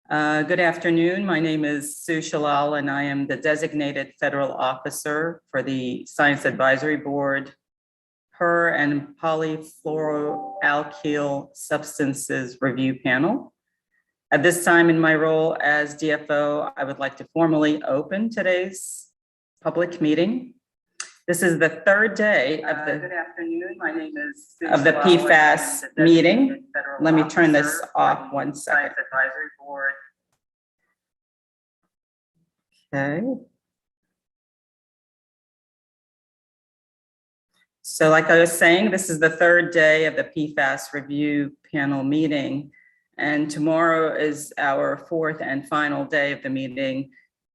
Good afternoon. My name is Sue Shalal, and I am the designated federal officer for the Science Advisory Board, Per and Polyfluoroalkyl Substances Review Panel. At this time in my role as DFO, I would like to formally open today's public meeting. This is the third day of the Good afternoon. My name is Sue of the Shalal, PFAS and I'm the meeting. designated federal Let me turn this officer off for the one second. Science Advisory Board. Okay. So like I was saying, this is the third day of the PFAS review panel meeting, and tomorrow is our fourth and final day of the meeting.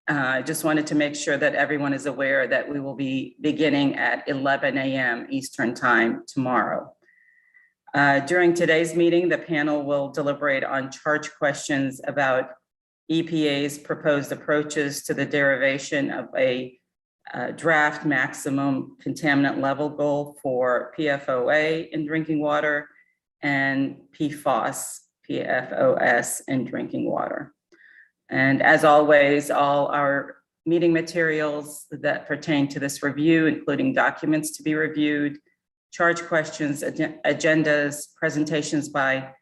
I just wanted to make sure that everyone is aware that we will be beginning at 11 a.m. Eastern time tomorrow. During today's meeting, the panel will deliberate on charge questions about EPA's proposed approaches to the derivation of a draft maximum contaminant level goal for PFOA in drinking water and PFAS in drinking water. And as always, all our meeting materials that pertain to this review, including documents to be reviewed, charge questions, agendas, presentations by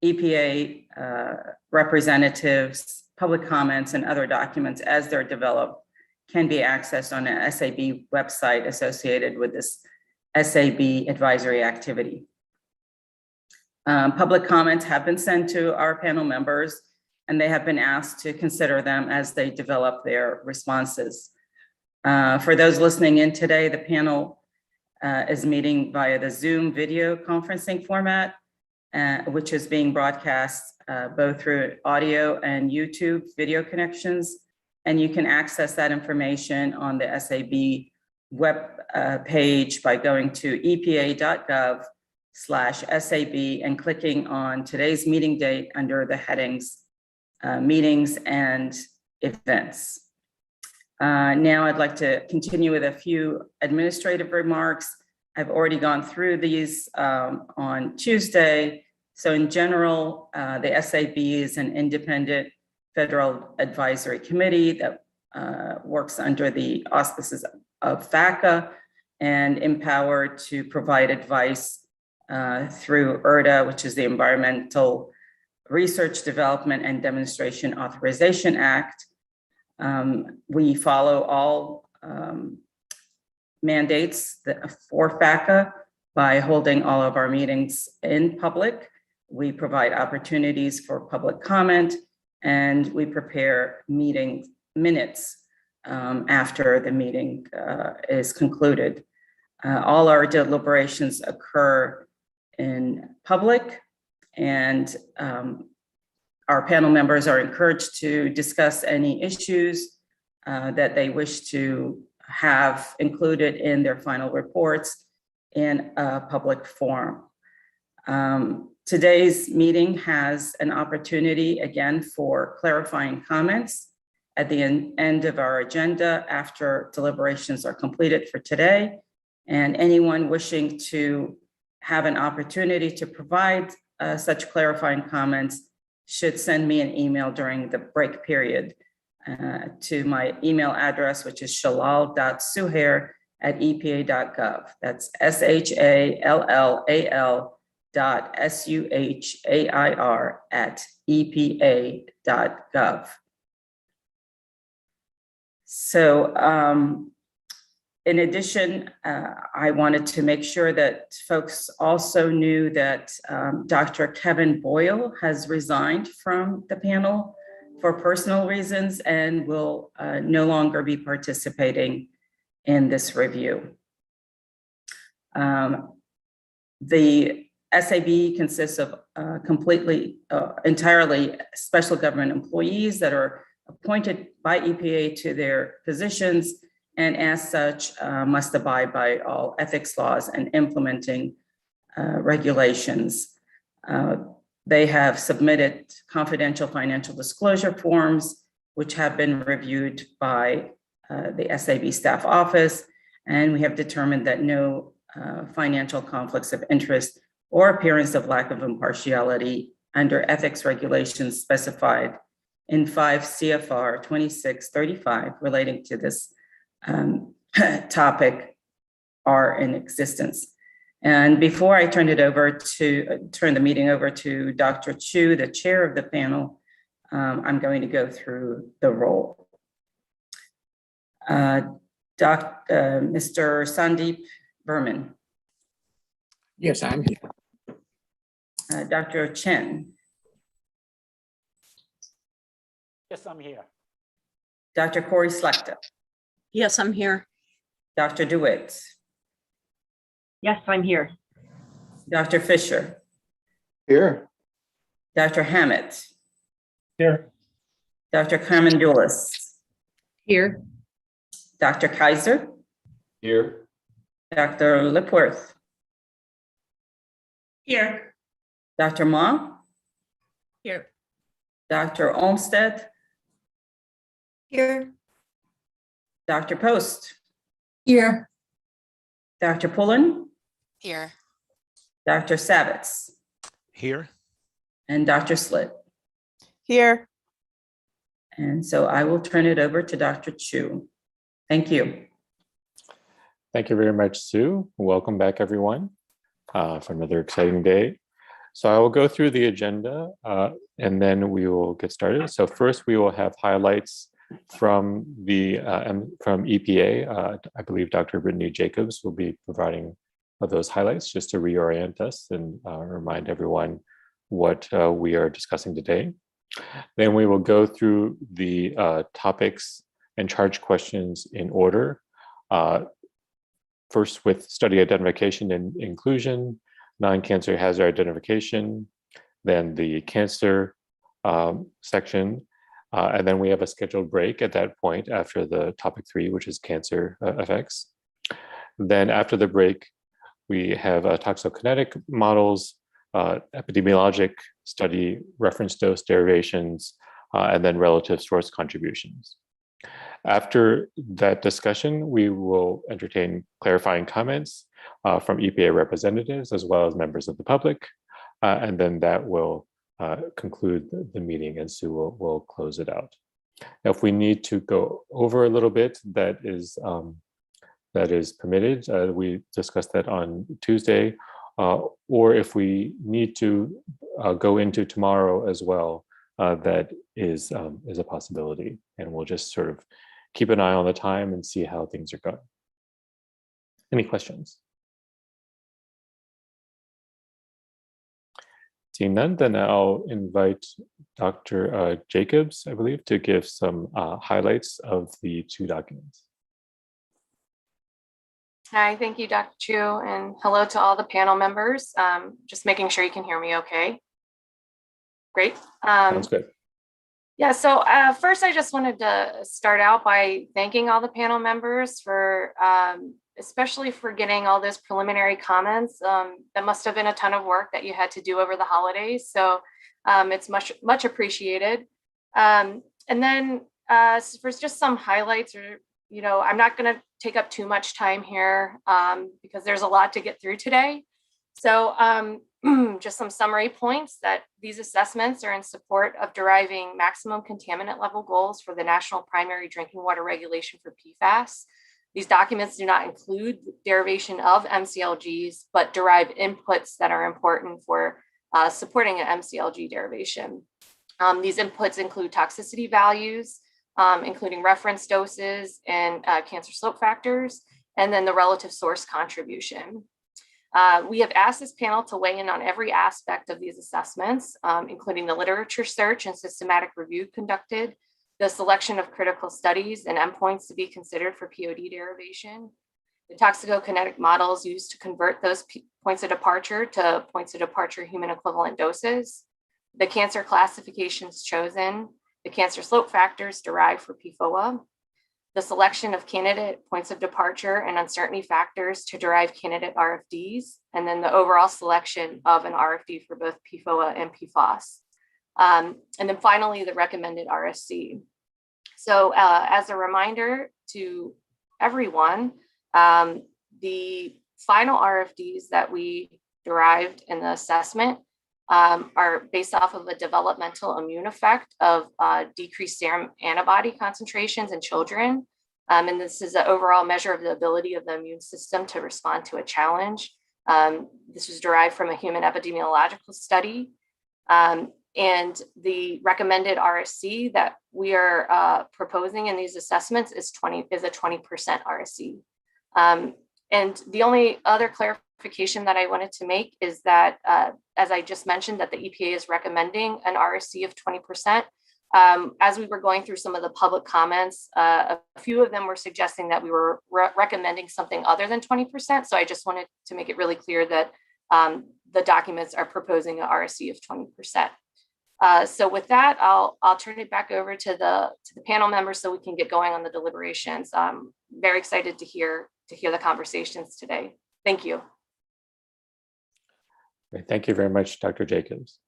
EPA representatives, public comments, and other documents as they're developed can be accessed on an SAB website associated with this SAB advisory activity. Public comments have been sent to our panel members, and they have been asked to consider them as they develop their responses. For those listening in today, the panel is meeting via the Zoom video conferencing format, which is being broadcast both through audio and YouTube video connections. And you can access that information on the SAB web page by going to epa.gov/SAB and clicking on today's meeting date under the headings meetings and events. Now I'd like to continue with a few administrative remarks. I've already gone through these on Tuesday. So in general, the SAB is an independent federal advisory committee that works under the auspices of FACA and empowered to provide advice through ERDA, which is the Environmental Research, Development, and Demonstration Authorization Act. We follow all mandates for FACA by holding all of our meetings in public. We provide opportunities for public comment, and we prepare meeting minutes after the meeting is concluded. All our deliberations occur in public, and our panel members are encouraged to discuss any issues that they wish to have included in their final reports in a public forum. Today's meeting has an opportunity again for clarifying comments at the end of our agenda after deliberations are completed for today. And anyone wishing to have an opportunity to provide such clarifying comments should send me an email during the break period to my email address, which is shalal.suhair@epa.gov. That's SHALL.SUHAIR@EPA.gov. So in addition, I wanted to make sure that folks also knew that Dr. Kevin Boyle has resigned from the panel for personal reasons and will no longer be participating in this review. The SAB consists of entirely special government employees that are appointed by EPA to their positions, and as such must abide by all ethics laws and implementing regulations. They have submitted confidential financial disclosure forms, which have been reviewed by the SAB staff office, and we have determined that no financial conflicts of interest or appearance of lack of impartiality under ethics regulations specified in 5 CFR 2635 relating to this topic are in existence. And before I turn the meeting over to Dr. Chu, the chair of the panel, I'm going to go through the role. Mr. Sandeep Berman. Yes, I'm here. Dr. Chen. Yes, I'm here. Dr. Corey Slechta. Yes, I'm here. Dr. DeWitt. Yes, I'm here. Dr. Fisher. Here. Dr. Hammett. Here. Dr. Kamendoulis. Here. Dr. Kaiser. Here. Dr. Lipworth. Here. Dr. Ma. Here. Dr. Olmsted. Here. Dr. Post. Here. Dr. Pullen. Here. Dr. Savitz. Here. And Dr. Slitt. Here. And so I will turn it over to Dr. Chu. Thank you. Thank you very much, Sue. Welcome back, everyone, for another exciting day. So I will go through the agenda and then we will get started. So first we will have highlights from from EPA. I believe Dr. Brittany Jacobs will be providing those highlights just to reorient us and remind everyone what we are discussing today. Then we will go through the topics and charge questions in order. First with study identification and inclusion, non-cancer hazard identification, then the cancer section, and then we have a scheduled break at that point after the topic 3, which is cancer effects. Then after the break, we have toxicokinetic models, epidemiologic study, reference dose derivations, and then relative source contributions. After that discussion, we will entertain clarifying comments from EPA representatives as well as members of the public, and then that will conclude the meeting and Sue will close it out. Now, if we need to go over a little bit, that is permitted. We discussed that on Tuesday, or if we need to go into tomorrow as well, that is a possibility, and we'll just sort of keep an eye on the time and see how things are going. Any questions? Seeing none, then I'll invite Dr. Jacobs, I believe, to give some highlights of the 2 documents. Hi, thank you, Dr. Chu, and hello to all the panel members. Just making sure you can hear me okay. Great. Sounds good. Yeah, so first I just wanted to start out by thanking all the panel members for, especially for getting all those preliminary comments. That must have been a ton of work that you had to do over the holidays. So it's much appreciated. And then for just some highlights, or, I'm not gonna take up too much time here because there's a lot to get through today. So just some summary points that these assessments are in support of deriving maximum contaminant level goals for the National Primary Drinking Water Regulation for PFAS. These documents do not include derivation of MCLGs, but derive inputs that are important for supporting an MCLG derivation. These inputs include toxicity values, including reference doses and cancer slope factors, and then the relative source contribution. We have asked this panel to weigh in on every aspect of these assessments, including the literature search and systematic review conducted, the selection of critical studies and endpoints to be considered for POD derivation, the toxicokinetic models used to convert those points of departure to points of departure human equivalent doses, the cancer classifications chosen, the cancer slope factors derived for PFOA, the selection of candidate points of departure and uncertainty factors to derive candidate RFDs, and then the overall selection of an RFD for both PFOA and PFAS. And then finally, the recommended RSC. So as a reminder to everyone, the final RFDs that we derived in the assessment are based off of a developmental immune effect of decreased serum antibody concentrations in children. And this is an overall measure of the ability of the immune system to respond to a challenge. This was derived from a human epidemiological study. And the recommended RSC that we are proposing in these assessments is a 20% RSC. And the only other clarification that I wanted to make is that, as I just mentioned, that the EPA is recommending an RSC of 20%. As we were going through some of the public comments, a few of them were suggesting that we were recommending something other than 20%. So I just wanted to make it really clear that the documents are proposing an RSC of 20%. So with that, I'll turn it back over to the panel members so we can get going on the deliberations. I'm very excited to hear the conversations today. Thank you. Great. Thank you very much, Dr. Jacobs.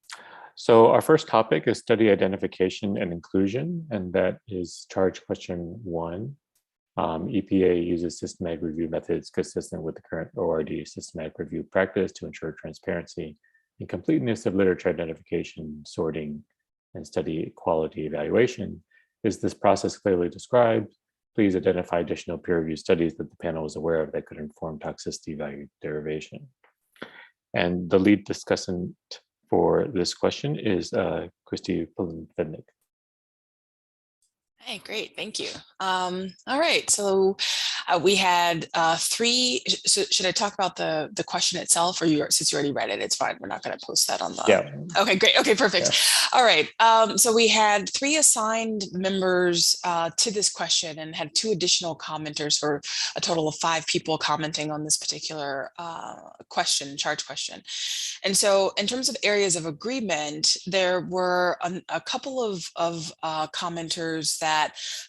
So our first topic is study identification and inclusion, and that is charge question 1. EPA uses systematic review methods consistent with the current ORD systematic review practice to ensure transparency and completeness of literature identification, sorting, and study quality evaluation. Is this process clearly described? Please identify additional peer-reviewed studies that the panel is aware of that could inform toxicity value derivation. And the lead discussant for this question is Christy Pullenvednik. Hey, great, thank you. All right, so we had 3. Should I talk about the question itself, or since you already read it, it's fine. We're not going to post that on the. Yeah. Okay, great. Okay, perfect. Yeah. All right. So we had 3 assigned members to this question and had 2 additional commenters for a total of 5 people commenting on this particular charge question. And so in terms of areas of agreement, there were a couple of commenters that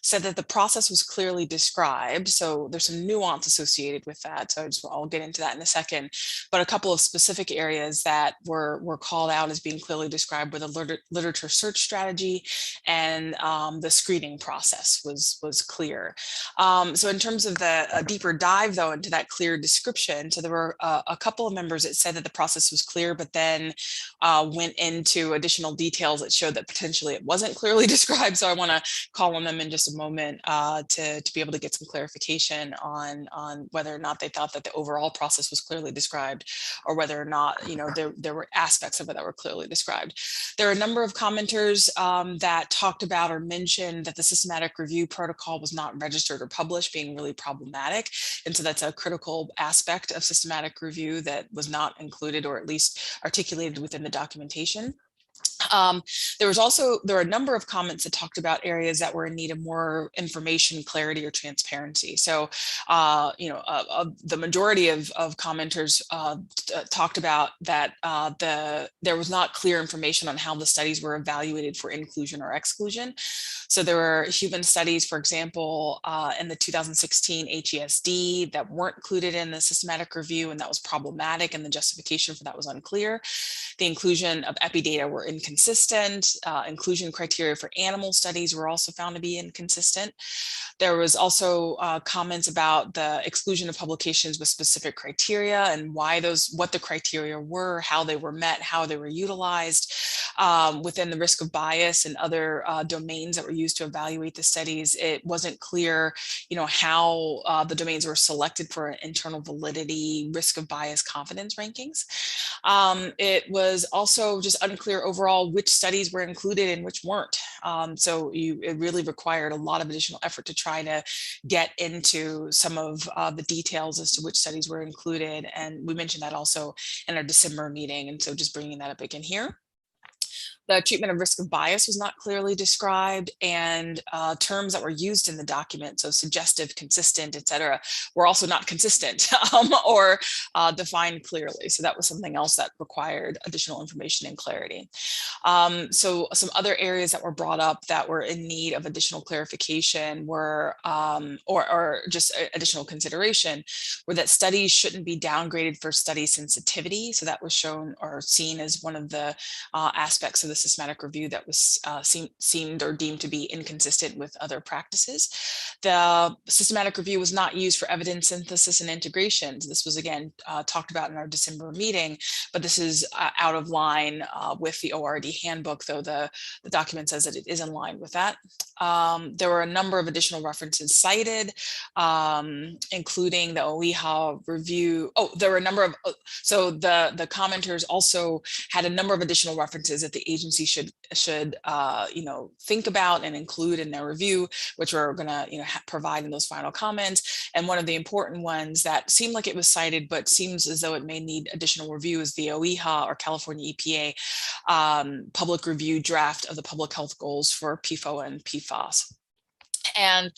said that the process was clearly described. So there's some nuance associated with that. So I'll get into that in a second. But a couple of specific areas that were called out as being clearly described were the literature search strategy and the screening process was clear. So in terms of a deeper dive, though, into that clear description, so there were a couple of members that said that the process was clear, but then went into additional details that showed that potentially it wasn't clearly described. So I want to call on them in just a moment to be able to get some clarification on whether or not they thought that the overall process was clearly described, or whether or not there were aspects of it that were clearly described. There are a number of commenters that talked about or mentioned that the systematic review protocol was not registered or published, being really problematic. And so that's a critical aspect of systematic review that was not included, or at least articulated within the documentation. There were a number of comments that talked about areas that were in need of more information, clarity, or transparency. So, the majority of commenters talked about that there was not clear information on how the studies were evaluated for inclusion or exclusion. So there were human studies, for example, in the 2016 HESD that weren't included in the systematic review, and that was problematic, and the justification for that was unclear. The inclusion of epi data were inconsistent. Inclusion criteria for animal studies were also found to be inconsistent. There was also comments about the exclusion of publications with specific criteria and what the criteria were, how they were met, how they were utilized within the risk of bias and other domains that were used to evaluate the studies. It wasn't clear, how the domains were selected for internal validity, risk of bias, confidence rankings. It was also just unclear overall which studies were included and which weren't. So it really required a lot of additional effort to try to get into some of the details as to which studies were included. And we mentioned that also in our December meeting. And so just bringing that up again here. The treatment of risk of bias was not clearly described, and terms that were used in the document, so suggestive, consistent, et cetera, were also not consistent or defined clearly. So that was something else that required additional information and clarity. So some other areas that were brought up that were in need of additional clarification were, or just additional consideration, were that studies shouldn't be downgraded for study sensitivity. So that was shown or seen as one of the aspects of the systematic review that was seemed or deemed to be inconsistent with other practices. The systematic review was not used for evidence synthesis and integrations. This was again talked about in our December meeting, but this is out of line with the ORD handbook, though the document says that it is in line with that. There were a number of additional references cited, including the OEHA review. Oh, there were a number of, so the commenters also had a number of additional references that the agency should think about and include in their review, which we're going to provide in those final comments. And one of the important ones that seemed like it was cited but seems as though it may need additional review is the OEHA, or California EPA, public review draft of the public health goals for PFOA and PFAS. And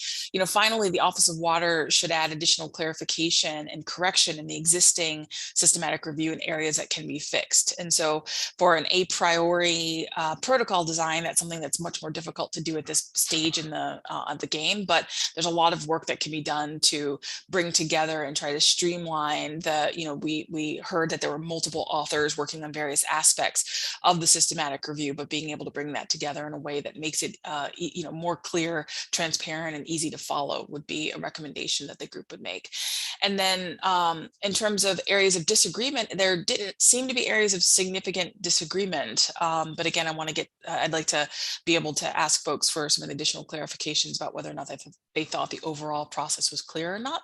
finally, the Office of Water should add additional clarification and correction in the existing systematic review in areas that can be fixed. And so for an a priori protocol design, that's something that's much more difficult to do at this stage in the game, but there's a lot of work that can be done to bring together and try to streamline the, we heard that there were multiple authors working on various aspects of the systematic review, but being able to bring that together in a way that makes it, more clear, transparent, and easy to follow would be a recommendation that the group would make. And then in terms of areas of disagreement, there didn't seem to be areas of significant disagreement. But again, I'd like to be able to ask folks for some additional clarifications about whether or not they thought the overall process was clear or not.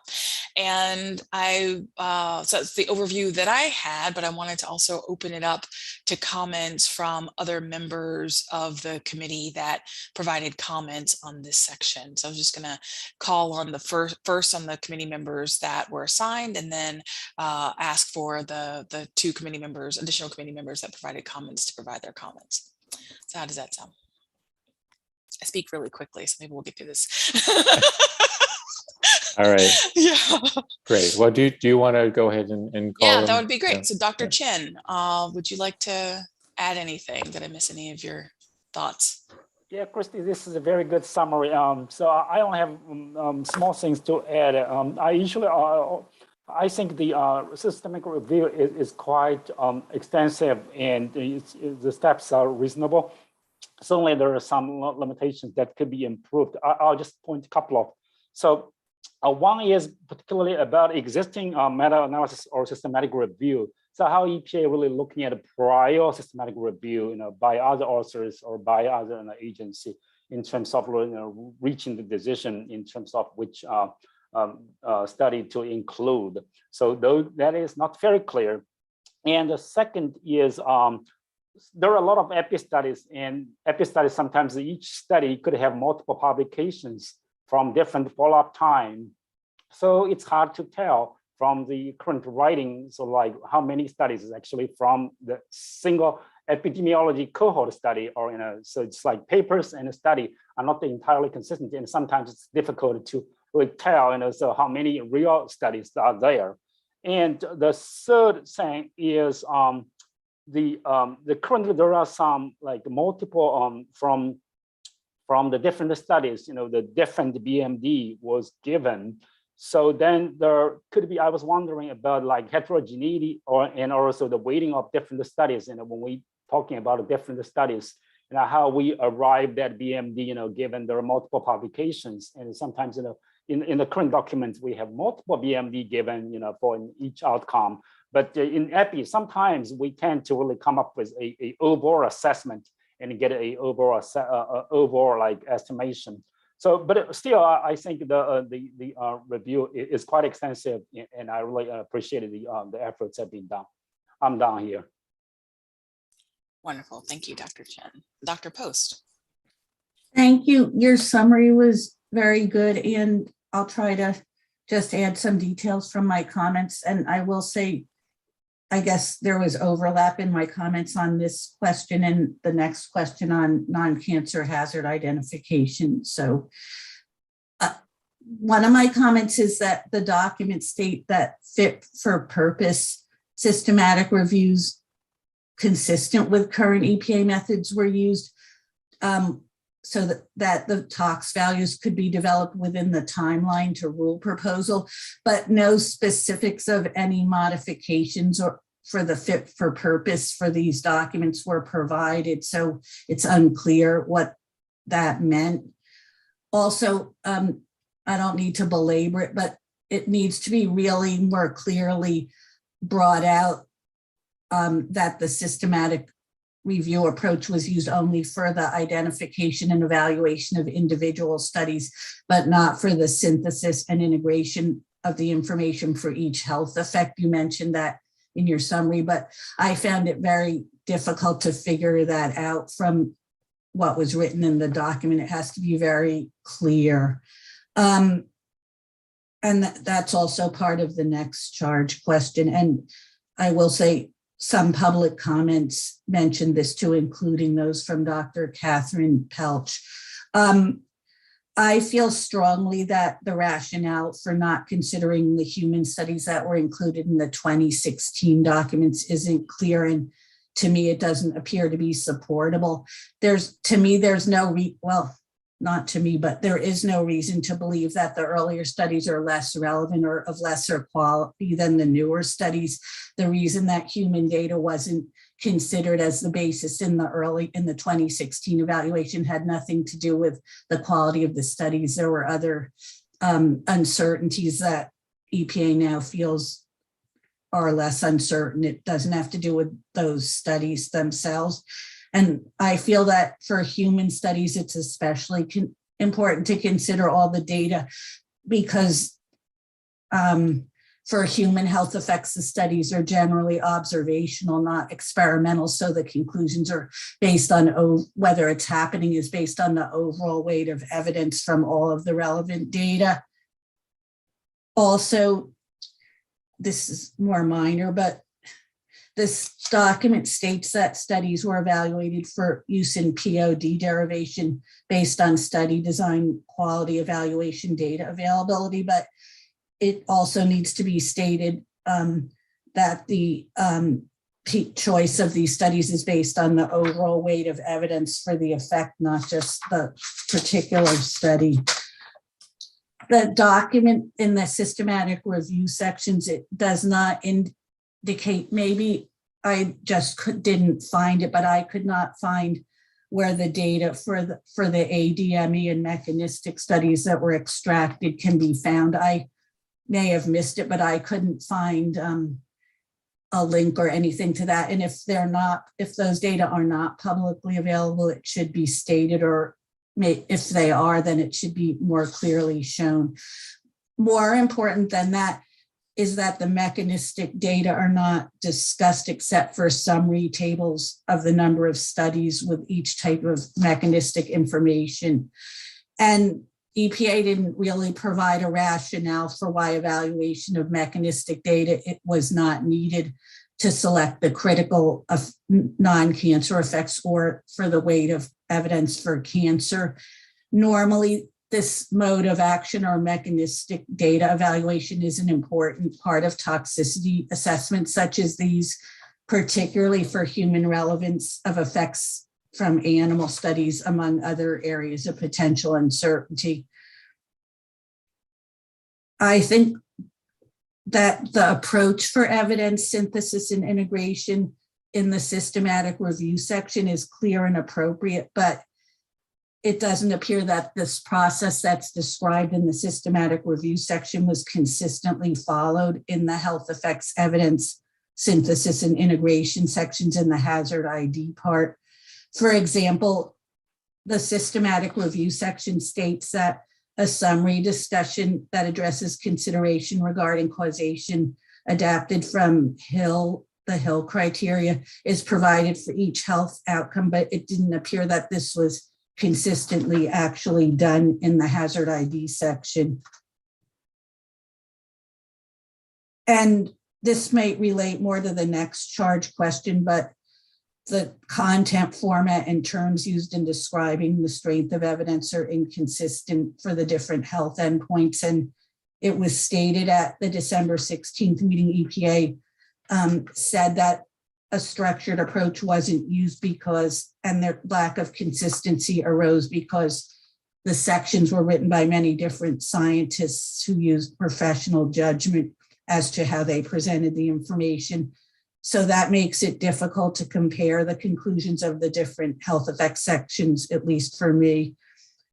And so it's the overview that I had, but I wanted to also open it up to comments from other members of the committee that provided comments on this section. So I was just going to call on the first on the committee members that were assigned, and then ask for the two committee members, additional committee members that provided comments, to provide their comments. So how does that sound? I speak really quickly, so maybe we'll get through this. All right, Yeah. great. Well, do you want to go ahead and call Yeah, them? that would be great. Yeah. So Dr. Yeah. Chen, would you like to add anything? Did I miss any of your thoughts? Yeah, Christy, this is a very good summary. So I only have small things to add. I think the systemic review is quite extensive, and the steps are reasonable. Certainly, there are some limitations that could be improved. I'll just point a couple of. So one is particularly about existing meta-analysis or systematic review. So how EPA really looking at a prior systematic review, by other authors or by other agency in terms of reaching the decision in terms of which study to include. So that is not very clear. And the second is there are a lot of Epi studies, and Epi studies, sometimes each study could have multiple publications from different follow-up time. So it's hard to tell from the current writing, so like how many studies is actually from the single epidemiology cohort study, or so it's like papers and a study are not entirely consistent, and sometimes it's difficult to really tell, so how many real studies are there. And the third thing is currently there are some like multiple from the different studies, the different BMD was given. So then there could be, I was wondering about like heterogeneity and also the weighting of different studies, when we talking about different studies, how we arrived at BMD, given there are multiple publications, and sometimes, in the current documents, we have multiple BMD given, for each outcome. But in Epi, sometimes we tend to really come up with a overall assessment and get a overall like estimation. So, but still, I think the review is quite extensive, and I really appreciated the efforts that have been done. I'm down here. Wonderful. Thank you, Dr. Chen. Dr. Post. Thank you. Your summary was very good, and I'll try to just add some details from my comments. And I will say, I guess there was overlap in my comments on this question and the next question on non-cancer hazard identification. So one of my comments is that the documents state that fit for purpose systematic reviews consistent with current EPA methods were used, so that the tox values could be developed within the timeline to rule proposal, but no specifics of any modifications or for the fit for purpose for these documents were provided. So it's unclear what that meant. Also, I don't need to belabor it, but it needs to be really more clearly brought out that the systematic review approach was used only for the identification and evaluation of individual studies, but not for the synthesis and integration of the information for each health effect. You mentioned that in your summary, but I found it very difficult to figure that out from what was written in the document. It has to be very clear. And that's also part of the next charge question. And I will say some public comments mentioned this too, including those from Dr. Catherine Pelch. I feel strongly that the rationale for not considering the human studies that were included in the 2016 documents isn't clear, and to me, it doesn't appear to be supportable. There's no not to me, but there is no reason to believe that the earlier studies are less relevant or of lesser quality than the newer studies. The reason that human data wasn't considered as the basis in the 2016 evaluation had nothing to do with the quality of the studies. There were other uncertainties that EPA now feels are less uncertain. It doesn't have to do with those studies themselves. And I feel that for human studies, it's especially important to consider all the data because for human health effects, the studies are generally observational, not experimental. So the conclusions are based on whether it's happening is based on the overall weight of evidence from all of the relevant data. Also, this is more minor, but this document states that studies were evaluated for use in POD derivation based on study design, quality evaluation, data availability, but it also needs to be stated that the choice of these studies is based on the overall weight of evidence for the effect, not just the particular study. The document in the systematic review sections, it does not indicate, maybe I just didn't find it, but I could not find where the data for the ADME and mechanistic studies that were extracted can be found. I may have missed it, but I couldn't find a link or anything to that. And if those data are not publicly available, it should be stated, or if they are, then it should be more clearly shown. More important than that is that the mechanistic data are not discussed except for summary tables of the number of studies with each type of mechanistic information. And EPA didn't really provide a rationale for why evaluation of mechanistic data it was not needed to select the critical of non-cancer effects or for the weight of evidence for cancer. Normally, this mode of action or mechanistic data evaluation is an important part of toxicity assessments such as these, particularly for human relevance of effects from animal studies, among other areas of potential uncertainty. I think that the approach for evidence synthesis and integration in the systematic review section is clear and appropriate, but it doesn't appear that this process that's described in the systematic review section was consistently followed in the health effects evidence synthesis and integration sections in the hazard ID part. For example, the systematic review section states that a summary discussion that addresses consideration regarding causation adapted from the Hill criteria is provided for each health outcome, but it didn't appear that this was consistently actually done in the hazard ID section. And this might relate more to the next charge question, but the content format and terms used in describing the strength of evidence are inconsistent for the different health endpoints. And it was stated at the December 16th meeting, EPA said that a structured approach wasn't used because, and their lack of consistency arose because the sections were written by many different scientists who used professional judgment as to how they presented the information. So that makes it difficult to compare the conclusions of the different health effects sections, at least for me.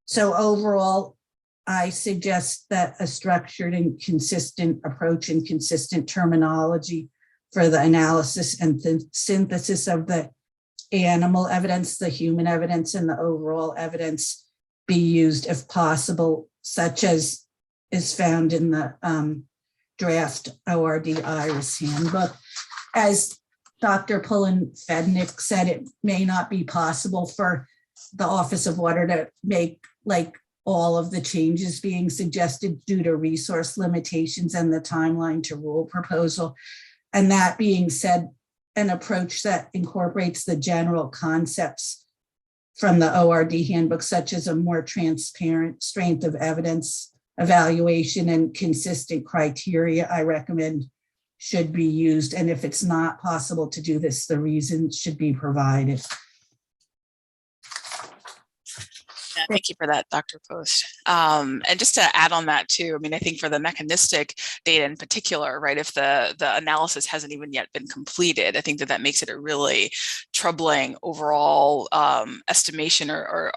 So overall, I suggest that a structured and consistent approach and consistent terminology for the analysis and synthesis of the animal evidence, the human evidence, and the overall evidence be used if possible, such as is found in the draft ORD IRIS handbook. As Dr. Pullen-Fednick said, it may not be possible for the Office of Water to make like all of the changes being suggested due to resource limitations and the timeline to rule proposal. And that being said, an approach that incorporates the general concepts from the ORD handbook, such as a more transparent strength of evidence evaluation and consistent criteria, I recommend should be used. And if it's not possible to do this, the reasons should be provided. Yeah, thank you for that, Dr. Post. And just to add on that too, I mean, I think for the mechanistic data in particular, right, if the analysis hasn't even yet been completed, I think that makes it a really troubling overall estimation or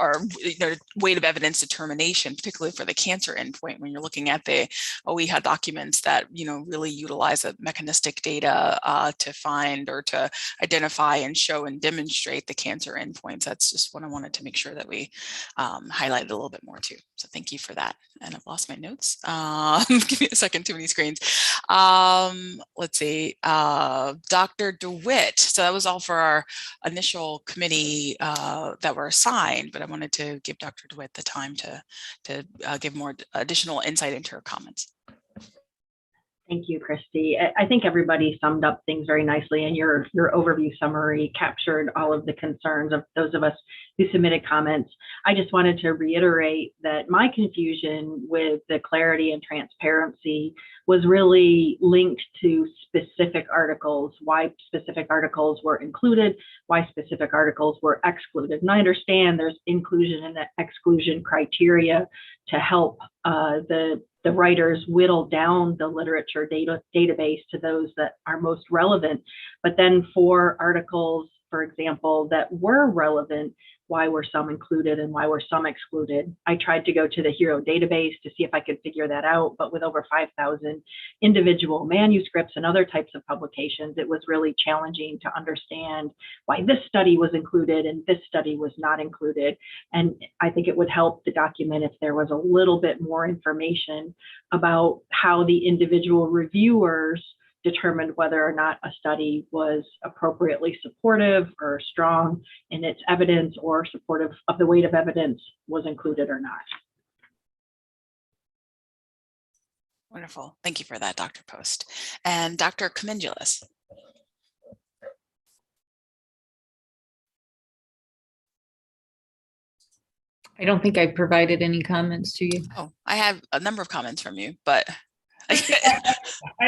weight of evidence determination, particularly for the cancer endpoint when you're looking at the OEHA documents that, really utilize the mechanistic data to find or to identify and show and demonstrate the cancer endpoints. That's just what I wanted to make sure that we highlighted a little bit more too. So thank you for that. And I've lost my notes. Give me a second, too many screens. Let's see, Dr. DeWitt. So that was all for our initial committee that were assigned, but I wanted to give Dr. DeWitt the time to give more additional insight into her comments. Thank you, Christy. I think everybody summed up things very nicely, and your overview summary captured all of the concerns of those of us who submitted comments. I just wanted to reiterate that my confusion with the clarity and transparency was really linked to specific articles, why specific articles were included, why specific articles were excluded. And I understand there's inclusion and exclusion criteria to help the writers whittle down the literature database to those that are most relevant. But then for articles, for example, that were relevant, why were some included and why were some excluded? I tried to go to the HERO database to see if I could figure that out, but with over 5,000 individual manuscripts and other types of publications, it was really challenging to understand why this study was included and this study was not included. And I think it would help the document if there was a little bit more information about how the individual reviewers determined whether or not a study was appropriately supportive or strong in its evidence or supportive of the weight of evidence was included or not. Wonderful. Thank you for that, Dr. Post. And Dr. Commendulis. I don't think I provided any comments to you. Oh, I have a number of comments from you, but I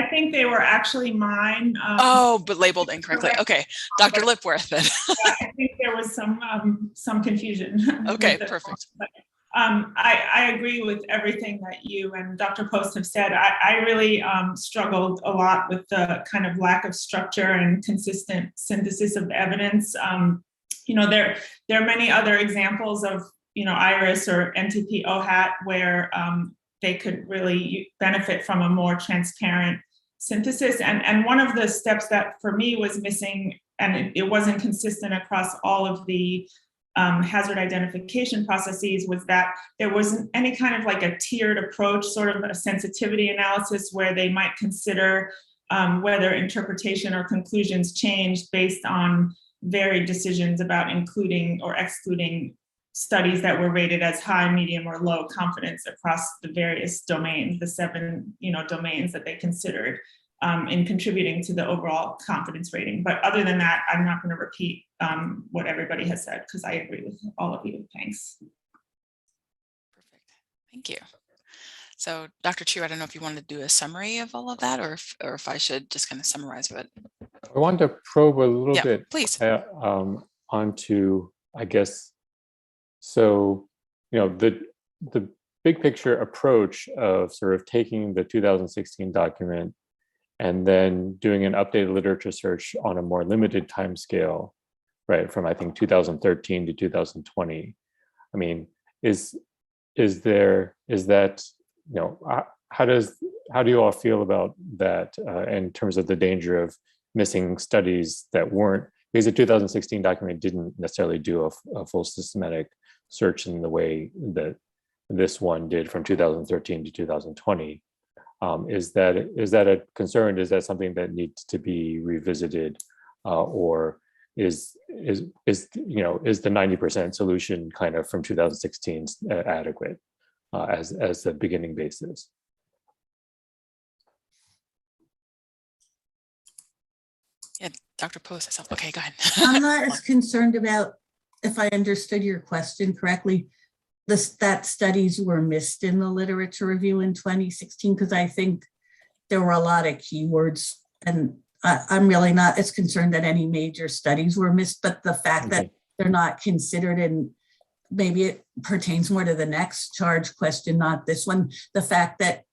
think they were actually mine. Oh, but labeled incorrectly. Okay, Dr. Lipworth then. I think there was some confusion. Okay, perfect. But, I agree with everything that you and Dr. Post have said. I really struggled a lot with the kind of lack of structure and consistent synthesis of evidence. There are many other examples of IRIS or NTP OHAT where they could really benefit from a more transparent synthesis. And one of the steps that for me was missing, and it wasn't consistent across all of the hazard identification processes, was that there wasn't any kind of like a tiered approach, sort of a sensitivity analysis where they might consider whether interpretation or conclusions changed based on varied decisions about including or excluding studies that were rated as high, medium, or low confidence across the various domains, the 7 domains that they considered in contributing to the overall confidence rating. But other than that, I'm not going to repeat what everybody has said because I agree with all of you. Thanks. Perfect. Thank you. So Dr. Chu, I don't know if you want to do a summary of all of that or if I should just kind of summarize it. I wanted to probe a little bit please. Onto, I guess, so, the big picture approach of sort of taking the 2016 document and then doing an updated literature search on a more limited time scale, right, from I think 2013 to 2020. I mean, is that, you know, how do you all feel about that in terms of the danger of missing studies that weren't, because the 2016 document didn't necessarily do a full systematic search in the way that this one did from 2013 to 2020. Is that a concern? Is that something that needs to be revisited, or is the 90% solution kind of from 2016 adequate as the beginning basis? Yeah, Dr. Post, okay, go ahead. I'm not as concerned about, if I understood your question correctly, that studies were missed in the literature review in 2016, because I think there were a lot of keywords, and I'm really not as concerned that any major studies were missed, but the fact that they're not considered, and maybe it pertains more to the next charge question, not this one, the fact that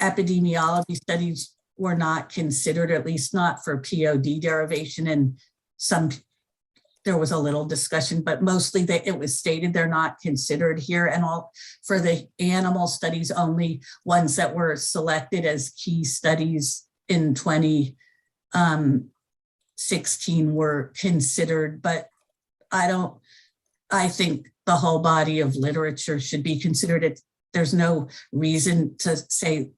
epidemiology studies were not considered, at least not for POD derivation, and there was a little discussion, but mostly it was stated they're not considered here, and all for the animal studies, only ones that were selected as key studies in 2016 were considered. But I think the whole body of literature should be considered. There's no reason to say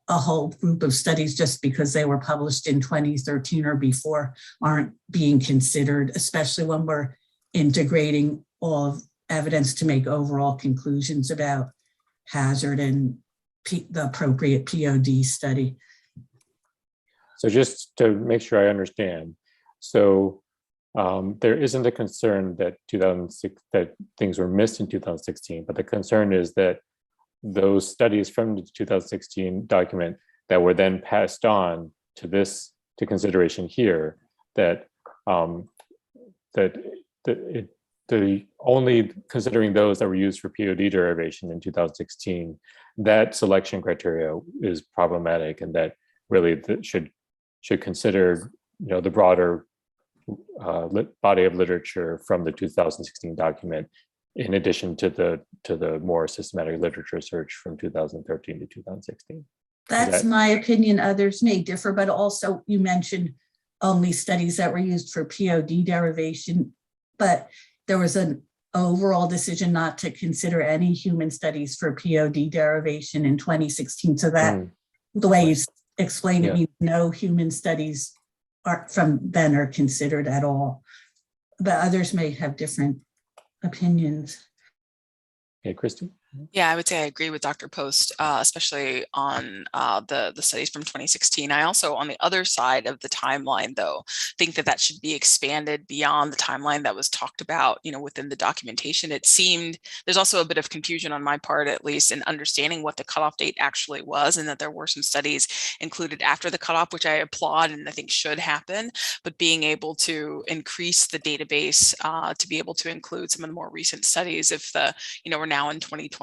a whole group of studies just because they were published in 2013 or before aren't being considered, especially when we're integrating all of evidence to make overall conclusions about hazard and the appropriate POD study. So just to make sure I understand, so there isn't a concern that that things were missed in 2016, but the concern is that those studies from the 2016 document that were then passed on to consideration here, that the only considering those that were used for POD derivation in 2016, that selection criteria is problematic, and that really should consider, you know, the broader body of literature from the 2016 document, in addition to the more systematic literature search from 2013 to 2016. That's my opinion. Others may differ, but also you mentioned only studies that were used for POD derivation, but there was an overall decision not to consider any human studies for POD derivation in 2016. So that the way you explained it means no human studies from then are considered at all, but others may have different opinions. Okay, Christy? Yeah, I would say I agree with Dr. Post, especially on the studies from 2016. I also, on the other side of the timeline, though, think that should be expanded beyond the timeline that was talked about, you know, within the documentation. It seemed there's also a bit of confusion on my part, at least, in understanding what the cutoff date actually was, and that there were some studies included after the cutoff, which I applaud and I think should happen. But being able to increase the database to be able to include some of the more recent studies, if we're now in 2022,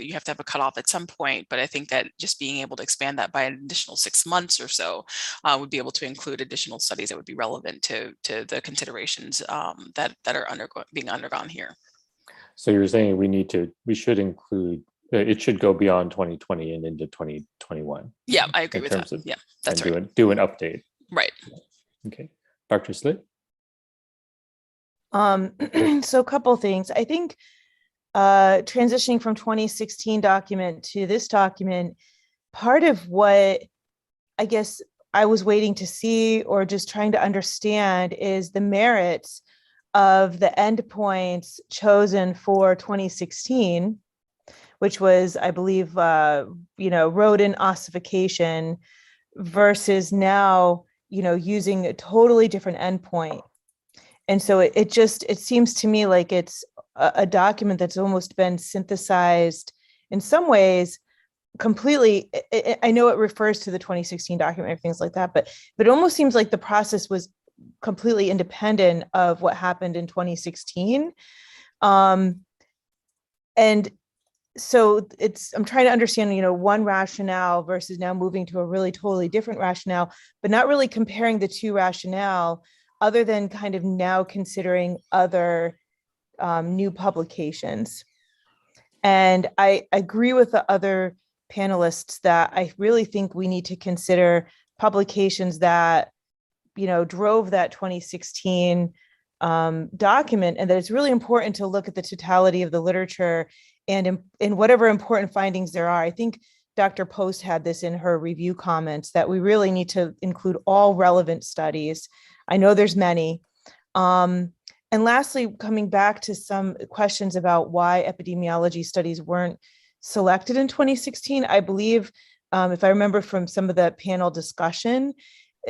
you have to have a cutoff at some point, but I think that just being able to expand that by an additional 6 months or so would be able to include additional studies that would be relevant to the considerations that are being undergone here. So you're saying we should include, it should go beyond 2020 and into 2021. Yeah, I agree with that. Yeah, that's right. Do an update. Right. Okay, Dr. Slit. So a couple things. I think transitioning from 2016 document to this document, part of what I guess I was waiting to see or just trying to understand is the merits of the endpoints chosen for 2016, which was, I believe, rodent ossification, versus now, using a totally different endpoint. And so it seems to me like it's a document that's almost been synthesized in some ways completely. I know it refers to the 2016 document and things like that, but it almost seems like the process was completely independent of what happened in 2016. And so I'm trying to understand, one rationale versus now moving to a really totally different rationale, but not really comparing the two rationale other than kind of now considering other new publications. And I agree with the other panelists that I really think we need to consider publications that, drove that 2016 document, and that it's really important to look at the totality of the literature and in whatever important findings there are. I think Dr. Post had this in her review comments that we really need to include all relevant studies. I know there's many. And lastly, coming back to some questions about why epidemiology studies weren't selected in 2016, I believe, if I remember from some of the panel discussion,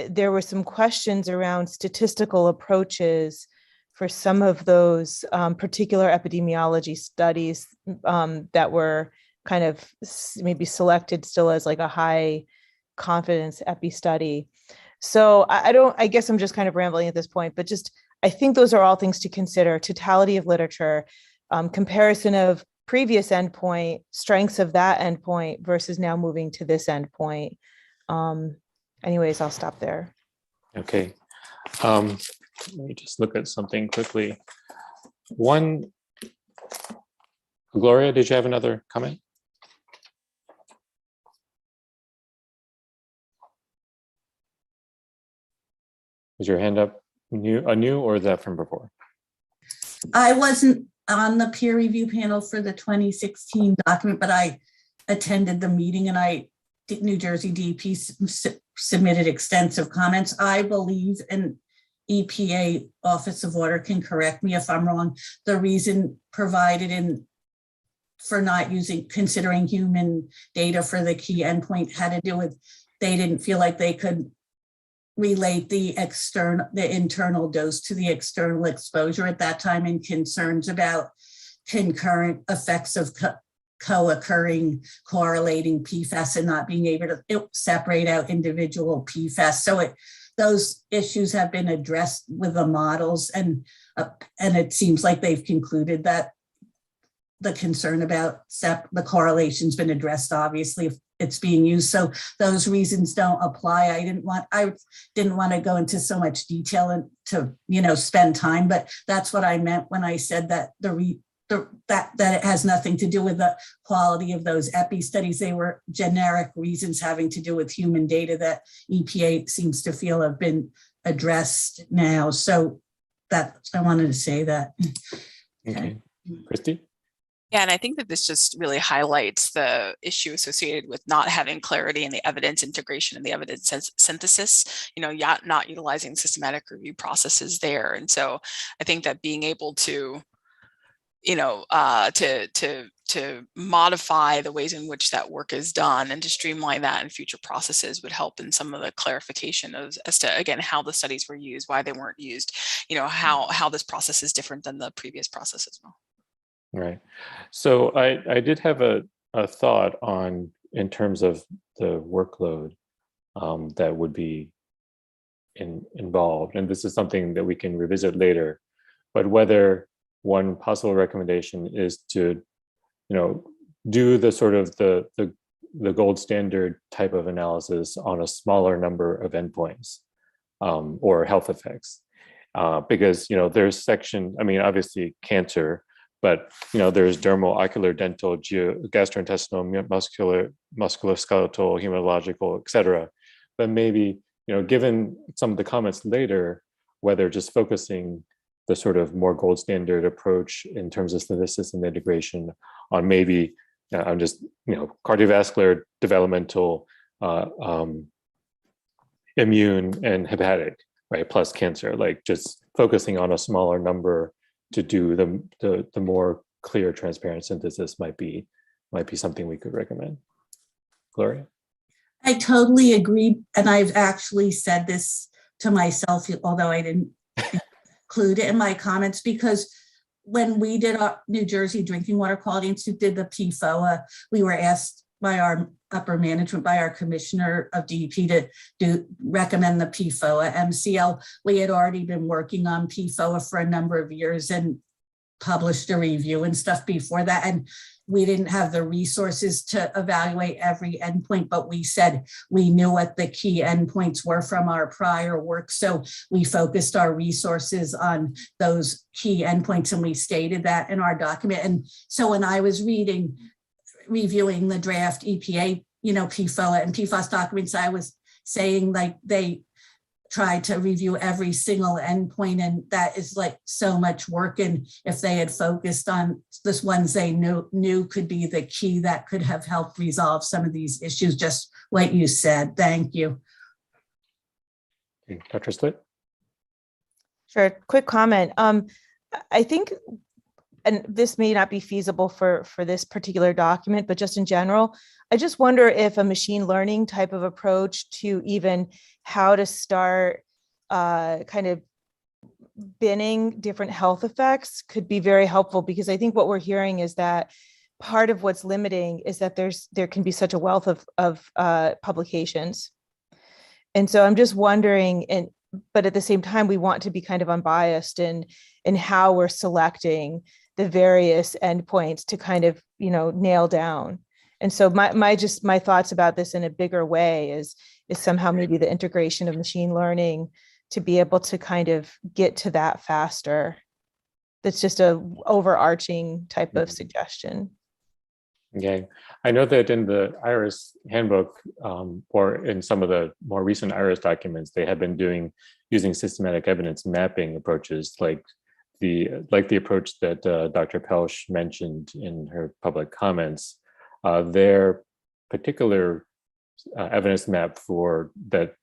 there were some questions around statistical approaches for some of those particular epidemiology studies that were kind of maybe selected still as like a high confidence epi study. So I guess I'm just kind of rambling at this point, but I think those are all things to consider: totality of literature, comparison of previous endpoint, strengths of that endpoint versus now moving to this endpoint. Anyways, I'll stop there. Okay. Let me just look at something quickly. One, Gloria, did you have another comment? Was your hand up new or is that from before? I wasn't on the peer review panel for the 2016 document, but I attended the meeting, and New Jersey DEP submitted extensive comments. I believe, and EPA Office of Water can correct me if I'm wrong, the reason provided for not considering human data for the key endpoint had to do with they didn't feel like they could relate the internal dose to the external exposure at that time, and concerns about concurrent effects of co-occurring correlating PFAS and not being able to separate out individual PFAS. So those issues have been addressed with the models, and it seems like they've concluded that the concern about the correlation's been addressed. Obviously, if it's being used, so those reasons don't apply. I didn't want to go into so much detail and to spend time, but that's what I meant when I said that that it has nothing to do with the quality of those epi studies. They were generic reasons having to do with human data that EPA seems to feel have been addressed now. So I wanted to say that. Okay, Christy? Yeah, and I think that this just really highlights the issue associated with not having clarity in the evidence integration and the evidence synthesis, not utilizing systematic review processes there. And so I think that being able to to modify the ways in which that work is done and to streamline that in future processes would help in some of the clarification as to, again, how the studies were used, why they weren't used, how this process is different than the previous process as well. Right. So I did have a thought in terms of the workload that would be involved, and this is something that we can revisit later, but whether one possible recommendation is to, do the sort of the gold standard type of analysis on a smaller number of endpoints or health effects, because there's obviously cancer, but there's dermal, ocular, dental, gastrointestinal, musculoskeletal, hematological, et cetera. But maybe given some of the comments later, whether just focusing the sort of more gold standard approach in terms of synthesis and integration on maybe cardiovascular, developmental, immune, and hepatic, right, plus cancer, like just focusing on a smaller number to do the more clear, transparent synthesis might be something we could recommend. Gloria? I totally agree, and I've actually said this to myself, although I didn't include it in my comments, because when we did our New Jersey Drinking Water Quality Institute did the PFOA, we were asked by our upper management, by our commissioner of DEP to recommend the PFOA MCL. We had already been working on PFOA for a number of years, and published a review and stuff before that. And we didn't have the resources to evaluate every endpoint, but we said we knew what the key endpoints were from our prior work. So we focused our resources on those key endpoints, and we stated that in our document. And so when I was reviewing the draft EPA, PFOA and PFAS documents, I was saying like they tried to review every single endpoint, and that is like so much work. And if they had focused on this ones they knew could be the key that could have helped resolve some of these issues, just what you said. Thank you. Dr. Slit? Sure, quick comment. I think, and this may not be feasible for this particular document, but just in general, I just wonder if a machine learning type of approach to even how to start kind of binning different health effects could be very helpful, because I think what we're hearing is that part of what's limiting is that there can be such a wealth of publications. And so I'm just wondering, but at the same time, we want to be kind of unbiased in how we're selecting the various endpoints to kind of, nail down. And so my thoughts about this in a bigger way is somehow maybe the integration of machine learning to be able to kind of get to that faster. That's just a overarching type of suggestion. Okay, I know that in the IRIS handbook, or in some of the more recent IRIS documents, they have been using systematic evidence mapping approaches, like the approach that Dr. Pelsch mentioned in her public comments. Their particular evidence map for that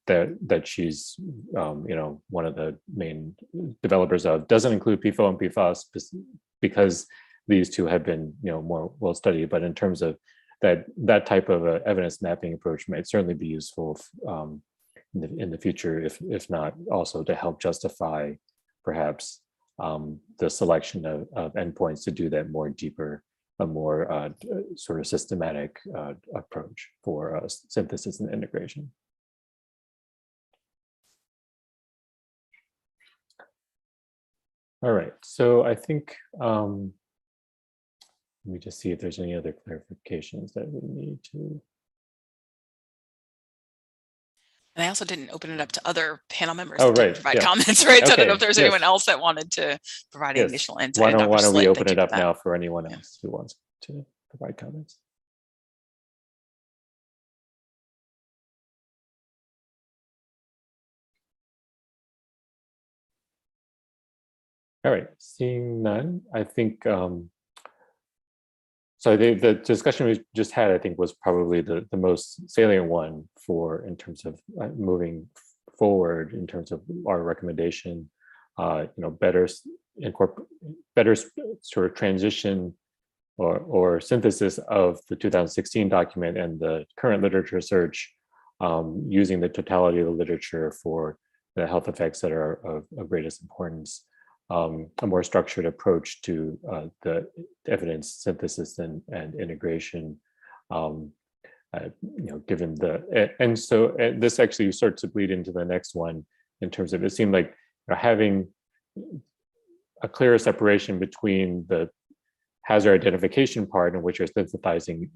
she's one of the main developers of doesn't include PFOA and PFAS because these two have been more well studied. But in terms of that type of evidence mapping approach might certainly be useful in the future, if not also to help justify perhaps the selection of endpoints to do that more deeper, a more sort of systematic approach for synthesis and integration. All right, so I think, let me just see if there's any other clarifications that we need to. And I also didn't open it up to other panel members Oh, that didn't right, provide yeah. comments, right? So I don't know Okay, if there's yes. anyone else that wanted to provide any Yes. additional insight. Why don't Dr. we Slit, open thank it you up for that. now for anyone else who wants to provide comments? All right, seeing none, I think, so the discussion we just had, I think, was probably the most salient one in terms of moving forward in terms of our recommendation, better sort of transition or synthesis of the 2016 document and the current literature search, using the totality of the literature for the health effects that are of greatest importance. A more structured approach to the evidence synthesis and integration, given this actually starts to bleed into the next one in terms of, it seemed like having a clearer separation between the hazard identification part, in which you're synthesizing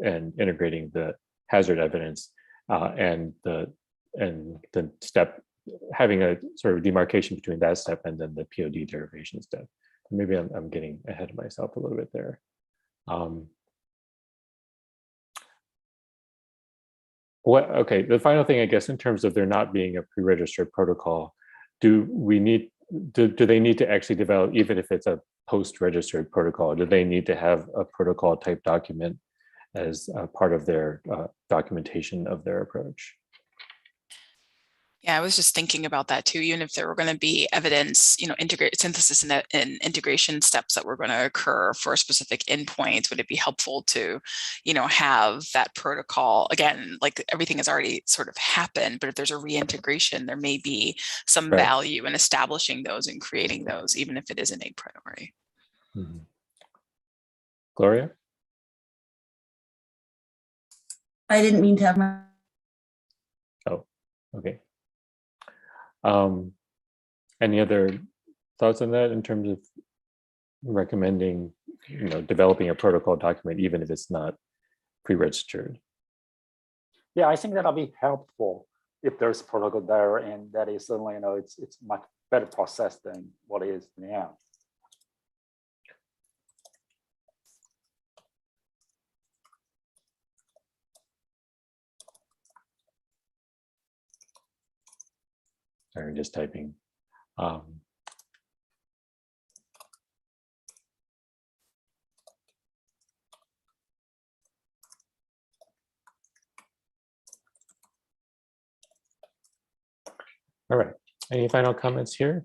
and integrating the hazard evidence, and the step, having a sort of demarcation between that step and then the POD derivation step. Maybe I'm getting ahead of myself a little bit there. Okay, the final thing, I guess, in terms of there not being a pre-registered protocol, do they need to actually develop, even if it's a post-registered protocol, do they need to have a protocol type document as part of their documentation of their approach? Yeah, I was just thinking about that too. Even if there were going to be evidence, integrate synthesis and integration steps that were going to occur for a specific endpoint, would it be helpful to, have that protocol? Again, like everything has already sort of happened, but if there's a reintegration, there may be some Right. value in establishing those and creating those, even if it isn't a priority. Mm-hmm. Gloria? I didn't mean to have my. Oh, okay. Any other thoughts on that in terms of recommending, developing a protocol document, even if it's not pre-registered. Yeah, I think that'll be helpful if there's protocol there, and that is certainly, it's much better process than what it is now. Sorry, just typing. All right, any final comments here?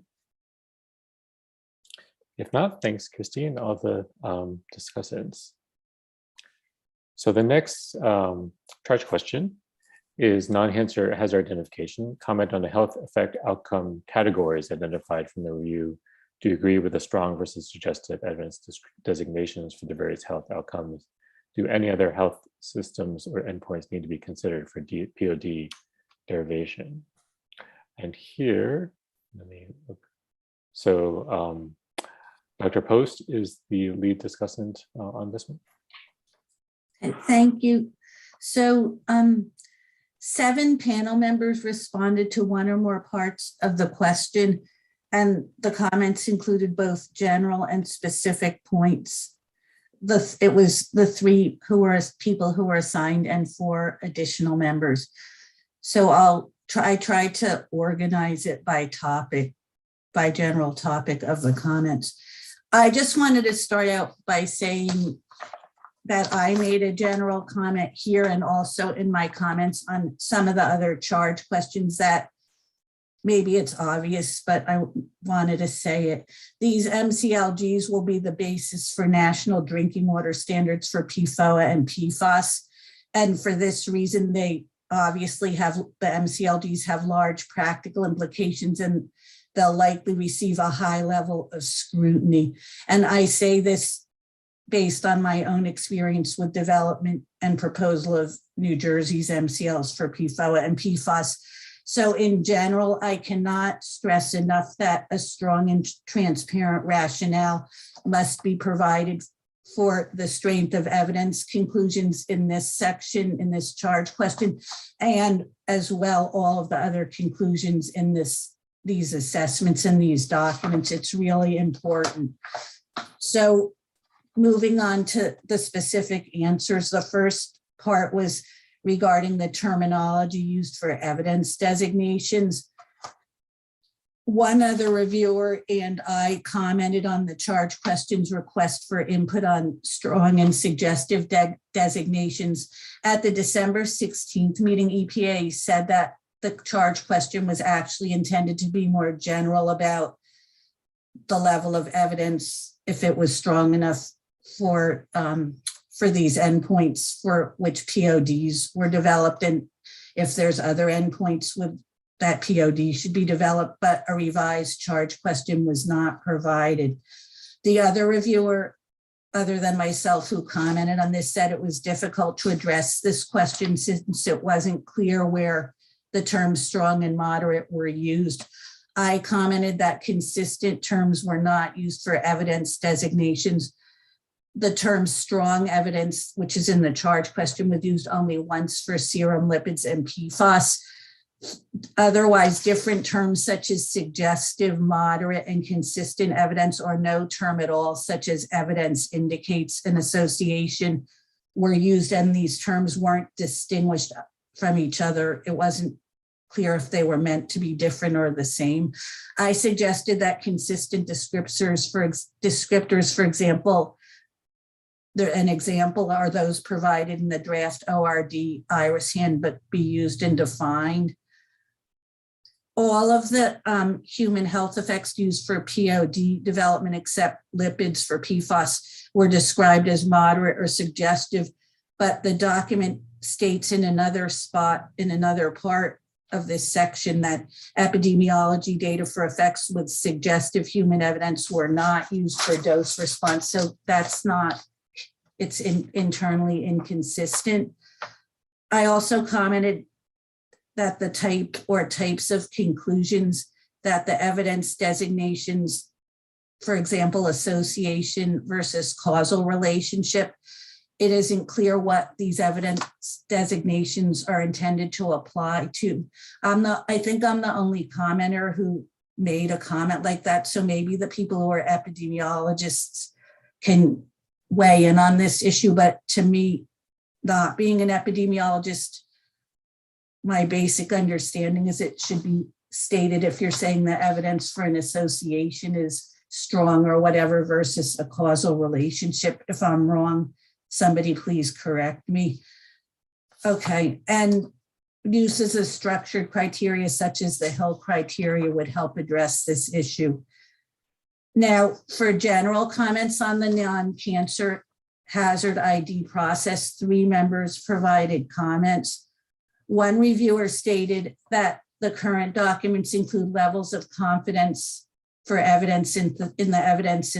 If not, thanks, Christy, and all the discussants. So the next charge question is non-cancer hazard identification. Comment on the health effect outcome categories identified from the review. Do you agree with the strong versus suggestive evidence designations for the various health outcomes? Do any other health systems or endpoints need to be considered for POD derivation? And here, let me look. So Dr. Post is the lead discussant on this one. Thank you. So 7 panel members responded to one or more parts of the question, and the comments included both general and specific points. It was the 3 people who were assigned and 4 additional members. So I'll try to organize it by topic, by general topic of the comments. I just wanted to start out by saying that I made a general comment here and also in my comments on some of the other charge questions that maybe it's obvious, but I wanted to say it. These MCLGs will be the basis for national drinking water standards for PFOA and PFAS. And for this reason, they obviously the MCLGs have large practical implications, and they'll likely receive a high level of scrutiny. And I say this based on my own experience with development and proposal of New Jersey's MCLs for PFOA and PFAS. So in general, I cannot stress enough that a strong and transparent rationale must be provided for the strength of evidence conclusions in this section, in this charge question, and as well all of the other conclusions in these assessments and these documents. It's really important. So moving on to the specific answers, the first part was regarding the terminology used for evidence designations. One other reviewer and I commented on the charge question's request for input on strong and suggestive designations. At the December 16th meeting, EPA said that the charge question was actually intended to be more general about the level of evidence, if it was strong enough for these endpoints for which PODs were developed, and if there's other endpoints with that POD should be developed, but a revised charge question was not provided. The other reviewer, other than myself, who commented on this, said it was difficult to address this question since it wasn't clear where the terms strong and moderate were used. I commented that consistent terms were not used for evidence designations. The term strong evidence, which is in the charge question, was used only once for serum lipids and PFAS. Otherwise, different terms such as suggestive, moderate, and consistent evidence, or no term at all, such as evidence indicates an association, were used, and these terms weren't distinguished from each other. It wasn't clear if they were meant to be different or the same. I suggested that consistent descriptors, for example, an example are those provided in the draft ORD IRIS handbook be used and defined. All of the human health effects used for POD development, except lipids for PFAS, were described as moderate or suggestive, but the document states in another spot, in another part of this section, that epidemiology data for effects with suggestive human evidence were not used for dose response. So that's not, it's internally inconsistent. I also commented that the type or types of conclusions that the evidence designations for example, association versus causal relationship. It isn't clear what these evidence designations are intended to apply to. I think I'm the only commenter who made a comment like that. So maybe the people who are epidemiologists can weigh in on this issue. But to me, not being an epidemiologist, my basic understanding is it should be stated if you're saying the evidence for an association is strong or whatever versus a causal relationship. If I'm wrong, somebody please correct me. Okay, and uses of structured criteria such as the Hill criteria would help address this issue. Now, for general comments on the non-cancer hazard ID process, 3 members provided comments. One reviewer stated that the current documents include levels of confidence for evidence in the evidence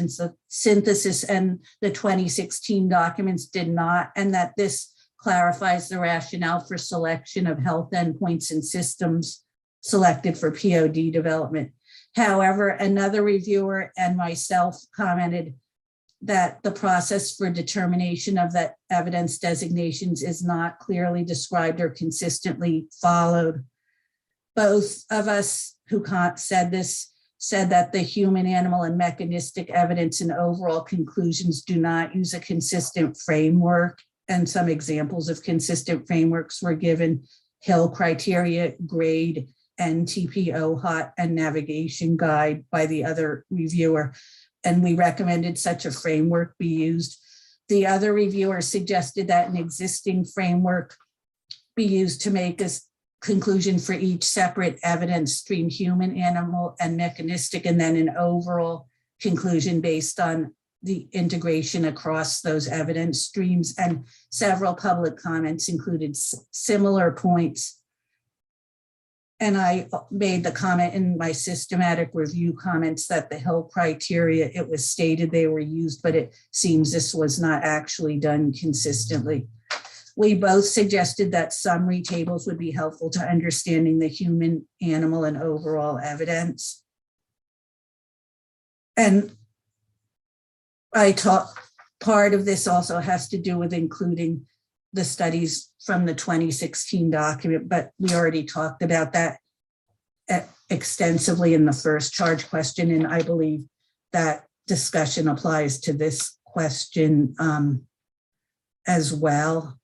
synthesis, and the 2016 documents did not, and that this clarifies the rationale for selection of health endpoints and systems selected for POD development. However, another reviewer and myself commented that the process for determination of that evidence designations is not clearly described or consistently followed. Both of us who said this said that the human, animal, and mechanistic evidence and overall conclusions do not use a consistent framework, and some examples of consistent frameworks were given: Hill criteria, GRADE, NTP, OHOT, and navigation guide by the other reviewer. And we recommended such a framework be used. The other reviewer suggested that an existing framework be used to make a conclusion for each separate evidence stream, human, animal, and mechanistic, and then an overall conclusion based on the integration across those evidence streams. And several public comments included similar points. And I made the comment in my systematic review comments that the Hill criteria, it was stated they were used, but it seems this was not actually done consistently. We both suggested that summary tables would be helpful to understanding the human, animal, and overall evidence. And part of this also has to do with including the studies from the 2016 document, but we already talked about that extensively in the first charge question, and I believe that discussion applies to this question as well.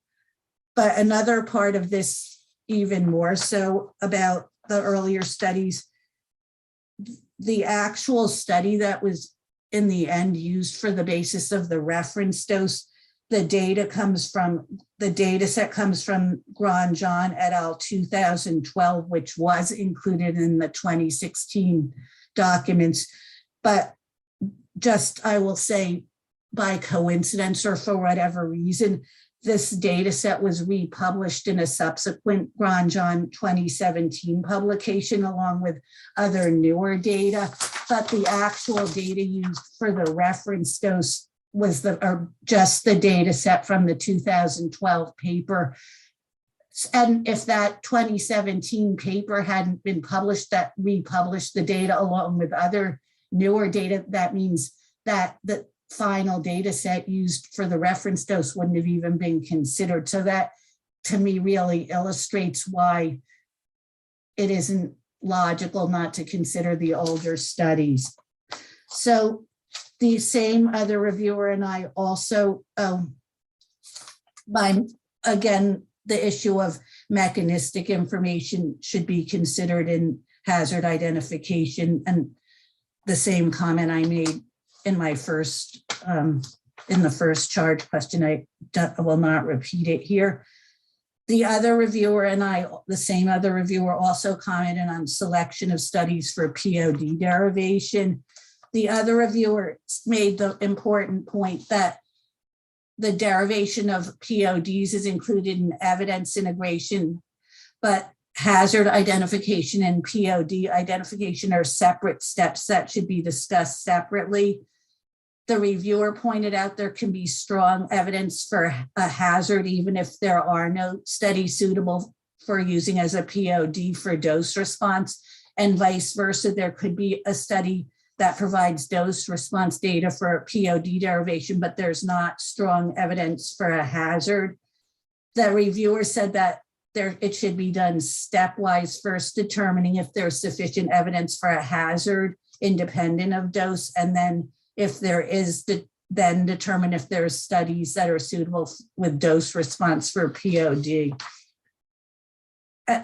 But another part of this, even more so about the earlier studies, the actual study that was in the end used for the basis of the reference dose, the data set comes from Grandjean et al. 2012, which was included in the 2016 documents. But just, I will say, by coincidence or for whatever reason, this data set was republished in a subsequent Grandjean 2017 publication along with other newer data, but the actual data used for the reference dose was just the data set from the 2012 paper. And if that 2017 paper hadn't been published, that republished the data along with other newer data, that means that the final data set used for the reference dose wouldn't have even been considered. So that, to me, really illustrates why it isn't logical not to consider the older studies. So the same other reviewer and I also, again, the issue of mechanistic information should be considered in hazard identification, and the same comment I made in my first, in the first charge question. I will not repeat it here. The other reviewer and I, the same other reviewer, also commented on selection of studies for POD derivation. The other reviewer made the important point that the derivation of PODs is included in evidence integration, but hazard identification and POD identification are separate steps that should be discussed separately. The reviewer pointed out there can be strong evidence for a hazard even if there are no studies suitable for using as a POD for dose response, and vice versa. There could be a study that provides dose response data for POD derivation, but there's not strong evidence for a hazard. The reviewer said that it should be done stepwise, first determining if there's sufficient evidence for a hazard independent of dose, and then if there is, then determine if there's studies that are suitable with dose response for POD.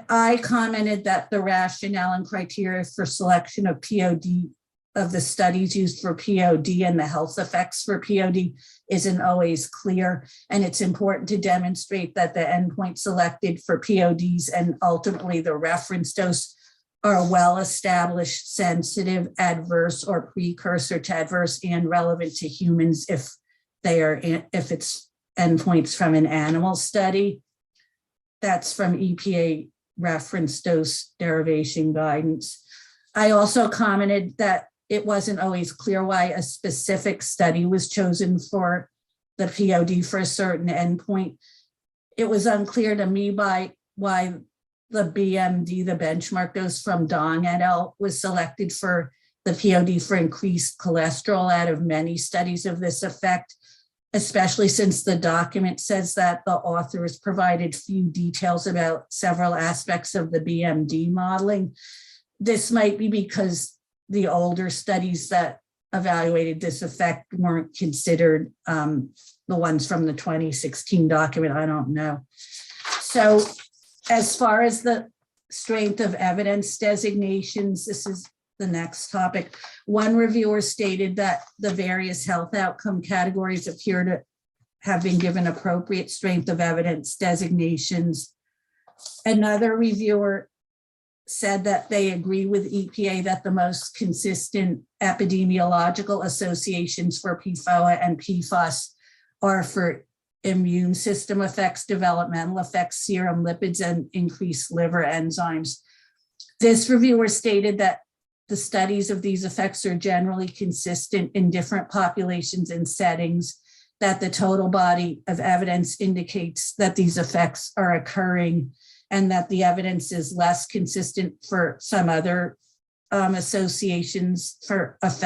I commented that the rationale and criteria for selection of POD of the studies used for POD and the health effects for POD isn't always clear. And it's important to demonstrate that the endpoint selected for PODs and ultimately the reference dose are well-established, sensitive, adverse, or precursor to adverse and relevant to humans if it's endpoints from an animal study. That's from EPA reference dose derivation guidance. I also commented that it wasn't always clear why a specific study was chosen for the POD for a certain endpoint. It was unclear to me why the BMD, the benchmark dose from Dong et al., was selected for the POD for increased cholesterol out of many studies of this effect, especially since the document says that the authors provided few details about several aspects of the BMD modeling. This might be because the older studies that evaluated this effect weren't considered the ones from the 2016 document, I don't know. So as far as the strength of evidence designations, this is the next topic. One reviewer stated that the various health outcome categories appear to have been given appropriate strength of evidence designations. Another reviewer said that they agree with EPA that the most consistent epidemiological associations for PFOA and PFAS are for immune system effects, developmental effects, serum lipids, and increased liver enzymes. This reviewer stated that the studies of these effects are generally consistent in different populations and settings, that the total body of evidence indicates that these effects are occurring, and that the evidence is less consistent for some other associations for other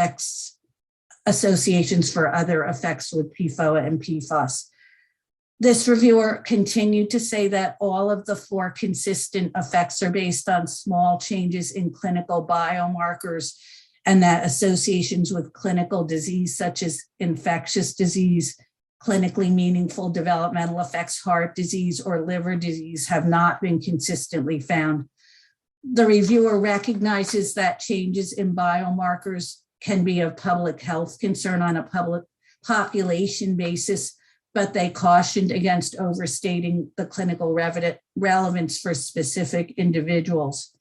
effects with PFOA and PFAS. This reviewer continued to say that all of the 4 consistent effects are based on small changes in clinical biomarkers, and that associations with clinical disease such as infectious disease, clinically meaningful developmental effects, heart disease, or liver disease have not been consistently found. The reviewer recognizes that changes in biomarkers can be of public health concern on a public population basis, but they cautioned against overstating the clinical relevance for specific individuals.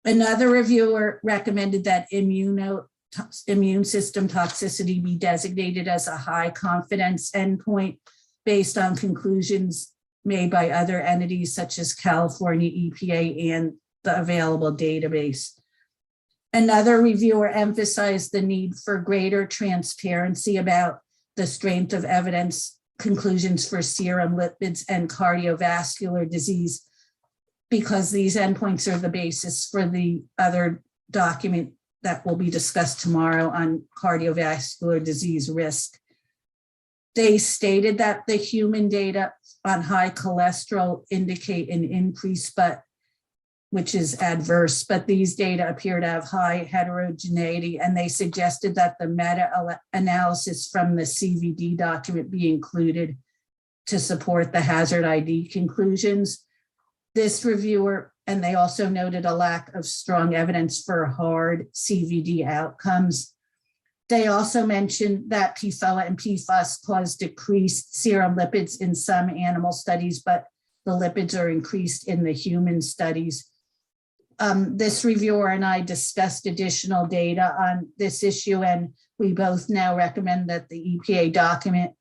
Another reviewer recommended that immune system toxicity be designated as a high confidence endpoint based on conclusions made by other entities such as California EPA and the available database. Another reviewer emphasized the need for greater transparency about the strength of evidence conclusions for serum lipids and cardiovascular disease, because these endpoints are the basis for the other document that will be discussed tomorrow on cardiovascular disease risk. They stated that the human data on high cholesterol indicate an increase, which is adverse, but these data appear to have high heterogeneity, and they suggested that the meta-analysis from the CVD document be included to support the hazard ID conclusions. This reviewer, and they also noted a lack of strong evidence for hard CVD outcomes. They also mentioned that PFOA and PFAS cause decreased serum lipids in some animal studies, but the lipids are increased in the human studies. This reviewer and I discussed additional data on this issue, and we both now recommend that the EPA document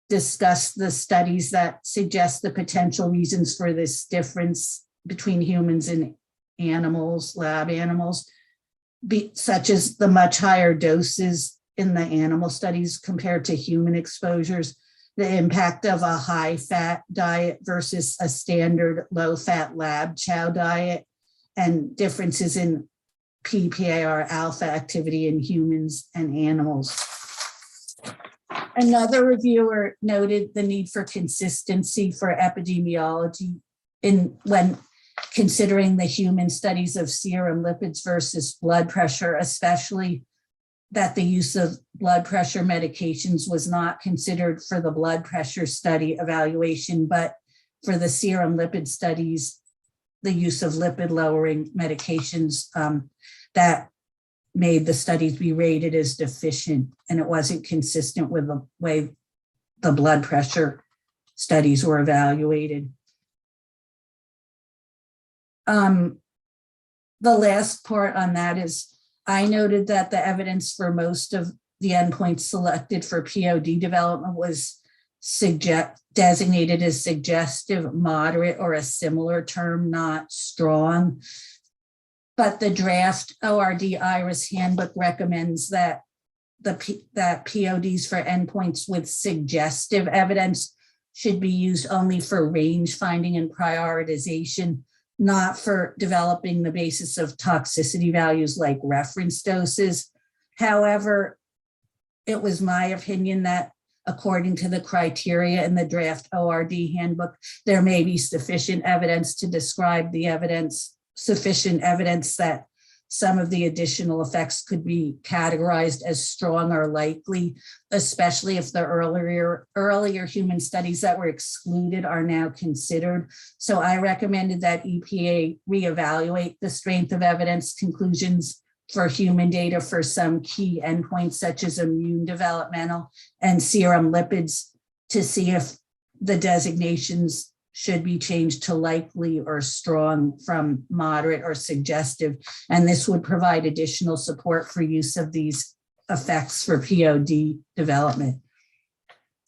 discuss the studies that suggest the potential reasons for this difference between humans and animals, lab animals, such as the much higher doses in the animal studies compared to human exposures, the impact of a high-fat diet versus a standard low-fat lab chow diet, and differences in PPAR alpha activity in humans and animals. Another reviewer noted the need for consistency for epidemiology when considering the human studies of serum lipids versus blood pressure, especially that the use of blood pressure medications was not considered for the blood pressure study evaluation, but for the serum lipid studies, the use of lipid lowering medications that made the studies be rated as deficient, and it wasn't consistent with the way the blood pressure studies were evaluated. The last part on that is I noted that the evidence for most of the endpoints selected for POD development was designated as suggestive, moderate, or a similar term, not strong. But the draft ORD IRIS handbook recommends that that PODs for endpoints with suggestive evidence should be used only for range finding and prioritization, not for developing the basis of toxicity values like reference doses. However, it was my opinion that according to the criteria in the draft ORD handbook, there may be sufficient evidence to describe the evidence, sufficient evidence that some of the additional effects could be categorized as strong or likely, especially if the earlier human studies that were excluded are now considered. So I recommended that EPA reevaluate the strength of evidence conclusions for human data for some key endpoints such as immune developmental and serum lipids to see if the designations should be changed to likely or strong from moderate or suggestive. And this would provide additional support for use of these effects for POD development.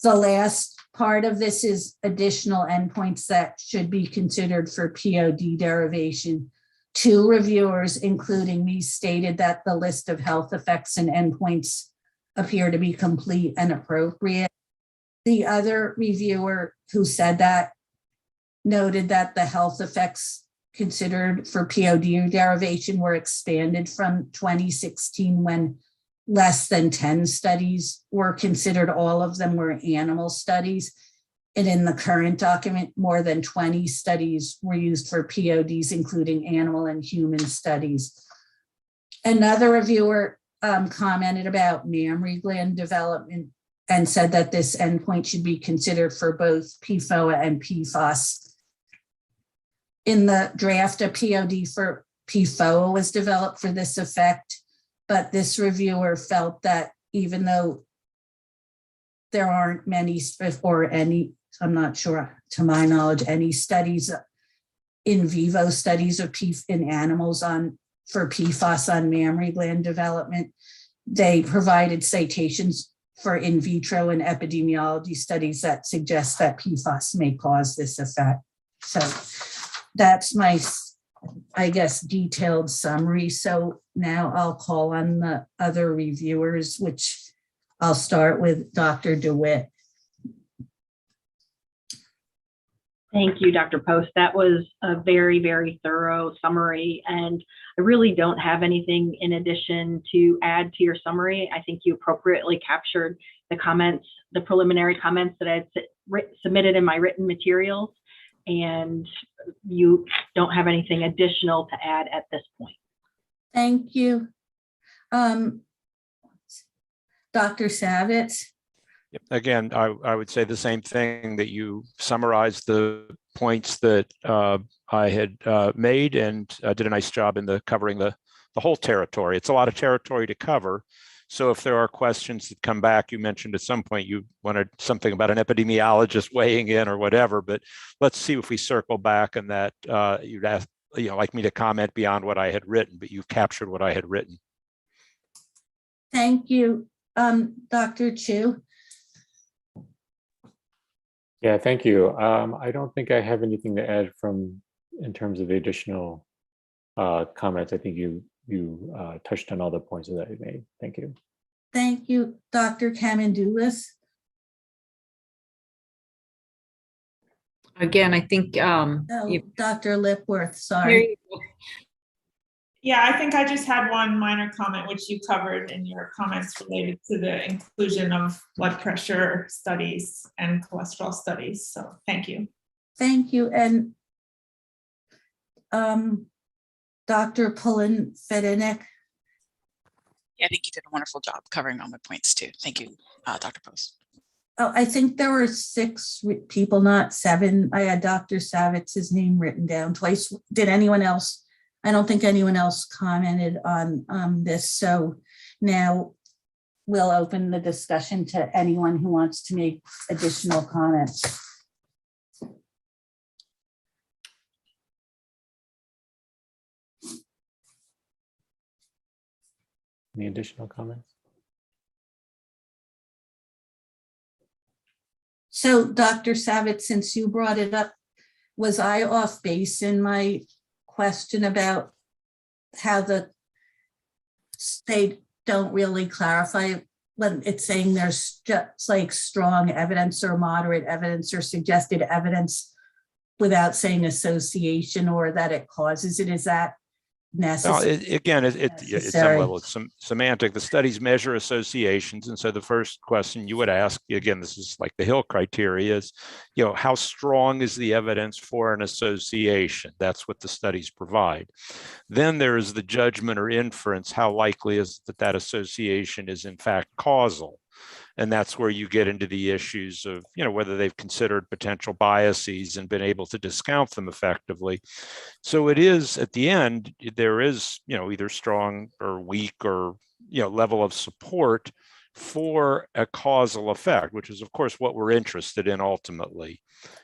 The last part of this is additional endpoints that should be considered for POD derivation. 2 reviewers, including me, stated that the list of health effects and endpoints appear to be complete and appropriate. The other reviewer who said that noted that the health effects considered for POD derivation were expanded from 2016 when less than 10 studies were considered. All of them were animal studies. And in the current document, more than 20 studies were used for PODs, including animal and human studies. Another reviewer commented about mammary gland development and said that this endpoint should be considered for both PFOA and PFAS. In the draft, a POD for PFOA was developed for this effect, but this reviewer felt that even though there aren't many or any, I'm not sure, to my knowledge, any studies, in vivo studies of in animals for PFAS on mammary gland development, they provided citations for in vitro and epidemiology studies that suggest that PFAS may cause this effect. So that's my, I guess, detailed summary. So now I'll call on the other reviewers, which I'll start with Dr. DeWitt. Thank you, Dr. Post. That was a very, very thorough summary, and I really don't have anything in addition to add to your summary. I think you appropriately captured the comments, the preliminary comments that I had submitted in my written materials, and you don't have anything additional to add at this point. Thank you. Dr. Savitz. Again, I would say the same thing, that you summarized the points that I had made, and did a nice job in covering the whole territory. It's a lot of territory to cover. So if there are questions that come back, you mentioned at some point you wanted something about an epidemiologist weighing in or whatever, but let's see if we circle back and that you'd ask, like me to comment beyond what I had written, but you've captured what I had written. Thank you. Dr. Chu. Yeah, thank you. I don't think I have anything to add in terms of the additional comments. I think you touched on all the points that I made. Thank you. Thank you, Dr. Kamendoulis. Again, I think Dr. Lipworth, sorry. Yeah, I think I just had one minor comment, which you covered in your comments related to the inclusion of blood pressure studies and cholesterol studies. So thank you. Thank you. And Dr. Pullen-Fedenek. Yeah, I think you did a wonderful job covering all my points too. Thank you, Dr. Post. Oh, I think there were 6 people, not 7. I had Dr. Savitz's name written down twice. Did anyone else? I don't think anyone else commented on this. So now we'll open the discussion to anyone who wants to make additional comments. Any additional comments? So Dr. Savitz, since you brought it up, was I off base in my question about how they don't really clarify when it's saying there's just like strong evidence or moderate evidence or suggested evidence without saying association or that it causes it? Is that necessary? At some level, it's semantic. The studies measure associations. And so the first question you would ask, again, this is like the Hill criteria, is, how strong is the evidence for an association? That's what the studies provide. Then there is the judgment or inference. How likely is that association is in fact causal? And that's where you get into the issues of, whether they've considered potential biases and been able to discount them effectively. So it is, at the end, there is, either strong or weak or, level of support for a causal effect, which is, of course, what we're interested in ultimately.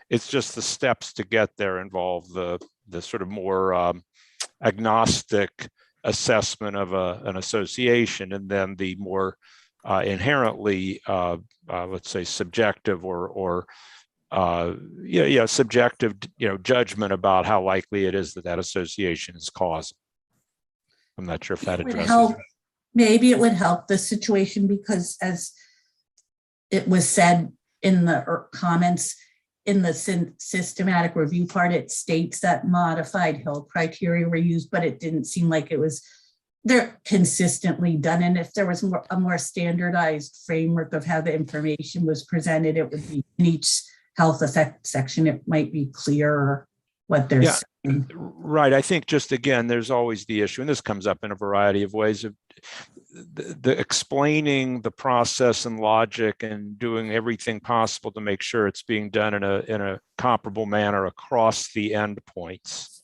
It's just the steps to get there involve the sort of more agnostic assessment of an association, and then the more inherently, let's say, subjective or subjective, judgment about how likely it is that association is causal. I'm not sure if that addresses it. Maybe it would help the situation because, as it was said in the comments, in the systematic review part, it states that modified Hill criteria were used, but it didn't seem like it was they're consistently done. And if there was a more standardized framework of how the information was presented, it would be in each health effect section, it might be clearer what they're saying. Right. I think just, again, there's always the issue, and this comes up in a variety of ways, of the explaining the process and logic and doing everything possible to make sure it's being done in a comparable manner across the endpoints.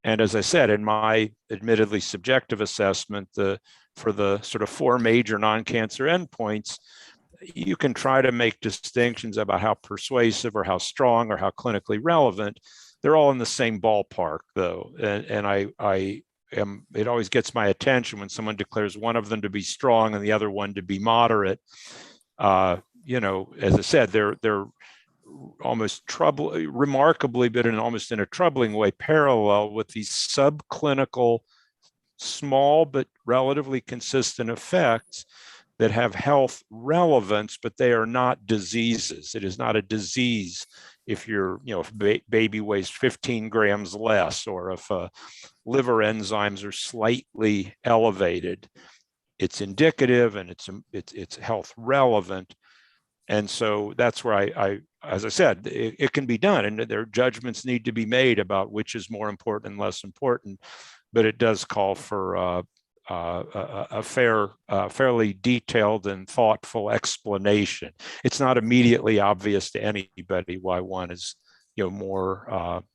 And as I said, in my admittedly subjective assessment, for the sort of 4 major non-cancer endpoints, you can try to make distinctions about how persuasive or how strong or how clinically relevant. They're all in the same ballpark, though. And it always gets my attention when someone declares one of them to be strong and the other one to be moderate. As I said, they're almost remarkably, but almost in a troubling way, parallel with these subclinical, small but relatively consistent effects that have health relevance, but they are not diseases. It is not a disease if if baby weighs 15 grams less, or if liver enzymes are slightly elevated. It's indicative and it's health relevant. And so that's where I as I said, it can be done, and their judgments need to be made about which is more important and less important, but it does call for a fairly detailed and thoughtful explanation. It's not immediately obvious to anybody why one is, more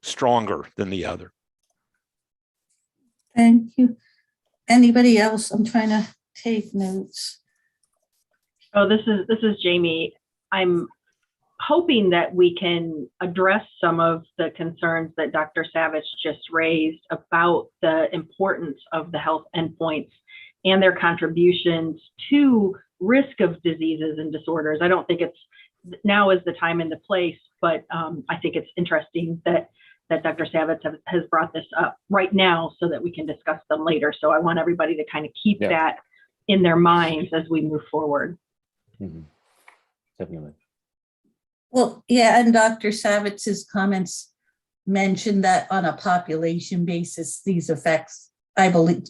stronger than the other. Thank you. Anybody else? I'm trying to take notes. Oh, this is Jamie. I'm hoping that we can address some of the concerns that Dr. Savitz just raised about the importance of the health endpoints and their contributions to risk of diseases and disorders. I don't think now is the time and the place, but I think it's interesting that Dr. Savitz has brought this up right now so that we can discuss them later. So I want everybody to kind of keep that in their minds as we move forward. Mm-hmm. Definitely. Well, yeah, and Dr. Savitz's comments mentioned that on a population basis, these effects, I believe,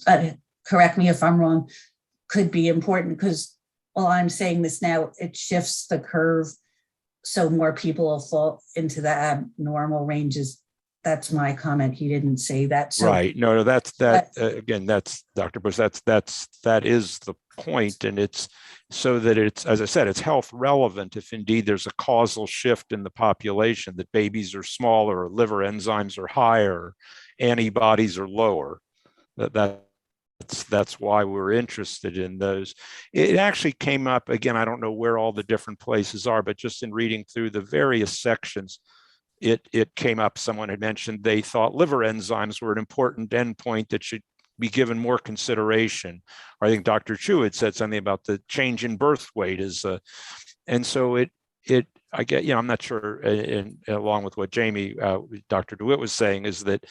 correct me if I'm wrong, could be important because while I'm saying this now, it shifts the curve so more people will fall into the abnormal ranges. That's my comment. He didn't say that. So, right. No, that's that again, that's Dr. Bush, that is the point. And it's so that it's, as I said, it's health relevant if indeed there's a causal shift in the population, that babies are smaller, liver enzymes are higher, antibodies are lower. That's why we're interested in those. It actually came up again. I don't know where all the different places are, but just in reading through the various sections, it came up. Someone had mentioned they thought liver enzymes were an important endpoint that should be given more consideration. Or I think Dr. Chu had said something about the change in birth weight and so I get, I'm not sure. And along with what Jamie, Dr. DeWitt was saying, is that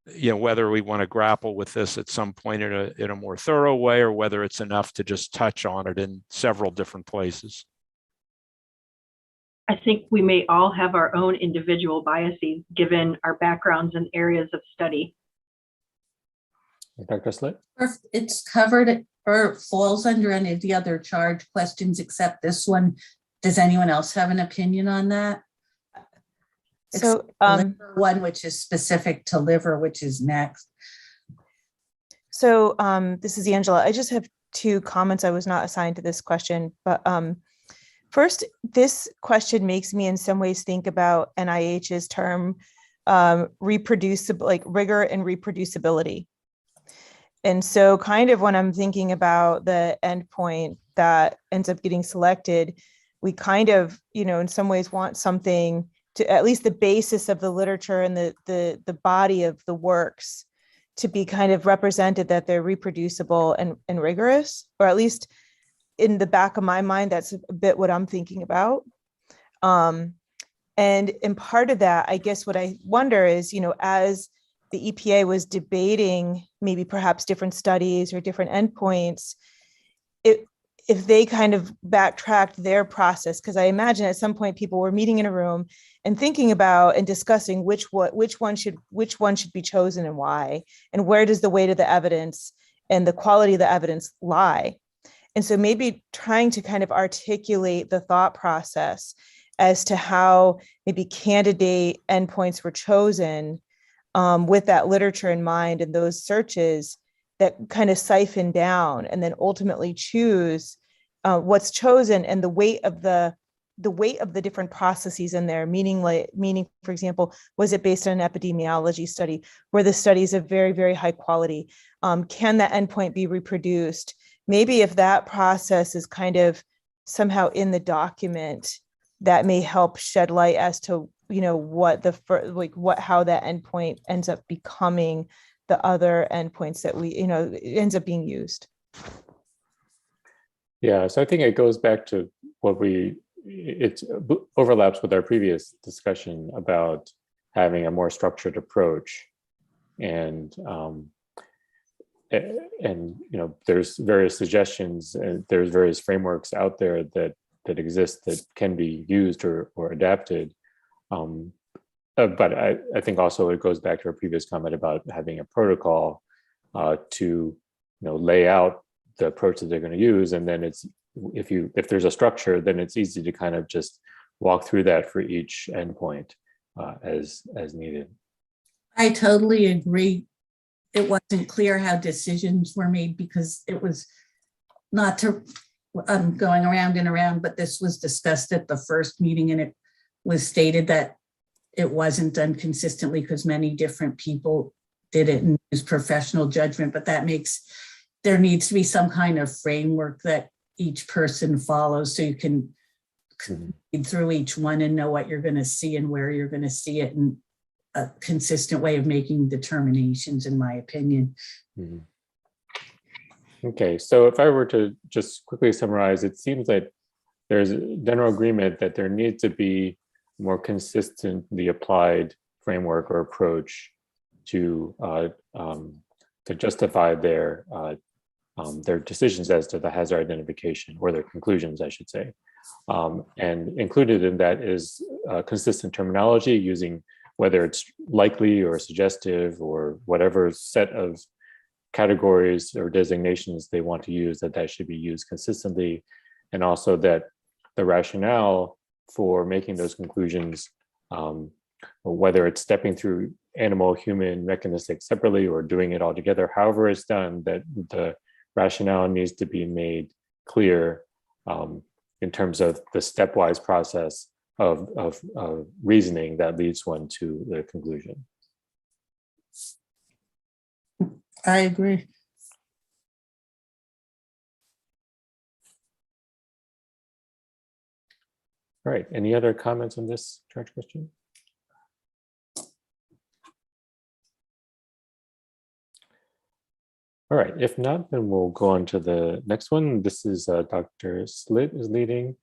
whether we want to grapple with this at some point in a more thorough way, or whether it's enough to just touch on it in several different places. I think we may all have our own individual biases given our backgrounds and areas of study. Dr. Slick? if it's covered or falls under any of the other charge questions except this one, does anyone else have an opinion on that? So, one which is specific to liver, which is next. So this is Angela. I just have two comments. I was not assigned to this question, but first, this question makes me in some ways think about NIH's term reproducible, like rigor and reproducibility. And so kind of when I'm thinking about the endpoint that ends up getting selected, we kind of, in some ways want something to at least the basis of the literature and the body of the works to be kind of represented, that they're reproducible and rigorous, or at least in the back of my mind, that's a bit what I'm thinking about. And in part of that, I guess what I wonder is, as the EPA was debating maybe perhaps different studies or different endpoints, if they kind of backtracked their process, because I imagine at some point people were meeting in a room and thinking about and discussing which one should be chosen and why, and where does the weight of the evidence and the quality of the evidence lie. And so maybe trying to kind of articulate the thought process as to how maybe candidate endpoints were chosen with that literature in mind and those searches that kind of siphon down and then ultimately choose what's chosen, and the weight of the different processes in there, meaning, for example, was it based on an epidemiology study? Were the studies of very, very high quality? Can that endpoint be reproduced? Maybe if that process is kind of somehow in the document, that may help shed light as to, how that endpoint ends up becoming the other endpoints that it ends up being used. Yeah, so I think it goes back to what it overlaps with our previous discussion about having a more structured approach, and there's various suggestions and there's various frameworks out there that exist that can be used or adapted. But I think also it goes back to our previous comment about having a protocol to lay out the approach that they're going to use, and then it's if there's a structure, then it's easy to kind of just walk through that for each endpoint as needed. I totally agree. It wasn't clear how decisions were made because it was not to going around and around, but this was discussed at the first meeting, and it was stated that it wasn't done consistently because many different people did it and used professional judgment, but there needs to be some kind of framework that each person follows so you can read through each one and know what you're going to see and where you're going to see it, and a consistent way of making determinations, in my opinion. Mm-hmm. Okay, so if I were to just quickly summarize, it seems like there's a general agreement that there needs to be more consistently applied framework or approach to justify their decisions as to the hazard identification, or their conclusions, I should say. And included in that is consistent terminology using whether it's likely or suggestive or whatever set of categories or designations they want to use, that should be used consistently. And also that the rationale for making those conclusions, whether it's stepping through animal, human, mechanistic separately or doing it all together, however it's done, that the rationale needs to be made clear in terms of the stepwise process of reasoning that leads one to the conclusion. I agree. All right, any other comments on this charge question? All right, if not, then we'll go on to the next one. This is Dr. Slitt is leading.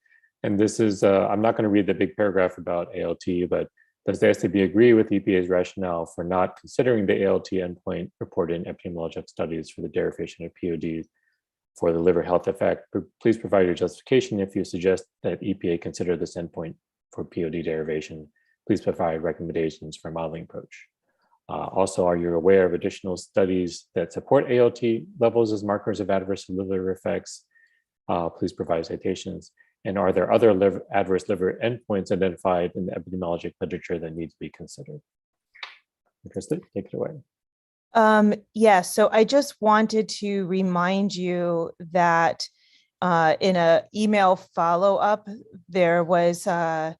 And this is, I'm not going to read the big paragraph about ALT, but does the SAB agree with EPA's rationale for not considering the ALT endpoint reported in epidemiologic studies for the derivation of POD for the liver health effect? Please provide your justification if you suggest that EPA consider this endpoint for POD derivation. Please provide recommendations for modeling approach. Also, are you aware of additional studies that support ALT levels as markers of adverse liver effects? Please provide citations. And are there other adverse liver endpoints identified in the epidemiologic literature that need to be considered? Krista, take it away. Yeah, so I just wanted to remind you that in an email follow-up, there was, I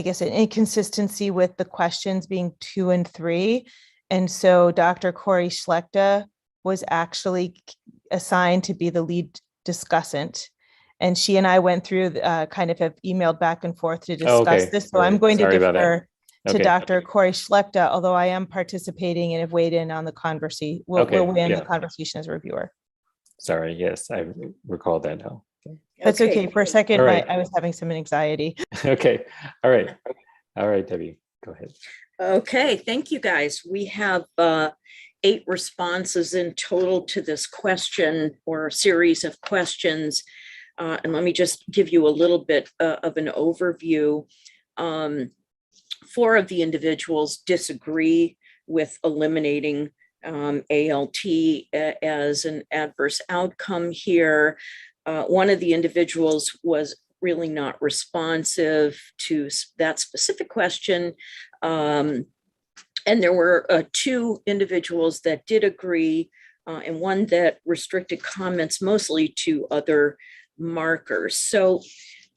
guess, an inconsistency with the questions being 2 and 3. And so Dr. Corey Schlechter was actually assigned to be the lead discussant. And she and I went through, kind of have emailed back and forth to discuss this. So I'm going to defer to Dr. Corey Schlechter, although I am participating and have weighed in on the conversation. We'll weigh in the conversation as a reviewer. Sorry, yes, I recall that now. That's okay. For a second, Right. I was having some anxiety. Okay, all right. All right, Debbie, go ahead. Okay, thank you guys. We have 8 responses in total to this question or series of questions. And let me just give you a little bit of an overview. 4 of the individuals disagree with eliminating ALT as an adverse outcome here. One of the individuals was really not responsive to that specific question. And there were 2 individuals that did agree, and one that restricted comments mostly to other markers. So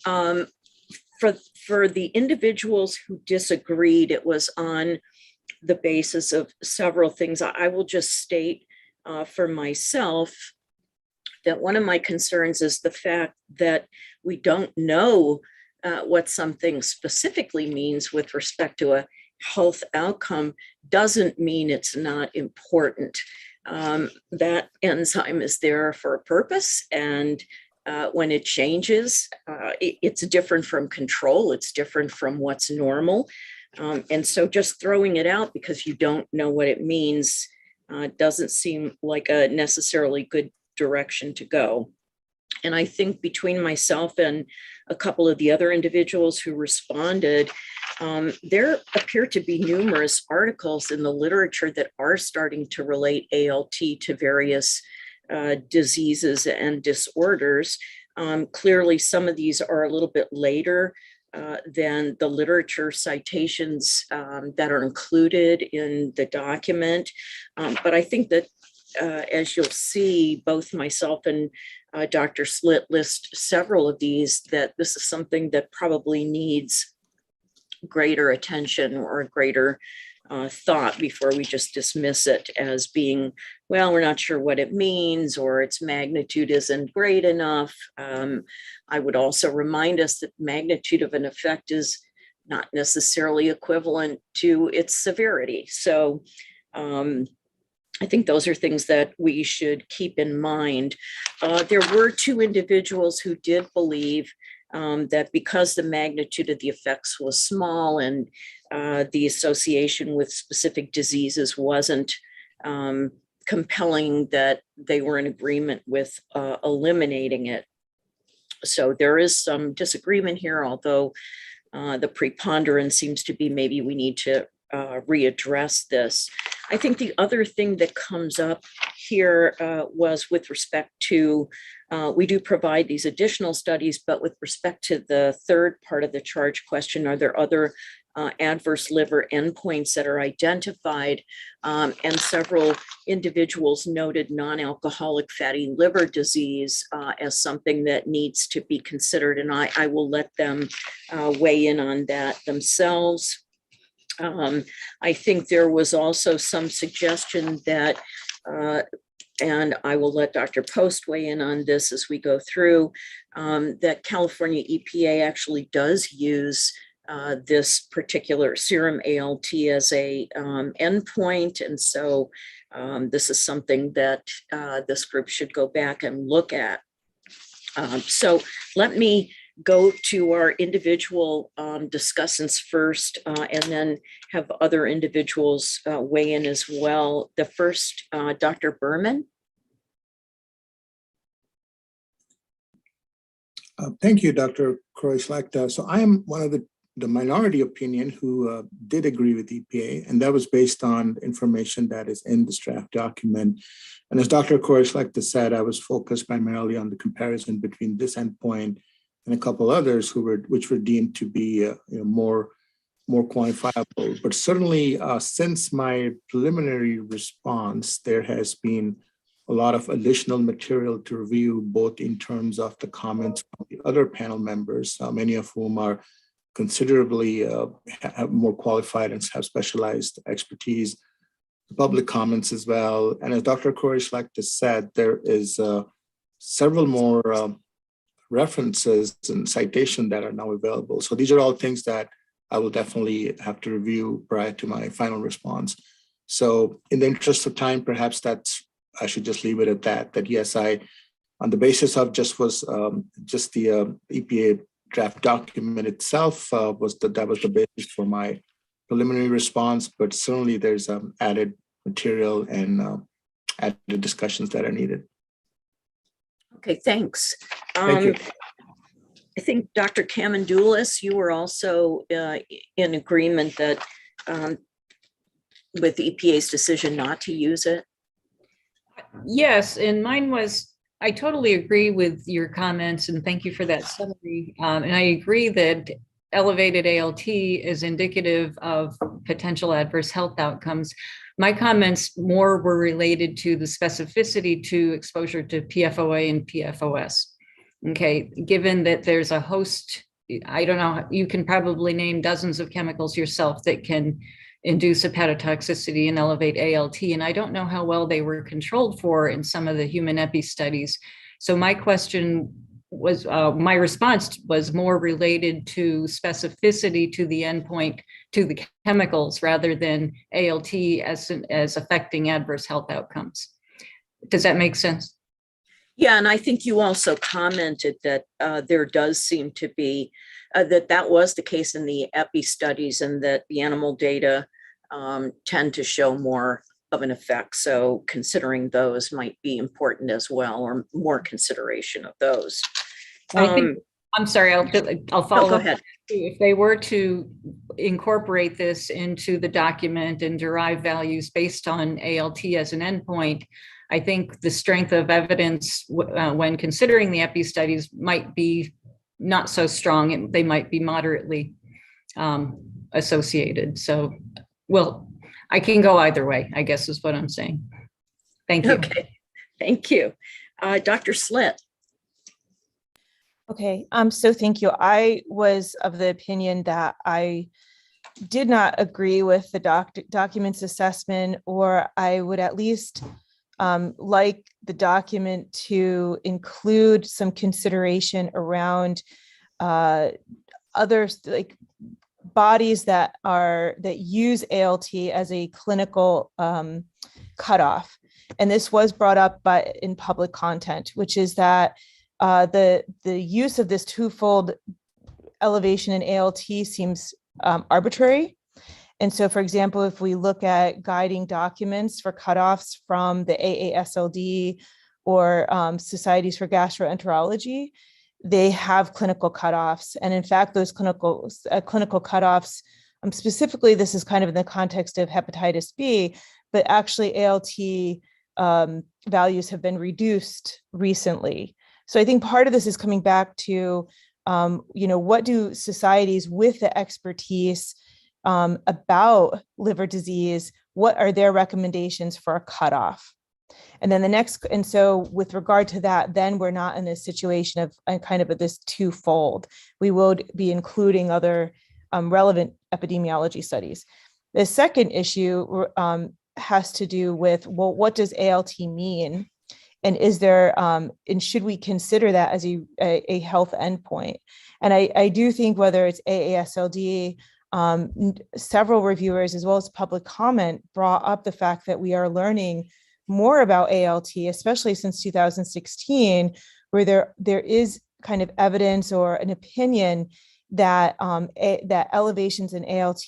for the individuals who disagreed, it was on the basis of several things. I will just state for myself that one of my concerns is the fact that we don't know what something specifically means with respect to a health outcome doesn't mean it's not important. That enzyme is there for a purpose, and when it changes, it's different from control. It's different from what's normal. And so just throwing it out because you don't know what it means doesn't seem like a necessarily good direction to go. And I think between myself and a couple of the other individuals who responded, there appear to be numerous articles in the literature that are starting to relate ALT to various diseases and disorders. Clearly, some of these are a little bit later than the literature citations that are included in the document. But I think that as you'll see, both myself and Dr. Slitt list several of these, that this is something that probably needs greater attention or greater thought before we just dismiss it as being, well, we're not sure what it means or its magnitude isn't great enough. I would also remind us that magnitude of an effect is not necessarily equivalent to its severity. So I think those are things that we should keep in mind. There were 2 individuals who did believe that because the magnitude of the effects was small and the association with specific diseases wasn't compelling, that they were in agreement with eliminating it. So there is some disagreement here, although the preponderance seems to be maybe we need to readdress this. I think the other thing that comes up here was with respect to, we do provide these additional studies, but with respect to the third part of the charge question, are there other adverse liver endpoints that are identified? And several individuals noted non-alcoholic fatty liver disease as something that needs to be considered. And I will let them weigh in on that themselves. I think there was also some suggestion that, and I will let Dr. Post weigh in on this as we go through, that California EPA actually does use this particular serum ALT as a endpoint. And so this is something that this group should go back and look at. So let me go to our individual discussants first, and then have other individuals weigh in as well. The first, Dr. Berman. Thank you, Dr. Croy-Slechta. So I am one of the minority opinion who did agree with EPA, and that was based on information that is in this draft document. And as Dr. Croy-Slechta said, I was focused primarily on the comparison between this endpoint and a couple others which were deemed to be more quantifiable. But certainly since my preliminary response, there has been a lot of additional material to review, both in terms of the comments from the other panel members, many of whom are considerably more qualified and have specialized expertise, the public comments as well. And as Dr. Croy-Slechta said, there is several more references and citation that are now available. So these are all things that I will definitely have to review prior to my final response. So in the interest of time, perhaps I should just leave it at that yes, on the basis of just the EPA draft document itself that was the basis for my preliminary response, but certainly there's added material and added discussions that are needed. Okay, thanks. Thank you. I think Dr. Kamandoulis, you were also in agreement that with EPA's decision not to use it. Yes, and mine was, I totally agree with your comments and thank you for that summary. And I agree that elevated ALT is indicative of potential adverse health outcomes. My comments more were related to the specificity to exposure to PFOA and PFOS. Okay, given that there's a host, I don't know, you can probably name dozens of chemicals yourself that can induce hepatotoxicity and elevate ALT. And I don't know how well they were controlled for in some of the human epi studies. So my question was, my response was more related to specificity to the endpoint, to the chemicals, rather than ALT as affecting adverse health outcomes. Does that make sense? Yeah, and I think you also commented that there does seem to be, that was the case in the epi studies, and that the animal data tend to show more of an effect. So considering those might be important as well, or more consideration of those. I think, I'm sorry, I'll follow go up. ahead. If they were to incorporate this into the document and derive values based on ALT as an endpoint, I think the strength of evidence when considering the epi studies might be not so strong, and they might be moderately associated. So, well, I can go either way, I guess is what I'm saying. Thank you. Okay, thank you. Dr. Slitt. Okay, so thank you. I was of the opinion that I did not agree with the document's assessment, or I would at least like the document to include some consideration around others, like bodies that use ALT as a clinical cutoff. And this was brought up in public content, which is that the use of this twofold elevation in ALT seems arbitrary. And so, for example, if we look at guiding documents for cutoffs from the AASLD or Societies for Gastroenterology, they have clinical cutoffs. And in fact, those clinical cutoffs, specifically, this is kind of in the context of hepatitis B, but actually ALT values have been reduced recently. So I think part of this is coming back to, what do societies with the expertise about liver disease, what are their recommendations for a cutoff? And then and so with regard to that, then we're not in this situation of kind of this twofold. We will be including other relevant epidemiology studies. The second issue has to do with, well, what does ALT mean? And is there, and should we consider that as a health endpoint? And I do think whether it's AASLD, several reviewers as well as public comment brought up the fact that we are learning more about ALT, especially since 2016, where there is kind of evidence or an opinion that that elevations in ALT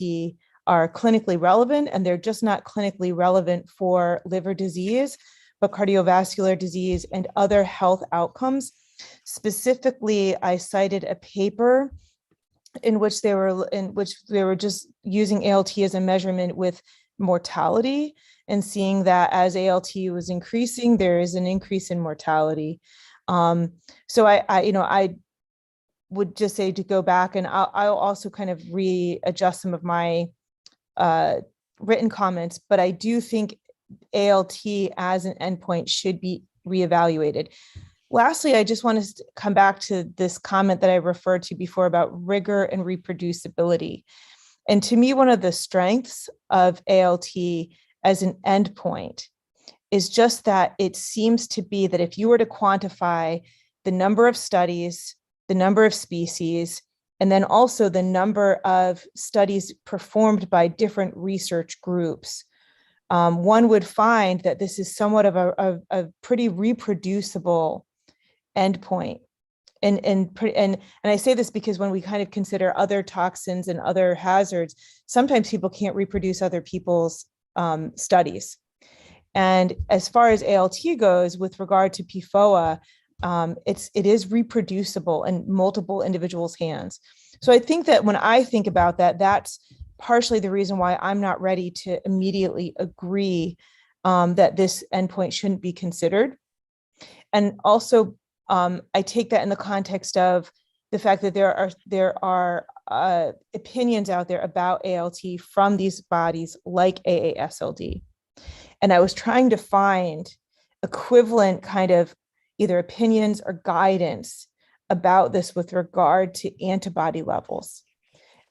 are clinically relevant, and they're just not clinically relevant for liver disease, but cardiovascular disease and other health outcomes. Specifically, I cited a paper in which they were just using ALT as a measurement with mortality, and seeing that as ALT was increasing, there is an increase in mortality. So I would just say to go back, and I'll also kind of readjust some of my written comments, but I do think ALT as an endpoint should be reevaluated. Lastly, I just want to come back to this comment that I referred to before about rigor and reproducibility. And to me, one of the strengths of ALT as an endpoint is just that it seems to be that if you were to quantify the number of studies, the number of species, and then also the number of studies performed by different research groups, one would find that this is somewhat of a pretty reproducible endpoint. And I say this because when we kind of consider other toxins and other hazards, sometimes people can't reproduce other people's studies. And as far as ALT goes, with regard to PFOA, it is reproducible in multiple individuals' hands. So I think that when I think about that, that's partially the reason why I'm not ready to immediately agree that this endpoint shouldn't be considered. And also, I take that in the context of the fact that there are opinions out there about ALT from these bodies like AASLD. And I was trying to find equivalent kind of either opinions or guidance about this with regard to antibody levels.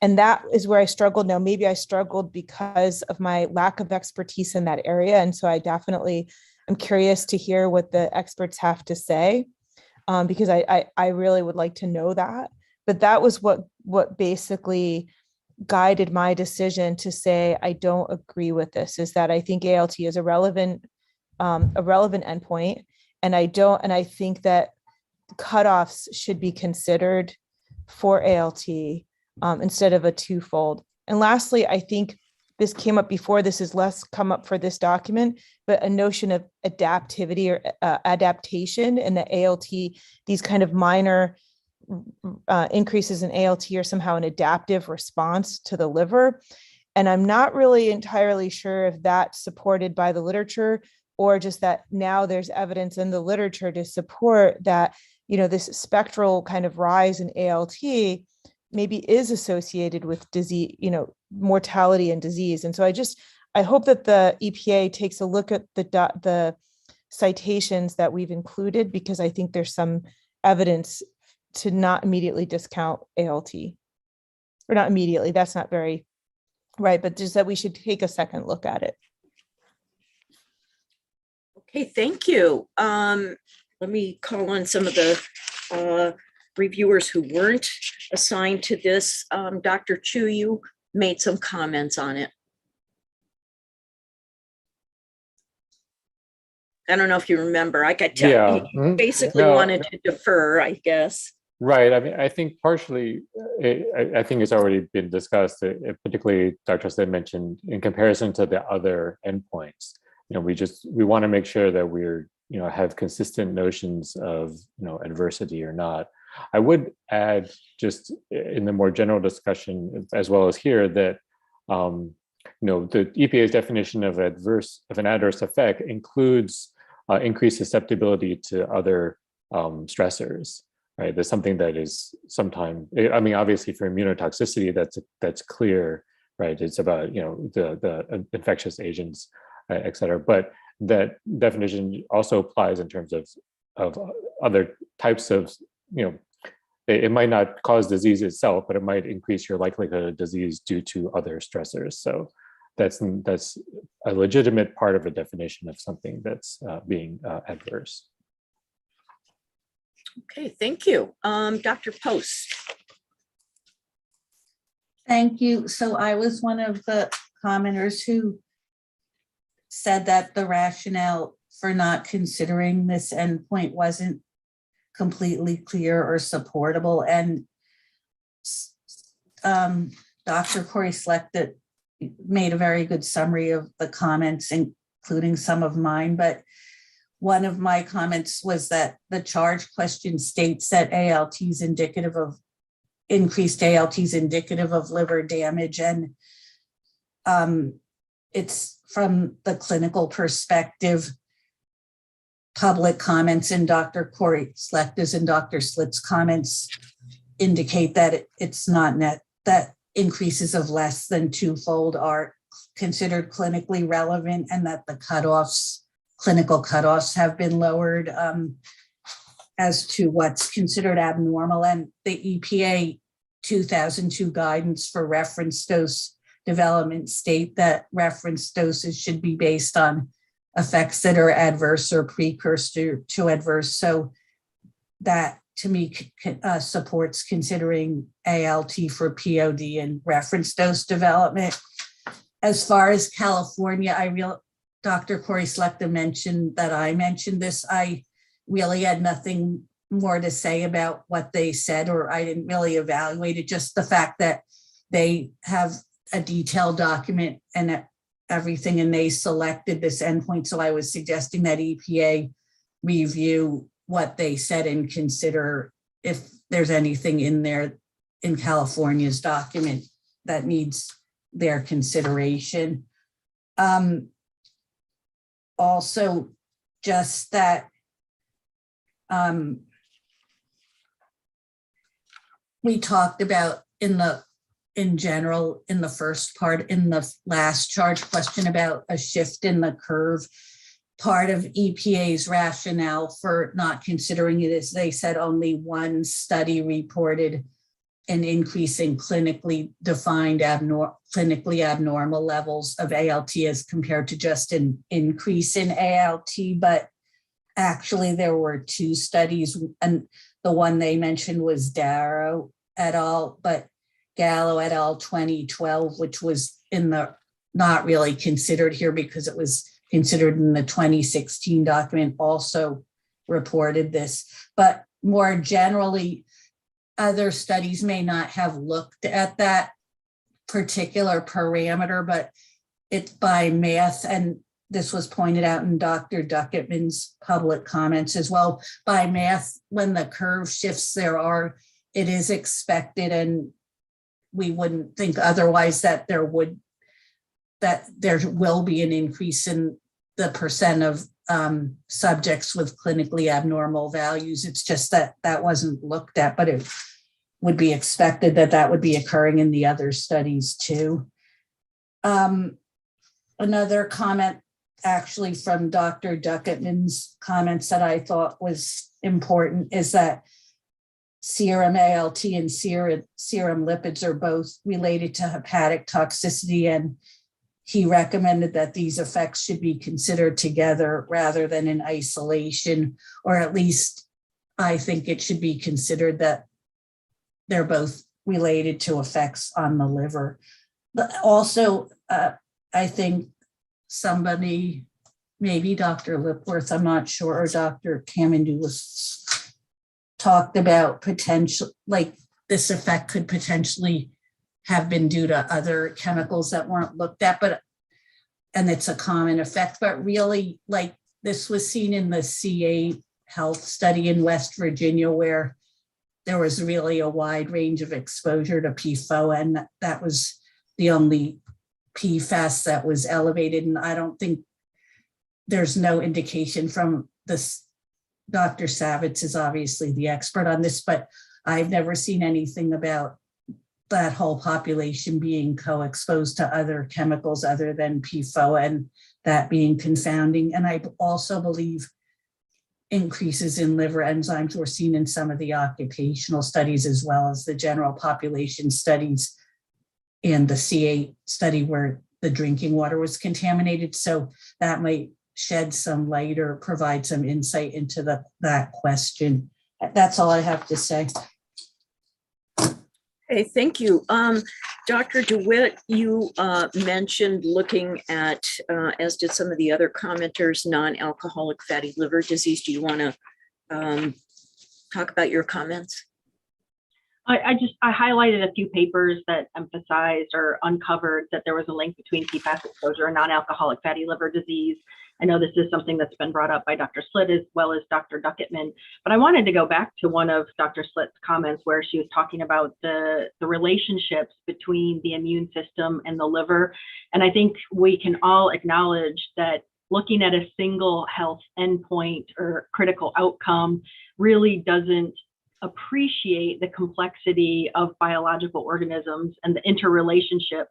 And that is where I struggled. Now, maybe I struggled because of my lack of expertise in that area. And so I definitely am curious to hear what the experts have to say, because I really would like to know that. But that was what basically guided my decision to say I don't agree with this, is that I think ALT is a relevant endpoint. And I think that cutoffs should be considered for ALT instead of a twofold. And lastly, I think this came up before, this is less come up for this document, but a notion of adaptivity or adaptation in the ALT, these kind of minor increases in ALT are somehow an adaptive response to the liver. And I'm not really entirely sure if that's supported by the literature, or just that now there's evidence in the literature to support that, this spectral kind of rise in ALT maybe is associated with disease, mortality and disease. And so I hope that the EPA takes a look at the citations that we've included, because I think there's some evidence to not immediately discount ALT, or not immediately, that's not very right, but just that we should take a second look at it. Okay, thank you. Let me call on some of the reviewers who weren't assigned to this. Dr. Chu, you made some comments on it. I don't know if you remember. I could tell. Yeah. You basically wanted to defer, I guess. Right. I mean, I think partially, I think it's already been discussed, particularly Dr. Slade mentioned in comparison to the other endpoints. We want to make sure that we're, have consistent notions of, adversity or not. I would add, just in the more general discussion, as well as here, that the EPA's definition of an adverse effect includes increased susceptibility to other stressors. Right, there's something that is sometimes. I mean, obviously, for immunotoxicity, that's clear. Right, it's about the infectious agents, et cetera. But that definition also applies in terms of other types of, it might not cause disease itself, but it might increase your likelihood of disease due to other stressors. So that's a legitimate part of a definition of something that's being adverse. Okay, thank you. Dr. Post. Thank you. So I was one of the commenters who said that the rationale for not considering this endpoint wasn't completely clear or supportable. And Dr. Corey Slechta made a very good summary of the comments, including some of mine. But one of my comments was that the charge question states that increased ALT is indicative of liver damage. And it's from the clinical perspective. Public comments in Dr. Corey Slechta's and Dr. Slitt's comments indicate that it's not that increases of less than twofold are considered clinically relevant, and that the clinical cutoffs have been lowered as to what's considered abnormal. And the EPA 2002 guidance for reference dose development state that reference doses should be based on effects that are adverse or precursor to adverse. So that, to me, supports considering ALT for POD and reference dose development. As far as California, Dr. Corey Slechta mentioned that I mentioned this. I really had nothing more to say about what they said, or I didn't really evaluate it. Just the fact that they have a detailed document and everything, and they selected this endpoint. So I was suggesting that EPA review what they said and consider if there's anything in there in California's document that needs their consideration. Also, just that we talked about in general, in the first part, in the last charge question about a shift in the curve. Part of EPA's rationale for not considering it is they said only one study reported an increase in clinically defined clinically abnormal levels of ALT as compared to just an increase in ALT. But actually there were two studies, and the one they mentioned was Darrow et al., but Gallo et al. 2012, which was not really considered here because it was considered in the 2016 document, also reported this. But more generally, other studies may not have looked at that particular parameter, but it's by math, and this was pointed out in Dr. Ducketman's public comments as well. By math, when the curve shifts, it is expected, and we wouldn't think otherwise that there will be an increase in the percent of subjects with clinically abnormal values. It's just that wasn't looked at, but it would be expected that would be occurring in the other studies too. Another comment actually from Dr. Ducketman's comments that I thought was important is that serum ALT and serum lipids are both related to hepatic toxicity, and he recommended that these effects should be considered together rather than in isolation, or at least I think it should be considered that they're both related to effects on the liver. But also, I think somebody, maybe Dr. Lipworth, I'm not sure, or Dr. Kamandoulis, talked about potential, like this effect could potentially have been due to other chemicals that weren't looked at, and it's a common effect, but really, like, this was seen in the CA health study in West Virginia, where there was really a wide range of exposure to PFOA, and that was the only PFAS that was elevated. And I don't think there's no indication from this. Dr. Savitz is obviously the expert on this, but I've never seen anything about that whole population being co-exposed to other chemicals other than PFOA, and that being confounding. And I also believe increases in liver enzymes were seen in some of the occupational studies, as well as the general population studies and the C8 study where the drinking water was contaminated. So that might shed some light or provide some insight into that question. That's all I have to say. Okay, thank you. Dr. DeWitt, you mentioned looking at, as did some of the other commenters, non-alcoholic fatty liver disease. Do you want to talk about your comments? I highlighted a few papers that emphasized or uncovered that there was a link between PFAS exposure and non-alcoholic fatty liver disease. I know this is something that's been brought up by Dr. Slitt as well as Dr. Ducketman, but I wanted to go back to one of Dr. Slitt's comments where she was talking about the relationships between the immune system and the liver. And I think we can all acknowledge that looking at a single health endpoint or critical outcome really doesn't appreciate the complexity of biological organisms and the interrelationships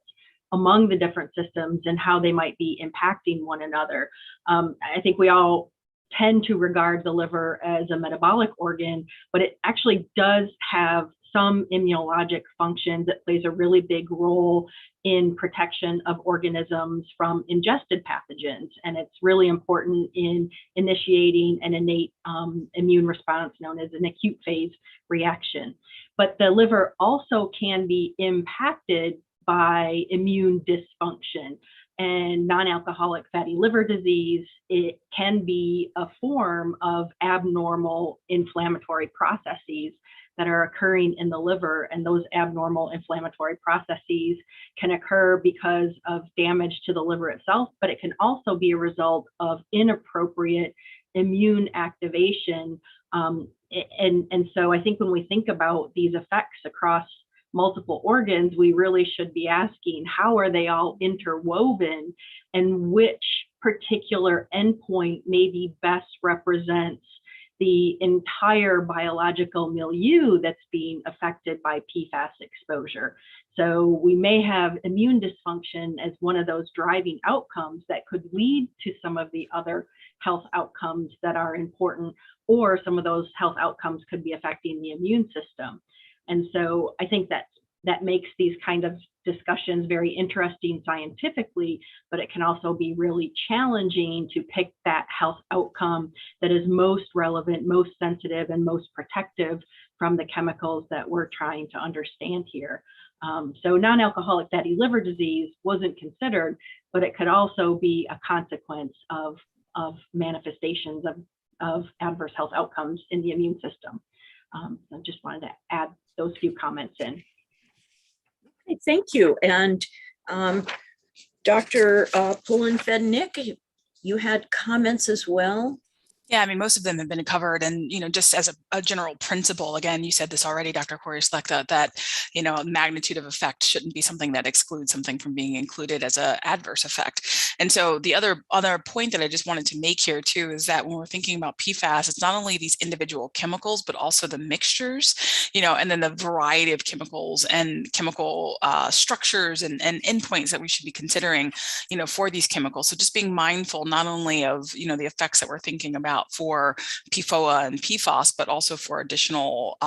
among the different systems and how they might be impacting one another. I think we all tend to regard the liver as a metabolic organ, but it actually does have some immunologic functions. It plays a really big role in protection of organisms from ingested pathogens. And it's really important in initiating an innate immune response known as an acute phase reaction. But the liver also can be impacted by immune dysfunction. And non-alcoholic fatty liver disease, it can be a form of abnormal inflammatory processes that are occurring in the liver. And those abnormal inflammatory processes can occur because of damage to the liver itself, but it can also be a result of inappropriate immune activation. And so I think when we think about these effects across multiple organs, we really should be asking, how are they all interwoven, and which particular endpoint maybe best represents the entire biological milieu that's being affected by PFAS exposure. So we may have immune dysfunction as one of those driving outcomes that could lead to some of the other health outcomes that are important, or some of those health outcomes could be affecting the immune system. And so I think that makes these kind of discussions very interesting scientifically, but it can also be really challenging to pick that health outcome that is most relevant, most sensitive, and most protective from the chemicals that we're trying to understand here. So non-alcoholic fatty liver disease wasn't considered, but it could also be a consequence of manifestations of adverse health outcomes in the immune system. I just wanted to add those few comments in. Okay, thank you. And Dr. Pullen-Fednick, you had comments as well. Yeah, I mean, most of them have been covered. And, just as a general principle, again, you said this already, Dr. Corey-Slechta, that, magnitude of effect shouldn't be something that excludes something from being included as an adverse effect. And so the other point that I just wanted to make here too, is that when we're thinking about PFAS, it's not only these individual chemicals, but also the mixtures, and then the variety of chemicals and chemical structures and endpoints that we should be considering, for these chemicals. So just being mindful, not only of, the effects that we're thinking about for PFOA and PFAS, but also for additional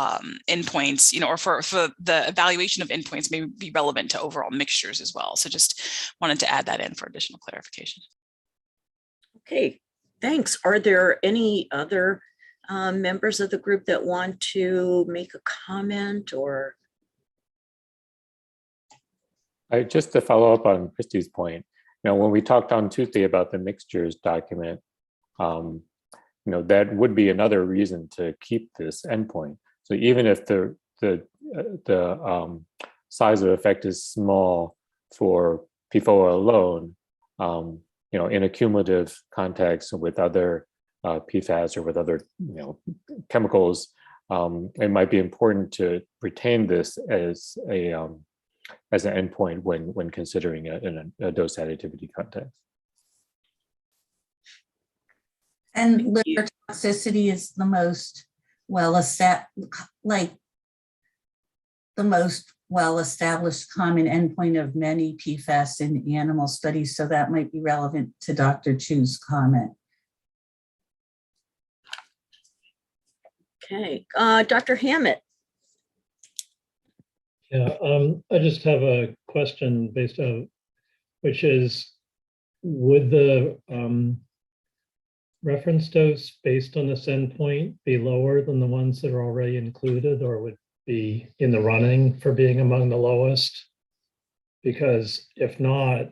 endpoints, or for the evaluation of endpoints may be relevant to overall mixtures as well. So just wanted to add that in for additional clarification. Okay, thanks. Are there any other members of the group that want to make a comment or? Just to follow up on Christy's point, when we talked on Tuesday about the mixtures document, that would be another reason to keep this endpoint. So even if the size of effect is small for PFOA alone, in a cumulative context with other PFAS or with other chemicals, it might be important to retain this as an endpoint when considering it in a dose additivity context. And liver toxicity is the most well-established common endpoint of many PFAS in animal studies. So that might be relevant to Dr. Chu's comment. Okay, Dr. Hammett. Yeah, I just have a question based on, which is, would the reference dose based on this endpoint be lower than the ones that are already included, or would be in the running for being among the lowest? Because if not,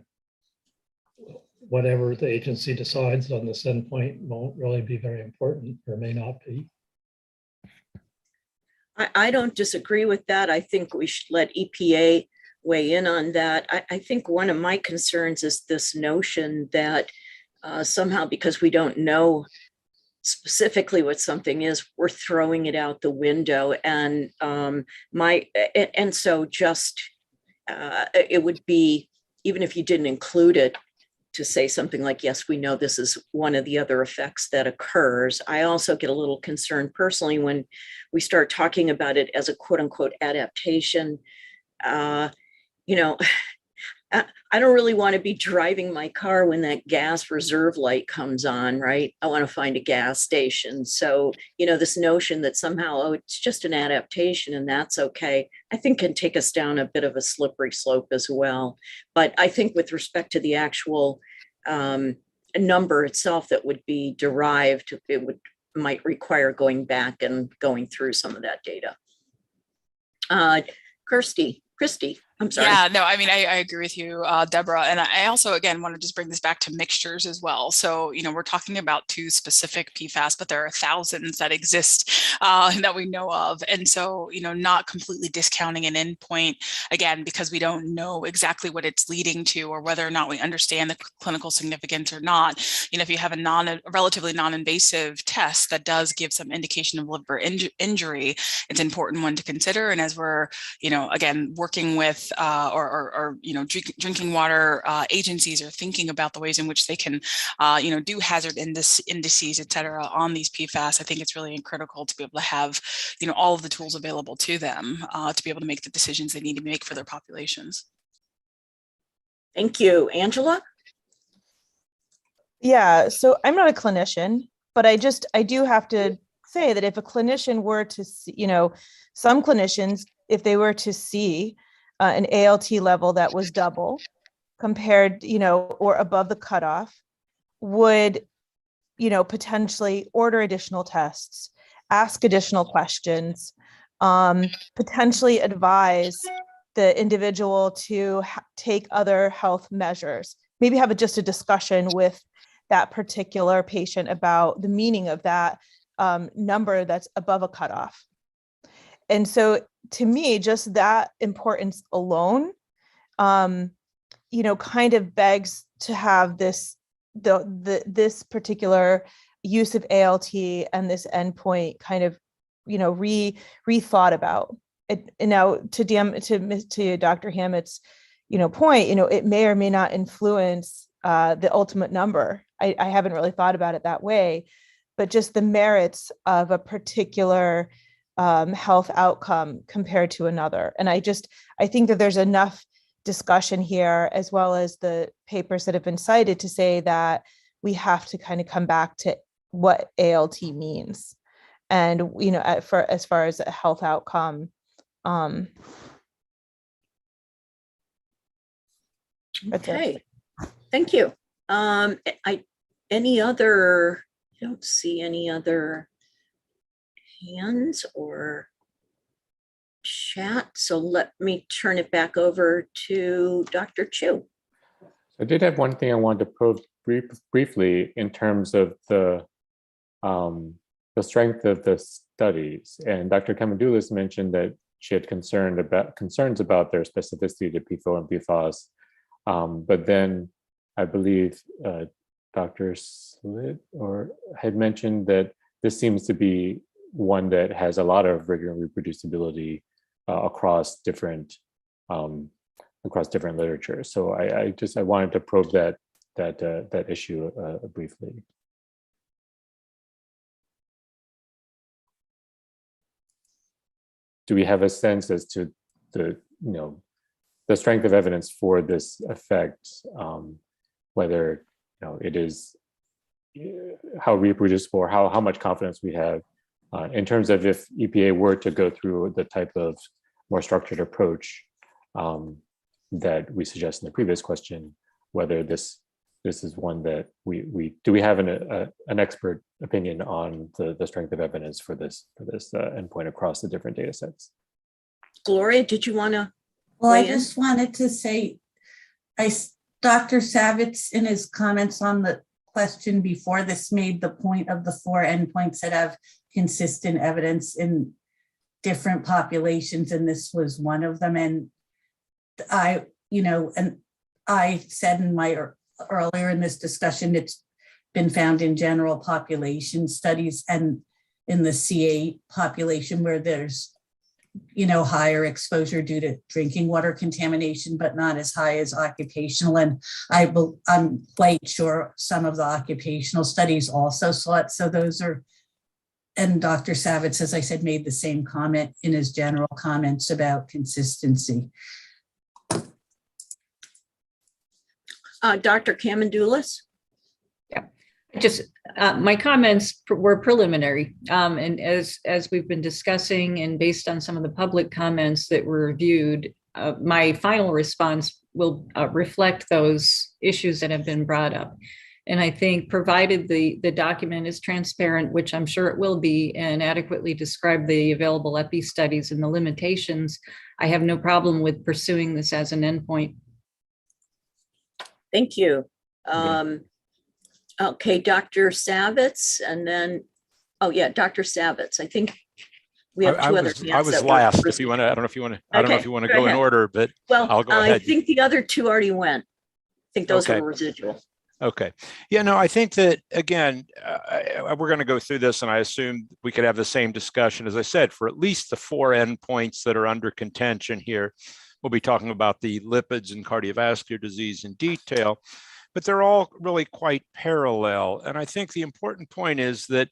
whatever the agency decides on this endpoint won't really be very important, or may not be. I don't disagree with that. I think we should let EPA weigh in on that. I think one of my concerns is this notion that somehow, because we don't know specifically what something is, we're throwing it out the window. And so just it would be, even if you didn't include it, to say something like, yes, we know this is one of the other effects that occurs. I also get a little concerned personally when we start talking about it as a quote unquote adaptation. I don't really want to be driving my car when that gas reserve light comes on, right? I want to find a gas station. So, this notion that somehow, oh, it's just an adaptation and that's okay, I think can take us down a bit of a slippery slope as well. But I think with respect to the actual number itself that would be derived, might require going back and going through some of that data. Christy, I'm sorry. Yeah, no, I mean, I agree with you, Deborah. And I also, again, want to just bring this back to mixtures as well. So, we're talking about 2 specific PFAS, but there are thousands that exist that we know of. And so, not completely discounting an endpoint, again, because we don't know exactly what it's leading to or whether or not we understand the clinical significance or not. If you have a relatively non-invasive test that does give some indication of liver injury, it's an important one to consider. And as we're, again, working with drinking water agencies are thinking about the ways in which they can, do hazard indices, et cetera, on these PFAS. I think it's really critical to be able to have, all of the tools available to them to be able to make the decisions they need to make for their populations. Thank you. Angela? Yeah, so I'm not a clinician, but I do have to say that if a clinician were to see, some clinicians, if they were to see an ALT level that was double compared, or above the cutoff, would, potentially order additional tests, ask additional questions, potentially advise the individual to take other health measures, maybe have just a discussion with that particular patient about the meaning of that number that's above a cutoff. And so to me, just that importance alone, kind of begs to have this particular use of ALT and this endpoint kind of, rethought about. And now to Dr. Hammett's, point, it may or may not influence the ultimate number. I haven't really thought about it that way, but just the merits of a particular health outcome compared to another. And I think that there's enough discussion here, as well as the papers that have been cited, to say that we have to kind of come back to what ALT means. And, as far as a health outcome. Okay, thank you. I don't see any other hands or chat. So let me turn it back over to Dr. Chu. I did have one thing I wanted to probe briefly in terms of the strength of the studies. And Dr. Kamandoulis mentioned that she had concerns about their specificity to PFOA and PFAS. But then I believe Dr. Slit had mentioned that this seems to be one that has a lot of rigor and reproducibility across different literature. So I wanted to probe that issue briefly. Do we have a sense as to the strength of evidence for this effect, whether it is how reproducible or how much confidence we have in terms of if EPA were to go through the type of more structured approach that we suggest in the previous question, whether this is one that do we have an expert opinion on the strength of evidence for this endpoint across the different data sets? Gloria, did you want to? Well, I just wanted to say, Dr. Savitz, in his comments on the question before this, made the point of the 4 endpoints that have consistent evidence in different populations, and this was one of them. And I said in my earlier in this discussion, it's been found in general population studies and in the CA population where there's higher exposure due to drinking water contamination, but not as high as occupational. And I'm quite sure some of the occupational studies also saw it. So those are, and Dr. Savitz, as I said, made the same comment in his general comments about consistency. Dr. Kamendoulis? Yeah, just my comments were preliminary. And as we've been discussing and based on some of the public comments that were reviewed, my final response will reflect those issues that have been brought up. And I think provided the document is transparent, which I'm sure it will be, and adequately describe the available EPI studies and the limitations, I have no problem with pursuing this as an endpoint. Thank you. Okay, Dr. Savitz, and then, Dr. Savitz. I think we have two other hands. I was last. If you want to, I don't know if you want to go in order, but I'll go ahead. I think the other two already went. I think those were residual. Okay. Yeah, no, I think that, again, we're going to go through this, and I assume we could have the same discussion, as I said, for at least the 4 endpoints that are under contention here. We'll be talking about the lipids and cardiovascular disease in detail, but they're all really quite parallel. And I think the important point is that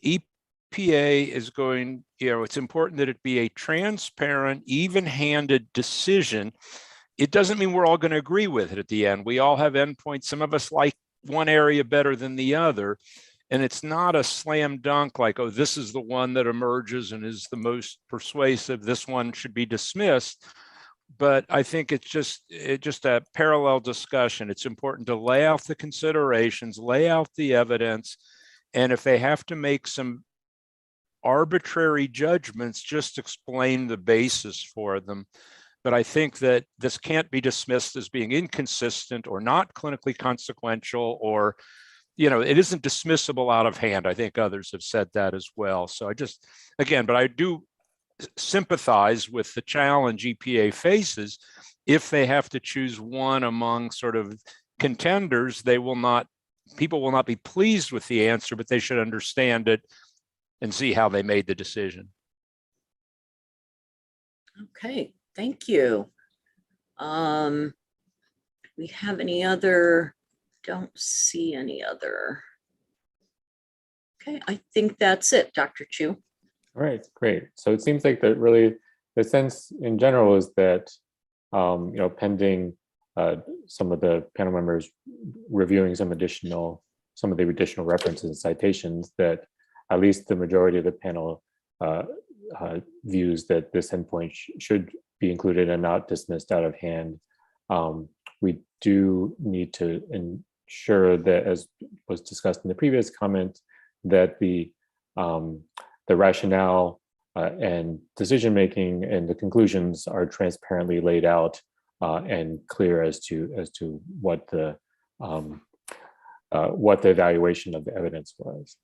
EPA is going, it's important that it be a transparent, even-handed decision. It doesn't mean we're all going to agree with it at the end. We all have endpoints. Some of us like one area better than the other. And it's not a slam dunk like, oh, this is the one that emerges and is the most persuasive. This one should be dismissed. But I think it's just a parallel discussion. It's important to lay out the considerations, lay out the evidence. And if they have to make some arbitrary judgments, just explain the basis for them. But I think that this can't be dismissed as being inconsistent or not clinically consequential, or, it isn't dismissible out of hand. I think others have said that as well. So but I do sympathize with the challenge EPA faces. If they have to choose one among sort of contenders, people will not be pleased with the answer, but they should understand it and see how they made the decision. Okay. Thank you. We have any other? Don't see any other. Okay, I think that's it, Dr. Chu. All right, great. So it seems like the sense in general is that, pending some of the panel members reviewing some of the additional references and citations, that at least the majority of the panel views that this endpoint should be included and not dismissed out of hand. We do need to ensure that, as was discussed in the previous comment, that the rationale and decision making and the conclusions are transparently laid out and clear as to what the evaluation of the evidence was.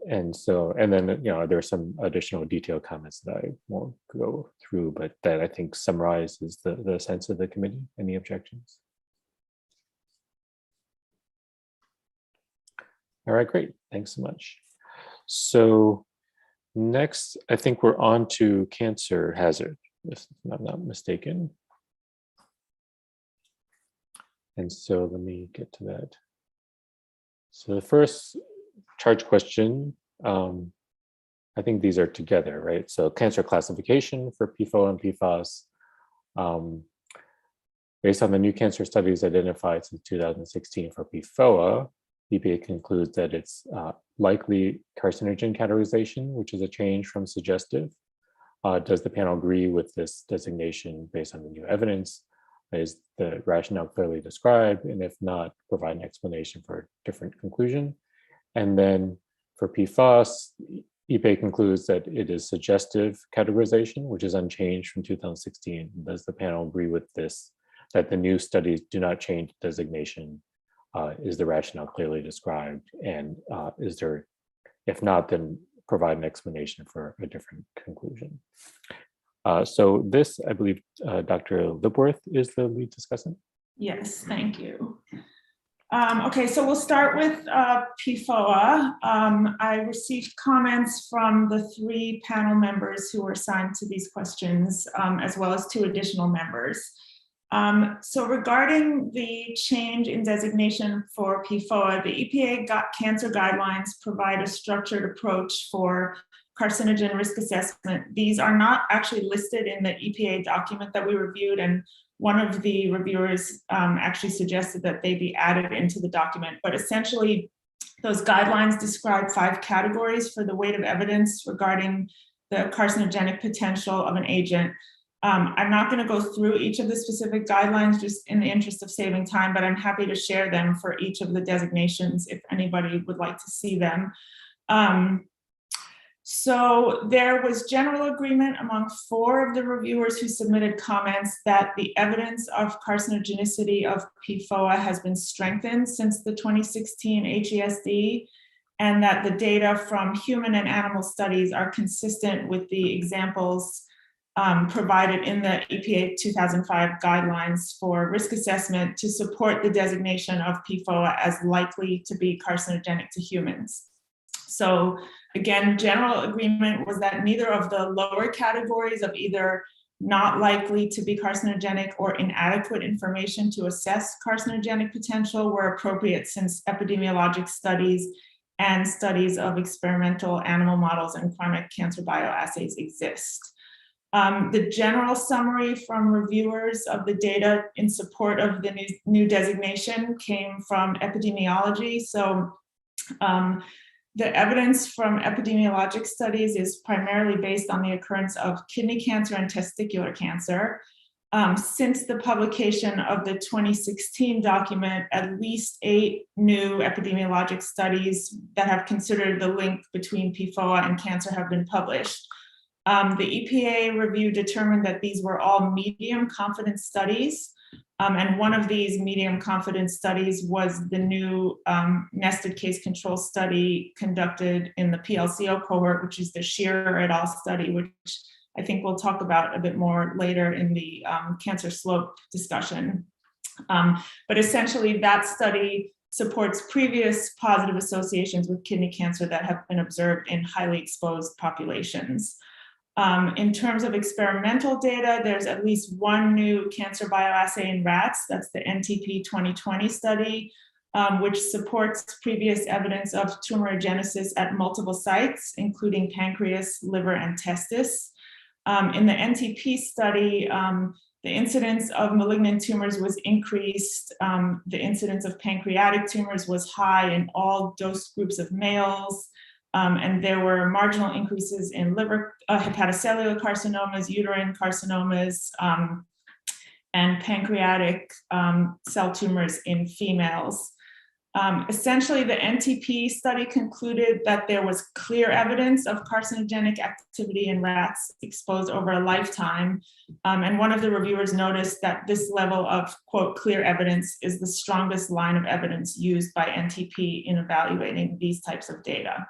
And then there are some additional detailed comments that I won't go through, but that I think summarizes the sense of the committee. Any objections? All right, great. Thanks so much. So next, I think we're on to cancer hazard, if I'm not mistaken. And so let me get to that. So the first charge question, I think these are together, right? So cancer classification for PFOA and PFAS. Based on the new cancer studies identified since 2016 for PFOA, EPA concludes that it's likely carcinogen categorization, which is a change from suggestive. Does the panel agree with this designation based on the new evidence? Is the rationale clearly described? And if not, provide an explanation for a different conclusion. And then for PFAS, EPA concludes that it is suggestive categorization, which is unchanged from 2016. Does the panel agree with this, that the new studies do not change designation? Is the rationale clearly described? And is there, if not, then provide an explanation for a different conclusion. So this, I believe, Dr. Lipworth is the lead discussant. Yes, thank you. Okay, so we'll start with PFOA. I received comments from the 3 panel members who were assigned to these questions, as well as 2 additional members. So regarding the change in designation for PFOA, the EPA cancer guidelines provide a structured approach for carcinogen risk assessment. These are not actually listed in the EPA document that we reviewed, and one of the reviewers actually suggested that they be added into the document. But essentially, those guidelines describe 5 categories for the weight of evidence regarding the carcinogenic potential of an agent. I'm not going to go through each of the specific guidelines just in the interest of saving time, but I'm happy to share them for each of the designations if anybody would like to see them. So there was general agreement among 4 of the reviewers who submitted comments that the evidence of carcinogenicity of PFOA has been strengthened since the 2016 HESD, and that the data from human and animal studies are consistent with the examples provided in the EPA 2005 guidelines for risk assessment to support the designation of PFOA as likely to be carcinogenic to humans. So again, general agreement was that neither of the lower categories of either not likely to be carcinogenic or inadequate information to assess carcinogenic potential were appropriate, since epidemiologic studies and studies of experimental animal models and chronic cancer bioassays exist. The general summary from reviewers of the data in support of the new designation came from epidemiology. So the evidence from epidemiologic studies is primarily based on the occurrence of kidney cancer and testicular cancer. Since the publication of the 2016 document, at least 8 new epidemiologic studies that have considered the link between PFOA and cancer have been published. The EPA review determined that these were all medium confidence studies. And one of these medium confidence studies was the new nested case control study conducted in the PLCO cohort, which is the Shearer et al. Study, which I think we'll talk about a bit more later in the cancer slope discussion. But essentially that study supports previous positive associations with kidney cancer that have been observed in highly exposed populations. In terms of experimental data, there's at least 1 new cancer bioassay in rats. That's the NTP 2020 study, which supports previous evidence of tumorigenesis at multiple sites, including pancreas, liver, and testis. In the NTP study, the incidence of malignant tumors was increased. The incidence of pancreatic tumors was high in all dose groups of males. And there were marginal increases in liver, hepatocellular carcinomas, uterine carcinomas, and pancreatic cell tumors in females. Essentially, the NTP study concluded that there was clear evidence of carcinogenic activity in rats exposed over a lifetime. And one of the reviewers noticed that this level of, quote, clear evidence is the strongest line of evidence used by NTP in evaluating these types of data.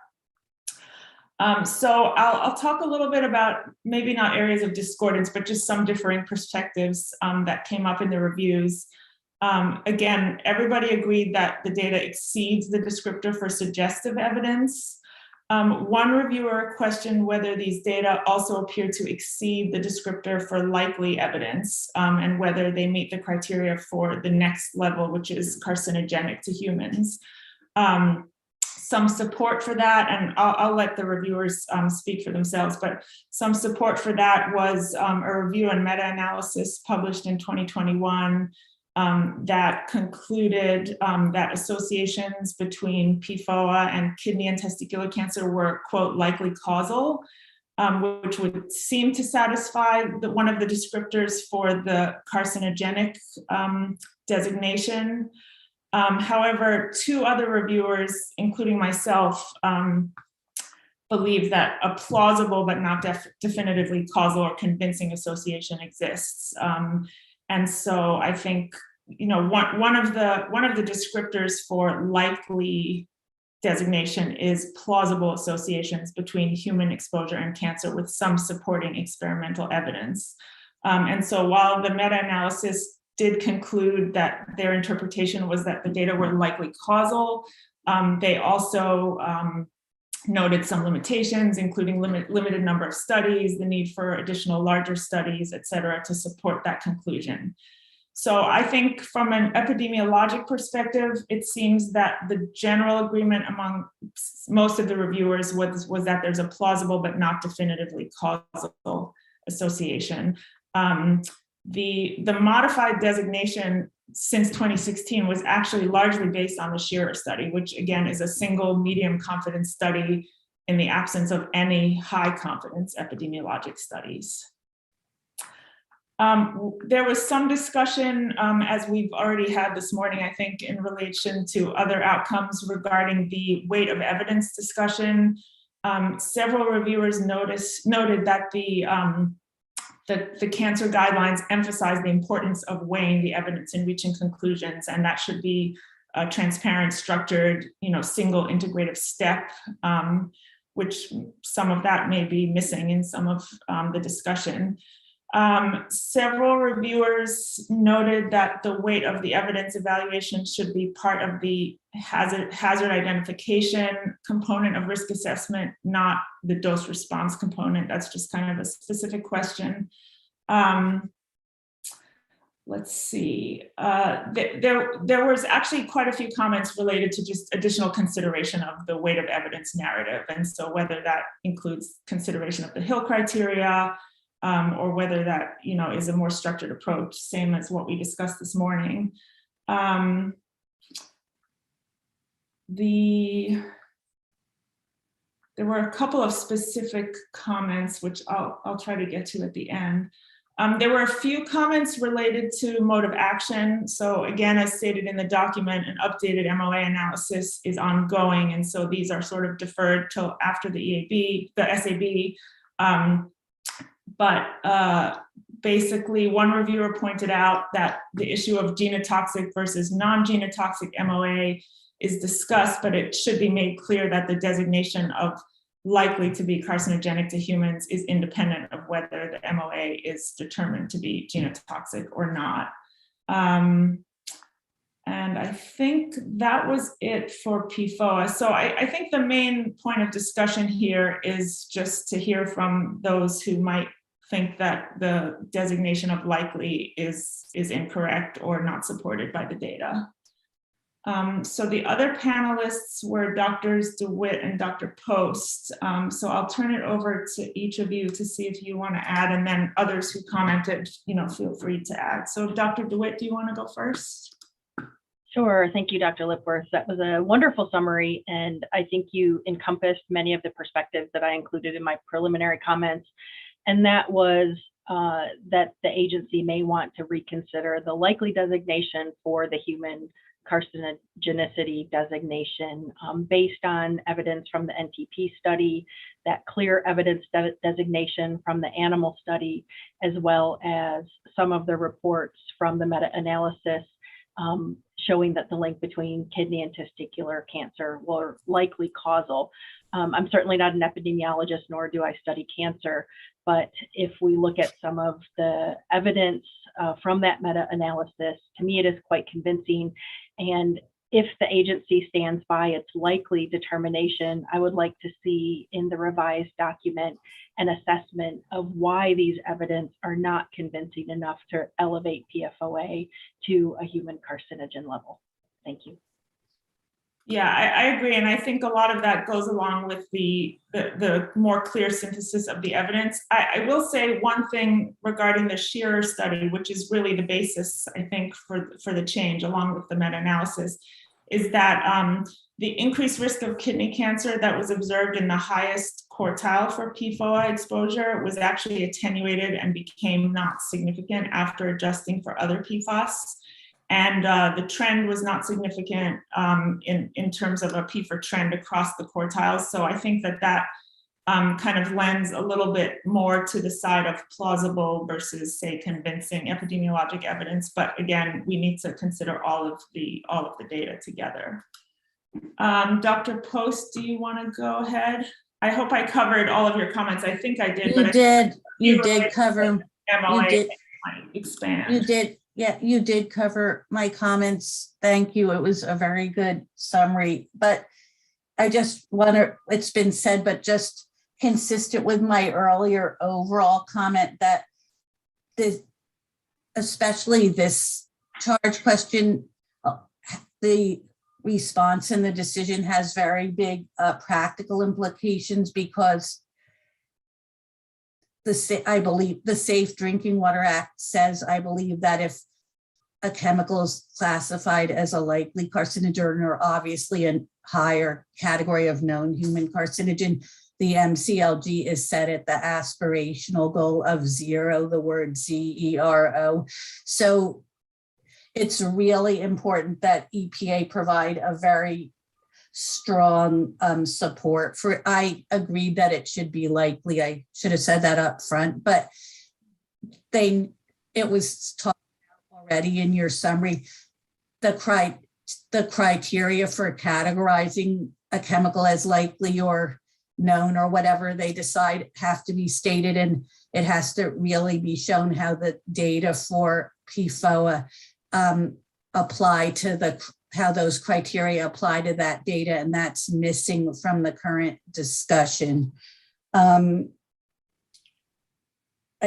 So I'll talk a little bit about maybe not areas of discordance, but just some differing perspectives that came up in the reviews. Again, everybody agreed that the data exceeds the descriptor for suggestive evidence. One reviewer questioned whether these data also appear to exceed the descriptor for likely evidence and whether they meet the criteria for the next level, which is carcinogenic to humans. Some support for that, and I'll let the reviewers speak for themselves, but some support for that was a review and meta-analysis published in 2021 that concluded that associations between PFOA and kidney and testicular cancer were, quote, likely causal, which would seem to satisfy one of the descriptors for the carcinogenic designation. However, two other reviewers, including myself, believe that a plausible but not definitively causal or convincing association exists. And so I think, you know, one of the descriptors for likely designation is plausible associations between human exposure and cancer with some supporting experimental evidence. And so while the meta-analysis did conclude that their interpretation was that the data were likely causal, they also noted some limitations, including limited number of studies, the need for additional larger studies, et cetera, to support that conclusion. So I think from an epidemiologic perspective, it seems that the general agreement among most of the reviewers was that there's a plausible but not definitively causal association. The modified designation since 2016 was actually largely based on the Shearer study, which again is a single medium confidence study in the absence of any high confidence epidemiologic studies. There was some discussion, as we've already had this morning, I think, in relation to other outcomes regarding the weight of evidence discussion. Several reviewers noted that the cancer guidelines emphasize the importance of weighing the evidence in reaching conclusions, and that should be a transparent, structured, single integrative step, which some of that may be missing in some of the discussion. Several reviewers noted that the weight of the evidence evaluation should be part of the hazard identification component of risk assessment, not the dose response component. That's just kind of a specific question. Let's see. There was actually quite a few comments related to just additional consideration of the weight of evidence narrative. And so whether that includes consideration of the Hill criteria, or whether that is a more structured approach, same as what we discussed this morning. There were a couple of specific comments, which I'll try to get to at the end. There were a few comments related to mode of action. So again, as stated in the document, an updated MOA analysis is ongoing. And so these are sort of deferred till after the SAB. But basically, one reviewer pointed out that the issue of genotoxic versus non-genotoxic MOA is discussed, but it should be made clear that the designation of likely to be carcinogenic to humans is independent of whether the MOA is determined to be genotoxic or not. And I think that was it for PFOA. So I think the main point of discussion here is just to hear from those who might think that the designation of likely is incorrect or not supported by the data. So the other panelists were Drs. DeWitt and Dr. Post. So I'll turn it over to each of you to see if you want to add, and then others who commented, feel free to add. So Dr. DeWitt, do you want to go first? Sure. Thank you, Dr. Lipworth. That was a wonderful summary, and I think you encompassed many of the perspectives that I included in my preliminary comments. And that was that the agency may want to reconsider the likely designation for the human carcinogenicity designation based on evidence from the NTP study, that clear evidence designation from the animal study, as well as some of the reports from the meta-analysis showing that the link between kidney and testicular cancer were likely causal. I'm certainly not an epidemiologist, nor do I study cancer, but if we look at some of the evidence from that meta-analysis, to me it is quite convincing. And if the agency stands by its likely determination, I would like to see in the revised document an assessment of why these evidence are not convincing enough to elevate PFOA to a human carcinogen level. Thank you. Yeah, I agree. And I think a lot of that goes along with the more clear synthesis of the evidence. I will say one thing regarding the Shearer study, which is really the basis, I think, for the change, along with the meta-analysis, is that the increased risk of kidney cancer that was observed in the highest quartile for PFOA exposure was actually attenuated and became not significant after adjusting for other PFAS. And the trend was not significant in terms of a PFAS trend across the quartiles. So I think that kind of lends a little bit more to the side of plausible versus, say, convincing epidemiologic evidence. But again, we need to consider all of the data together. Dr. Post, do you want to go ahead? I hope I covered all of your comments. I think I did. You did cover. MLA, You did. Expand. You did. Yeah, you did cover my comments. Thank you. It was a very good summary. But I just want to, it's been said, but just consistent with my earlier overall comment that this, especially this charge question, the response and the decision has very big practical implications because I believe the Safe Drinking Water Act says, I believe that if a chemical is classified as a likely carcinogen or obviously a higher category of known human carcinogen, the MCLG is set at the aspirational goal of 0, the word ZERO. So it's really important that EPA provide a very strong support for. I agree that it should be likely. I should have said that up front, but it was talked about already in your summary. The criteria for categorizing a chemical as likely or known or whatever they decide have to be stated, and it has to really be shown how the data for PFOA apply to how those criteria apply to that data, and that's missing from the current discussion. I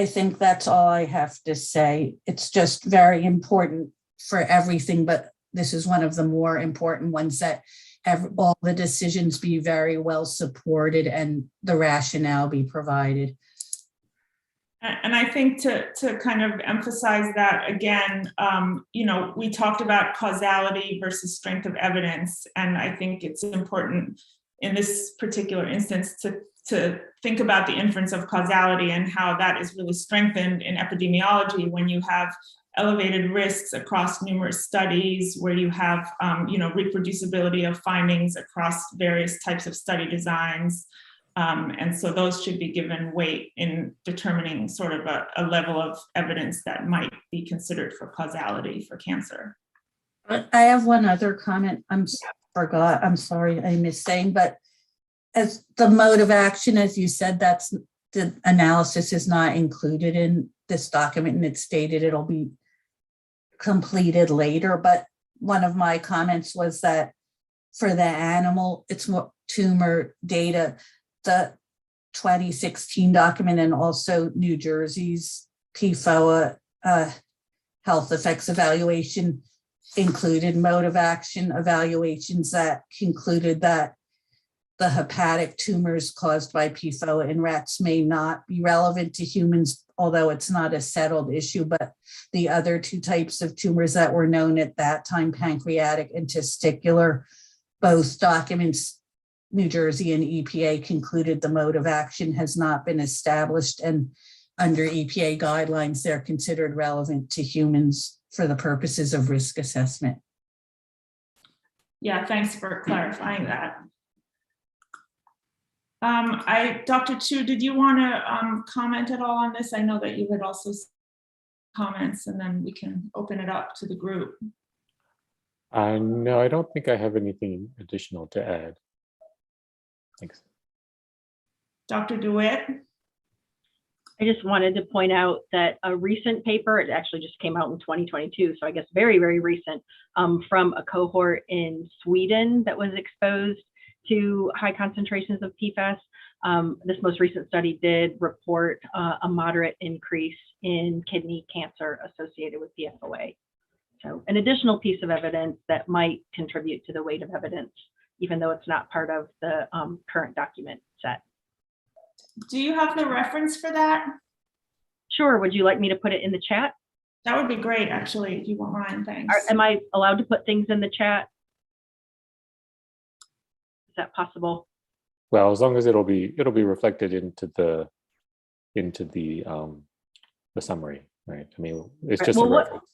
think that's all I have to say. It's just very important for everything, but this is one of the more important ones, that all the decisions be very well supported and the rationale be provided. And I think to kind of emphasize that again, we talked about causality versus strength of evidence. And I think it's important in this particular instance to think about the inference of causality and how that is really strengthened in epidemiology when you have elevated risks across numerous studies, where you have reproducibility of findings across various types of study designs. And so those should be given weight in determining sort of a level of evidence that might be considered for causality for cancer. I have one other comment. I'm sorry, I missed saying, but as the mode of action, as you said, that's the analysis is not included in this document, and it's stated it'll be completed later. But one of my comments was that for the animal, it's more tumor data. The 2016 document and also New Jersey's PFOA health effects evaluation included mode of action evaluations that concluded that the hepatic tumors caused by PFOA in rats may not be relevant to humans, although it's not a settled issue. But the other two types of tumors that were known at that time, pancreatic and testicular, both documents, New Jersey and EPA, concluded the mode of action has not been established, and under EPA guidelines, they're considered relevant to humans for the purposes of risk assessment. Yeah, thanks for clarifying that. Dr. Chu, did you want to comment at all on this? I know that you had also comments, and then we can open it up to the group. No, I don't think I have anything additional to add. Thanks. Dr. DeWitt? I just wanted to point out that a recent paper, it actually just came out in 2022, so I guess very, very recent, from a cohort in Sweden that was exposed to high concentrations of PFAS. This most recent study did report a moderate increase in kidney cancer associated with PFOA. So an additional piece of evidence that might contribute to the weight of evidence, even though it's not part of the current document set. Do you have the reference for that? Sure. Would you like me to put it in the chat? That would be great, actually, if you won't mind. Thanks. Am I allowed to put things in the chat? Is that possible? Well, as long as it'll be reflected into the summary, right? I mean, it's just a reference.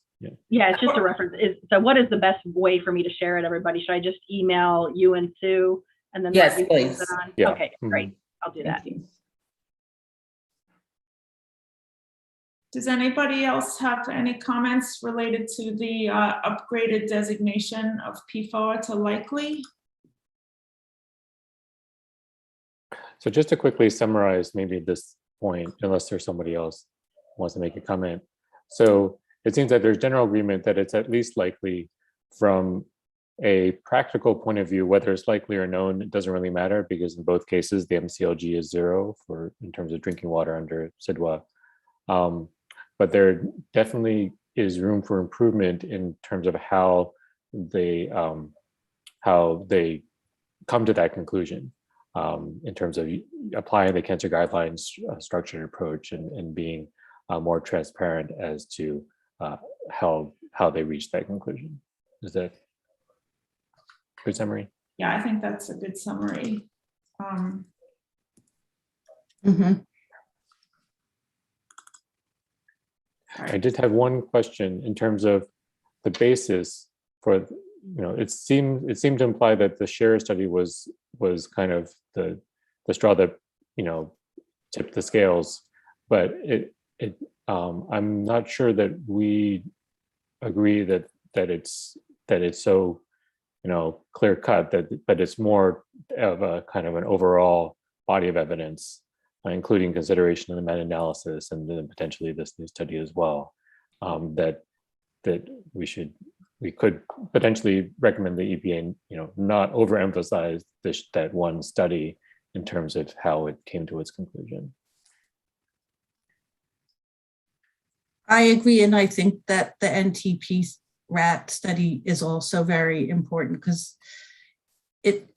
Yeah, it's just a reference. So what is the best way for me to share it, everybody? Should I just email you and Sue and then Yes, let you please. pass it on? Yeah. Okay, great. I'll do that. Thank you. Does anybody else have any comments related to the upgraded designation of PFOA to likely? So just to quickly summarize maybe this point, unless there's somebody else who wants to make a comment. So it seems that there's general agreement that it's at least likely. From a practical point of view, whether it's likely or known, it doesn't really matter, because in both cases, the MCLG is 0 in terms of drinking water under CIDWA. But there definitely is room for improvement in terms of how they come to that conclusion, in terms of applying the cancer guidelines structured approach and being more transparent as to how they reach that conclusion. Is that a good summary? Yeah, I think that's a good summary. I did have one question in terms of the basis for, it seemed to imply that the Scherer study was kind of the straw that, tipped the scales, but I'm not sure that we agree that it's so, clear cut that it's more of a kind of an overall body of evidence, including consideration of the meta-analysis and then potentially this new study as well, that we could potentially recommend the EPA, not overemphasize that one study in terms of how it came to its conclusion. I agree, and I think that the NTP rat study is also very important because it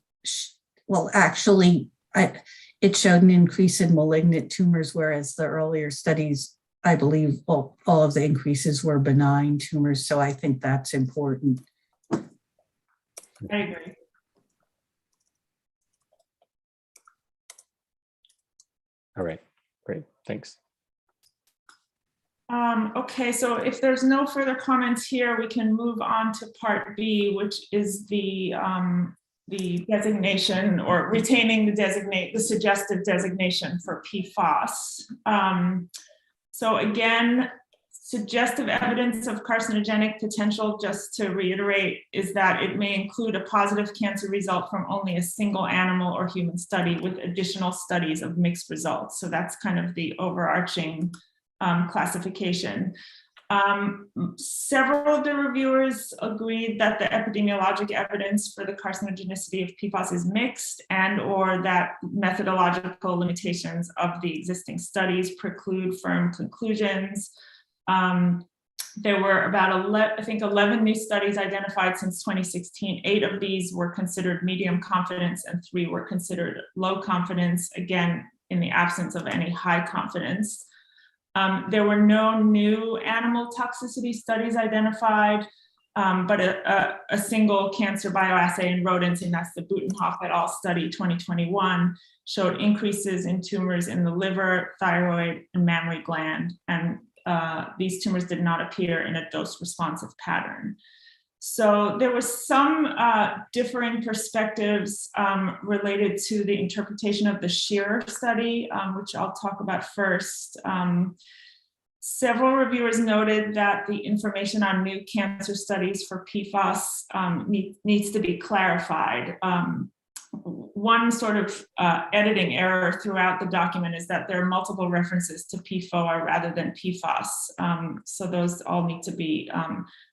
showed an increase in malignant tumors, whereas the earlier studies, I believe, all of the increases were benign tumors. So I think that's important. I agree. All right, great, thanks. Okay, so if there's no further comments here, we can move on to part B, which is the designation or retaining the suggested designation for PFAS. So again, suggestive evidence of carcinogenic potential, just to reiterate, is that it may include a positive cancer result from only a single animal or human study with additional studies of mixed results. So that's kind of the overarching classification. Several of the reviewers agreed that the epidemiologic evidence for the carcinogenicity of PFAS is mixed, and or that methodological limitations of the existing studies preclude firm conclusions. There were about 11 new studies identified since 2016. 8 of these were considered medium confidence and 3 were considered low confidence, again, in the absence of any high confidence. There were no new animal toxicity studies identified, but a single cancer bioassay in rodents, and that's the Butenhoff et al. Study 2021, showed increases in tumors in the liver, thyroid, and mammary gland. And these tumors did not appear in a dose-responsive pattern. So there was some differing perspectives related to the interpretation of the Scherer study, which I'll talk about first. Several reviewers noted that the information on new cancer studies for PFAS needs to be clarified. one sort of editing error throughout the document is that there are multiple references to PFOA rather than PFAS. So those all need to be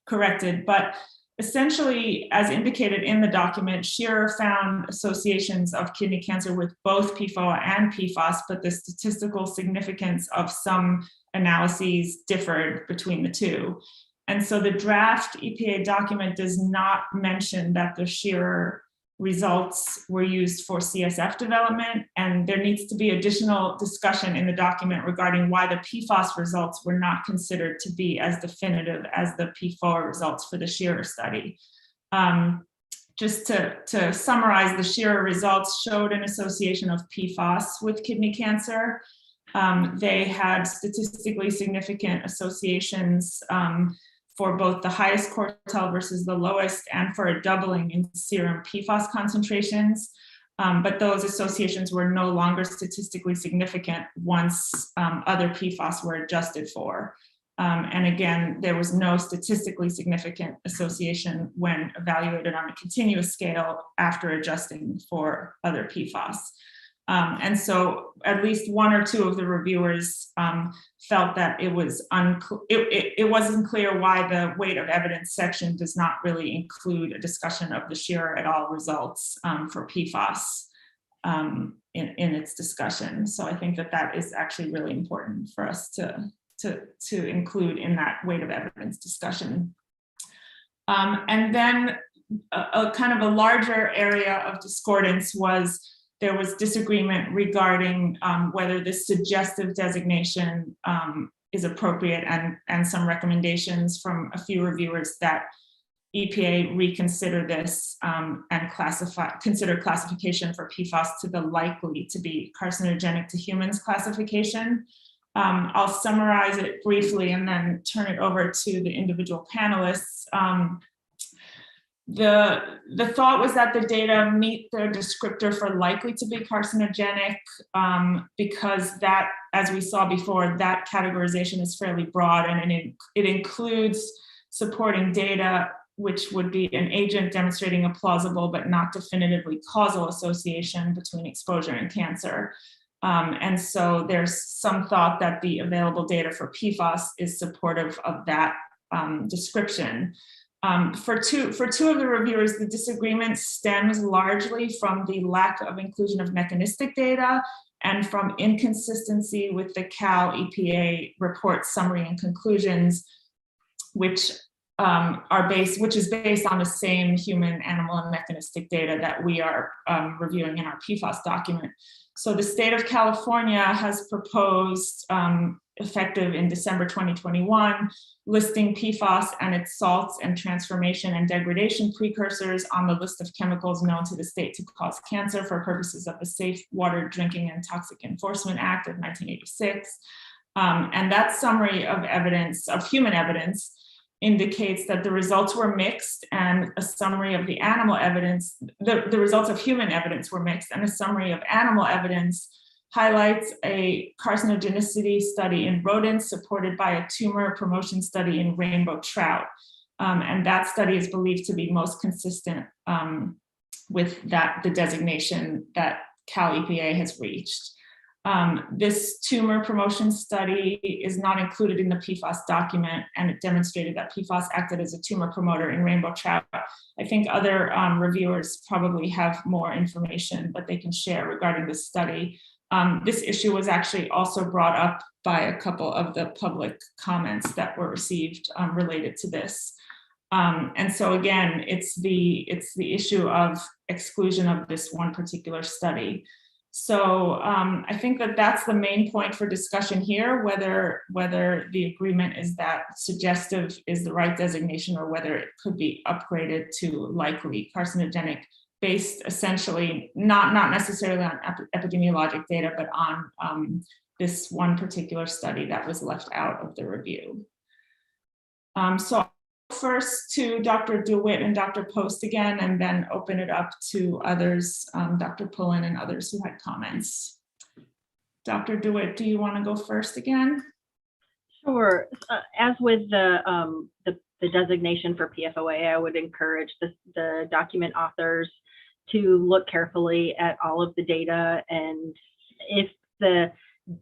corrected. But essentially, as indicated in the document, Shearer found associations of kidney cancer with both PFOA and PFAS, but the statistical significance of some analyses differed between the two. And so the draft EPA document does not mention that the Shearer results were used for CSF development, and there needs to be additional discussion in the document regarding why the PFAS results were not considered to be as definitive as the PFOA results for the Shearer study. Just to summarize, the Shearer results showed an association of PFAS with kidney cancer. They had statistically significant associations for both the highest quartile versus the lowest, and for a doubling in serum PFAS concentrations. But those associations were no longer statistically significant once other PFAS were adjusted for. And again, there was no statistically significant association when evaluated on a continuous scale after adjusting for other PFAS. And so at least one or two of the reviewers felt that it wasn't clear why the weight of evidence section does not really include a discussion of the Shearer et al. Results for PFAS in its discussion. So I think that that is actually really important for us to include in that weight of evidence discussion. And then a kind of a larger area of discordance was there was disagreement regarding whether this suggestive designation is appropriate, and some recommendations from a few reviewers that EPA reconsider this and consider classification for PFAS to the likely to be carcinogenic to humans classification. I'll summarize it briefly and then turn it over to the individual panelists. The thought was that the data meet the descriptor for likely to be carcinogenic because that, as we saw before, that categorization is fairly broad, and it includes supporting data which would be an agent demonstrating a plausible but not definitively causal association between exposure and cancer. And so there's some thought that the available data for PFAS is supportive of that description. For two of the reviewers, the disagreement stems largely from the lack of inclusion of mechanistic data and from inconsistency with the Cal EPA report summary and conclusions, which is based on the same human, animal, and mechanistic data that we are reviewing in our PFAS document. So the state of California has proposed, effective in December 2021, listing PFAS and its salts and transformation and degradation precursors on the list of chemicals known to the state to cause cancer for purposes of the Safe Water Drinking and Toxic Enforcement Act of 1986. And that summary of evidence, of human evidence, indicates that the results were mixed, and a summary of the animal evidence, the results of human evidence were mixed, and a summary of animal evidence highlights a carcinogenicity study in rodents supported by a tumor promotion study in rainbow trout. And that study is believed to be most consistent with the designation that Cal EPA has reached. This tumor promotion study is not included in the PFAS document, and it demonstrated that PFAS acted as a tumor promoter in rainbow trout. I think other reviewers probably have more information that they can share regarding this study. This issue was actually also brought up by a couple of the public comments that were received related to this. And so again, it's the issue of exclusion of this one particular study. So I think that that's the main point for discussion here, whether the agreement is that suggestive is the right designation, or whether it could be upgraded to likely carcinogenic, based essentially not necessarily on epidemiologic data, but on this one particular study that was left out of the review. So first to Dr. DeWitt and Dr. Post again, and then open it up to others, Dr. Pullen and others who had comments. Dr. DeWitt, do you want to go first again? Sure. As with the designation for PFOA, I would encourage the document authors to look carefully at all of the data, and if the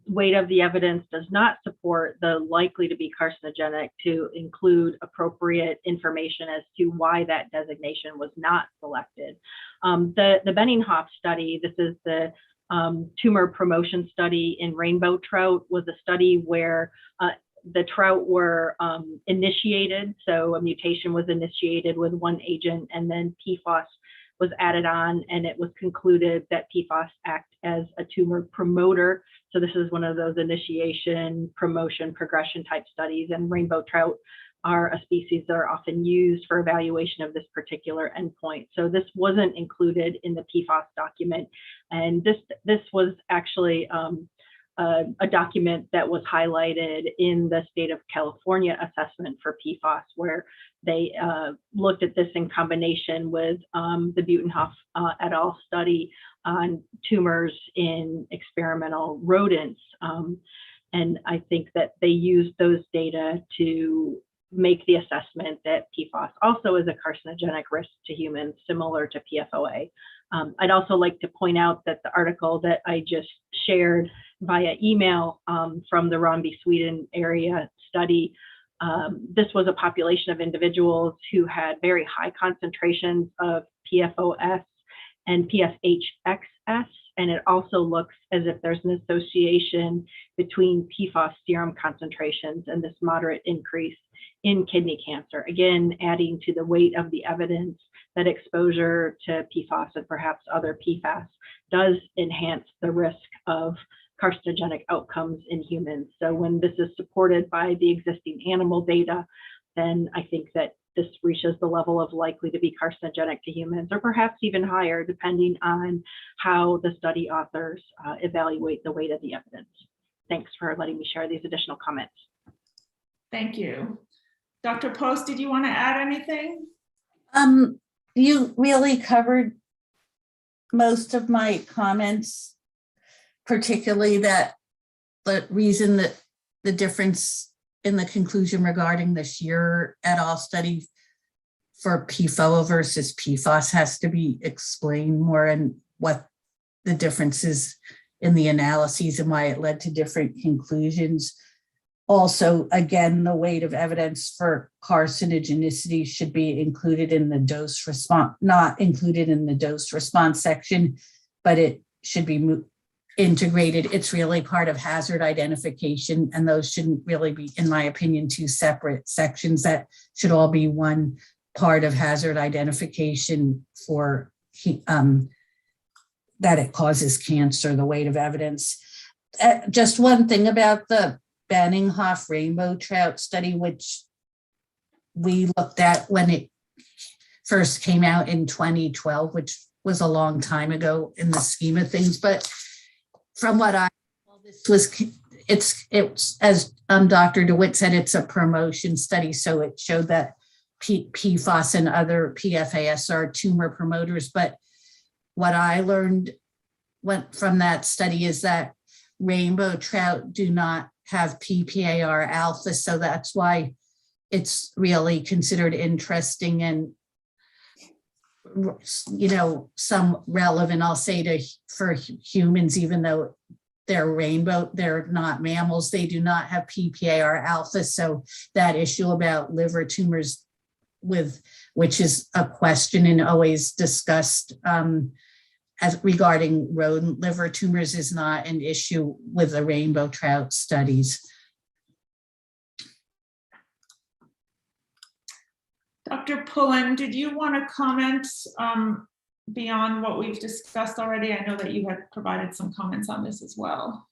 weight of the evidence does not support the likely to be carcinogenic, to include appropriate information as to why that designation was not selected. The Benninghoff study, this is the tumor promotion study in rainbow trout, was a study where the trout were initiated. So a mutation was initiated with one agent, and then PFAS was added on, and it was concluded that PFAS act as a tumor promoter. So this is one of those initiation, promotion, progression type studies, and rainbow trout are a species that are often used for evaluation of this particular endpoint. So this wasn't included in the PFAS document. And this was actually a document that was highlighted in the state of California assessment for PFAS, where they looked at this in combination with the Butenhoff et al. Study on tumors in experimental rodents. And I think that they used those data to make the assessment that PFAS also is a carcinogenic risk to humans, similar to PFOA. I'd also like to point out that the article that I just shared via email from the Ronneby, Sweden area study, this was a population of individuals who had very high concentrations of PFOS and PFHXS, and it also looks as if there's an association between PFAS serum concentrations and this moderate increase in kidney cancer, again, adding to the weight of the evidence that exposure to PFAS and perhaps other PFAS does enhance the risk of carcinogenic outcomes in humans. So when this is supported by the existing animal data, then I think that this reaches the level of likely to be carcinogenic to humans, or perhaps even higher, depending on how the study authors evaluate the weight of the evidence. Thanks for letting me share these additional comments. Thank you. Dr. Post, did you want to add anything? You really covered most of my comments, particularly that the reason that the difference in the conclusion regarding the Shearer et al. Study for PFOA versus PFAS has to be explained more, and what the difference is in the analyses and why it led to different conclusions. Also, again, the weight of evidence for carcinogenicity should be included in the dose response, not included in the dose response section, but it should be integrated. It's really part of hazard identification, and those shouldn't really be, in my opinion, two separate sections. That should all be one part of hazard identification for that it causes cancer, the weight of evidence. Just one thing about the Benninghoff rainbow trout study, which we looked at when it first came out in 2012, which was a long time ago in the scheme of things. But from what I know, it's as Dr. DeWitt said, it's a promotion study. So it showed that PFAS and other PFAS are tumor promoters. But what I learned from that study is that rainbow trout do not have PPAR alpha. So that's why it's really considered interesting and, you know, some relevant, I'll say, for humans, even though they're not mammals, they do not have PPAR alpha. So that issue about liver tumors, which is a question and always discussed as regarding rodent liver tumors, is not an issue with the rainbow trout studies. Dr. Pullen, did you want to comment beyond what we've discussed already? I know that you had provided some comments on this as well.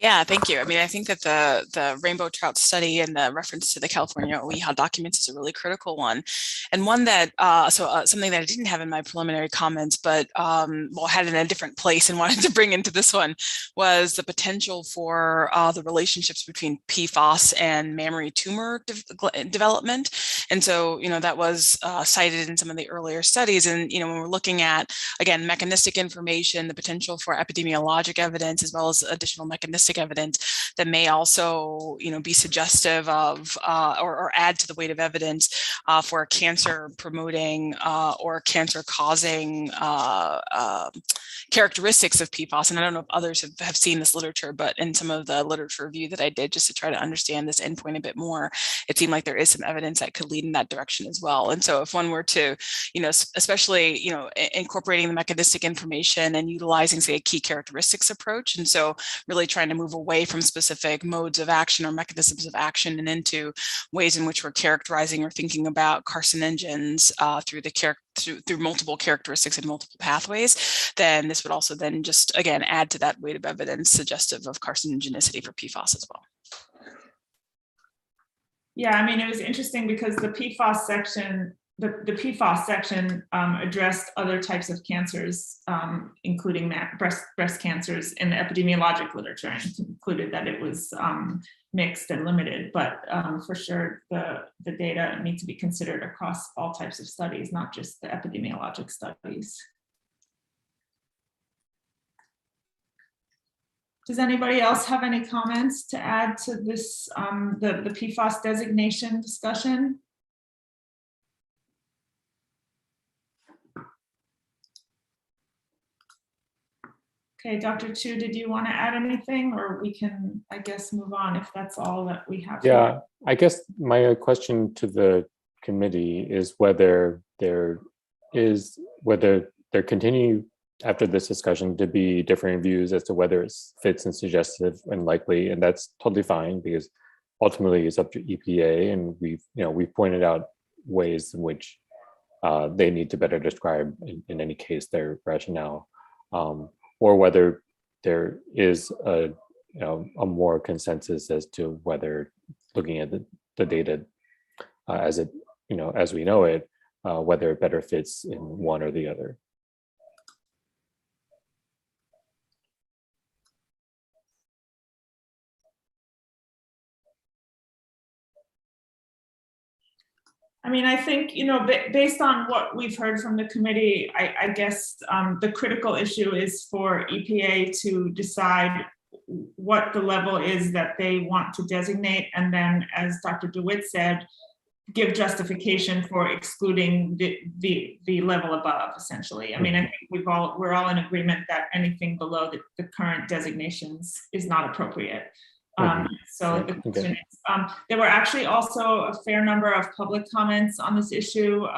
Yeah, thank you. I mean, I think that the rainbow trout study and the reference to the California OEHA documents is a really critical one, and one that something that I didn't have in my preliminary comments, but had in a different place and wanted to bring into this one, was the potential for the relationships between PFAS and mammary tumor development. And so, that was cited in some of the earlier studies. And, when we're looking at, again, mechanistic information, the potential for epidemiologic evidence, as well as additional mechanistic evidence that may also, be suggestive of or add to the weight of evidence for cancer promoting or cancer causing characteristics of PFAS. And I don't know if others have seen this literature, but in some of the literature review that I did just to try to understand this endpoint a bit more, it seemed like there is some evidence that could lead in that direction as well. And so if one were to, especially, incorporating the mechanistic information and utilizing, say, a key characteristics approach, and so really trying to move away from specific modes of action or mechanisms of action and into ways in which we're characterizing or thinking about carcinogens through multiple characteristics and multiple pathways, then this would also then just, again, add to that weight of evidence suggestive of carcinogenicity for PFAS as well. Yeah, I mean, it was interesting because the PFAS section, addressed other types of cancers, including breast cancers in the epidemiologic literature, and concluded that it was mixed and limited. But for sure, the data need to be considered across all types of studies, not just the epidemiologic studies. Does anybody else have any comments to add to this, the PFAS designation discussion? Okay, Dr. Chu, did you want to add anything, or we can, I guess, move on if that's all that we have? Yeah, I guess my question to the committee is whether there continue after this discussion to be differing views as to whether it fits and suggestive and likely, and that's totally fine because ultimately it's up to EPA, and we've pointed out ways in which they need to better describe in any case their rationale. Or whether there is a more consensus as to whether looking at the data as we know it, whether it better fits in one or the other. I mean, I think, based on what we've heard from the committee, I guess the critical issue is for EPA to decide what the level is that they want to designate. And then, as Dr. DeWitt said, give justification for excluding the level above, essentially. I mean, I think we're all in agreement that anything below the current designations is not appropriate. So the question is, there were actually also a fair number of public comments on this issue.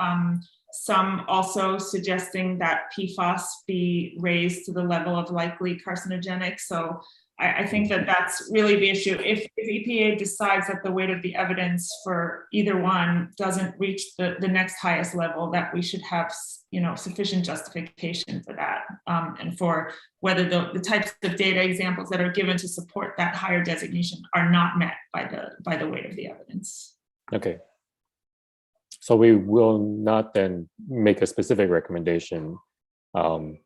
Some also suggesting that PFAS be raised to the level of likely carcinogenic. So I think that that's really the issue. If EPA decides that the weight of the evidence for either one doesn't reach the next highest level, that we should have sufficient justification for that, and for whether the types of data examples that are given to support that higher designation are not met by the weight of the evidence. Okay. So we will not then make a specific recommendation, other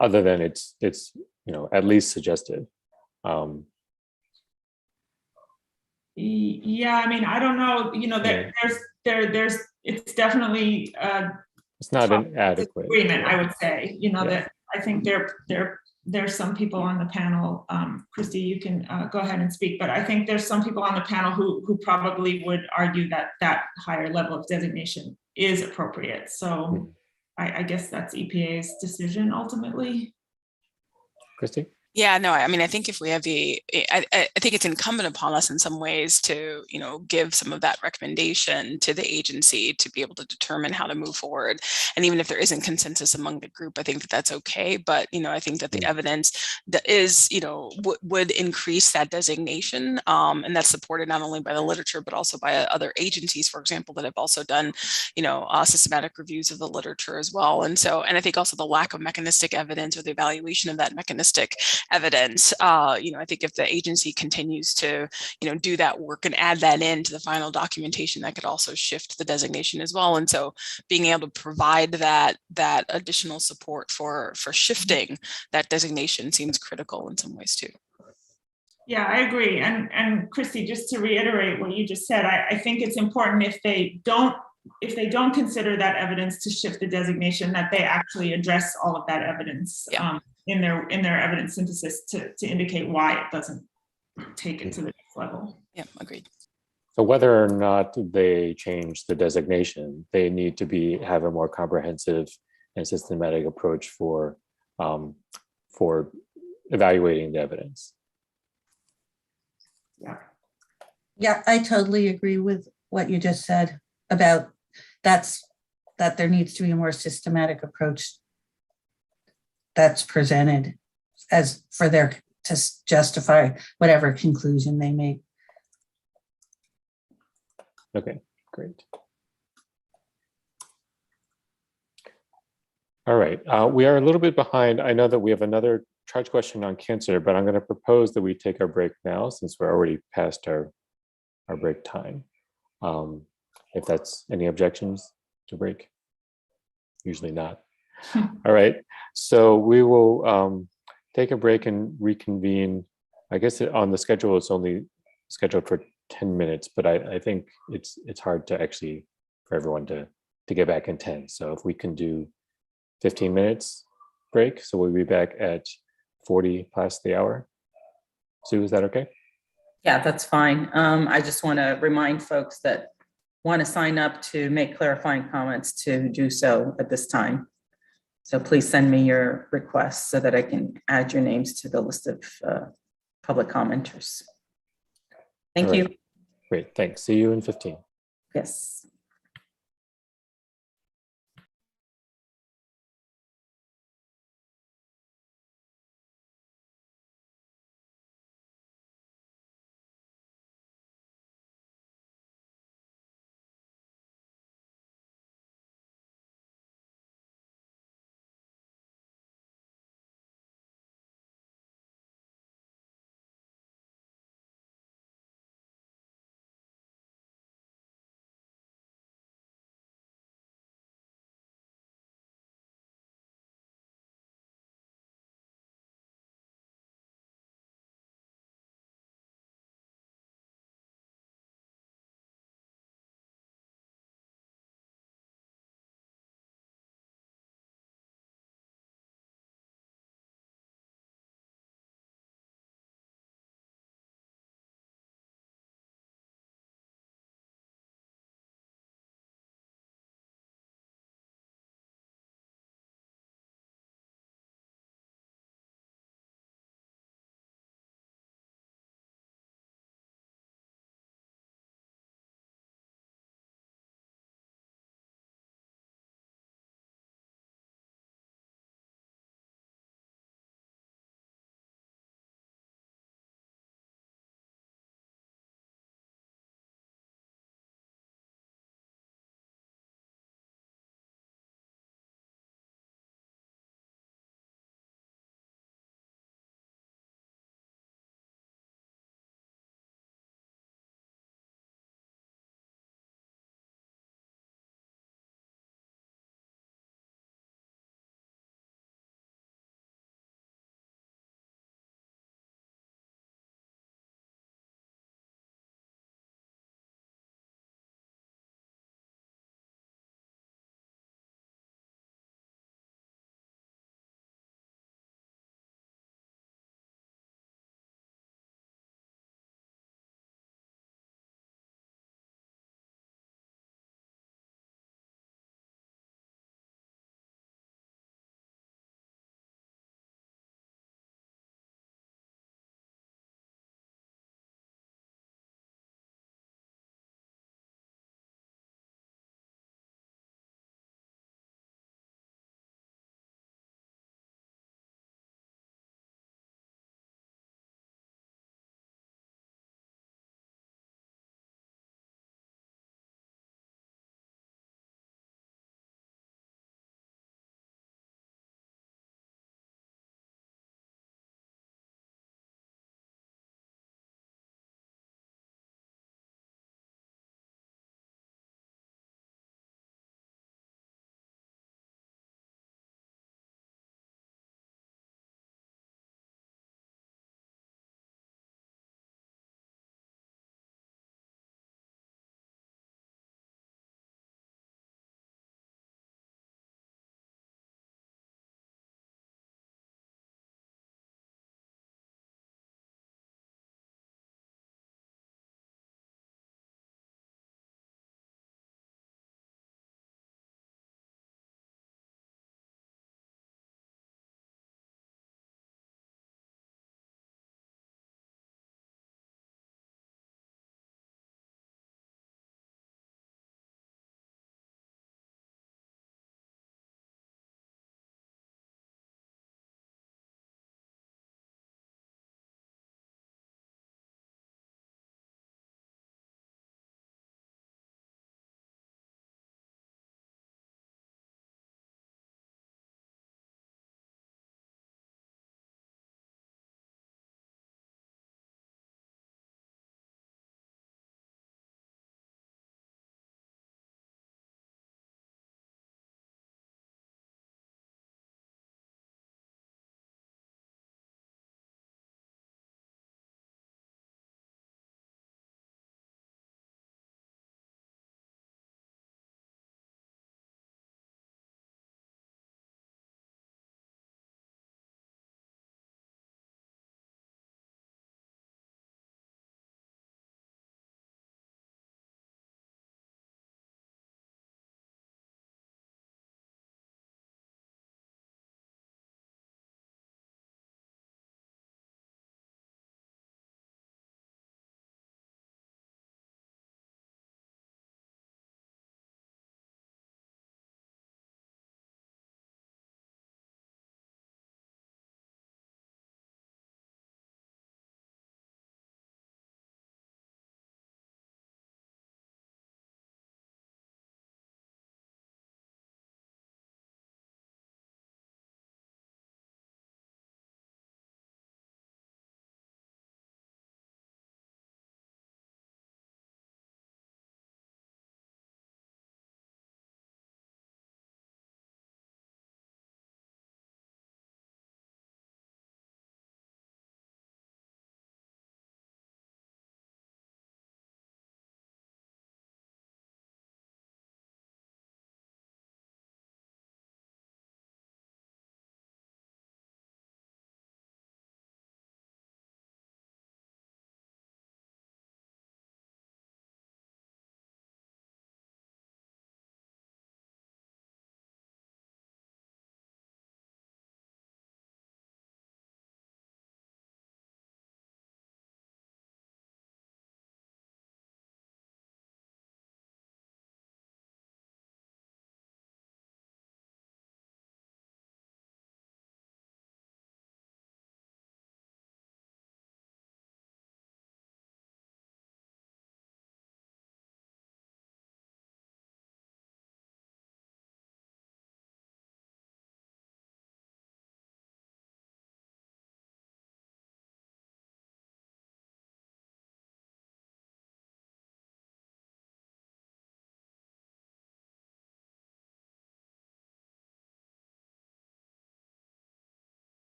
than it's at least suggestive. Yeah, I mean, I don't know. There's it's definitely it's not an adequate agreement. I would say, that I think there's some people on the panel. Christy, you can go ahead and speak, but I think there's some people on the panel who probably would argue that higher level of designation is appropriate. So I guess that's EPA's decision ultimately. Christy? Yeah, no, I mean, I think if we have I think it's incumbent upon us in some ways to, give some of that recommendation to the agency to be able to determine how to move forward. And even if there isn't consensus among the group, I think that that's okay. But, I think that the evidence that is, would increase that designation. And that's supported not only by the literature, but also by other agencies, for example, that have also done, systematic reviews of the literature as well. And I think also the lack of mechanistic evidence or the evaluation of that mechanistic evidence, I think if the agency continues to, do that work and add that into the final documentation, that could also shift the designation as well. And so being able to provide that additional support for shifting that designation seems critical in some ways too. Yeah, I agree. And Christy, just to reiterate what you just said, I think it's important if they don't consider that evidence to shift the designation, that they actually address all of that evidence in their evidence synthesis to indicate why it doesn't take it to the next level. Yeah, agreed. So whether or not they change the designation, they need to have a more comprehensive and systematic approach for evaluating the evidence. Yeah, I totally agree with what you just said about that there needs to be a more systematic approach that's presented as for to justify whatever conclusion they make. Okay, great. All right, we are a little bit behind. I know that we have another charge question on cancer, but I'm going to propose that we take our break now since we're already past our break time. If that's any objections to break, usually not. All right, so we will take a break and reconvene. I guess on the schedule, it's only scheduled for 10 minutes, but I think it's hard to actually for everyone to get back in 10. So if we can do 15 minutes break, so we'll be back at 40 past the hour. Sue, is that okay? Yeah, that's fine. I just want to remind folks that want to sign up to make clarifying comments to do so at this time. So please send me your requests so that I can add your names to the list of public commenters. Thank you. Great, thanks. See you in 15. Yes.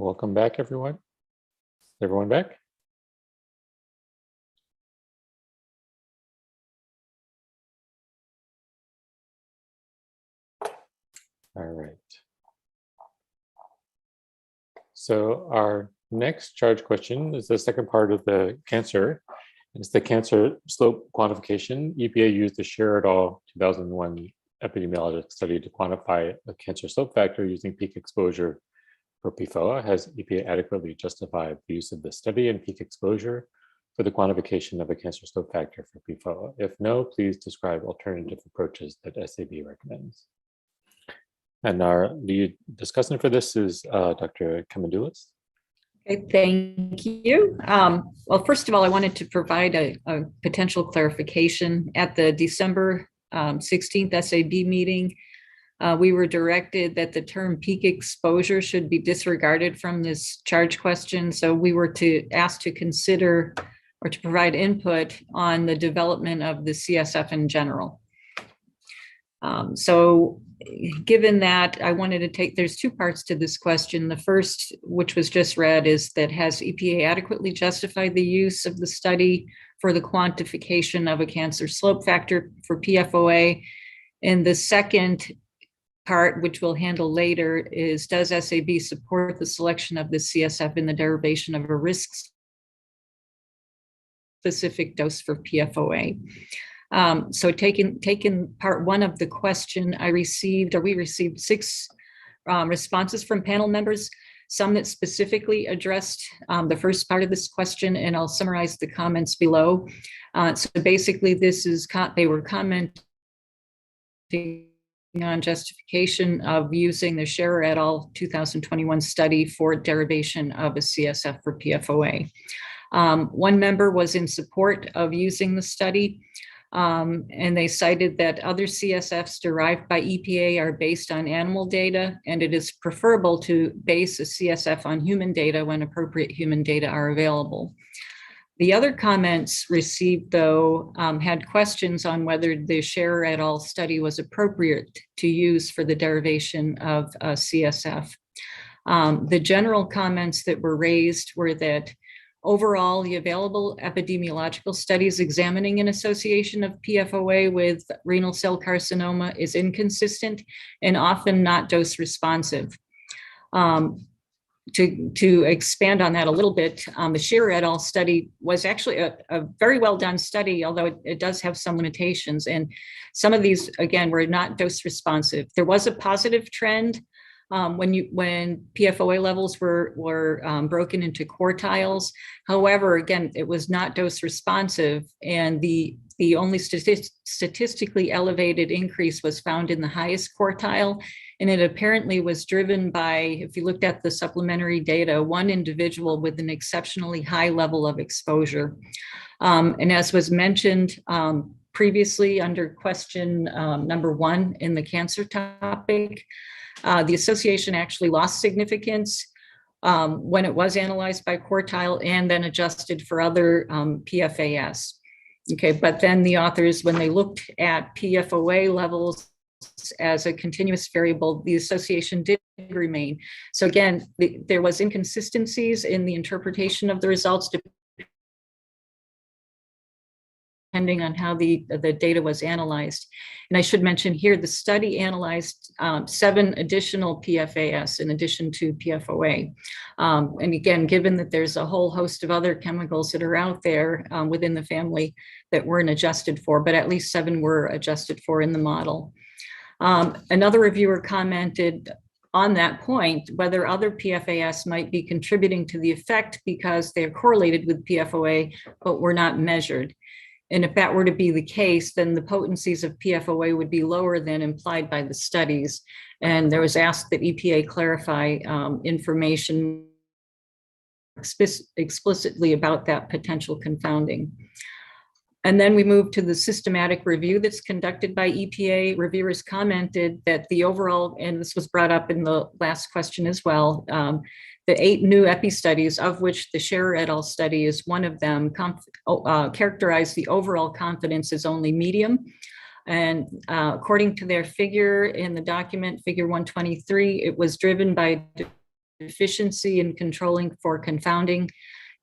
welcome back, everyone. Everyone back? All right. So our next charge question is the second part of the cancer. It's the cancer slope quantification. EPA used the Scher et al. 2001 epidemiologic study to quantify a cancer slope factor using peak exposure for PFOA. Has EPA adequately justified the use of the study and peak exposure for the quantification of a cancer slope factor for PFOA? If no, please describe alternative approaches that SAB recommends. And our lead discussant for this is Dr. Kamandoulis. Okay, thank you. Well, first of all, I wanted to provide a potential clarification. At the December 16th SAB meeting, we were directed that the term peak exposure should be disregarded from this charge question. So we were asked to consider or to provide input on the development of the CSF in general. So given that, I wanted to there's two parts to this question. The first, which was just read, is that has EPA adequately justified the use of the study for the quantification of a cancer slope factor for PFOA? And the second part, which we'll handle later, is does SAB support the selection of the CSF in the derivation of a risk-specific dose for PFOA? So taking part one of the question, we received 6 responses from panel members, some that specifically addressed the first part of this question, and I'll summarize the comments below. So basically they were commenting on justification of using the Scher et al. 2021 study for derivation of a CSF for PFOA. One member was in support of using the study. And they cited that other CSFs derived by EPA are based on animal data, and it is preferable to base a CSF on human data when appropriate human data are available. The other comments received, though, had questions on whether the Scher et al. Study was appropriate to use for the derivation of a CSF. The general comments that were raised were that overall, the available epidemiological studies examining an association of PFOA with renal cell carcinoma is inconsistent and often not dose responsive. To expand on that a little bit, the Scher et al. Study was actually a very well done study, although it does have some limitations. And some of these, again, were not dose responsive. There was a positive trend when PFOA levels were broken into quartiles. However, again, it was not dose responsive, and the only statistically elevated increase was found in the highest quartile, and it apparently was driven by, if you looked at the supplementary data, one individual with an exceptionally high level of exposure. And as was mentioned previously under question number 1 in the cancer topic, the association actually lost significance when it was analyzed by quartile and then adjusted for other PFAS. Okay, but then the authors, when they looked at PFOA levels as a continuous variable, the association did remain. So again, there was inconsistencies in the interpretation of the results depending on how the data was analyzed. And I should mention here, the study analyzed 7 additional PFAS in addition to PFOA. And again, given that there's a whole host of other chemicals that are out there within the family that weren't adjusted for, but at least 7 were adjusted for in the model. Another reviewer commented on that point, whether other PFAS might be contributing to the effect because they're correlated with PFOA, but were not measured. And if that were to be the case, then the potencies of PFOA would be lower than implied by the studies. And there was asked that EPA clarify information explicitly about that potential confounding. And then we move to the systematic review that's conducted by EPA. Reviewers commented that the overall, and this was brought up in the last question as well, the 8 new Epi studies, of which the Scher et al. Study is one of them, characterized the overall confidence as only medium. And according to their figure in the document, figure 123, it was driven by deficiency in controlling for confounding,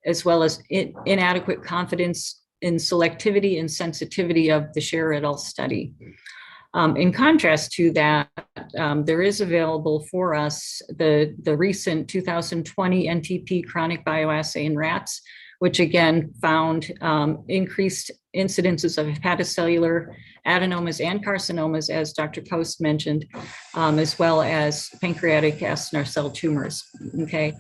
as well as inadequate confidence in selectivity and sensitivity of the Scherer et al. Study. In contrast to that, there is available for us the recent 2020 NTP chronic bioassay in rats, which again found increased incidences of hepatocellular adenomas and carcinomas, as Dr. Post mentioned, as well as pancreatic acinar cell tumors. Okay.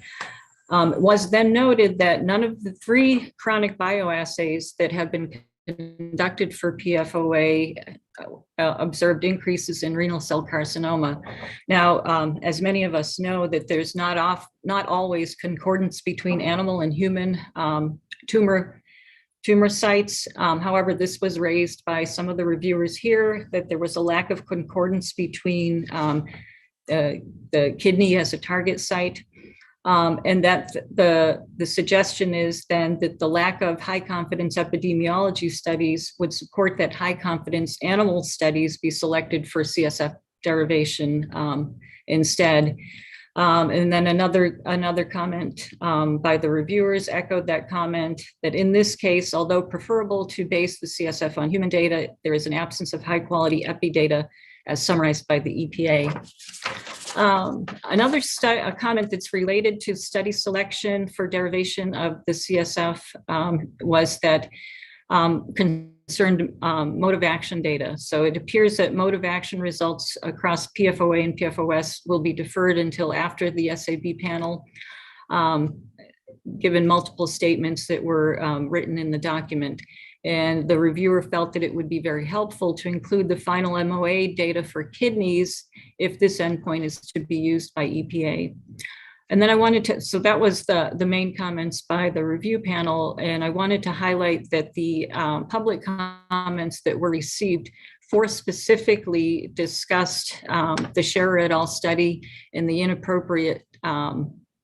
It was then noted that none of the 3 chronic bioassays that have been conducted for PFOA observed increases in renal cell carcinoma. Now, as many of us know, that there's not always concordance between animal and human tumor sites. However, this was raised by some of the reviewers here, that there was a lack of concordance between the kidney as a target site. And that the suggestion is then that the lack of high confidence epidemiology studies would support that high confidence animal studies be selected for CSF derivation instead. And then another comment by the reviewers echoed that comment, that in this case, although preferable to base the CSF on human data, there is an absence of high quality epi data as summarized by the EPA. Another comment that's related to study selection for derivation of the CSF was that concerned mode of action data. So it appears that mode of action results across PFOA and PFOS will be deferred until after the SAB panel, given multiple statements that were written in the document. And the reviewer felt that it would be very helpful to include the final MOA data for kidneys if this endpoint is to be used by EPA. And then I wanted to, so that was the main comments by the review panel. And I wanted to highlight that the public comments that were received specifically discussed the Scherer et al. Study and the inappropriate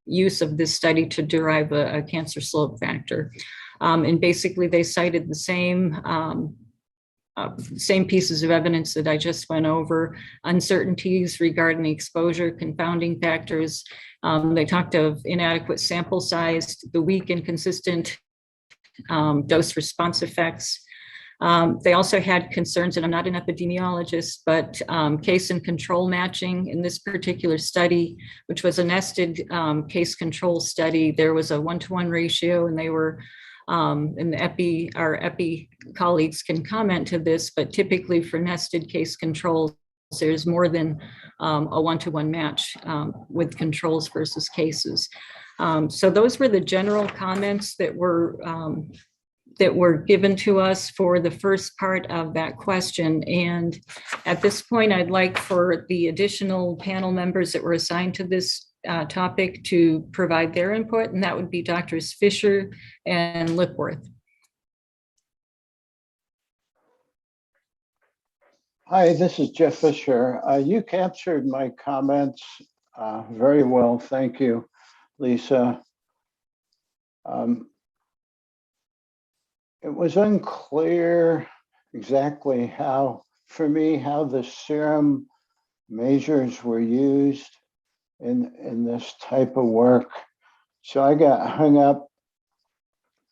use of this study to derive a cancer slope factor. And basically they cited the same pieces of evidence that I just went over: uncertainties regarding the exposure, confounding factors. They talked of inadequate sample size, the weak and consistent dose response effects. They also had concerns, and I'm not an epidemiologist, but case and control matching in this particular study, which was a nested case control study. There was a 1-to-1 ratio, and they were and our Epi colleagues can comment to this, but typically for nested case controls, there's more than a 1-to-1 match with controls versus cases. So those were the general comments that were given to us for the first part of that question. And at this point, I'd like for the additional panel members that were assigned to this topic to provide their input, and that would be Drs. Fisher and Lipworth. Hi, this is Jeff Fisher. You captured my comments very well. Thank you, Lisa. It was unclear exactly for me, how the serum measures were used in this type of work. So I got hung up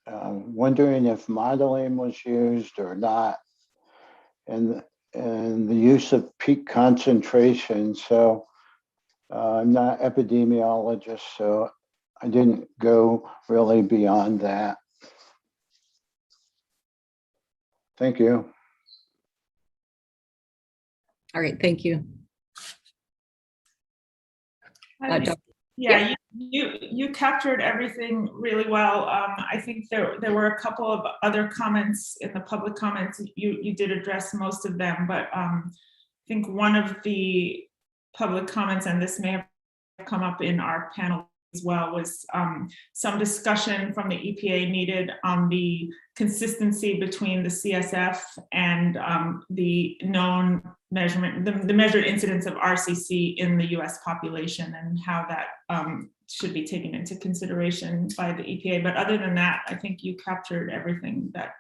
wondering if modeling was used or not, and the use of peak concentration. So I'm not an epidemiologist, so I didn't go really beyond that. Thank you. All right, thank you. Yeah, you captured everything really well. I think there were a couple of other comments in the public comments. You did address most of them, but I think one of the public comments, and this may have come up in our panel as well, was some discussion from the EPA needed on the consistency between the CSF and the known measurement, the measured incidence of RCC in the US population, and how that should be taken into consideration by the EPA. But other than that, I think you captured everything that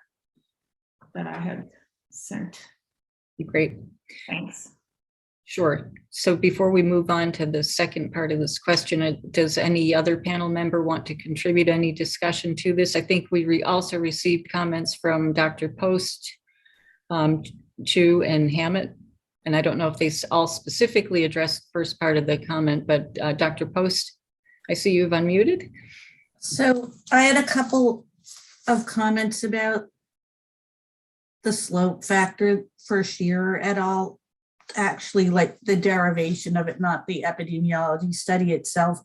I had sent. Great. Thanks. Sure. So before we move on to the second part of this question, does any other panel member want to contribute any discussion to this? I think we also received comments from Dr. Post, Chu, and Hammett. And I don't know if they all specifically addressed the first part of the comment, but Dr. Post, I see you've unmuted. So I had a couple of comments about the slope factor for Shearer et al. Actually, like the derivation of it, not the epidemiology study itself,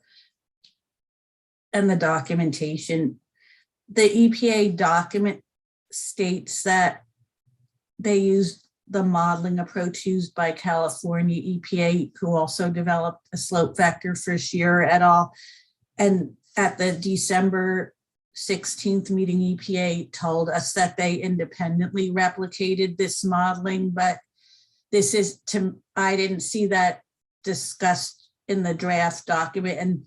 and the documentation. The EPA document states that they used the modeling approach used by California EPA, who also developed a slope factor for Shearer et al. And at the December 16th meeting, EPA told us that they independently replicated this modeling, but this is I didn't see that discussed in the draft document, and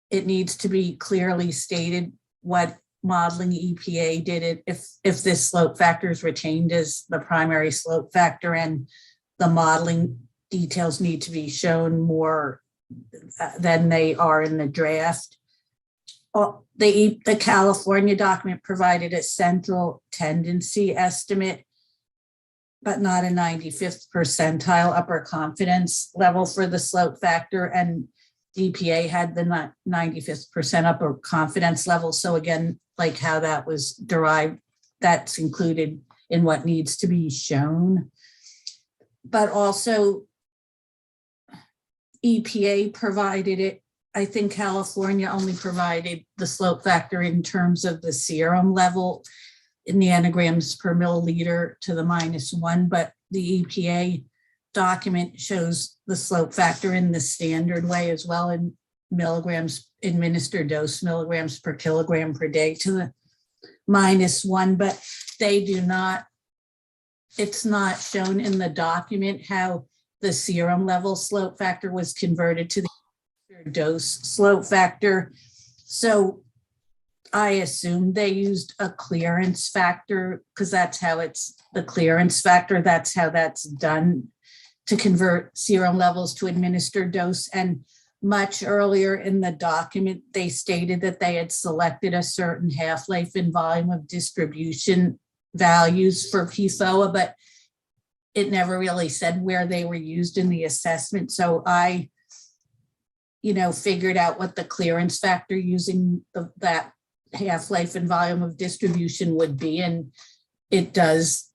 it needs to be clearly stated what modeling EPA did it if this slope factor is retained as the primary slope factor, and the modeling details need to be shown more than they are in the draft. The California document provided a central tendency estimate, but not a 95th percentile upper confidence level for the slope factor, and EPA had the 95th percent upper confidence level. So again, like how that was derived, that's included in what needs to be shown. But also EPA provided it. I think California only provided the slope factor in terms of the serum level in the nanograms per milliliter to the -1, but the EPA document shows the slope factor in the standard way as well, in milligrams administered dose, milligrams per kilogram per day to the -1, but they do not, it's not shown in the document how the serum level slope factor was converted to the dose slope factor. So I assume they used a clearance factor, because that's how it's the clearance factor. That's how that's done to convert serum levels to administered dose. And much earlier in the document, they stated that they had selected a certain half-life and volume of distribution values for PFOA, but it never really said where they were used in the assessment. So I, figured out what the clearance factor using that half-life and volume of distribution would be, and it does,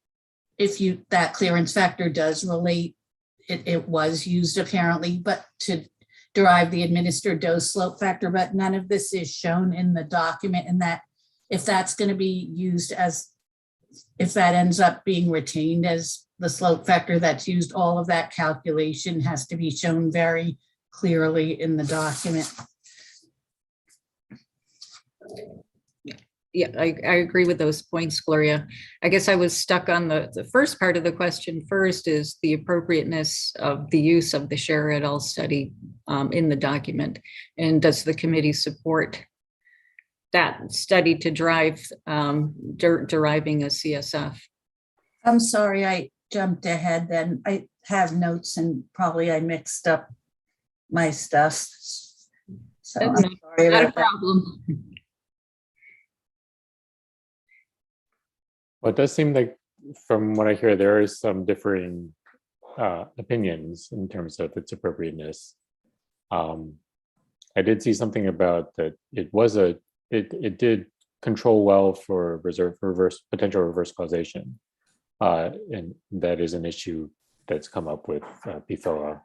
that clearance factor does relate, it was used apparently, but to derive the administered dose slope factor, but none of this is shown in the document, and that if that's going to be used as, if that ends up being retained as the slope factor that's used, all of that calculation has to be shown very clearly in the document. Yeah, I agree with those points, Gloria. I guess I was stuck on the first part of the question first, is the appropriateness of the use of the Shearer et al. Study in the document. And does the committee support that study to drive deriving a CSF? I'm sorry, I jumped ahead then. I have notes and probably I mixed up my stuff. So I'm sorry about not a problem. Well, it does seem like, from what I hear, there is some differing opinions in terms of its appropriateness. I did see something about that it did control well for potential reverse causation, and that is an issue that's come up with PFOA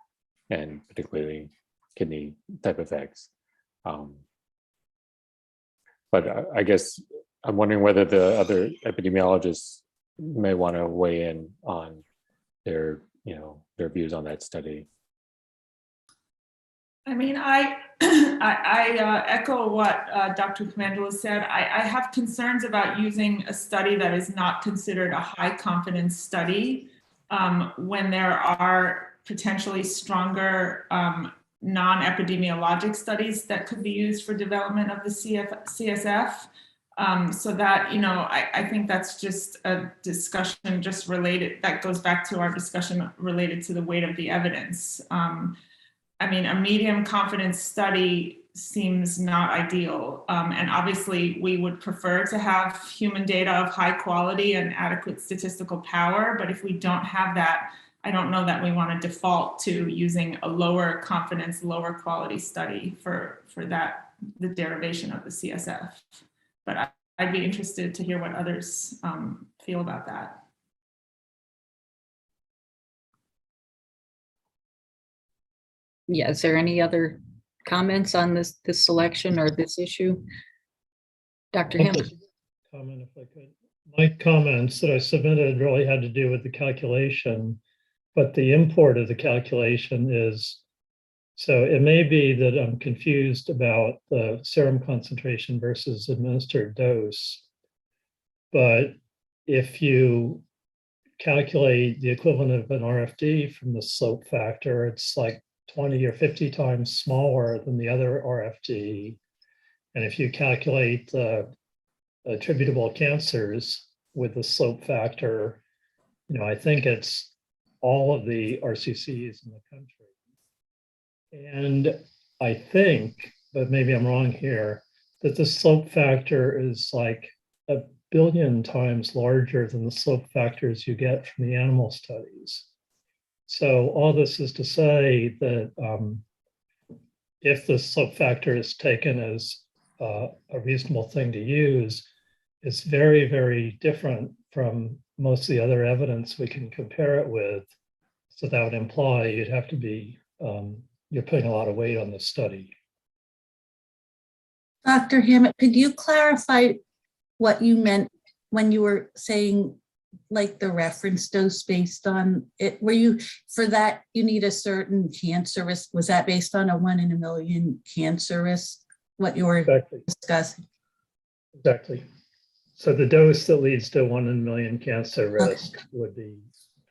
and particularly kidney type effects. But I guess I'm wondering whether the other epidemiologists may want to weigh in on their views on that study. I mean, I echo what Dr. Kamandala said. I have concerns about using a study that is not considered a high confidence study when there are potentially stronger non-epidemiologic studies that could be used for development of the CSF. So that, I think that's just a discussion just related, that goes back to our discussion related to the weight of the evidence. I mean, a medium confidence study seems not ideal. And obviously we would prefer to have human data of high quality and adequate statistical power. But if we don't have that, I don't know that we want to default to using a lower confidence, lower quality study for that, the derivation of the CSF. But I'd be interested to hear what others feel about that. Yeah, is there any other comments on this selection or this issue? Dr. I'll Hammond. just comment if I could. My comments that I submitted really had to do with the calculation, but the import of the calculation is, so it may be that I'm confused about the serum concentration versus administered dose. But if you calculate the equivalent of an RFD from the slope factor, it's like 20 or 50 times smaller than the other RFD. And if you calculate the attributable cancers with the slope factor, I think it's all of the RCCs in the country. And I think, but maybe I'm wrong here, that the slope factor is like 1 billion times larger than the slope factors you get from the animal studies. So all this is to say that if the slope factor is taken as a reasonable thing to use, it's very, very different from most of the other evidence we can compare it with. So that would imply you'd have to be, you're putting a lot of weight on the study. Dr. Hammett, could you clarify what you meant when you were saying like the reference dose based on it? Were you, for that, you need a certain cancer risk? Was that based on a 1 in a million cancer risk, what you were discussing? Exactly. So the dose that leads to 1 in a million cancer risk would be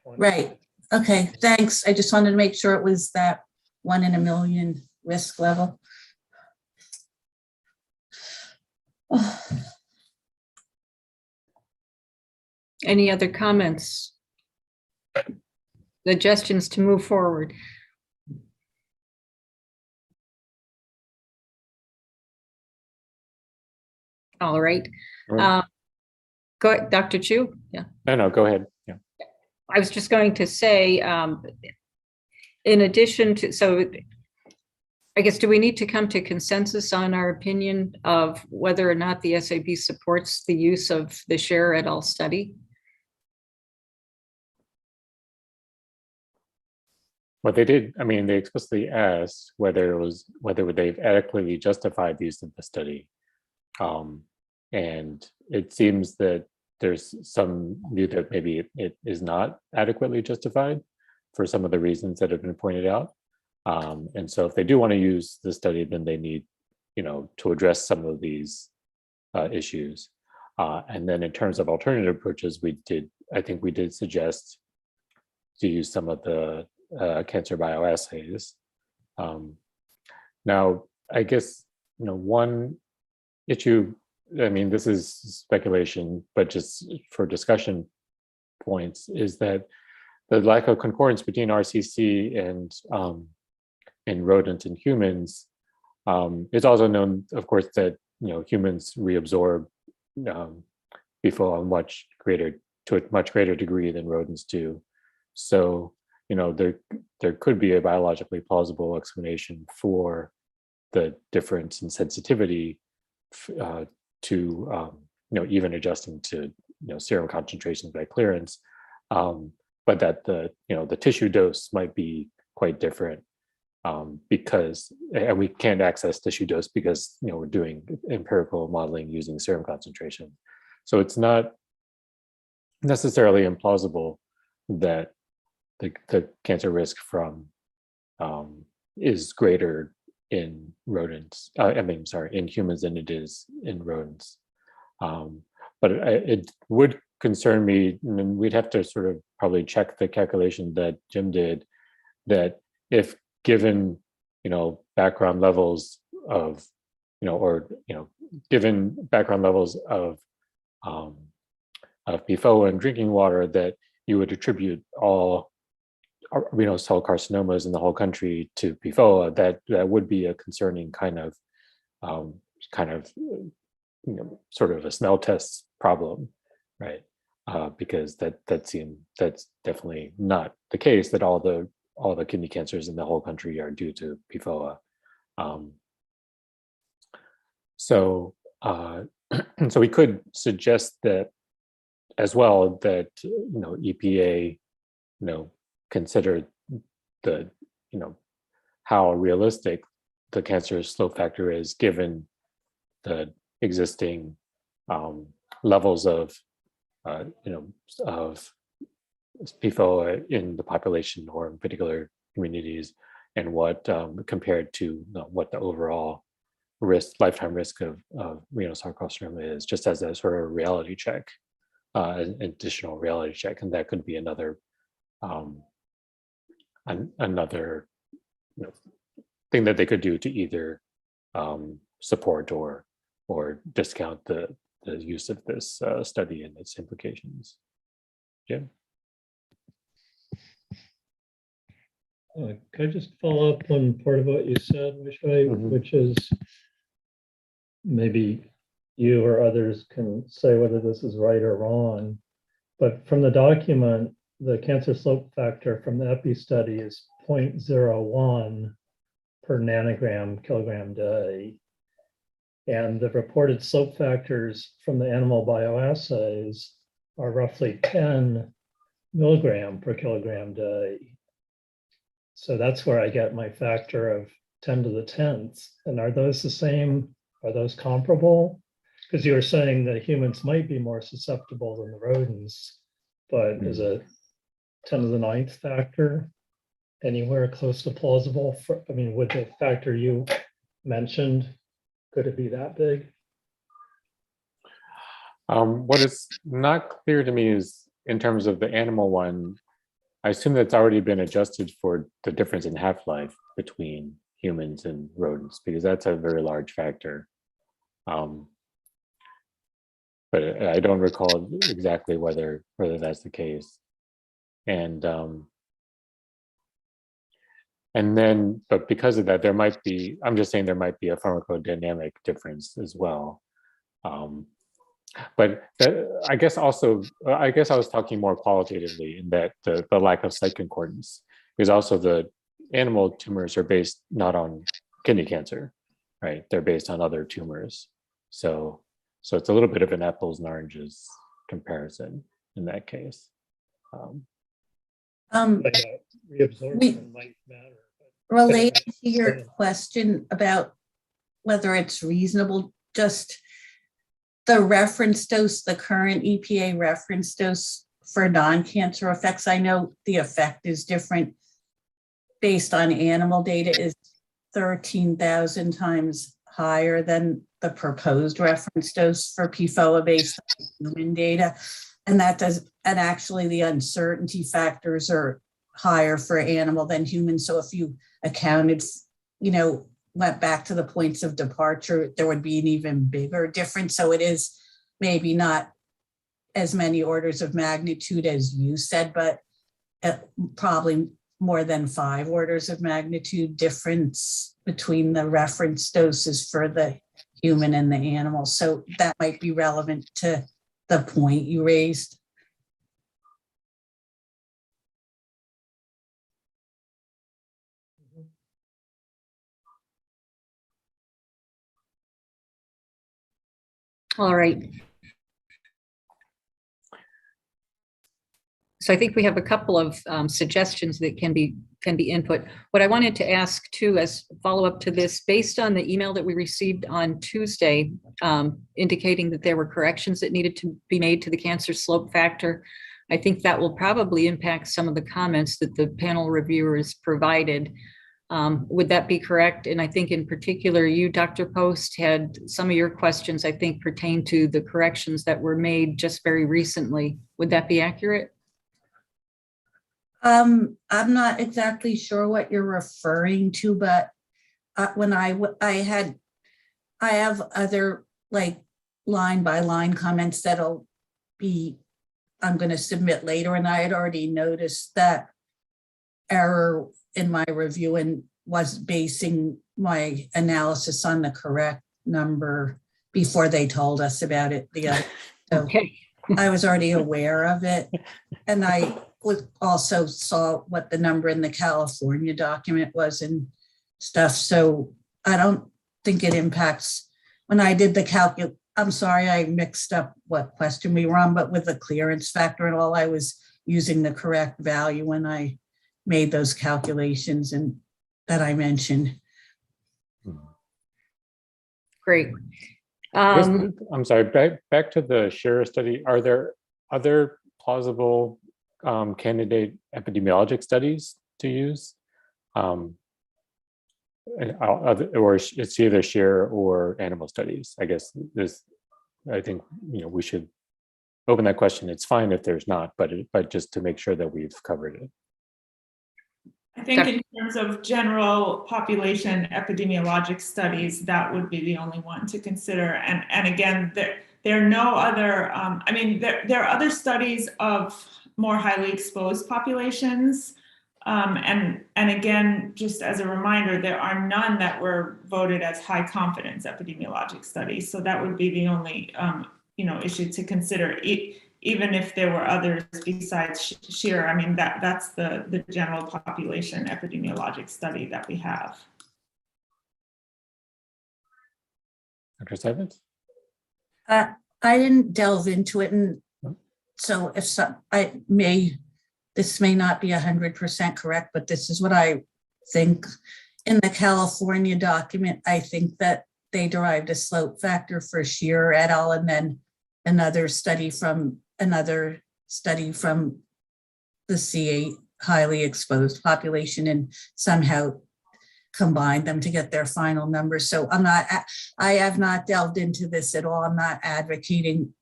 20. Right. Okay, thanks. I just wanted to make sure it was that 1 in a million risk level. Oh. Any other comments? Suggestions to move forward? All right. Go ahead, Dr. Chu. Yeah. No, go ahead. Yeah. I was just going to say, in addition to, so I guess, do we need to come to consensus on our opinion of whether or not the SAB supports the use of the Scher et al. Study? What they did, I mean, they explicitly asked whether they've adequately justified the use of the study. And it seems that there's some view that maybe it is not adequately justified for some of the reasons that have been pointed out. And so if they do want to use the study, then they need, to address some of these issues. And then in terms of alternative approaches, I think we did suggest to use some of the cancer bioassays. Now, I guess, one issue, I mean, this is speculation, but just for discussion points, is that the lack of concordance between RCC and rodents and humans. It's also known, of course, that humans reabsorb PFAS to a much greater degree than rodents do. So there could be a biologically plausible explanation for the difference in sensitivity to even adjusting to serum concentrations by clearance, but that the tissue dose might be quite different because, and we can't access tissue dose because we're doing empirical modeling using serum concentration. So it's not necessarily implausible that the cancer risk from is greater in rodents. In humans than it is in rodents. But it would concern me, and we'd have to sort of probably check the calculation that Jim did, that if given background levels of or given background levels of PFOA in drinking water, that you would attribute all renal cell carcinomas in the whole country to PFOA, that would be a concerning kind of sort of a smell test problem, right? Because that's definitely not the case, that all the kidney cancers in the whole country are due to PFOA. So we could suggest that as well, that EPA consider the how realistic the cancer slope factor is given the existing levels of of PFOA in the population or in particular communities, and what compared to what the overall lifetime risk of renal cell carcinoma is, just as a sort of reality check, an additional reality check. And that could be another thing that they could do to either support or discount the use of this study and its implications. Jim? Can I just follow up on part of what you said, which is maybe you or others can say whether this is right or wrong, but from the document, the cancer slope factor from the Epi study is 0.01 per nanogram kilogram day. And the reported slope factors from the animal bioassays are roughly 10 milligram per kilogram day. So that's where I get my factor of 10 to the 10th. And are those the same? Are those comparable? Because you were saying that humans might be more susceptible than the rodents, but is a 10 to the 9th factor anywhere close to plausible? Would the factor you mentioned, could it be that big? What is not clear to me is, in terms of the animal one, I assume that's already been adjusted for the difference in half-life between humans and rodents, because that's a very large factor. But I don't recall exactly whether that's the case. And then, but because of that, there might be, I'm just saying there might be a pharmacodynamic difference as well. But I guess I was talking more qualitatively in that the lack of site concordance, because also the animal tumors are based not on kidney cancer, right? They're based on other tumors. So it's a little bit of an apples and oranges comparison in that case. Reabsorption might matter. Related to your question about whether it's reasonable, just the reference dose, the current EPA reference dose for non-cancer effects, I know the effect is different based on animal data, is 13,000 times higher than the proposed reference dose for PFOA based on human data. And actually the uncertainty factors are higher for animal than human. So if you accounted, went back to the points of departure, there would be an even bigger difference. So it is maybe not as many orders of magnitude as you said, but probably more than 5 orders of magnitude difference between the reference doses for the human and the animal. So that might be relevant to the point you raised. All right. So I think we have a couple of suggestions that can be input. What I wanted to ask too, as follow up to this, based on the email that we received on Tuesday, indicating that there were corrections that needed to be made to the cancer slope factor, I think that will probably impact some of the comments that the panel reviewers provided. Would that be correct? And I think in particular, you, Dr. Post, had some of your questions, I think, pertain to the corrections that were made just very recently. Would that be accurate? I'm not exactly sure what you're referring to, but when I have other like line by line comments that'll be, I'm going to submit later. And I had already noticed that error in my review and was basing my analysis on the correct number before they told us about it. So Okay. I was already aware of it. And I also saw what the number in the California document was and stuff. So I don't think it impacts. When I did the I'm sorry, I mixed up what question we were on, but with the clearance factor and all, I was using the correct value when I made those calculations and that I mentioned. Great. I'm sorry, back to the Shearer study. Are there other plausible candidate epidemiologic studies to use? Or it's either Shearer or animal studies. I guess I think we should open that question. It's fine if there's not, but just to make sure that we've covered it. I think in terms of general population epidemiologic studies, that would be the only one to consider. And again, there are no other, there are other studies of more highly exposed populations. And again, just as a reminder, there are none that were voted as high confidence epidemiologic studies. So that would be the only issue to consider. Even if there were others besides Shearer, that's the general population epidemiologic study that we have. Dr. Stevens? I didn't delve into it, and so this may not be 100% correct, but this is what I think. In the California document, I think that they derived a slope factor for Shearer et al. And then another study from the C8 highly exposed population and somehow combined them to get their final numbers. So I have not delved into this at all. I'm not advocating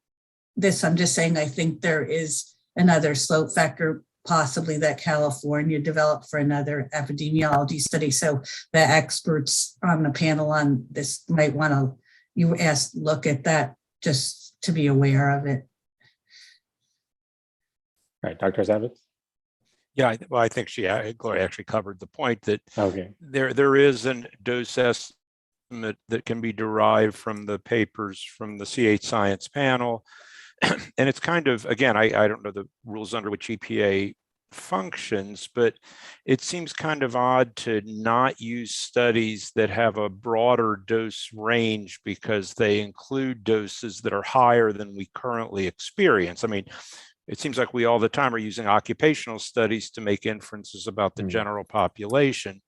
this. I'm just saying I think there is another slope factor possibly that California developed for another epidemiology study. So the experts on the panel on this might want to look at that just to be aware of it. Right, Dr. Zavitz? Yeah, I think Gloria actually covered the point that okay. there is a dose estimate that can be derived from the papers from the C8 science panel. And it's kind of, again, I don't know the rules under which EPA functions, but it seems kind of odd to not use studies that have a broader dose range because they include doses that are higher than we currently experience. It seems like we all the time are using occupational studies to make inferences about the general population.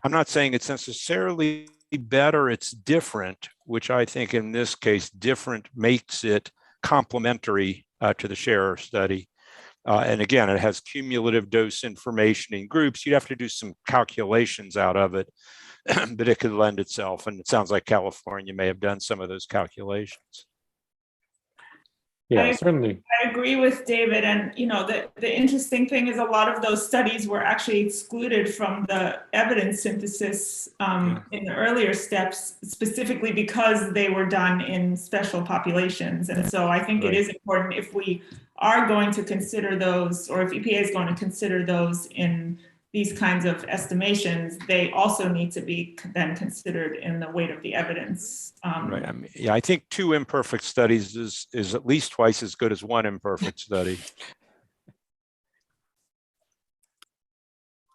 I'm not saying it's necessarily better, it's different, which I think in this case, different makes it complementary to the Shearer study. And again, it has cumulative dose information in groups. You'd have to do some calculations out of it, but it could lend itself. And it sounds like California may have done some of those calculations. Yeah, certainly. I agree with David. And, the interesting thing is a lot of those studies were actually excluded from the evidence synthesis in the earlier steps, specifically because they were done in special populations. And so I think it is important if we are going to consider those, or if EPA is going to consider those in these kinds of estimations, they also need to be then considered in the weight of the evidence. Right. I think 2 imperfect studies is at least twice as good as 1 imperfect study.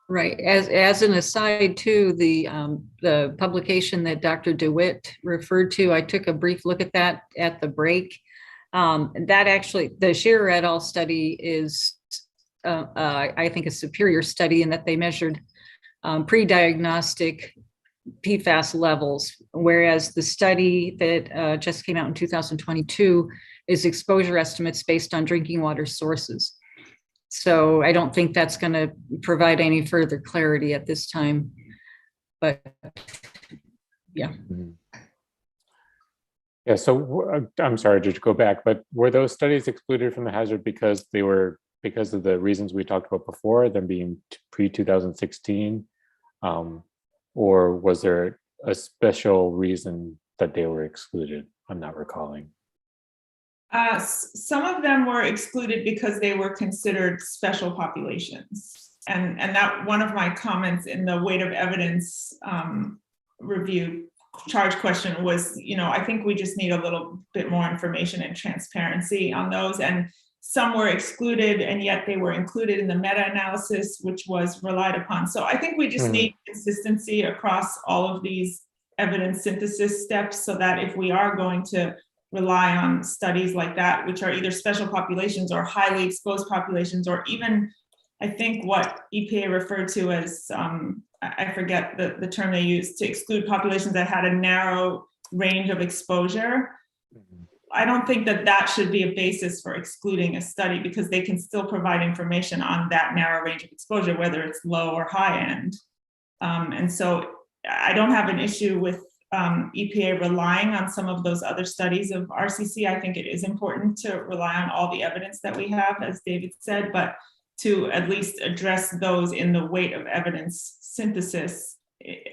Right. As an aside too, the publication that Dr. DeWitt referred to, I took a brief look at that at the break. That actually, the Shearer et al. Study is I think a superior study in that they measured pre-diagnostic PFAS levels, whereas the study that just came out in 2022 is exposure estimates based on drinking water sources. So I don't think that's going to provide any further clarity at this time, but yeah. Yeah, so I'm sorry to go back, but were those studies excluded from the hazard because of the reasons we talked about before, them being pre-2016, or was there a special reason that they were excluded? I'm not recalling. Some of them were excluded because they were considered special populations. And that one of my comments in the weight of evidence review charge question was, I think we just need a little bit more information and transparency on those. And some were excluded, and yet they were included in the meta-analysis, which was relied upon. So I think we just need consistency across all of these evidence synthesis steps, so that if we are going to rely on studies like that, which are either special populations or highly exposed populations, or even, I think what EPA referred to as, I forget the term they used, to exclude populations that had a narrow range of exposure. I don't think that should be a basis for excluding a study, because they can still provide information on that narrow range of exposure, whether it's low or high end. And so I don't have an issue with EPA relying on some of those other studies of RCC. I think it is important to rely on all the evidence that we have, as David said, but to at least address those in the weight of evidence synthesis,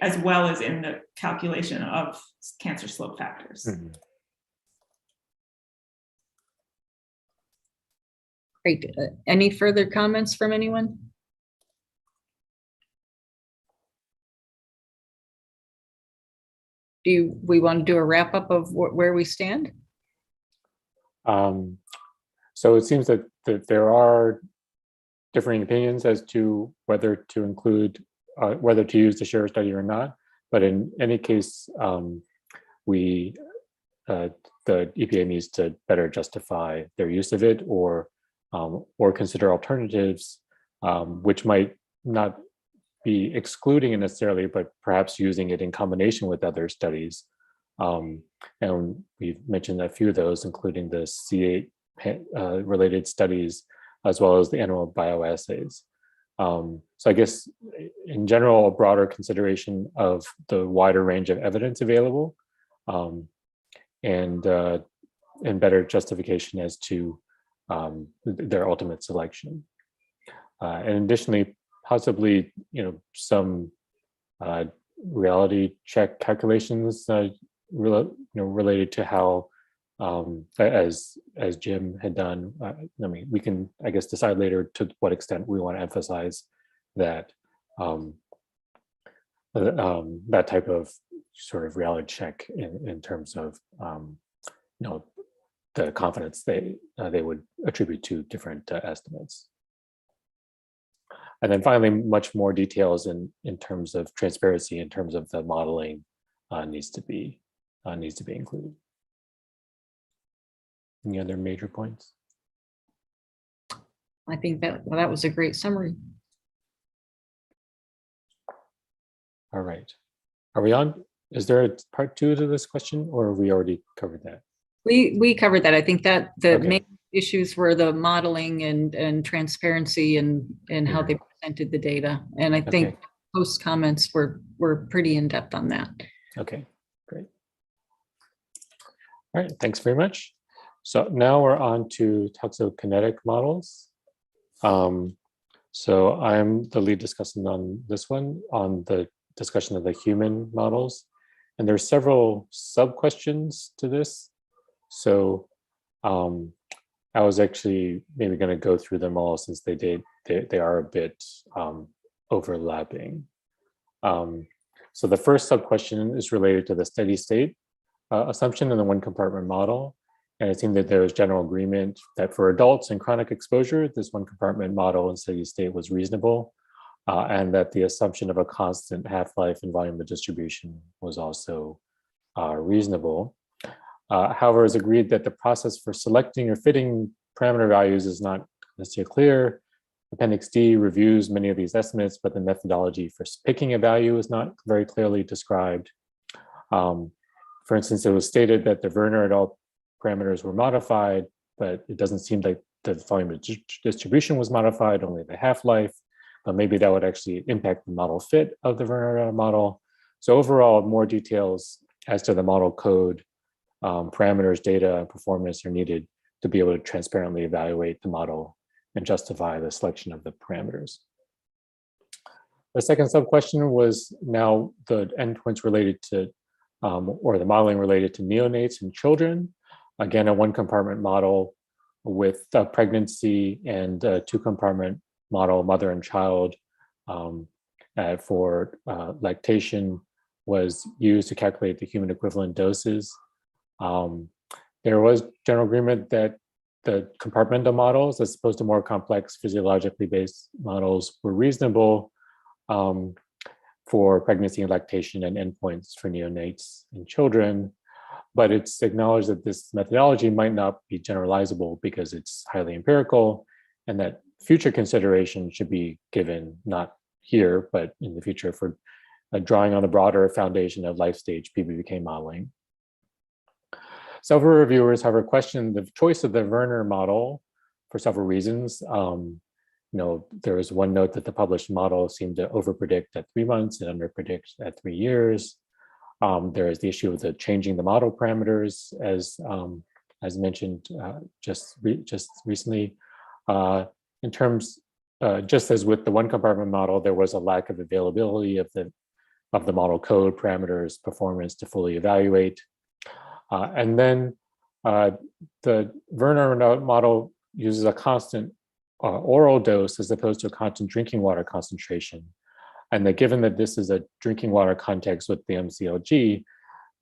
as well as in the calculation of cancer slope factors. Great. Any further comments from anyone? Do we want to do a wrap up of where we stand? So it seems that there are differing opinions as to whether to include, whether to use the SHARE study or not. But in any case, the EPA needs to better justify their use of it, or consider alternatives, which might not be excluding it necessarily, but perhaps using it in combination with other studies. And we've mentioned a few of those, including the C8 related studies, as well as the animal bioassays. So I guess in general, a broader consideration of the wider range of evidence available, and better justification as to their ultimate selection. And additionally, possibly, some reality check calculations, related to how, as Jim had done. We can, I guess, decide later to what extent we want to emphasize that that type of sort of reality check in terms of the confidence they would attribute to different estimates. And then finally, much more details in terms of transparency, in terms of the modeling, needs to be included. Any other major points? I think that was a great summary. All right. Are we on? Is there a part 2 to this question, or have we already covered that? We covered that. I think that the Okay. main issues were the modeling and transparency and how they presented the data. And I think Okay. post comments were pretty in depth on that. Okay, great. All right, thanks very much. So now we're on to toxicokinetic models. So I'm the lead discussant on this one, on the discussion of the human models. And there's several sub-questions to this. So I was actually maybe going to go through them all, since they are a bit overlapping. So the first sub-question is related to the steady state assumption in the one compartment model. And it seemed that there was general agreement that for adults in chronic exposure, this one compartment model in steady state was reasonable, and that the assumption of a constant half-life and volume of distribution was also reasonable. However, it's agreed that the process for selecting or fitting parameter values is not necessarily clear. Appendix D reviews many of these estimates, but the methodology for picking a value is not very clearly described. For instance, it was stated that the Werner et al. Parameters were modified, but it doesn't seem like the volume of distribution was modified, only the half-life. But maybe that would actually impact the model fit of the Werner et al. Model. So overall, more details as to the model code, parameters, data, and performance are needed to be able to transparently evaluate the model and justify the selection of the parameters. The second sub-question was now the endpoints related to or the modeling related to neonates and children. Again, a one compartment model with pregnancy and a two compartment model, mother and child, for lactation was used to calculate the human equivalent doses. There was general agreement that the compartmental models, as opposed to more complex physiologically based models, were reasonable for pregnancy and lactation and endpoints for neonates and children. But it's acknowledged that this methodology might not be generalizable because it's highly empirical, and that future consideration should be given, not here, but in the future, for drawing on the broader foundation of life stage PBPK modeling. Several reviewers, however, questioned the choice of the Werner model for several reasons. There was one note that the published model seemed to overpredict at 3 months and underpredict at 3 years. There is the issue of the changing the model parameters, as mentioned just recently. In terms, just as with the one compartment model, there was a lack of availability of the model code parameters performance to fully evaluate. And then the Werner model uses a constant oral dose as opposed to a constant drinking water concentration. And that given that this is a drinking water context with the MCLG,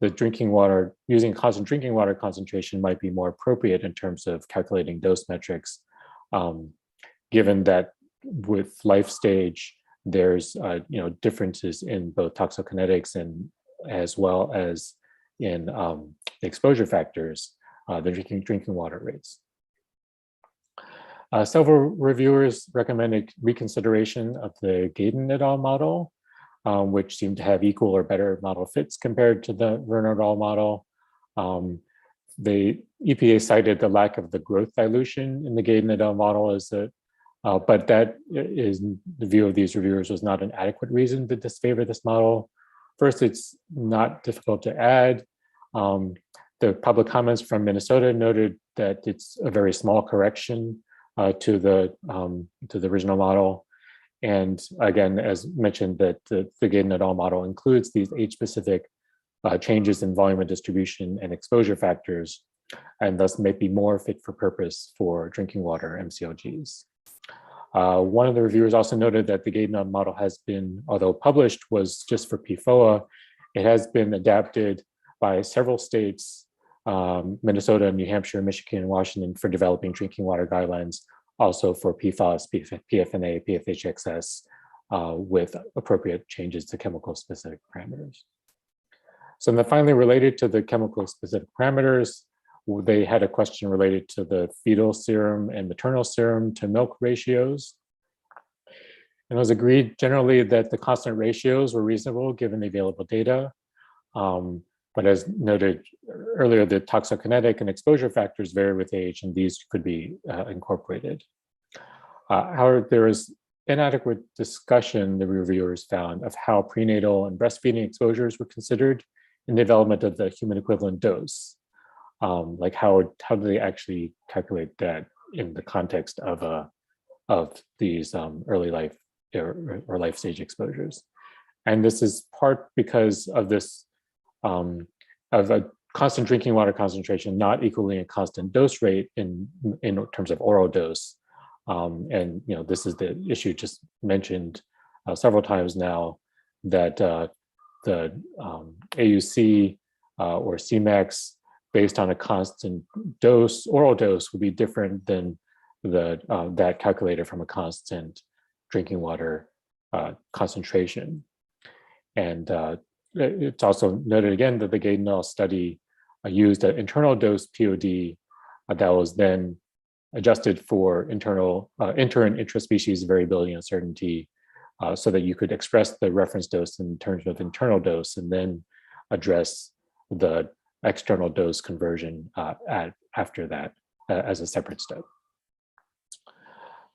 the drinking water, using constant drinking water concentration might be more appropriate in terms of calculating dose metrics, given that with life stage, there's differences in both toxicokinetics and as well as in the exposure factors, the drinking water rates. Several reviewers recommended reconsideration of the Gaydon et al. Model, which seemed to have equal or better model fits compared to the Werner et al. Model. The EPA cited the lack of the growth dilution in the Gaydon et al. Model but that is the view of these reviewers was not an adequate reason to disfavor this model. First, it's not difficult to add. The public comments from Minnesota noted that it's a very small correction to the original model. And again, as mentioned, that the Gaydon et al. Model includes these age-specific changes in volume of distribution and exposure factors, and thus may be more fit for purpose for drinking water MCLGs. One of the reviewers also noted that the Gaydon et al. Model has been, although published was just for PFOA, it has been adapted by several states, Minnesota, New Hampshire, Michigan, and Washington, for developing drinking water guidelines, also for PFAS, PFNA, PFHXS, with appropriate changes to chemical specific parameters. So then finally, related to the chemical specific parameters, they had a question related to the fetal serum and maternal serum to milk ratios. And it was agreed generally that the constant ratios were reasonable given the available data. But as noted earlier, the toxicokinetic and exposure factors vary with age, and these could be incorporated. However, there is inadequate discussion, the reviewers found, of how prenatal and breastfeeding exposures were considered in development of the human equivalent dose. Like how do they actually calculate that in the context of these early life or life stage exposures? And this is part because of this of a constant drinking water concentration not equaling a constant dose rate in terms of oral dose. And this is the issue just mentioned several times now, that the AUC or Cmax based on a constant dose, oral dose, would be different than that calculated from a constant drinking water concentration. And it's also noted again that the Gaydon et al. Study used an internal dose POD that was then adjusted for inter- and intraspecies variability uncertainty, so that you could express the reference dose in terms of internal dose and then address the external dose conversion after that as a separate step.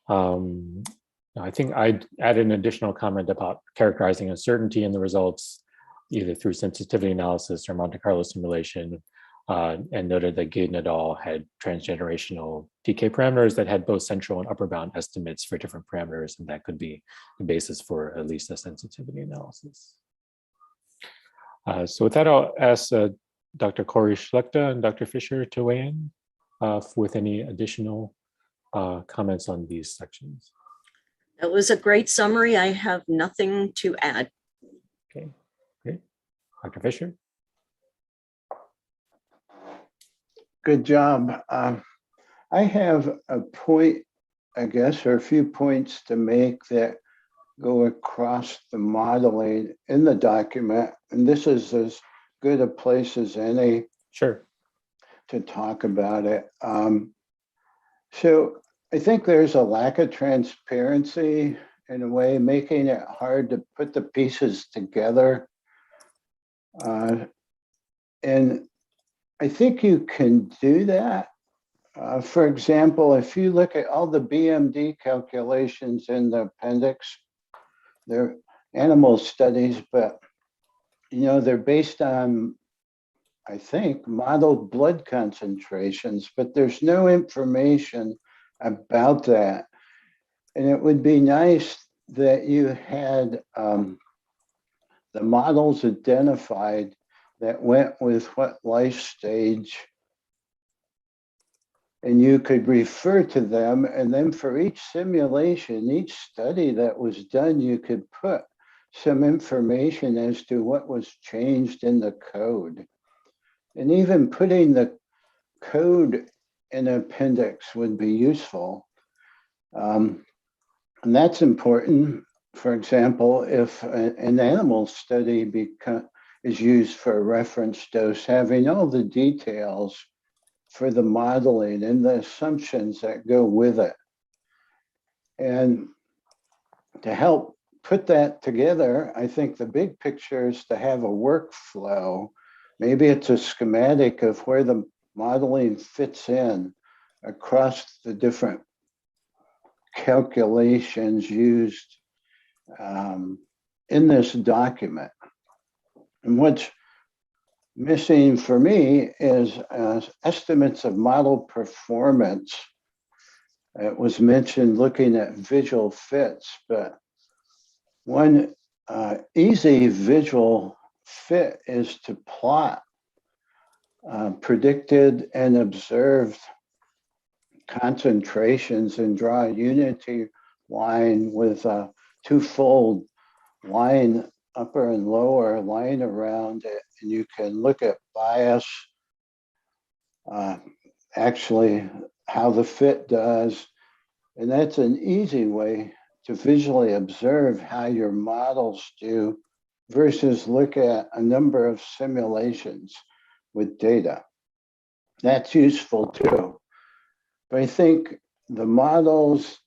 I think I'd add an additional comment about characterizing uncertainty in the results, either through sensitivity analysis or Monte Carlo simulation, and noted that Gaydon et al. Had transgenerational TK parameters that had both central and upper bound estimates for different parameters, and that could be the basis for at least a sensitivity analysis. So with that, I'll ask Dr. Corey Schlechter and Dr. Fisher to weigh in with any additional comments on these sections. That was a great summary. I have nothing to add. Okay, great. Dr. Fisher? Good job. I have a point, I guess, or a few points to make that go across the modeling in the document. And this is as good a place as any Sure. to talk about it. So I think there's a lack of transparency in a way, making it hard to put the pieces together. And I think you can do that. For example, if you look at all the BMD calculations in the appendix, they're animal studies, but they're based on, I think, modeled blood concentrations, but there's no information about that. And it would be nice that you had the models identified that went with what life stage, and you could refer to them. And then for each simulation, each study that was done, you could put some information as to what was changed in the code. And even putting the code in an appendix would be useful. And that's important. For example, if an animal study is used for a reference dose, having all the details for the modeling and the assumptions that go with it. And to help put that together, I think the big picture is to have a workflow. Maybe it's a schematic of where the modeling fits in across the different calculations used in this document. And what's missing for me is estimates of model performance. It was mentioned looking at visual fits, but one easy visual fit is to plot predicted and observed concentrations and draw a unity line with a twofold line, upper and lower line around it. And you can look at bias, actually how the fit does. And that's an easy way to visually observe how your models do versus look at a number of simulations with data. That's useful too. But I think the models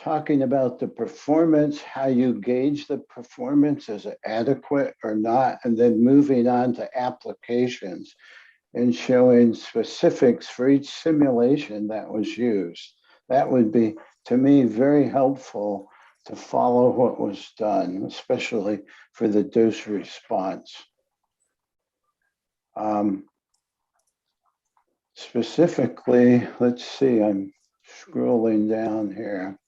talking about the performance, how you gauge the performance, is it adequate or not, and then moving on to applications and showing specifics for each simulation that was used. That would be, to me, very helpful to follow what was done, especially for the dose response. Specifically, let's see, I'm scrolling down here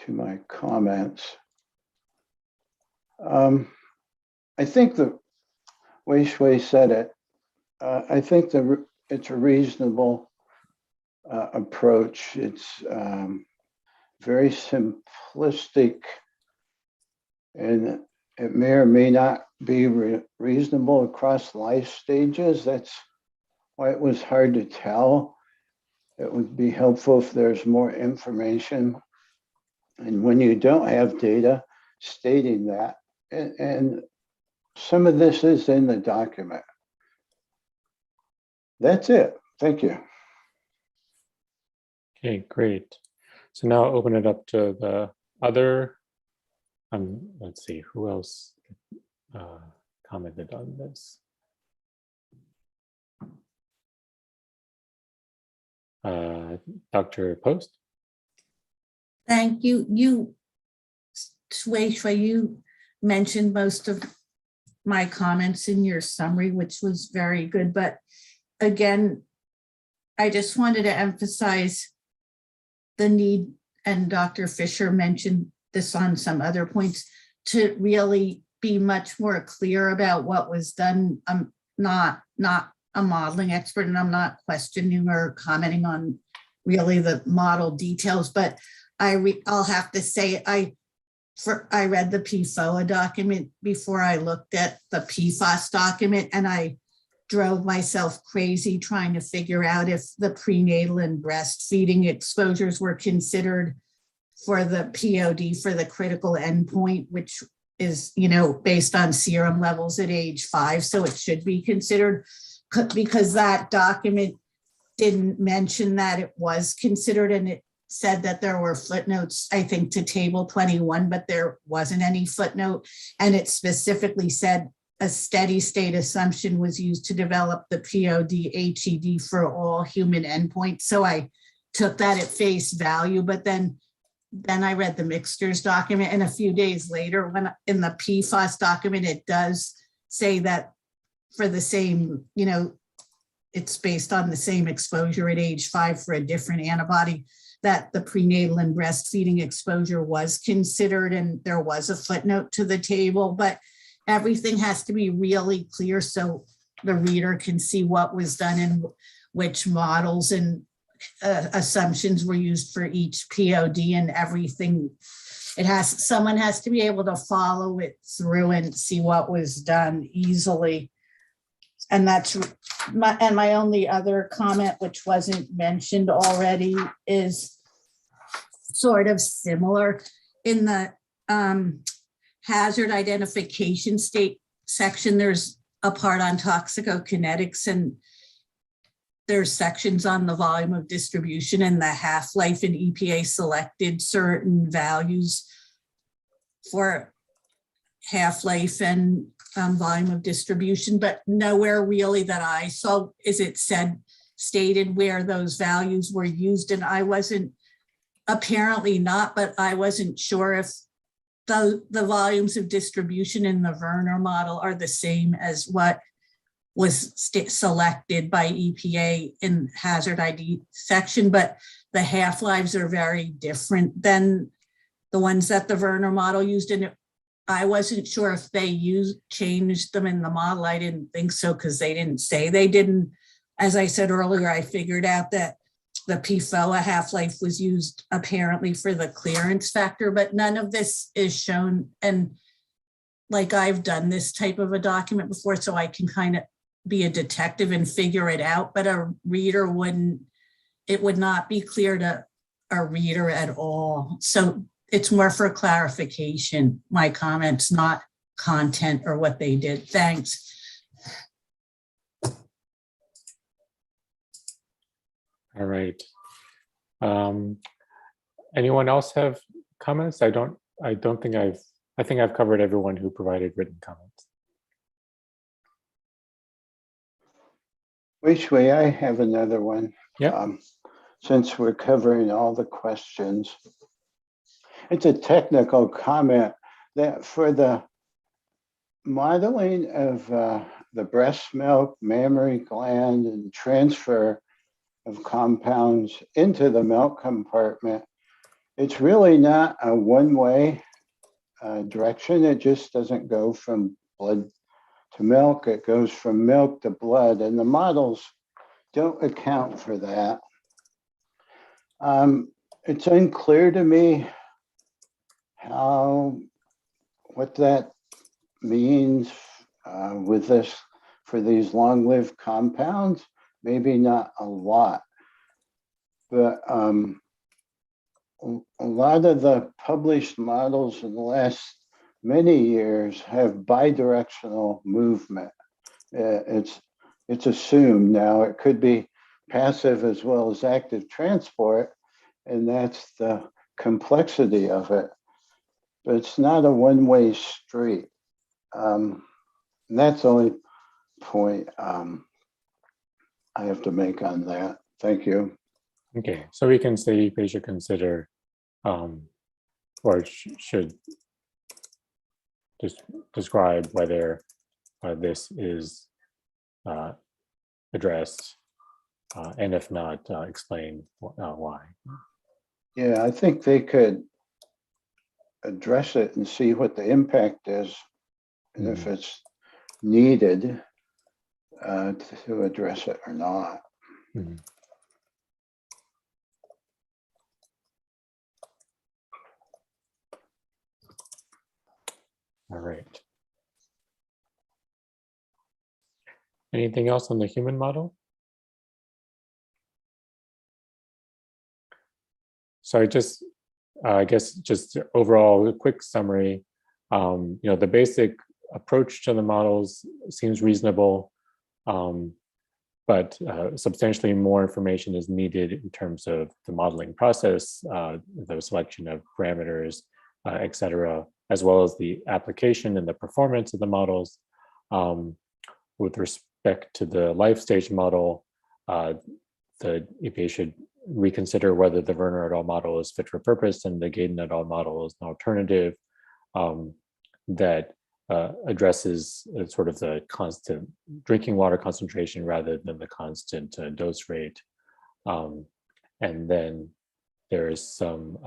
to my comments. I think the way Shui said it, I think it's a reasonable approach. It's very simplistic, and it may or may not be reasonable across life stages. That's why it was hard to tell. It would be helpful if there's more information. And when you don't have data, stating that. And some of this is in the document. That's it. Thank you. Okay, great. So now I'll open it up to the other, let's see, who else commented on this? Dr. Post? Thank you. Shui, you mentioned most of my comments in your summary, which was very good. But again, I just wanted to emphasize the need, and Dr. Fisher mentioned this on some other points, to really be much more clear about what was done. I'm not a modeling expert, and I'm not questioning or commenting on really the model details, but I'll have to say I read the PFOA document before I looked at the PFAS document, and I drove myself crazy trying to figure out if the prenatal and breastfeeding exposures were considered for the POD for the critical endpoint, which is, based on serum levels at age 5. So it should be considered, because that document didn't mention that it was considered, and it said that there were footnotes, I think, to table 21, but there wasn't any footnote. And it specifically said a steady state assumption was used to develop the POD HED for all human endpoints. So I took that at face value, but then I read the mixtures document, and a few days later, when in the PFAS document, it does say that for the same, it's based on the same exposure at age 5 for a different antibody, that the prenatal and breastfeeding exposure was considered, and there was a footnote to the table, but everything has to be really clear so the reader can see what was done and which models and assumptions were used for each POD and everything. Someone has to be able to follow it through and see what was done easily. And that's my only other comment, which wasn't mentioned already, is sort of similar. In the hazard identification state section, there's a part on toxicokinetics, and there's sections on the volume of distribution and the half-life, and EPA selected certain values for half-life and volume of distribution, but nowhere really that I saw is it stated where those values were used. And I wasn't, apparently not, but I wasn't sure if the volumes of distribution in the Werner model are the same as what was selected by EPA in hazard ID section, but the half-lives are very different than the ones that the Werner model used. And I wasn't sure if they changed them in the model. I didn't think so, because they didn't say they didn't. As I said earlier, I figured out that the PFOA half-life was used apparently for the clearance factor, but none of this is shown. And like, I've done this type of a document before, so I can kind of be a detective and figure it out, but a reader it would not be clear to a reader at all. So it's more for clarification, my comments, not content or what they did. Thanks. All right. Anyone else have comments? I think I've covered everyone who provided written comments. Which way I have another one. Yeah. Since we're covering all the questions, it's a technical comment that for the modeling of the breast milk, mammary gland, and transfer of compounds into the milk compartment, it's really not a one-way direction. It just doesn't go from blood to milk. It goes from milk to blood, and the models don't account for that. It's unclear to me what that means with this for these long-lived compounds. Maybe not a lot, but a lot of the published models in the last many years have bidirectional movement. It's assumed now it could be passive as well as active transport, and that's the complexity of it. But it's not a one-way street. And that's the only point I have to make on that. Thank you. Okay, so we can say they should consider, or should just describe whether this is addressed, and if not, explain why. Yeah, I think they could address it and see what the impact is and if it's needed to address it or not. Mhm. All right. Anything else on the human model? So I guess just overall, a quick summary. The basic approach to the models seems reasonable, but substantially more information is needed in terms of the modeling process, the selection of parameters, et cetera, as well as the application and the performance of the models. With respect to the life stage model, the EPA should reconsider whether the Werner et al. Model is fit for purpose and the Gaydon et al. Model is an alternative that addresses sort of the constant drinking water concentration rather than the constant dose rate. And then there is some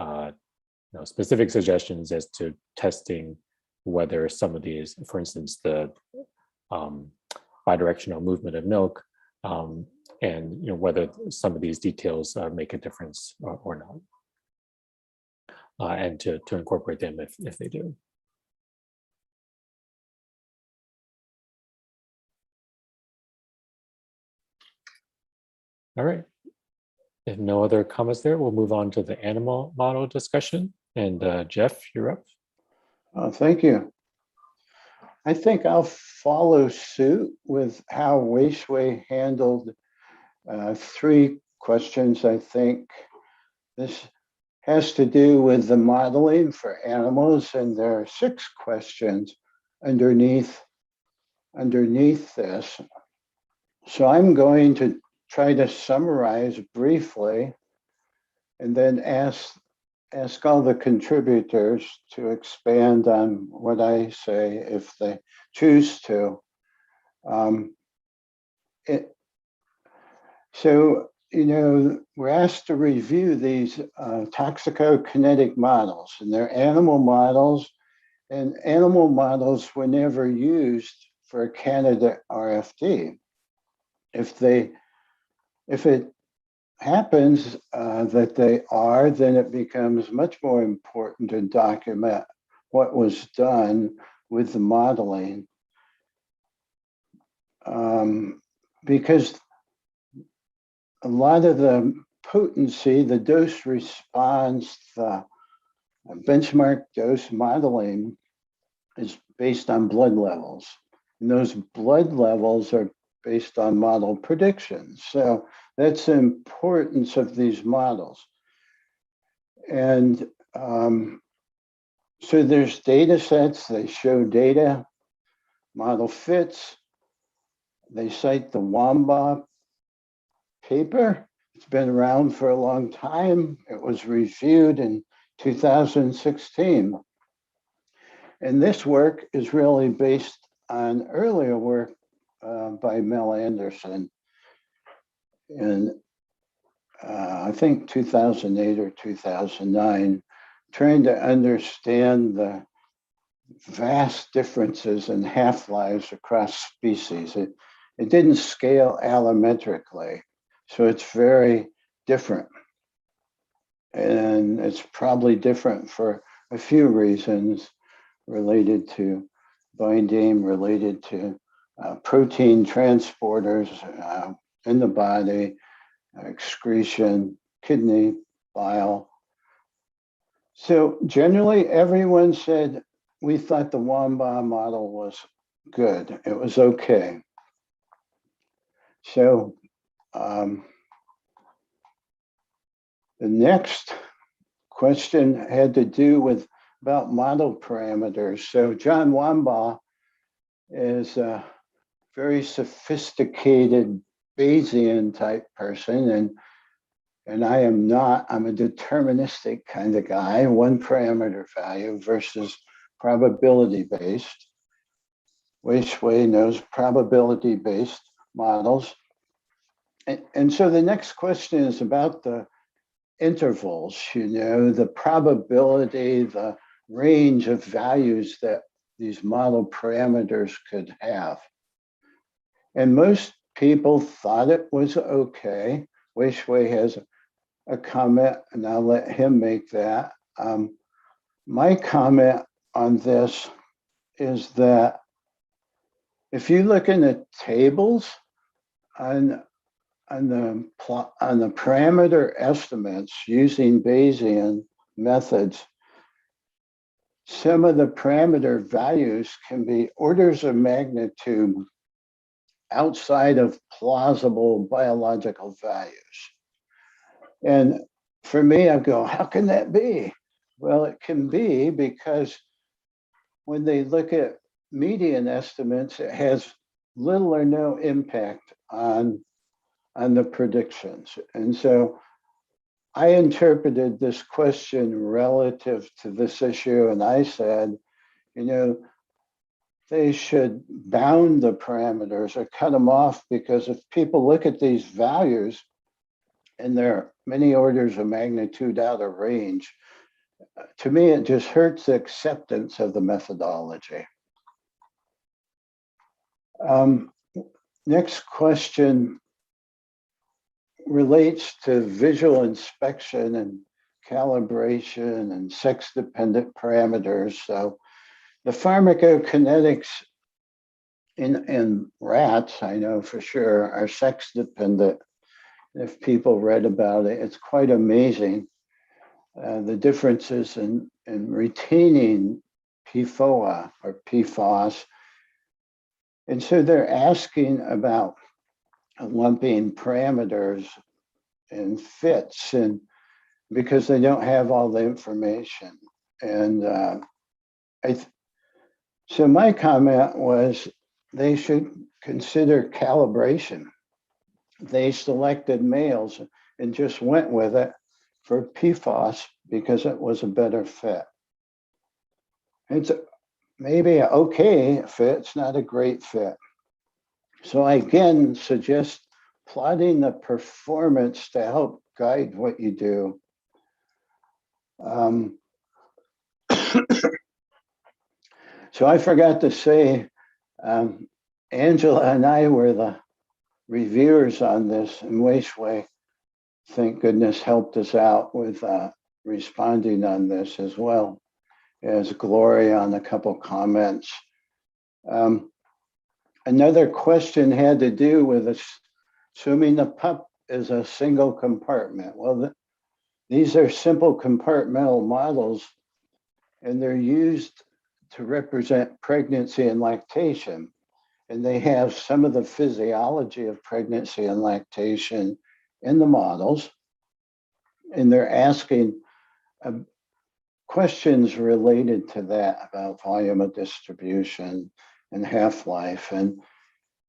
specific suggestions as to testing whether some of these, for instance, the bidirectional movement of milk, and whether some of these details make a difference or not, and to incorporate them if they do. All right. If no other comments there, we'll move on to the animal model discussion. And Jeff, you're up. Thank you. I think I'll follow suit with how Wasteway handled 3 questions. I think this has to do with the modeling for animals, and there are 6 questions underneath this. So I'm going to try to summarize briefly and then ask all the contributors to expand on what I say if they choose to. We're asked to review these toxicokinetic models, and they're animal models, and animal models were never used for a candidate RFD. If it happens that they are, then it becomes much more important to document what was done with the modeling, because a lot of the potency, the dose response, the benchmark dose modeling is based on blood levels. And those blood levels are based on model predictions. So that's the importance of these models. And so there's data sets, they show data, model fits, they cite the Wamba paper. It's been around for a long time. It was reviewed in 2016. And this work is really based on earlier work by Mel Anderson in, I think 2008 or 2009, trying to understand the vast differences in half-lives across species. It didn't scale allometrically, so it's very different. And it's probably different for a few reasons related to binding, related to protein transporters in the body, excretion, kidney, bile. So generally, everyone said we thought the Wamba model was good. It was okay. So the next question had to do with about model parameters. So John Wamba is a very sophisticated Bayesian type person, and I am not. I'm a deterministic kind of guy, one parameter value versus probability based. Wasteway knows probability based models. And so the next question is about the intervals, the probability, the range of values that these model parameters could have. And most people thought it was okay. Wei Shui has a comment, and I'll let him make that. My comment on this is that if you look in the tables on the parameter estimates using Bayesian methods, some of the parameter values can be orders of magnitude outside of plausible biological values. And for me, I go, how can that be? Well, it can be because when they look at median estimates, it has little or no impact on the predictions. And so I interpreted this question relative to this issue, and I said, you know, they should bound the parameters or cut them off, because if people look at these values and they're many orders of magnitude out of range, to me, it just hurts the acceptance of the methodology. Next question relates to visual inspection and calibration and sex-dependent parameters. So the pharmacokinetics in rats, I know for sure, are sex-dependent. If people read about it, it's quite amazing. The differences in retaining PFOA or PFAS. And so they're asking about lumping parameters and fits, and because they don't have all the information. And so my comment was they should consider calibration. They selected males and just went with it for PFAS because it was a better fit. It's maybe an okay fit, it's not a great fit. So I again suggest plotting the performance to help guide what you do. So I forgot to say, Angela and I were the reviewers on this, and Wei Shui, thank goodness, helped us out with responding on this, as well as Gloria on a couple comments. Another question had to do with assuming the pup is a single compartment. Well, these are simple compartmental models, and they're used to represent pregnancy and lactation. And they have some of the physiology of pregnancy and lactation in the models. And they're asking questions related to that, about volume of distribution and half-life. And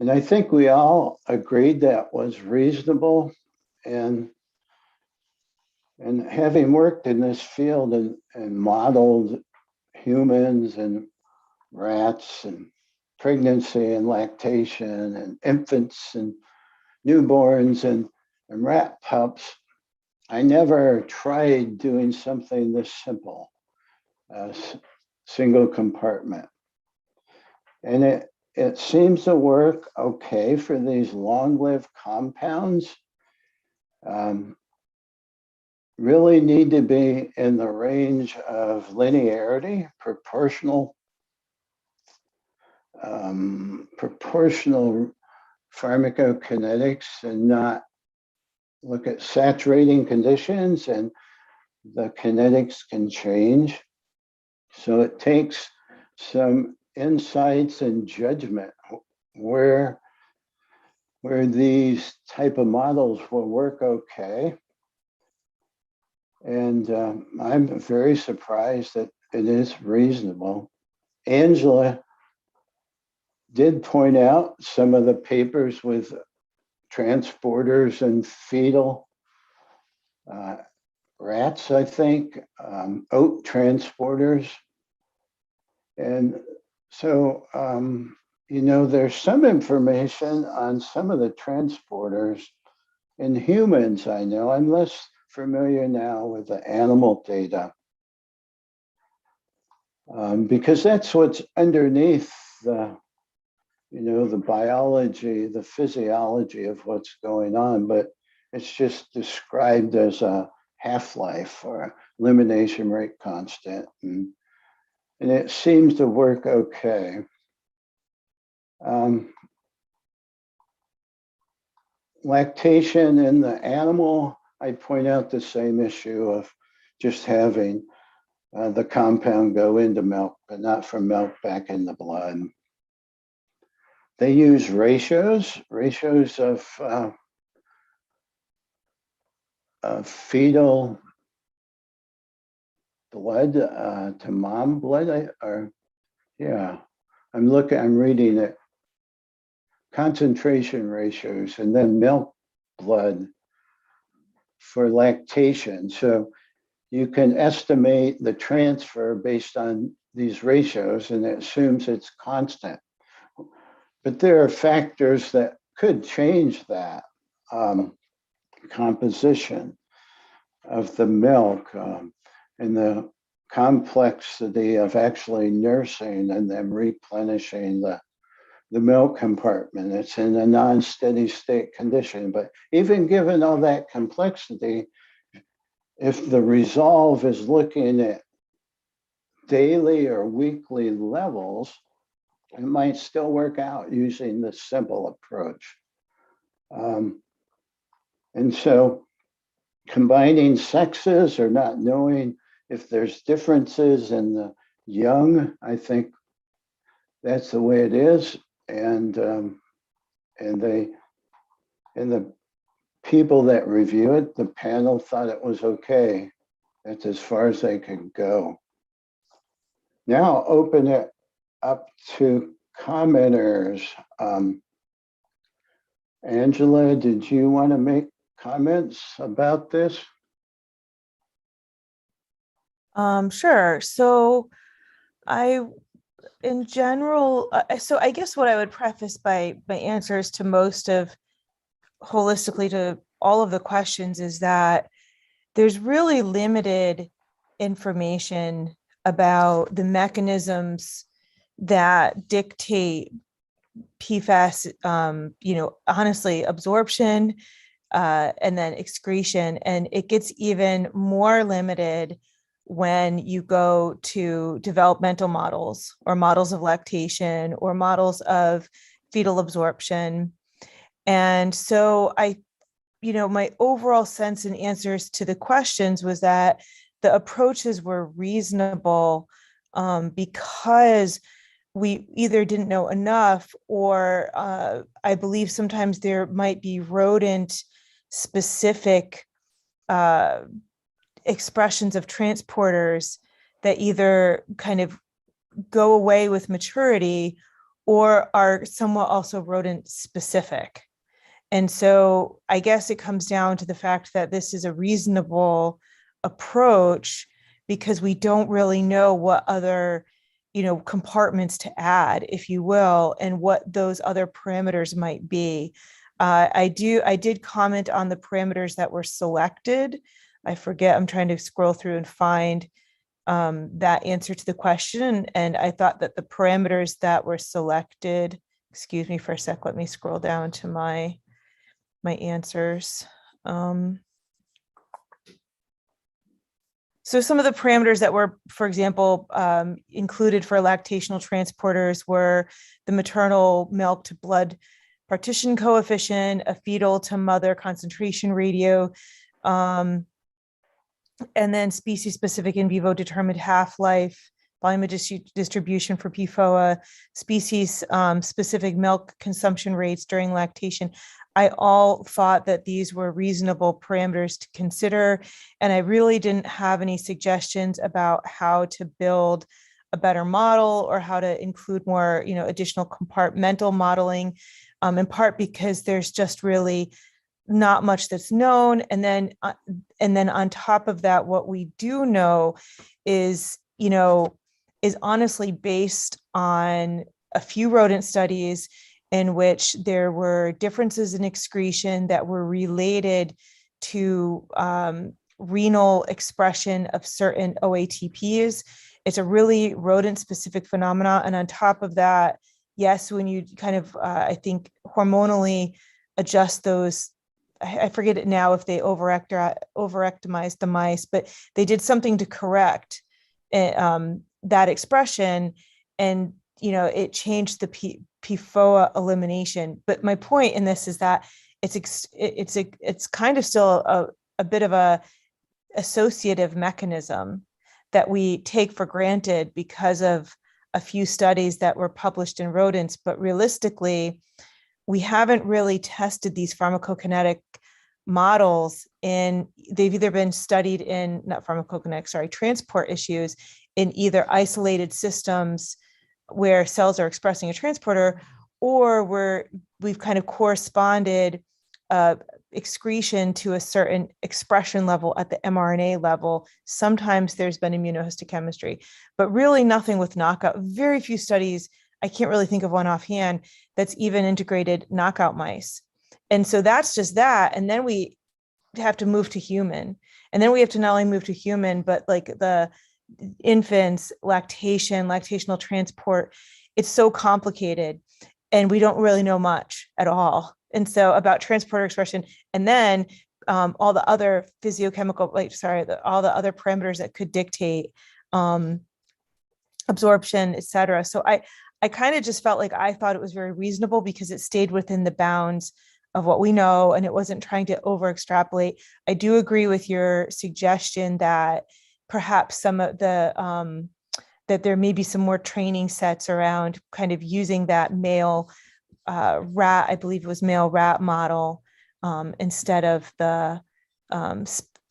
I think we all agreed that was reasonable. And having worked in this field and modeled humans and rats and pregnancy and lactation and infants and newborns and rat pups, I never tried doing something this simple, single compartment. And it seems to work okay for these long-lived compounds. Really need to be in the range of linearity, proportional pharmacokinetics, and not look at saturating conditions, and the kinetics can change. So it takes some insights and judgment where these type of models will work okay. And I'm very surprised that it is reasonable. Angela did point out some of the papers with transporters and fetal rats, I think, oat transporters. And so, you know, there's some information on some of the transporters in humans, I know. I'm less familiar now with the animal data. because that's what's underneath the, the biology, the physiology of what's going on, but it's just described as a half-life or elimination rate constant. And it seems to work okay. Lactation in the animal, I point out the same issue of just having the compound go into milk, but not from milk back in the blood. They use ratios of fetal blood to mom blood, I'm reading it. Concentration ratios and then milk blood for lactation. So you can estimate the transfer based on these ratios and it assumes it's constant. But there are factors that could change that composition of the milk and the complexity of actually nursing and then replenishing the milk compartment. It's in a non-steady state condition. But even given all that complexity, if the resolve is looking at daily or weekly levels, it might still work out using this simple approach. And so combining sexes or not knowing if there's differences in the young, I think that's the way it is. And the people that review it, the panel thought it was okay. That's as far as they could go. Now I'll open it up to commenters. Angela, did you want to make comments about this? Sure. So in general, so I guess what I would preface by my answers to most of, holistically to all of the questions, is that there's really limited information about the mechanisms that dictate PFAS, honestly, absorption and then excretion. And it gets even more limited when you go to developmental models or models of lactation or models of fetal absorption. And so my overall sense and answers to the questions was that the approaches were reasonable because we either didn't know enough or I believe sometimes there might be rodent specific expressions of transporters that either kind of go away with maturity or are somewhat also rodent specific. And so I guess it comes down to the fact that this is a reasonable approach because we don't really know what other, compartments to add, if you will, and what those other parameters might be. I did comment on the parameters that were selected. I forget, I'm trying to scroll through and find that answer to the question. And I thought that the parameters that were selected, excuse me for a sec, let me scroll down to my answers. So some of the parameters that were, for example, included for lactational transporters were the maternal milk to blood partition coefficient, a fetal to mother concentration ratio, and then species-specific in vivo determined half-life, volume of distribution for PFOA, species-specific milk consumption rates during lactation. I all thought that these were reasonable parameters to consider, and I really didn't have any suggestions about how to build a better model or how to include more, additional compartmental modeling, in part because there's just really not much that's known. And then on top of that, what we do know is honestly based on a few rodent studies in which there were differences in excretion that were related to renal expression of certain OATPs. It's a really rodent-specific phenomena. And on top of that, yes, when you kind of, I think, hormonally adjust those, I forget it now if they overectomized the mice, but they did something to correct that expression, and it changed the PFOA elimination. But my point in this is that it's kind of still a bit of a associative mechanism that we take for granted because of a few studies that were published in rodents. But realistically, we haven't really tested these pharmacokinetic models they've either been studied in, not pharmacokinetic, sorry, transport issues in either isolated systems where cells are expressing a transporter, or where we've kind of corresponded excretion to a certain expression level at the mRNA level. Sometimes there's been immunohistochemistry, but really nothing with knockout. Very few studies, I can't really think of one offhand, that's even integrated knockout mice. And so that's just that. And then we have to move to human. And then we have to not only move to human, but like the infants, lactational transport, it's so complicated. And we don't really know much at all. And so about transporter expression, and then all the other physiochemical, all the other parameters that could dictate absorption, et cetera. So I kind of just felt like I thought it was very reasonable because it stayed within the bounds of what we know, and it wasn't trying to over extrapolate. I do agree with your suggestion that perhaps some of the, that there may be some more training sets around kind of using that male rat, I believe it was male rat model, instead of the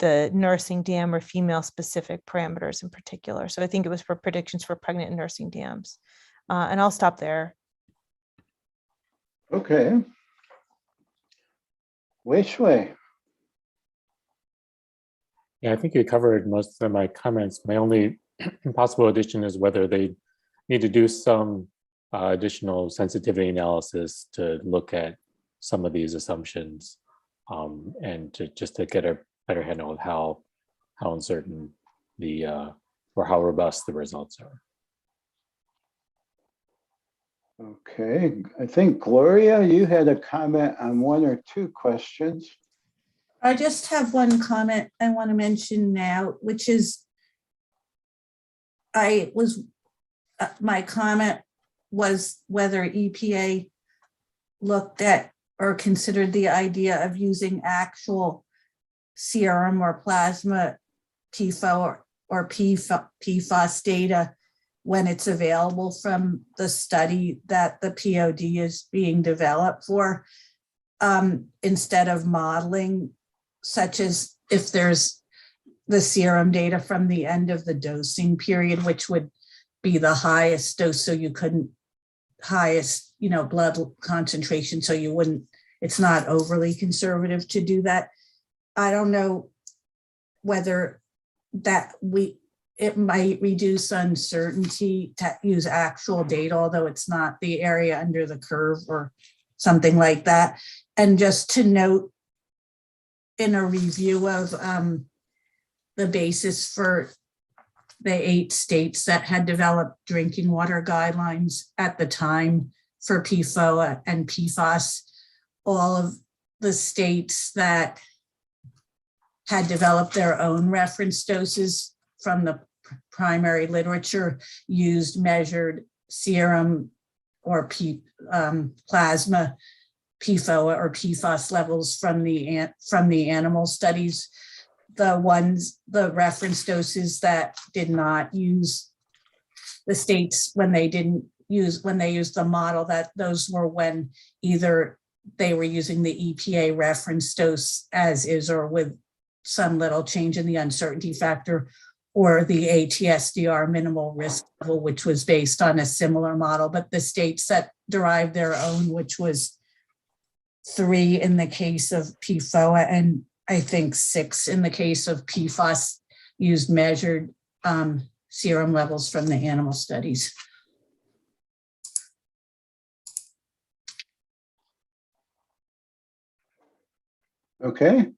nursing dam or female specific parameters in particular. So I think it was for predictions for pregnant and nursing dams. And I'll stop there. Okay. Wei-Shui. Yeah, I think you covered most of my comments. My only possible addition is whether they need to do some additional sensitivity analysis to look at some of these assumptions, and just to get a better handle of how uncertain the or how robust the results are. Okay, I think Gloria, you had a comment on one or two questions. I just have one comment I want to mention now, which is my comment was whether EPA looked at or considered the idea of using actual serum or plasma PFOA or PFAS data when it's available from the study that the POD is being developed for, instead of modeling, such as if there's the serum data from the end of the dosing period, which would be the highest dose, so you couldn't, highest, blood concentration, so you wouldn't, it's not overly conservative to do that. I don't know whether it might reduce uncertainty to use actual data, although it's not the area under the curve or something like that. And just to note, in a review of the basis for the 8 states that had developed drinking water guidelines at the time for PFOA and PFAS, all of the states that had developed their own reference doses from the primary literature used measured serum or plasma PFOA or PFAS levels from the animal studies. The reference doses that did not use the states when they used the model, that those were when either they were using the EPA reference dose as is or with some little change in the uncertainty factor, or the ATSDR minimal risk level, which was based on a similar model. But the states that derived their own, which was 3 in the case of PFOA and I think 6 in the case of PFAS, used measured serum levels from the animal studies. Okay.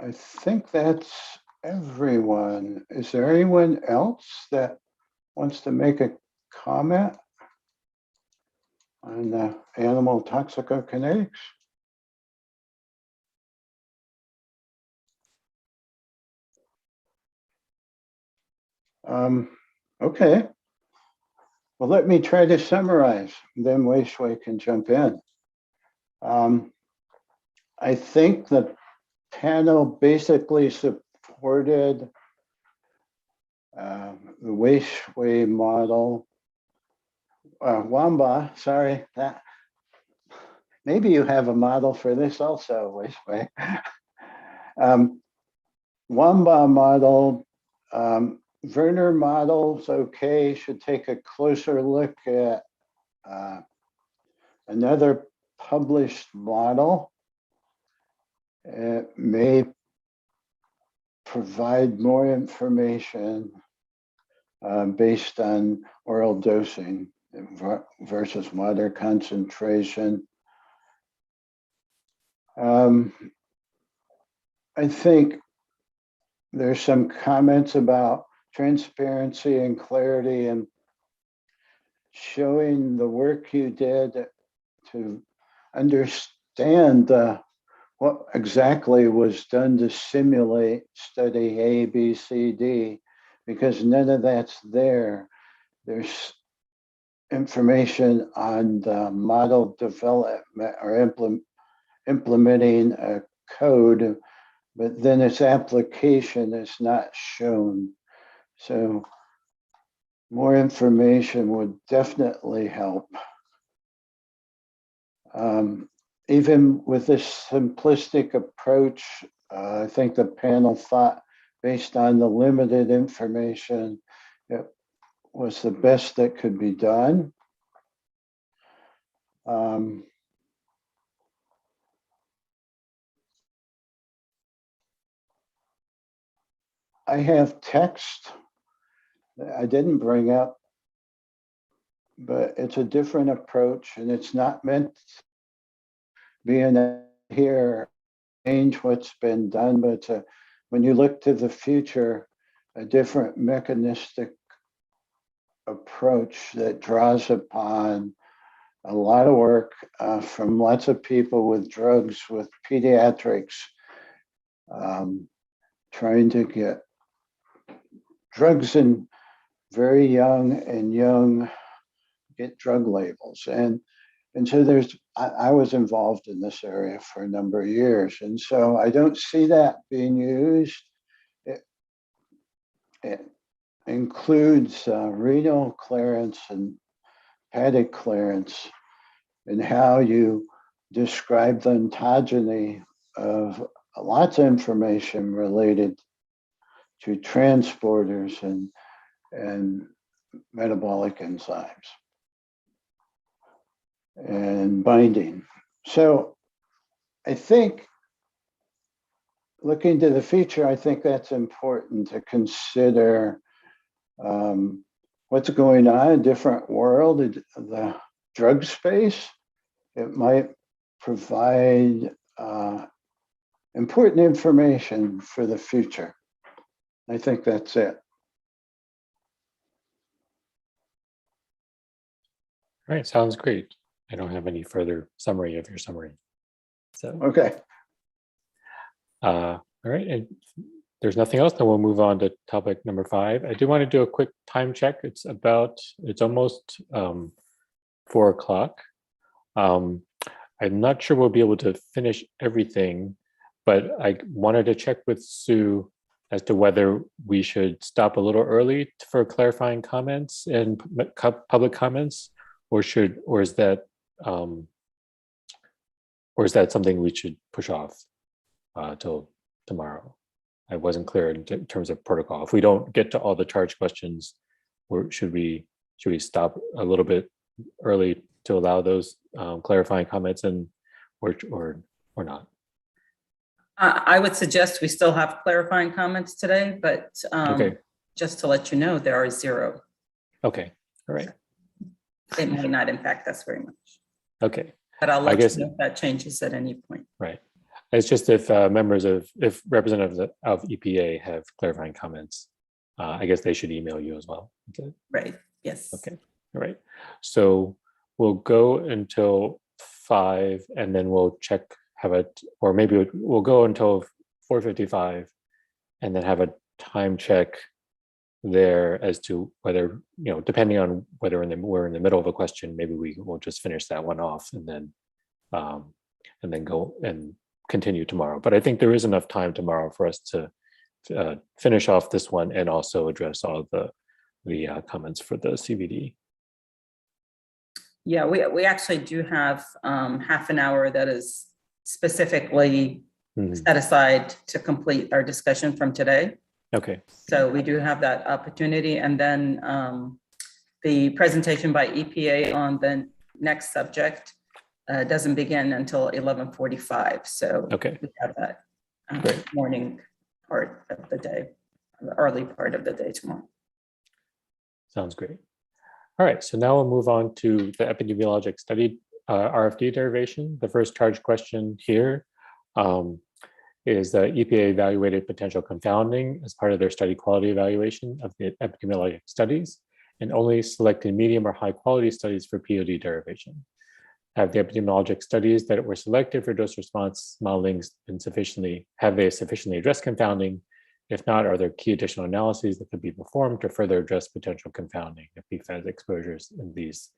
I think that's everyone. Is there anyone else that wants to make a comment on the animal toxicokinetics? Okay. Well, let me try to summarize, then Wei Shui can jump in. I think the panel basically supported the Wei Shui model. Wamba, sorry, that maybe you have a model for this also, Wei Shui. Wamba model, Werner model's okay, should take a closer look at another published model. It may provide more information based on oral dosing versus water concentration. I think there's some comments about transparency and clarity and showing the work you did to understand what exactly was done to simulate study A, B, C, D, because none of that's there. There's information on the model development or implementing a code, but then its application is not shown. So more information would definitely help. Even with this simplistic approach, I think the panel thought, based on the limited information, it was the best that could be done. I have text that I didn't bring up, but it's a different approach, and it's not meant to be in here, change what's been done, but when you look to the future, a different mechanistic approach that draws upon a lot of work from lots of people with drugs, with pediatrics, trying to get drugs in very young get drug labels. And so I was involved in this area for a number of years. And so I don't see that being used. It includes renal clearance and hepatic clearance and how you describe the ontogeny of lots of information related to transporters and metabolic enzymes and binding. So I think looking to the future, I think that's important to consider what's going on in a different world, the drug space. It might provide important information for the future. I think that's it. All right, sounds great. I don't have any further summary of your summary. So Okay. All right, and if there's nothing else, then we'll move on to topic number 5. I do want to do a quick time check. It's almost 4 o'clock. I'm not sure we'll be able to finish everything, but I wanted to check with Sue as to whether we should stop a little early for clarifying comments and public comments, or is that something we should push off till tomorrow? I wasn't clear in terms of protocol. If we don't get to all the charge questions, should we stop a little bit early to allow those clarifying comments or not? I would suggest we still have clarifying comments today, but Okay. just to let you know, there are 0. Okay, all right. It may not impact us very much, Okay, but I'll I let guess- you know if that changes at any point. right. It's just if if representatives of EPA have clarifying comments, I guess they should email you as well. Okay. Right, yes. Okay, all right. So we'll go until 5 and then we'll check, or maybe we'll go until 4:55 and then have a time check there as to whether, depending on whether we're in the middle of a question, maybe we will just finish that one off and then go and continue tomorrow. But I think there is enough time tomorrow for us to finish off this one and also address all of the comments for the CVD. Yeah, we actually do have half an hour that is specifically set aside to complete our discussion from today. Okay. So we do have that opportunity. And then the presentation by EPA on the next subject doesn't begin until 11:45. So okay, we have that morning part of the day, the early part of the day tomorrow. Sounds great. All right, so now we'll move on to the epidemiologic study RFD derivation. The first charge question here is that EPA evaluated potential confounding as part of their study quality evaluation of the epidemiologic studies and only selected medium or high quality studies for POD derivation. Have the epidemiologic studies that were selected for dose response modeling been sufficiently addressed confounding? If not, are there key additional analyses that could be performed to further address potential confounding of PFAS exposures in these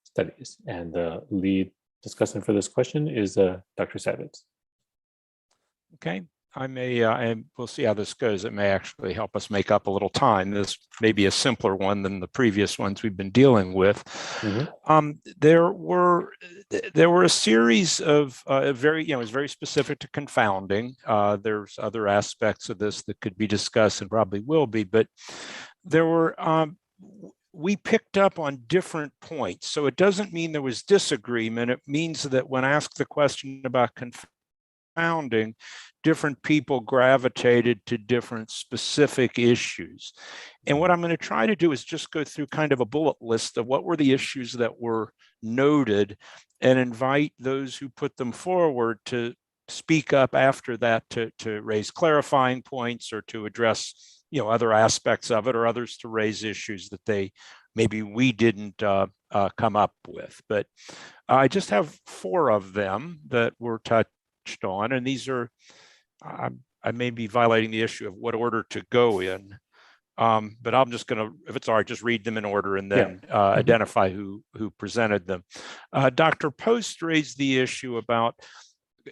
studies? And the lead discussant for this question is Dr. Savitz. Okay, we'll see how this goes. It may actually help us make up a little time. This may be a simpler one than the previous ones we've been dealing with. There were a series of it was very specific to confounding. There's other aspects of this that could be discussed and probably will be, but there were, we picked up on different points. So it doesn't mean there was disagreement. It means that when asked the question about confounding, different people gravitated to different specific issues. And what I'm going to try to do is just go through kind of a bullet list of what were the issues that were noted and invite those who put them forward to speak up after that to raise clarifying points or to address other aspects of it, or others to raise issues that maybe we didn't come up with. But I just have 4 of them that were touched on, and these are, I may be violating the issue of what order to go in, but I'm just going to, if it's all right, just read them in order and then identify who presented them. Dr. Post raised the issue about,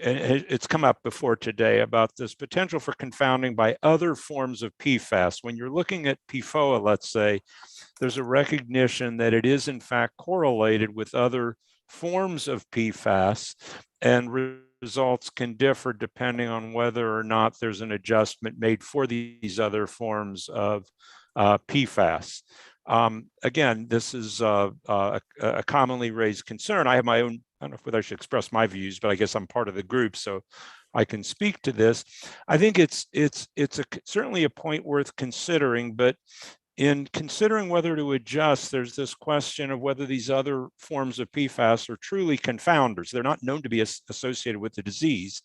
and it's come up before today, about this potential for confounding by other forms of PFAS. When you're looking at PFOA, let's say, there's a recognition that it is in fact correlated with other forms of PFAS, and results can differ depending on whether or not there's an adjustment made for these other forms of PFAS. Again, this is a commonly raised concern. I have my own, I don't know whether I should express my views, but I guess I'm part of the group, so I can speak to this. I think it's certainly a point worth considering, but in considering whether to adjust, there's this question of whether these other forms of PFAS are truly confounders. They're not known to be associated with the disease.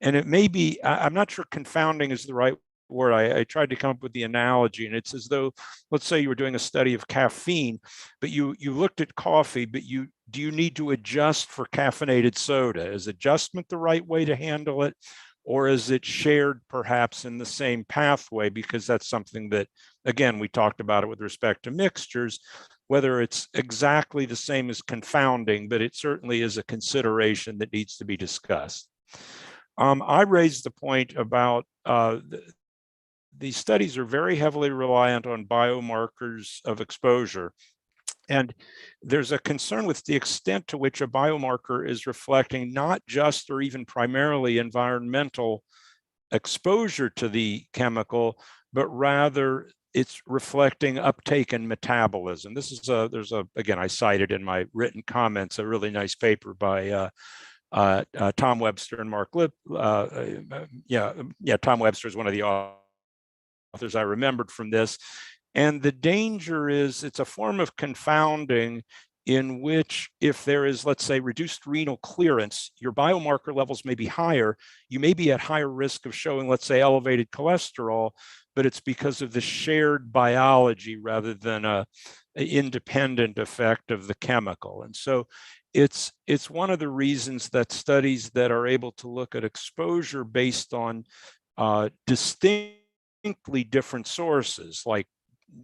And it may be, I'm not sure confounding is the right word. I tried to come up with the analogy, and it's as though, let's say you were doing a study of caffeine, but you looked at coffee, but do you need to adjust for caffeinated soda? Is adjustment the right way to handle it? Or is it shared perhaps in the same pathway? Because that's something that, again, we talked about it with respect to mixtures, whether it's exactly the same as confounding, but it certainly is a consideration that needs to be discussed. I raised the point about these studies are very heavily reliant on biomarkers of exposure. And there's a concern with the extent to which a biomarker is reflecting not just or even primarily environmental exposure to the chemical, but rather it's reflecting uptake and metabolism. This is again, I cited in my written comments, a really nice paper by Tom Webster and Mark Lip. Tom Webster is one of the authors I remembered from this. And the danger is it's a form of confounding in which if there is, let's say, reduced renal clearance, your biomarker levels may be higher. You may be at higher risk of showing, let's say, elevated cholesterol, but it's because of the shared biology rather than an independent effect of the chemical. And so it's one of the reasons that studies that are able to look at exposure based on distinctly different sources, like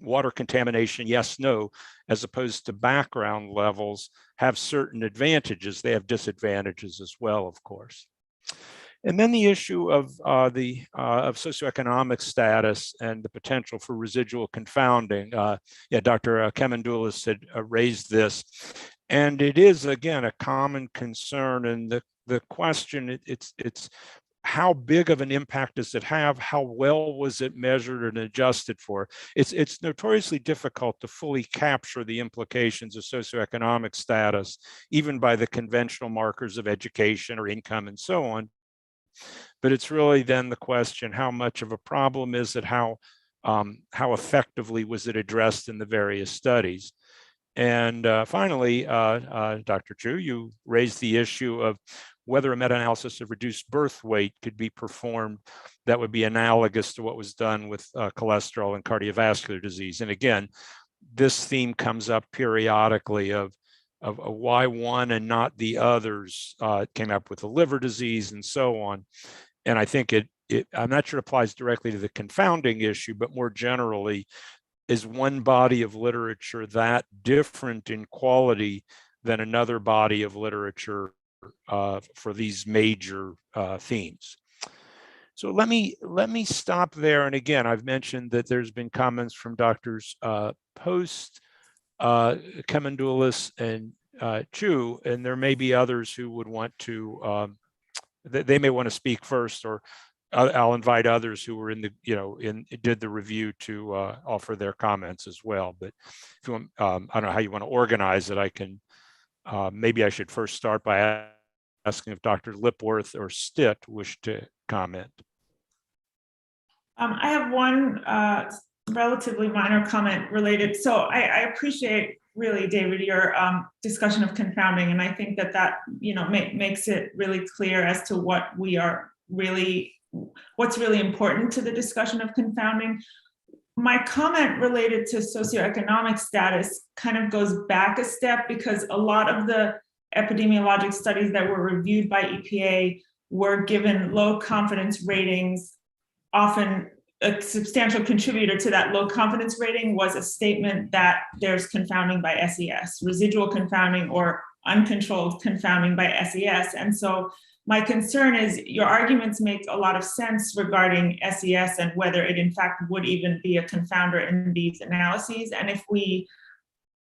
water contamination, yes, no, as opposed to background levels, have certain advantages. They have disadvantages as well, of course. And then the issue of socioeconomic status and the potential for residual confounding. Yeah, Dr. Kemendoulis had raised this, and it is, again, a common concern. And the question, it's how big of an impact does it have? How well was it measured and adjusted for? It's notoriously difficult to fully capture the implications of socioeconomic status, even by the conventional markers of education or income and so on. But it's really then the question, how much of a problem is it? How effectively was it addressed in the various studies? And finally, Dr. Chu, you raised the issue of whether a meta-analysis of reduced birth weight could be performed that would be analogous to what was done with cholesterol and cardiovascular disease. And again, this theme comes up periodically of why one and not the others came up with the liver disease and so on. And I think I'm not sure it applies directly to the confounding issue, but more generally, is one body of literature that different in quality than another body of literature for these major themes? So let me stop there. And again, I've mentioned that there's been comments from Drs. Post, Kemendoulis, and Chu, and there may be others who would want to, they may want to speak first, or I'll invite others who were did the review to offer their comments as well. But if you want, I don't know how you want to organize it. I can, maybe I should first start by asking if Dr. Lipworth or Stitt wish to comment. I have one relatively minor comment related. So I appreciate really, David, your discussion of confounding, and I think that makes it really clear as to what's really important to the discussion of confounding. My comment related to socioeconomic status kind of goes back a step, because a lot of the epidemiologic studies that were reviewed by EPA were given low confidence ratings. Often a substantial contributor to that low confidence rating was a statement that there's confounding by SES, residual confounding or uncontrolled confounding by SES. And so my concern is your arguments make a lot of sense regarding SES and whether it in fact would even be a confounder in these analyses. And if we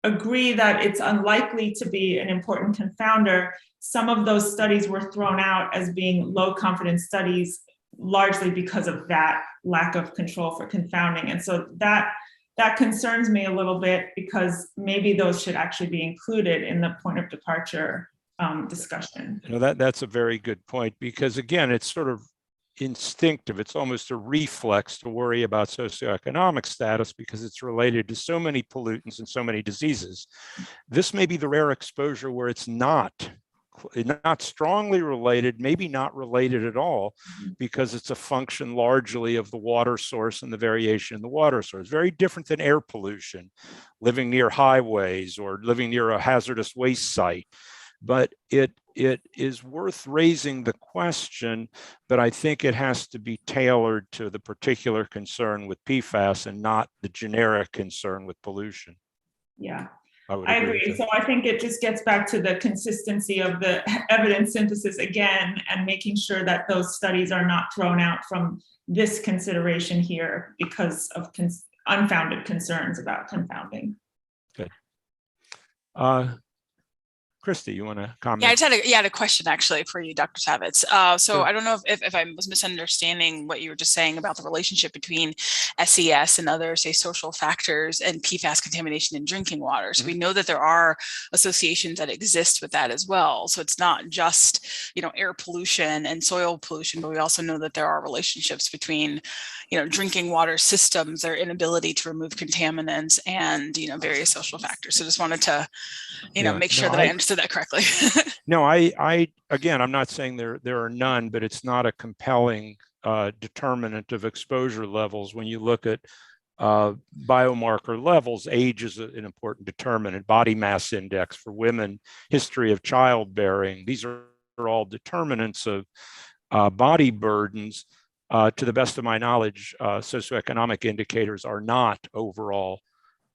agree that it's unlikely to be an important confounder, some of those studies were thrown out as being low confidence studies, largely because of that lack of control for confounding. And so that concerns me a little bit, because maybe those should actually be included in the point of departure discussion. That's a very good point, because again, it's sort of instinctive. It's almost a reflex to worry about socioeconomic status because it's related to so many pollutants and so many diseases. This may be the rare exposure where it's not strongly related, maybe not related at all, because it's a function largely of the water source and the variation in the water source. Very different than air pollution, living near highways or living near a hazardous waste site. But it is worth raising the question, but I think it has to be tailored to the particular concern with PFAS and not the generic concern with pollution. Yeah. I agree. So I think it just gets back to the consistency of the evidence synthesis again, and making sure that those studies are not thrown out from this consideration here because of unfounded concerns about confounding. Good. Christy, you want to comment? Yeah, I just had a question actually for you, Dr. Savitz. So I don't know if I was misunderstanding what you were just saying about the relationship between SES and other, say, social factors and PFAS contamination in drinking water. So we know that there are associations that exist with that as well. So it's not just, air pollution and soil pollution, but we also know that there are relationships between, drinking water systems, their inability to remove contaminants, and various social factors. So just wanted to make sure that I understood that correctly. No, I again, I'm not saying there are none, but it's not a compelling determinant of exposure levels. When you look at biomarker levels, age is an important determinant, body mass index for women, history of childbearing. These are all determinants of body burdens. To the best of my knowledge, socioeconomic indicators are not overall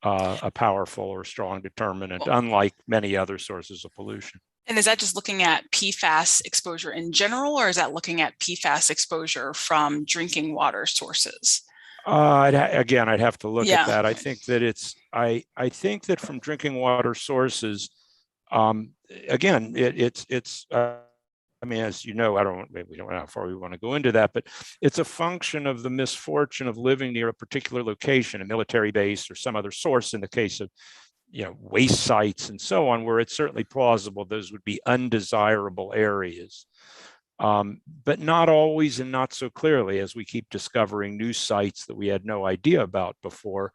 a powerful or strong determinant, unlike many other sources of pollution. And is that just looking at PFAS exposure in general, or is that looking at PFAS exposure from drinking water sources? Again, I'd have to look at that. I think that I think that from drinking water sources, again, it's I mean, as you know, we don't know how far we want to go into that, but it's a function of the misfortune of living near a particular location, a military base or some other source in the case of, waste sites and so on, where it's certainly plausible those would be undesirable areas. But not always and not so clearly, as we keep discovering new sites that we had no idea about before.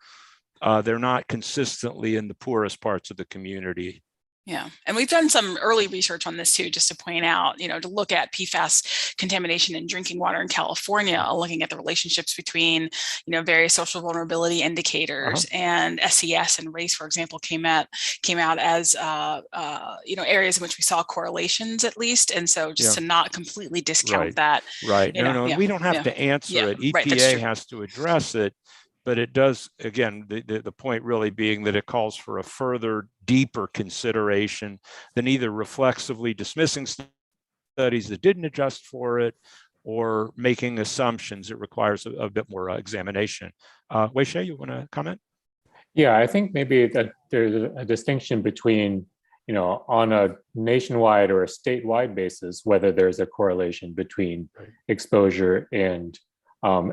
They're not consistently in the poorest parts of the community. Yeah, and we've done some early research on this too, just to point out, to look at PFAS contamination in drinking water in California, looking at the relationships between, various social vulnerability indicators, and SES and race, for example, came out as, areas in which we saw correlations at least. And so just to not completely discount that. Right. No, we don't have to answer it. EPA has to address it. But it does, again, the point really being that it calls for a further, deeper consideration than either reflexively dismissing studies that didn't adjust for it or making assumptions. It requires a bit more examination. Wei Xie, you want to comment? Yeah, I think maybe that there's a distinction between, on a nationwide or a statewide basis, whether there's a correlation between exposure and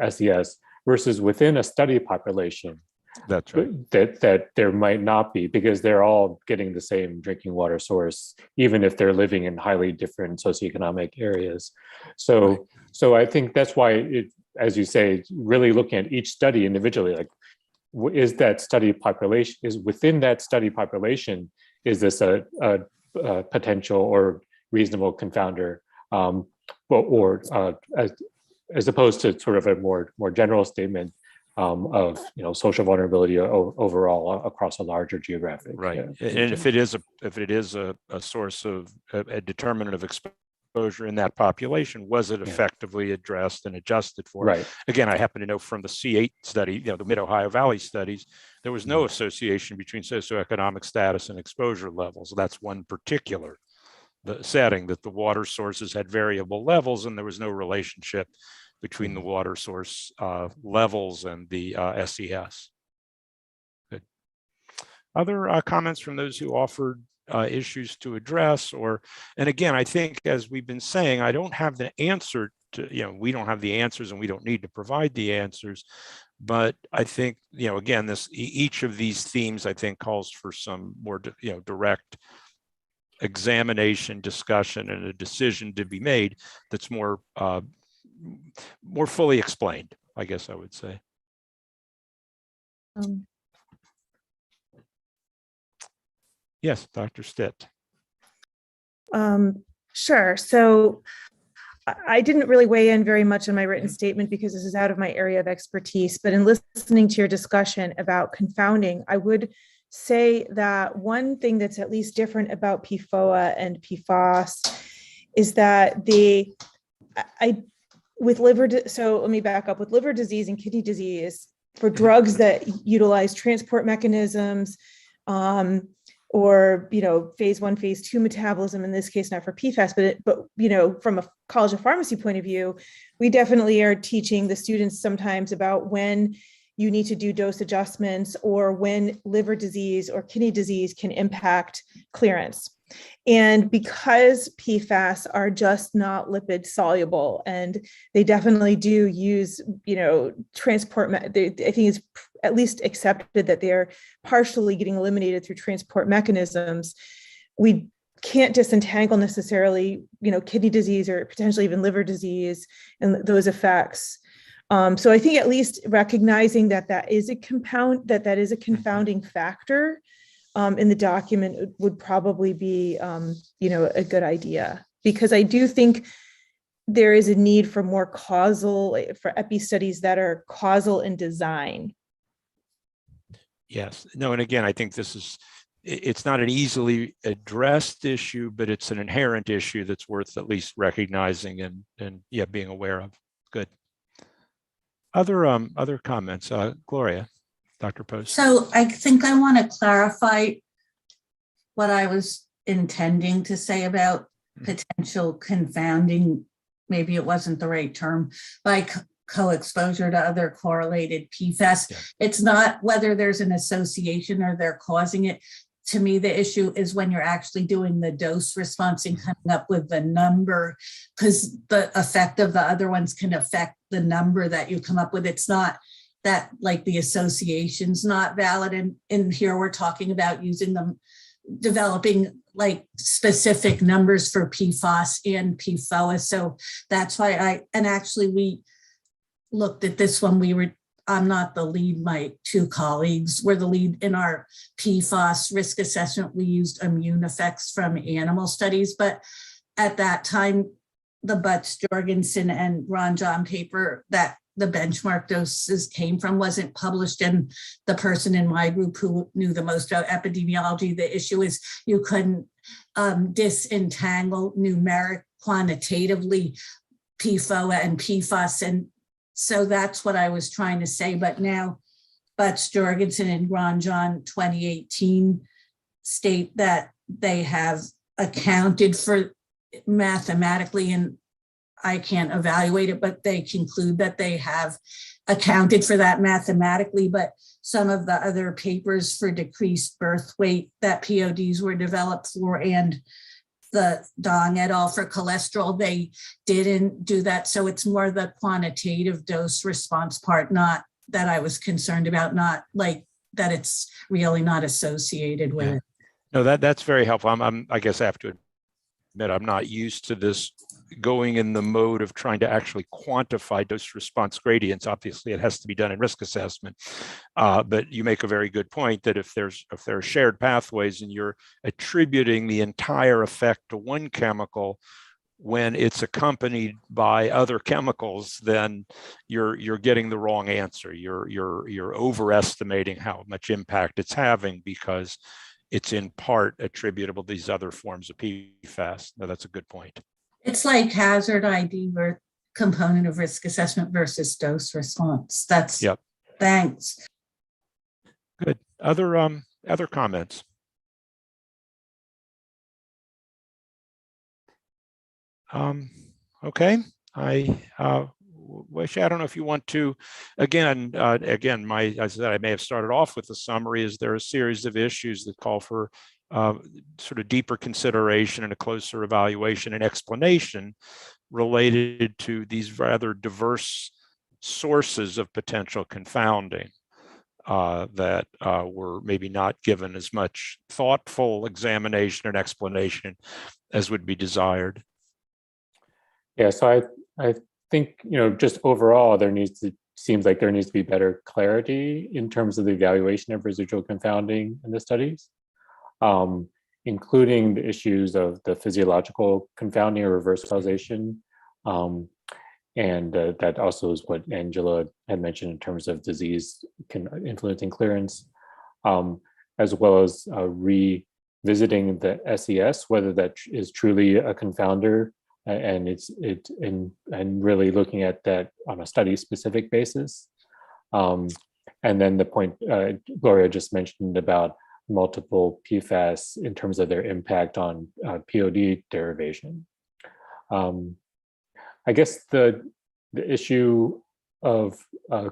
SES, versus within a study population. That's right. That there might not be, because they're all getting the same drinking water source, even if they're living in highly different socioeconomic areas. So I think that's why as you say, really looking at each study individually, like, is that study population, is within that study population, is this a potential or reasonable confounder, as opposed to sort of a more general statement of social vulnerability overall across a larger geographic. Right. And if it is a source of a determinant of exposure in that population, was it effectively addressed and adjusted for? Right. Again, I happen to know from the C8 study, the Mid-Ohio Valley studies, there was no association between socioeconomic status and exposure levels. That's one particular setting, that the water sources had variable levels and there was no relationship between the water source levels and the SES. Good. Other comments from those who offered issues to address, and again, I think, as we've been saying, I don't have the answer to, we don't have the answers and we don't need to provide the answers, but I think, again, each of these themes, I think, calls for some more, direct examination, discussion, and a decision to be made that's more fully explained, I guess I would say. Yes, Dr. Stitt. Sure. So I didn't really weigh in very much in my written statement because this is out of my area of expertise, but in listening to your discussion about confounding, I would say that one thing that's at least different about PFOA and PFAS is that so let me back up. With liver disease and kidney disease, for drugs that utilize transport mechanisms, or phase 1, phase 2 metabolism, in this case, not for PFAS, but from a College of Pharmacy point of view, we definitely are teaching the students sometimes about when you need to do dose adjustments or when liver disease or kidney disease can impact clearance. And because PFAS are just not lipid soluble, and they definitely do use, transport, I think it's at least accepted that they're partially getting eliminated through transport mechanisms, we can't disentangle necessarily, kidney disease or potentially even liver disease and those effects So I think at least recognizing that that is a confounding factor in the document would probably be, a good idea, because I do think there is a need for more for epi studies that are causal in design. Yes, no, and again, I think it's not an easily addressed issue, but it's an inherent issue that's worth at least recognizing and yeah, being aware of. Good. Other comments, Gloria, Dr. Post. So I think I want to clarify what I was intending to say about potential confounding, maybe it wasn't the right term, by co-exposure to other correlated PFAS. Yeah. It's not whether there's an association or they're causing it. To me, the issue is when you're actually doing the dose response and coming up with the number, because the effect of the other ones can affect the number that you come up with. It's not that like the association's not valid. And in here, we're talking about using them, developing like specific numbers for PFAS and PFOA. So that's why we looked at this one. I'm not the lead, my two colleagues were the lead in our PFAS risk assessment. We used immune effects from animal studies, but at that time, the Butts, Jorgensen, and Ranjan paper that the benchmark doses came from wasn't published, and the person in my group who knew the most about epidemiology, the issue is you couldn't disentangle numeric quantitatively PFOA and PFAS, and so that's what I was trying to say. But now Butts, Jorgensen, and Ranjan 2018 state that they have accounted for mathematically, and I can't evaluate it, but they conclude that they have accounted for that mathematically. But some of the other papers for decreased birth weight that PODs were developed for, and the Dong et al. For cholesterol, they didn't do that. So it's more the quantitative dose response part, not that I was concerned about, not like that it's really not associated with it. No, that's very helpful. I guess I have to admit, I'm not used to this going in the mode of trying to actually quantify dose response gradients. Obviously, it has to be done in risk assessment. But you make a very good point that if there are shared pathways and you're attributing the entire effect to one chemical when it's accompanied by other chemicals, then you're getting the wrong answer. You're overestimating how much impact it's having because it's in part attributable to these other forms of PFAS. No, that's a good point. It's like hazard ID component of risk assessment versus dose response. That's, yep. Thanks. Good. Other comments? Okay. I wish, I don't know if you want to, again, as I said, I may have started off with the summary. Is there a series of issues that call for sort of deeper consideration and a closer evaluation and explanation related to these rather diverse sources of potential confounding that were maybe not given as much thoughtful examination and explanation as would be desired. Yeah, so I think, just overall, seems like there needs to be better clarity in terms of the evaluation of residual confounding in the studies, including the issues of the physiological confounding or reverse causation. And that also is what Angela had mentioned in terms of disease influencing clearance, as well as revisiting the SES, whether that is truly a confounder, and really looking at that on a study specific basis. And then the point Gloria just mentioned about multiple PFAS in terms of their impact on POD derivation. I guess the issue of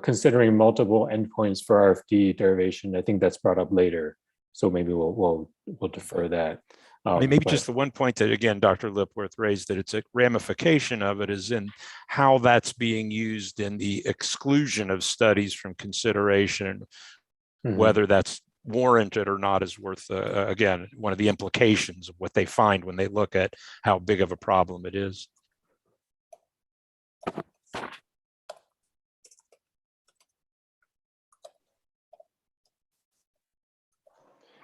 considering multiple endpoints for RFD derivation, I think that's brought up later. So maybe we'll defer that. Maybe just the one point that, again, Dr. Lipworth raised, that it's a ramification of it is in how that's being used in the exclusion of studies from consideration, and whether that's warranted or not is worth, again, one of the implications of what they find when they look at how big of a problem it is.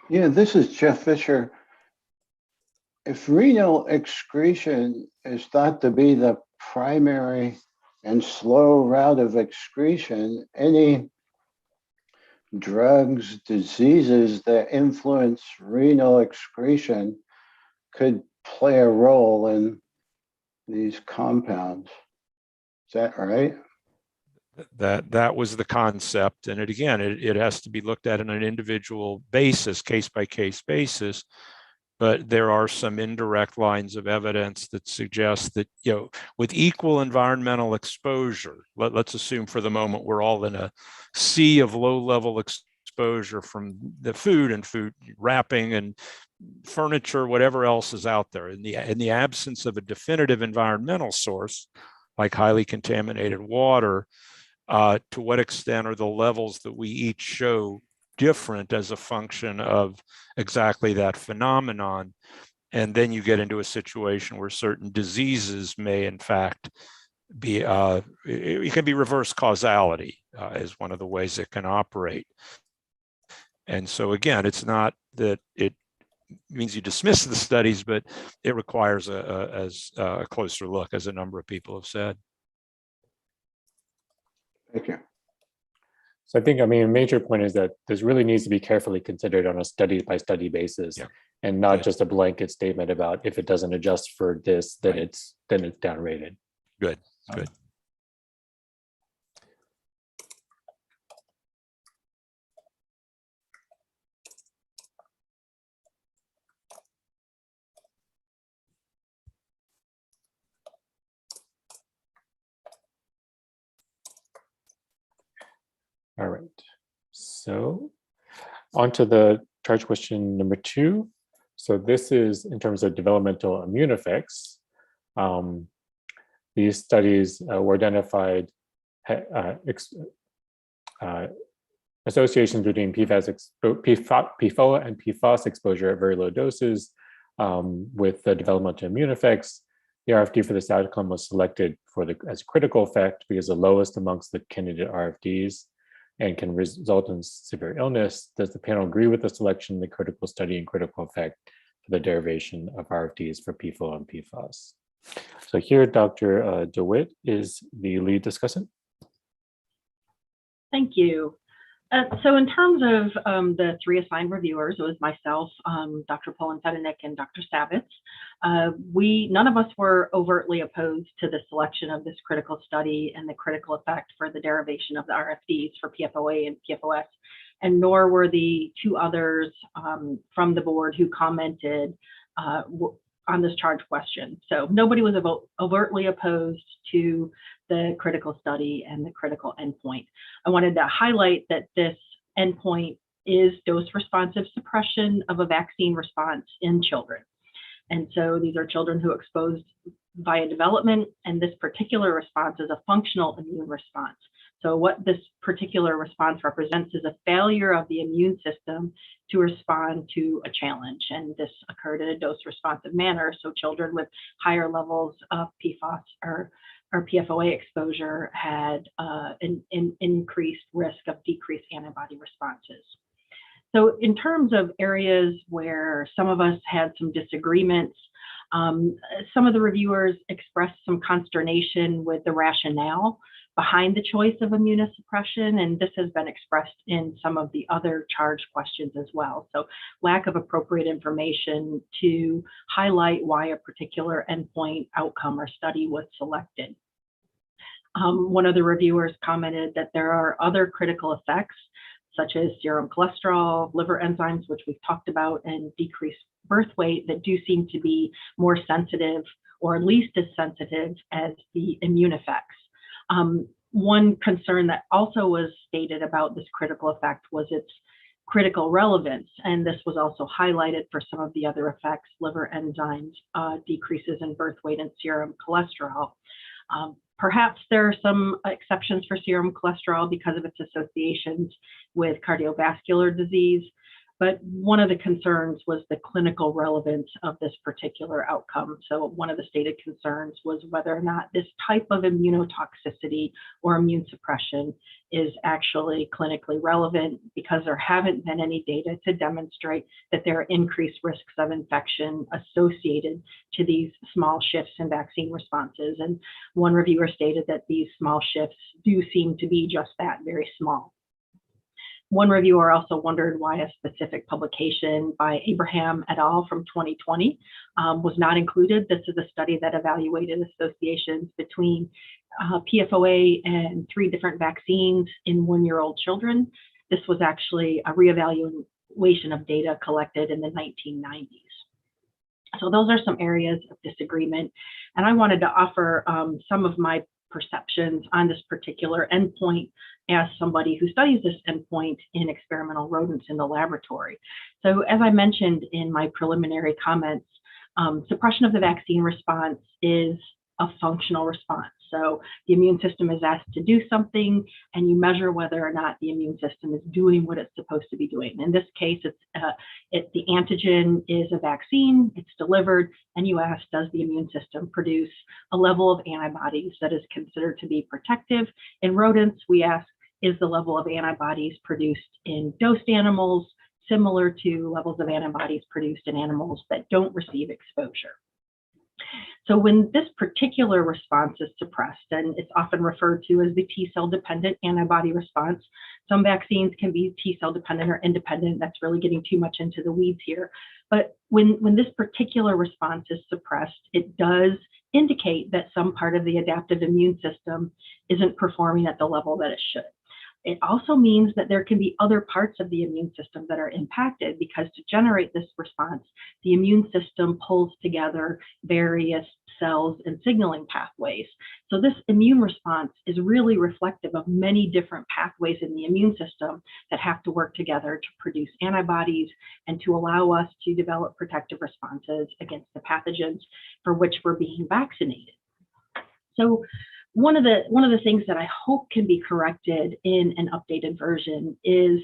Yeah, this is Jeff Fisher. If renal excretion is thought to be the primary and slow route of excretion, any drugs, diseases that influence renal excretion could play a role in these compounds. Is that right? That was the concept. And it has to be looked at on an individual basis, case by case basis. But there are some indirect lines of evidence that suggest that, with equal environmental exposure, let's assume for the moment we're all in a sea of low-level exposure from the food and food wrapping and furniture, whatever else is out there. In the absence of a definitive environmental source, like highly contaminated water, to what extent are the levels that we each show different as a function of exactly that phenomenon? And then you get into a situation where certain diseases may in fact be, it can be reverse causality is one of the ways it can operate. And so again, it's not that it means you dismiss the studies, but it requires a closer look, as a number of people have said. Thank you. So I think, a major point is that this really needs to be carefully considered on a study by study basis, and not just a blanket statement about if it doesn't adjust for this, then it's downrated. Good. All right, so on to the charge question number 2. So this is in terms of developmental immune effects. These studies were identified associations between PFOA and PFAS exposure at very low doses with the developmental immune effects. The RFD for this outcome was selected as a critical effect because the lowest amongst the candidate RFDs and can result in severe illness. Does the panel agree with the selection, the critical study, and critical effect for the derivation of RFDs for PFOA and PFAS? So here, Dr. DeWitt is the lead discussant. Thank you. So in terms of the 3 assigned reviewers, it was myself, Dr. Poland-Fedenik, and Dr. Savitz. None of us were overtly opposed to the selection of this critical study and the critical effect for the derivation of the RFDs for PFOA and PFOS, and nor were the 2 others from the board who commented on this charge question. So nobody was overtly opposed to the critical study and the critical endpoint. I wanted to highlight that this endpoint is dose-responsive suppression of a vaccine response in children. And so these are children who are exposed via development, and this particular response is a functional immune response. So what this particular response represents is a failure of the immune system to respond to a challenge. And this occurred in a dose-responsive manner. So children with higher levels of PFAS or PFOA exposure had an increased risk of decreased antibody responses. So in terms of areas where some of us had some disagreements, some of the reviewers expressed some consternation with the rationale behind the choice of immunosuppression, and this has been expressed in some of the other charge questions as well. So lack of appropriate information to highlight why a particular endpoint, outcome, or study was selected. One of the reviewers commented that there are other critical effects, such as serum cholesterol, liver enzymes, which we've talked about, and decreased birth weight, that do seem to be more sensitive, or at least as sensitive as the immune effects. One concern that also was stated about this critical effect was its critical relevance, and this was also highlighted for some of the other effects: liver enzymes, decreases in birth weight, and serum cholesterol. Perhaps there are some exceptions for serum cholesterol because of its associations with cardiovascular disease. But one of the concerns was the clinical relevance of this particular outcome. So one of the stated concerns was whether or not this type of immunotoxicity or immune suppression is actually clinically relevant, because there haven't been any data to demonstrate that there are increased risks of infection associated to these small shifts in vaccine responses. And one reviewer stated that these small shifts do seem to be just that, very small. One reviewer also wondered why a specific publication by Abraham et al. From 2020 was not included. This is a study that evaluated associations between PFOA and 3 different vaccines in 1-year-old children. This was actually a reevaluation of data collected in the 1990s. So those are some areas of disagreement. And I wanted to offer some of my perceptions on this particular endpoint as somebody who studies this endpoint in experimental rodents in the laboratory. So as I mentioned in my preliminary comments, suppression of the vaccine response is a functional response. So the immune system is asked to do something, and you measure whether or not the immune system is doing what it's supposed to be doing. In this case, the antigen is a vaccine, it's delivered, and you ask, does the immune system produce a level of antibodies that is considered to be protective? In rodents, we ask, is the level of antibodies produced in dosed animals similar to levels of antibodies produced in animals that don't receive exposure? So when this particular response is suppressed, and it's often referred to as the T-cell dependent antibody response, some vaccines can be T-cell dependent or independent. That's really getting too much into the weeds here. But when this particular response is suppressed, it does indicate that some part of the adaptive immune system isn't performing at the level that it should. It also means that there can be other parts of the immune system that are impacted, because to generate this response, the immune system pulls together various cells and signaling pathways. So this immune response is really reflective of many different pathways in the immune system that have to work together to produce antibodies and to allow us to develop protective responses against the pathogens for which we're being vaccinated. So one of the things that I hope can be corrected in an updated version is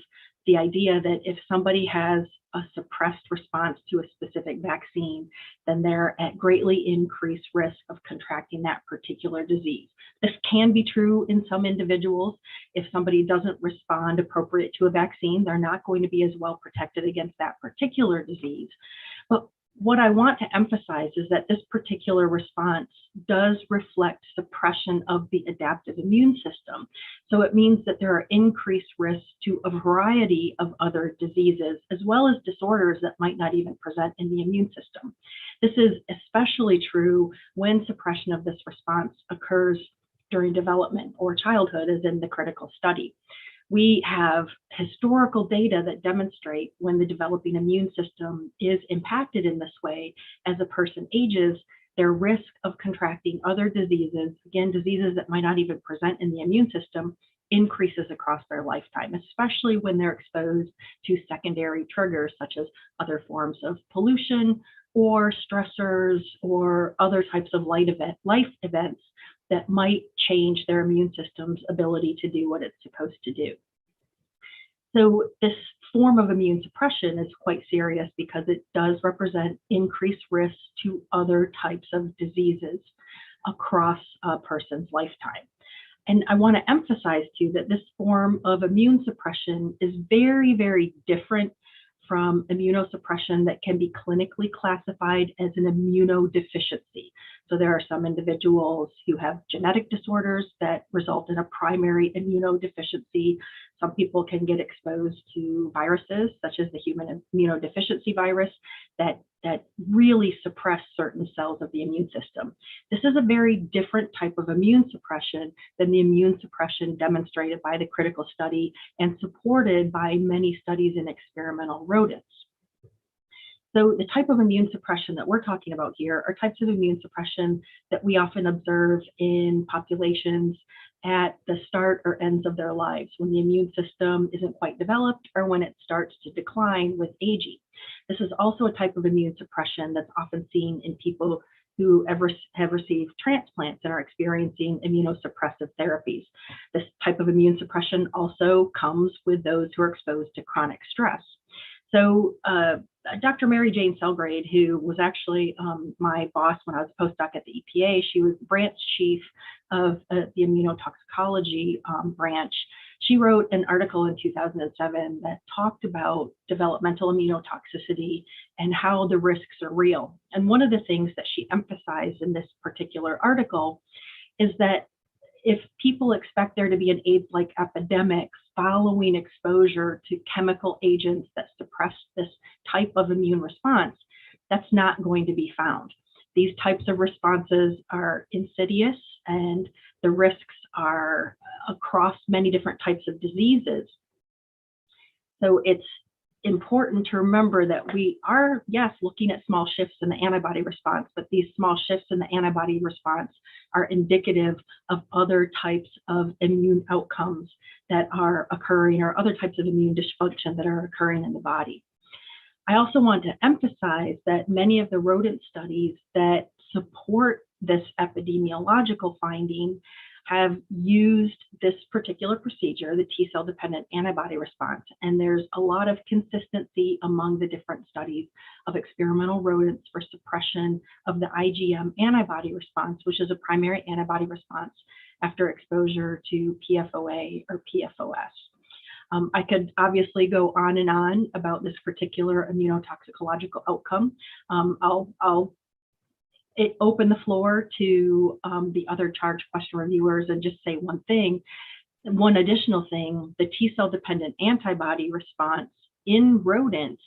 the idea that if somebody has a suppressed response to a specific vaccine, then they're at greatly increased risk of contracting that particular disease. This can be true in some individuals. If somebody doesn't respond appropriate to a vaccine, they're not going to be as well protected against that particular disease. But what I want to emphasize is that this particular response does reflect suppression of the adaptive immune system. So it means that there are increased risks to a variety of other diseases, as well as disorders that might not even present in the immune system. This is especially true when suppression of this response occurs during development or childhood, as in the critical study. We have historical data that demonstrate when the developing immune system is impacted in this way, as a person ages, their risk of contracting other diseases, again, diseases that might not even present in the immune system, increases across their lifetime, especially when they're exposed to secondary triggers such as other forms of pollution or stressors or other types of life events that might change their immune system's ability to do what it's supposed to do. So this form of immune suppression is quite serious because it does represent increased risk to other types of diseases across a person's lifetime. And I want to emphasize too that this form of immune suppression is very, very different from immunosuppression that can be clinically classified as an immunodeficiency. So there are some individuals who have genetic disorders that result in a primary immunodeficiency. Some people can get exposed to viruses, such as the human immunodeficiency virus, that really suppress certain cells of the immune system. This is a very different type of immune suppression than the immune suppression demonstrated by the critical study and supported by many studies in experimental rodents. So the type of immune suppression that we're talking about here are types of immune suppression that we often observe in populations at the start or ends of their lives, when the immune system isn't quite developed or when it starts to decline with aging. This is also a type of immune suppression that's often seen in people who have received transplants and are experiencing immunosuppressive therapies. This type of immune suppression also comes with those who are exposed to chronic stress. So Dr. Mary Jane Selgrade, who was actually my boss when I was a postdoc at the EPA, she was branch chief of the immunotoxicology branch. She wrote an article in 2007 that talked about developmental immunotoxicity and how the risks are real. And one of the things that she emphasized in this particular article is that if people expect there to be an AIDS-like epidemic following exposure to chemical agents that suppress this type of immune response, that's not going to be found. These types of responses are insidious, and the risks are across many different types of diseases. So it's important to remember that we are, yes, looking at small shifts in the antibody response, but these small shifts in the antibody response are indicative of other types of immune outcomes that are occurring, or other types of immune dysfunction that are occurring in the body. I also want to emphasize that many of the rodent studies that support this epidemiological finding have used this particular procedure, the T-cell dependent antibody response. And there's a lot of consistency among the different studies of experimental rodents for suppression of the IgM antibody response, which is a primary antibody response after exposure to PFOA or PFOS. I could obviously go on and on about this particular immunotoxicological outcome. I'll open the floor to the other charge question reviewers and just say one thing. One additional thing, the T-cell dependent antibody response in rodents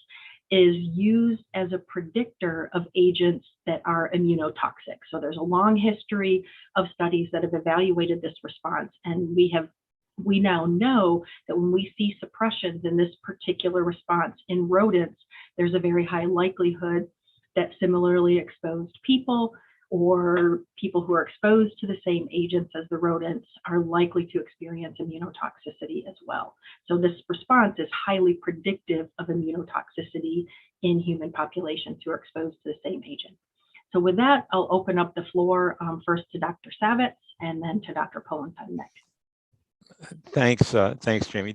is used as a predictor of agents that are immunotoxic. So there's a long history of studies that have evaluated this response, and we now know that when we see suppressions in this particular response in rodents, there's a very high likelihood that similarly exposed people, or people who are exposed to the same agents as the rodents, are likely to experience immunotoxicity as well. So this response is highly predictive of immunotoxicity in human populations who are exposed to the same agent. So with that, I'll open up the floor first to Dr. Savitz and then to Dr. Polenstein next. Thanks, Jamie.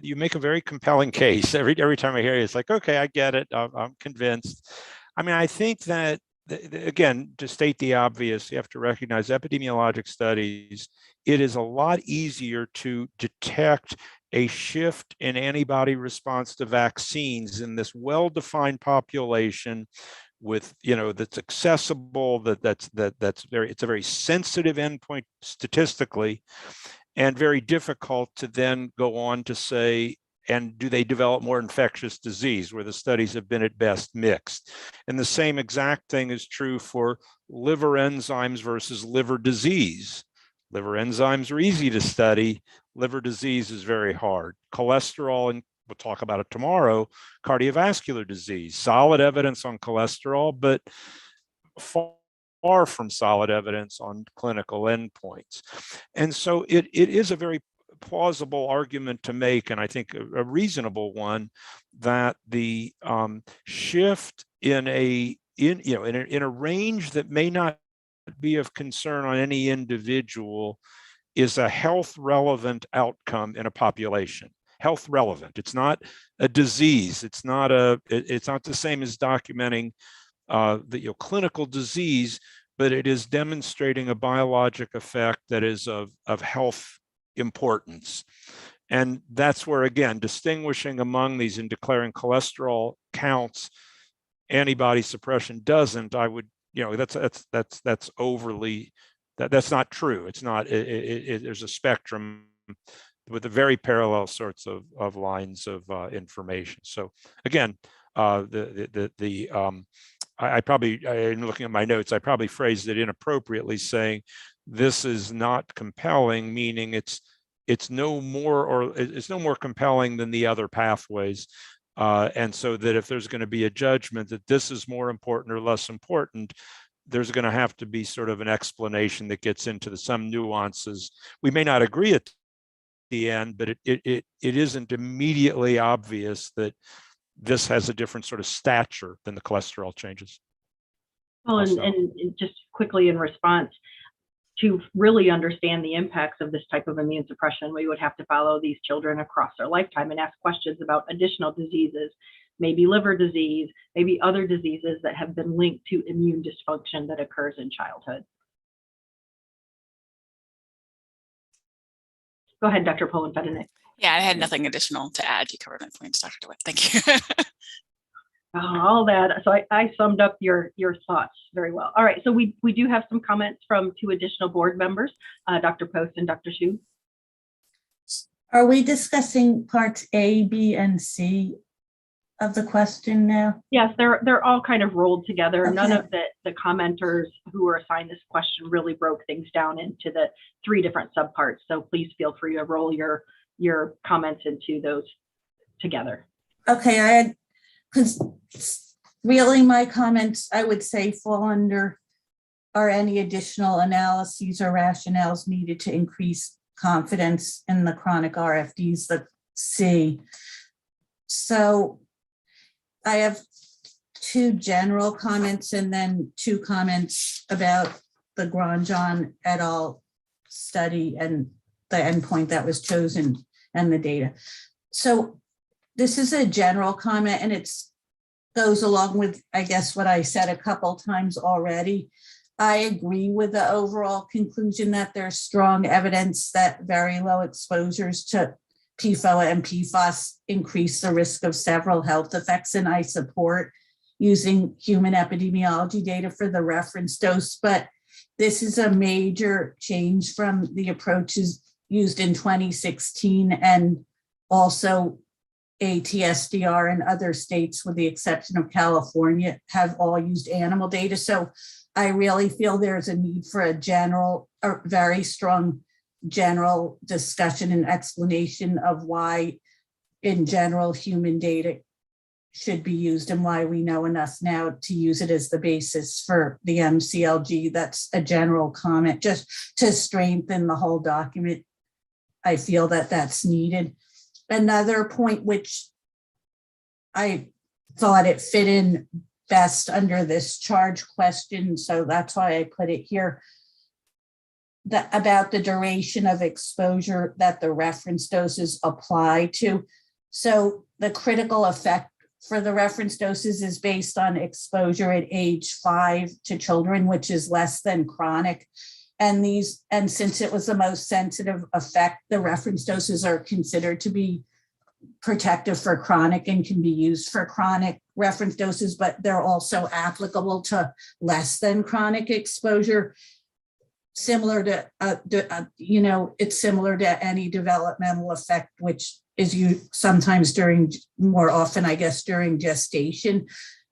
You make a very compelling case. Every time I hear you, it's like, okay, I get it. I'm convinced. I mean, I think that, again, to state the obvious, you have to recognize epidemiologic studies. It is a lot easier to detect a shift in antibody response to vaccines in this well-defined population with, that's accessible, it's a very sensitive endpoint statistically, and very difficult to then go on to say, and do they develop more infectious disease, where the studies have been at best mixed. And the same exact thing is true for liver enzymes versus liver disease. Liver enzymes are easy to study. Liver disease is very hard. Cholesterol, and we'll talk about it tomorrow, cardiovascular disease, solid evidence on cholesterol, but far from solid evidence on clinical endpoints. And so it is a very plausible argument to make, and I think a reasonable one, that the shift in a range that may not be of concern on any individual is a health relevant outcome in a population. Health relevant. It's not a disease. It's not the same as documenting the clinical disease, but it is demonstrating a biologic effect that is of health importance. And that's where, again, distinguishing among these and declaring cholesterol counts, antibody suppression doesn't, I would, that's overly, that's not true. It's not, there's a spectrum with the very parallel sorts of lines of information. So again, I probably, in looking at my notes, I probably phrased it inappropriately, saying this is not compelling, meaning it's no more compelling than the other pathways. And so that if there's going to be a judgment that this is more important or less important, there's going to have to be sort of an explanation that gets into some nuances. We may not agree at the end, but it isn't immediately obvious that this has a different sort of stature than the cholesterol changes. Well, and just quickly in response, to really understand the impacts of this type of immune suppression, we would have to follow these children across their lifetime and ask questions about additional diseases maybe liver disease, maybe other diseases that have been linked to immune dysfunction that occurs in childhood. Go ahead, Dr. Poland-Fedenick. Yeah, I had nothing additional to add. You covered my points, Dr. DeWitt. Thank you. All that. So I summed up your thoughts very well. All right. So we do have some comments from 2 additional board members, Dr. Post and Dr. Hsu. Are we discussing parts A, B, and C of the question now? Yes, they're all kind of rolled together. Okay. None of the commenters who were assigned this question really broke things down into the 3 different subparts. So please feel free to roll your comments into those together. Okay, because really my comments, I would say, fall under are any additional analyses or rationales needed to increase confidence in the chronic RFDs, the C. So I have 2 general comments and then 2 comments about the Grandjean et al. Study and the endpoint that was chosen and the data. So this is a general comment and it goes along with, I guess, what I said a couple times already. I agree with the overall conclusion that there's strong evidence that very low exposures to PFOA and PFAS increase the risk of several health effects, and I support using human epidemiology data for the reference dose, but this is a major change from the approaches used in 2016 and also ATSDR and other states, with the exception of California, have all used animal data. So I really feel there's a need for a general, or very strong general discussion and explanation of why, in general, human data should be used and why we know enough now to use it as the basis for the MCLG. That's a general comment, just to strengthen the whole document. I feel that that's needed. Another point which I thought it fit in best under this charge question, so that's why I put it here, that about the duration of exposure that the reference doses apply to. So the critical effect for the reference doses is based on exposure at age 5 to children, which is less than chronic. And since it was the most sensitive effect, the reference doses are considered to be protective for chronic and can be used for chronic reference doses, but they're also applicable to less than chronic exposure. Similar to, it's similar to any developmental effect, which is sometimes more often, I guess, during gestation.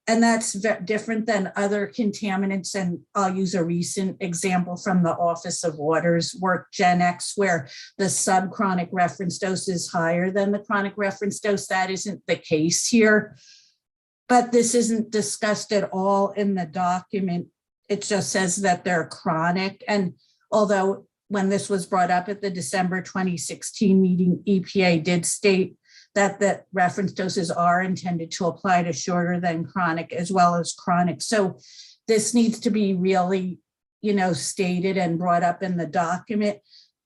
And that's different than other contaminants. And I'll use a recent example from the Office of Water's work, GenX, where the subchronic reference dose is higher than the chronic reference dose. That isn't the case here. But this isn't discussed at all in the document. It just says that they're chronic. And although when this was brought up at the December 2016 meeting, EPA did state that the reference doses are intended to apply to shorter than chronic as well as chronic. So this needs to be really, stated and brought up in the document.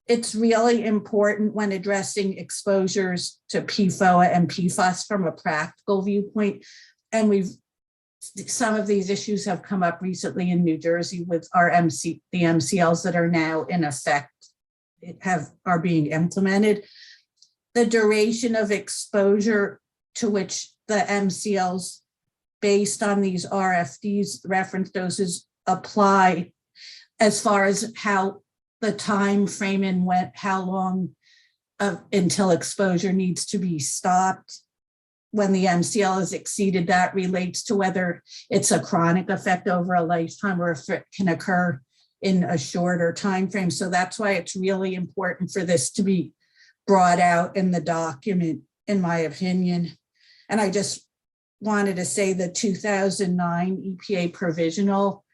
It's really important when addressing exposures to PFOA and PFAS from a practical viewpoint. And some of these issues have come up recently in New Jersey with our the MCLs that are now in effect, are being implemented. The duration of exposure to which the MCLs based on these RFDs, reference doses, apply, as far as how the time frame and how long until exposure needs to be stopped. When the MCL is exceeded, that relates to whether it's a chronic effect over a lifetime or if it can occur in a shorter time frame. So that's why it's really important for this to be brought out in the document, in my opinion. And I just wanted to say the 2009 EPA provisional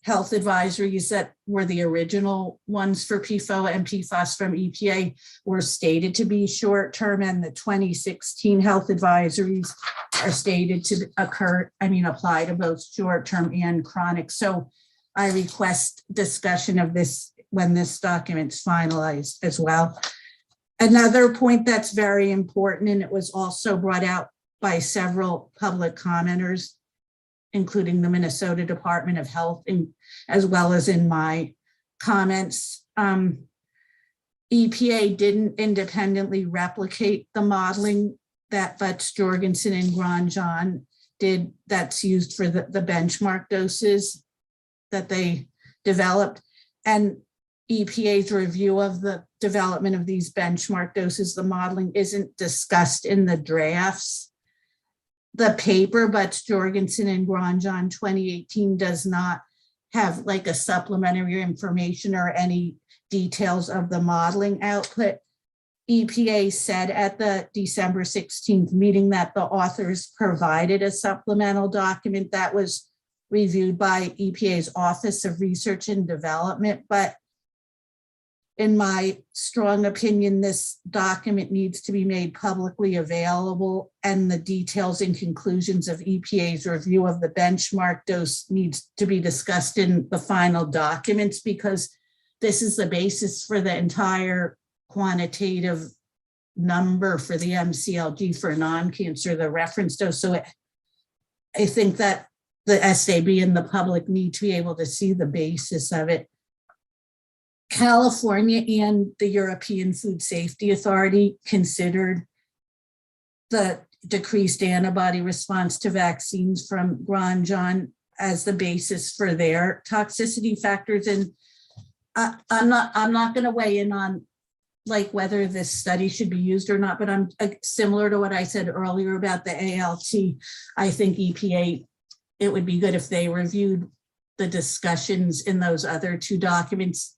health advisories that were the original ones for PFOA and PFAS from EPA were stated to be short-term, and the 2016 health advisories are stated to apply to both short-term and chronic. So I request discussion of this when this document's finalized as well. Another point that's very important, and it was also brought out by several public commenters, including the Minnesota Department of Health, as well as in my comments. EPA didn't independently replicate the modeling that Butts, Jorgensen, and Grandjean did that's used for the benchmark doses that they developed. And EPA's review of the development of these benchmark doses, the modeling isn't discussed in the drafts. The paper, Butts, Jorgensen, and Grandjean 2018 does not have like a supplementary information or any details of the modeling output. EPA said at the December 16th meeting that the authors provided a supplemental document that was reviewed by EPA's Office of Research and Development. But in my strong opinion, this document needs to be made publicly available, and the details and conclusions of EPA's review of the benchmark dose needs to be discussed in the final documents, because this is the basis for the entire quantitative number for the MCLG for non-cancer, the reference dose. So I think that the SAB and the public need to be able to see the basis of it. California and the European Food Safety Authority considered the decreased antibody response to vaccines from Grandjean as the basis for their toxicity factors. And I'm not going to weigh in on like whether this study should be used or not, but I'm similar to what I said earlier about the ALT. I think EPA, it would be good if they reviewed the discussions in those other two documents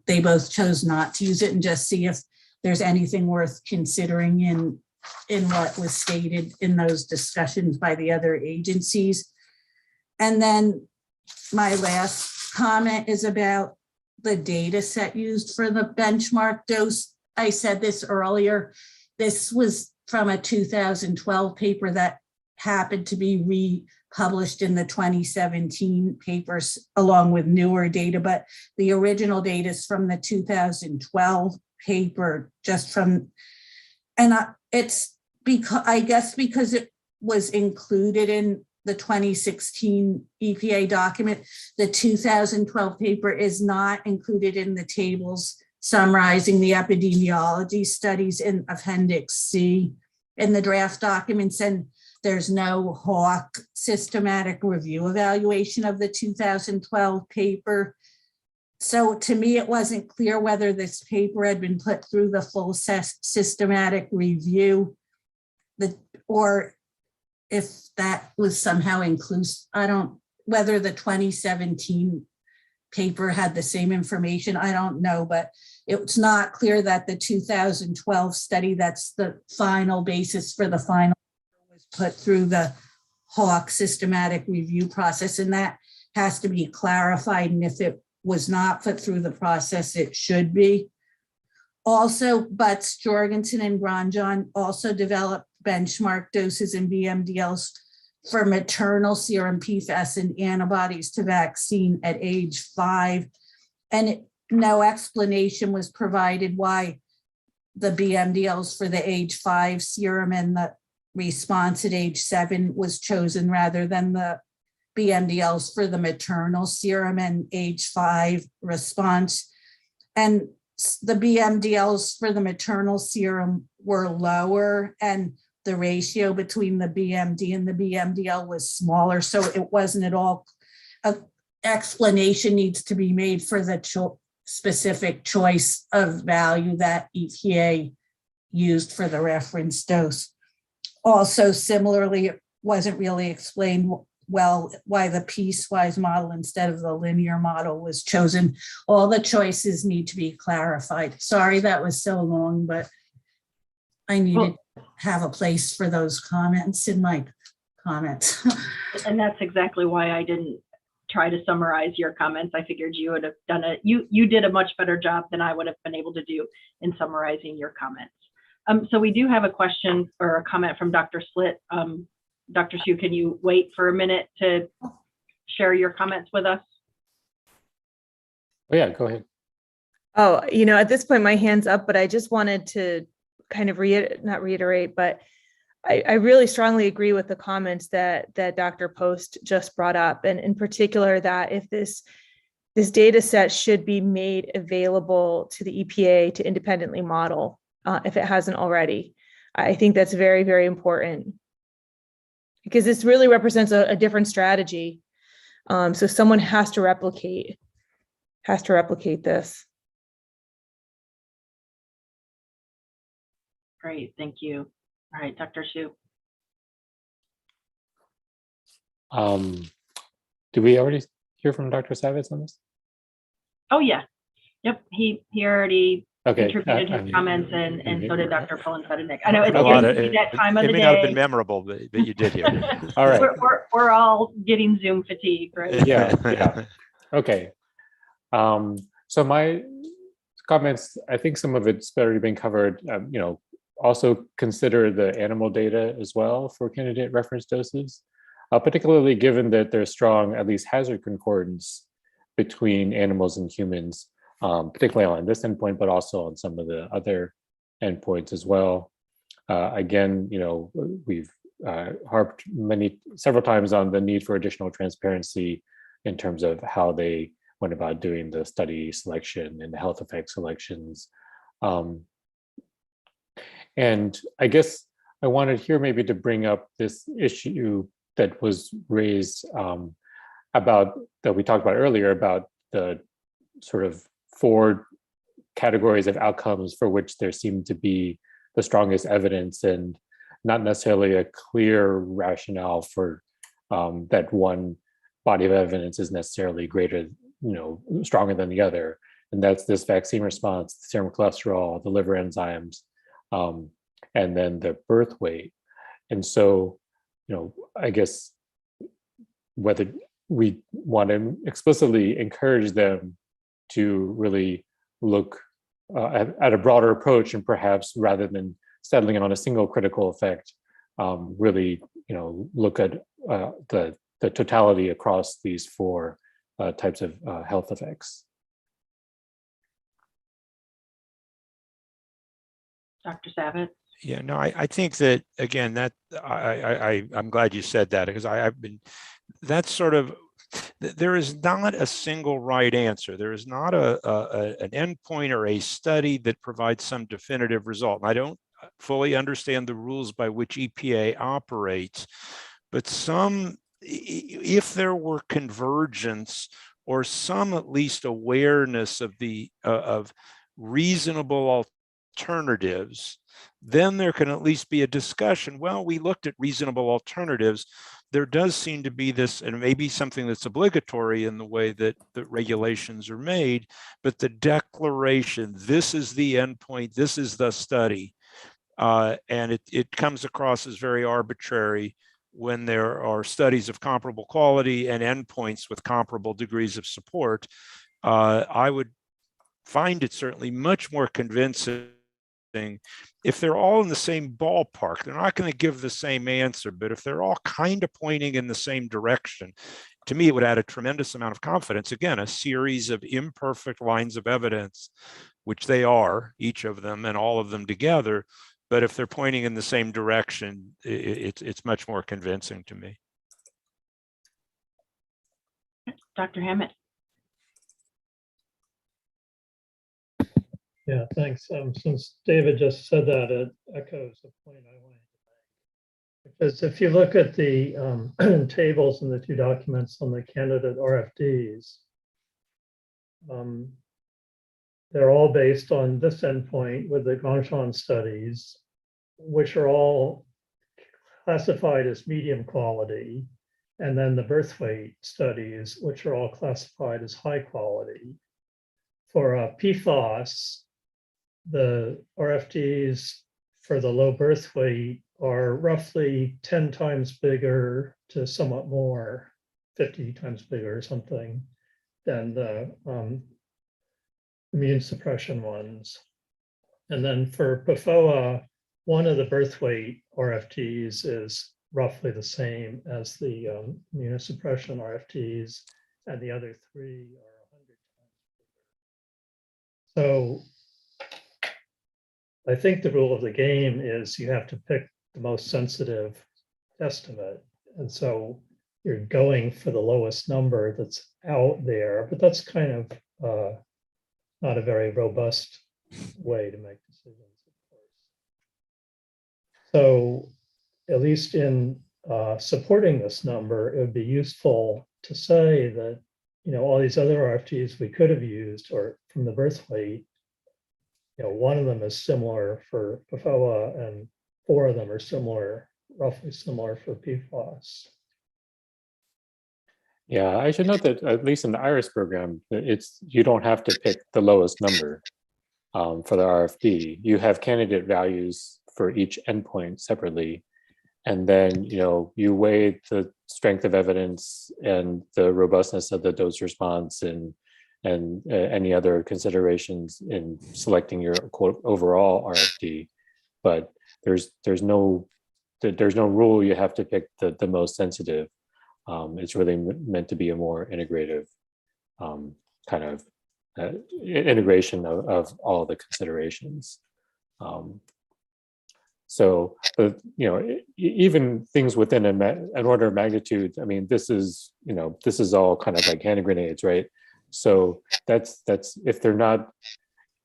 they both chose not to use it, and just see if there's anything worth considering in what was stated in those discussions by the other agencies. And then my last comment is about the data set used for the benchmark dose. I said this earlier. This was from a 2012 paper that happened to be republished in the 2017 papers along with newer data, but the original data is from the 2012 paper, it's because, I guess, because it was included in the 2016 EPA document, the 2012 paper is not included in the tables summarizing the epidemiology studies in Appendix C in the draft documents, and there's no Hawk systematic review evaluation of the 2012 paper. So to me, it wasn't clear whether this paper had been put through the full systematic review, or if that was somehow inclusive. Whether the 2017 paper had the same information, I don't know, but it's not clear that the 2012 study, that's the final basis for the final, was put through the Hawk systematic review process, and that has to be clarified. And if it was not put through the process, it should be. Also, Butts, Jorgensen, and Grandjean also developed benchmark doses and BMDLs for maternal serum PFAS and antibodies to vaccine at age 5. And no explanation was provided why the BMDLs for the age 5 serum and the response at age 7 was chosen rather than the BMDLs for the maternal serum and age 5 response. And the BMDLs for the maternal serum were lower, and the ratio between the BMD and the BMDL was smaller. So it wasn't at all, an explanation needs to be made for the specific choice of value that EPA used for the reference dose. Also, similarly, it wasn't really explained well why the piecewise model instead of the linear model was chosen. All the choices need to be clarified. Sorry that was so long, but I needed to have a place for those comments in my comments. And that's exactly why I didn't try to summarize your comments. I figured you would have done it. You did a much better job than I would have been able to do in summarizing your comments. So we do have a question or a comment from Dr. Slitt. Dr. Hsu, can you wait for a minute to share your comments with us? Oh yeah, go ahead. Oh, at this point, my hand's up, but I just wanted to kind of not reiterate, but I really strongly agree with the comments that Dr. Post just brought up, and in particular that if this data set should be made available to the EPA to independently model, if it hasn't already. I think that's very, very important, because this really represents a different strategy. So someone has to replicate this. Great, thank you. All right, Dr. Shu. Do we already hear from Dr. Savitz on this? Oh, yeah. Yep, he already Okay. contributed his comments, and so did Dr. Poloncevic. I know it's A lot of, that time of the it may not have day. been memorable, but you did hear. All right. We're all getting Zoom fatigue, right? Yeah. Okay. So my comments, I think some of it's already been covered. Also consider the animal data as well for candidate reference doses, particularly given that there's strong, at least hazard concordance between animals and humans, particularly on this endpoint, but also on some of the other endpoints as well. Again, we've harped several times on the need for additional transparency in terms of how they went about doing the study selection and the health effect selections. And I guess I wanted here maybe to bring up this issue that was raised about, that we talked about earlier, about the sort of 4 categories of outcomes for which there seemed to be the strongest evidence, and not necessarily a clear rationale for that one body of evidence is necessarily greater, stronger than the other. And that's this vaccine response, the serum cholesterol, the liver enzymes, and then the birth weight. And so, I guess whether we want to explicitly encourage them to really look at a broader approach, and perhaps rather than settling on a single critical effect, really, look at the totality across these 4 types of health effects. Dr. Savitz. Yeah, no, I think that, again, that I'm glad you said that, because that's sort of, there is not a single right answer. There is not an endpoint or a study that provides some definitive result. And I don't fully understand the rules by which EPA operates, but if there were convergence or some at least awareness of of reasonable alternatives, then there can at least be a discussion. Well, we looked at reasonable alternatives. There does seem to be this, and maybe something that's obligatory in the way that the regulations are made, but the declaration, this is the endpoint, this is the study, and it comes across as very arbitrary when there are studies of comparable quality and endpoints with comparable degrees of support. I would find it certainly much more convincing if they're all in the same ballpark. They're not going to give the same answer, but if they're all kind of pointing in the same direction, to me, it would add a tremendous amount of confidence. Again, a series of imperfect lines of evidence, which they are, each of them and all of them together. But if they're pointing in the same direction, it's much more convincing to me. Dr. Hammett. Yeah, thanks. Since David just said that, it echoes the point I wanted to make. Because if you look at the tables in the 2 documents on the candidate RFDs, they're all based on this endpoint with the Grandjean studies, which are all classified as medium quality, and then the birth weight studies, which are all classified as high quality. For PFAS, the RFDs for the low birth weight are roughly 10 times bigger to somewhat more, 50 times bigger or something, than the immune suppression ones. And then for PFOA, one of the birth weight RFDs is roughly the same as the immunosuppression RFDs, and the other 3 are 100 times bigger. So I think the rule of the game is you have to pick the most sensitive estimate. And so you're going for the lowest number that's out there, but that's kind of not a very robust way to make decisions, of course. So at least in supporting this number, it would be useful to say that, all these other RFDs we could have used, or from the birth weight, one of them is similar for PFOA and 4 of them are similar, roughly similar for PFAS. Yeah, I should note that at least in the IRIS program, you don't have to pick the lowest number for the RFD. You have candidate values for each endpoint separately. And then, you weigh the strength of evidence and the robustness of the dose response and any other considerations in selecting your quote overall RFD. But there's no rule you have to pick the most sensitive. It's really meant to be a more integrative kind of integration of all the considerations. So, even things within an order of magnitude, I mean, this is all kind of like hand grenades, right? So that's if they're not,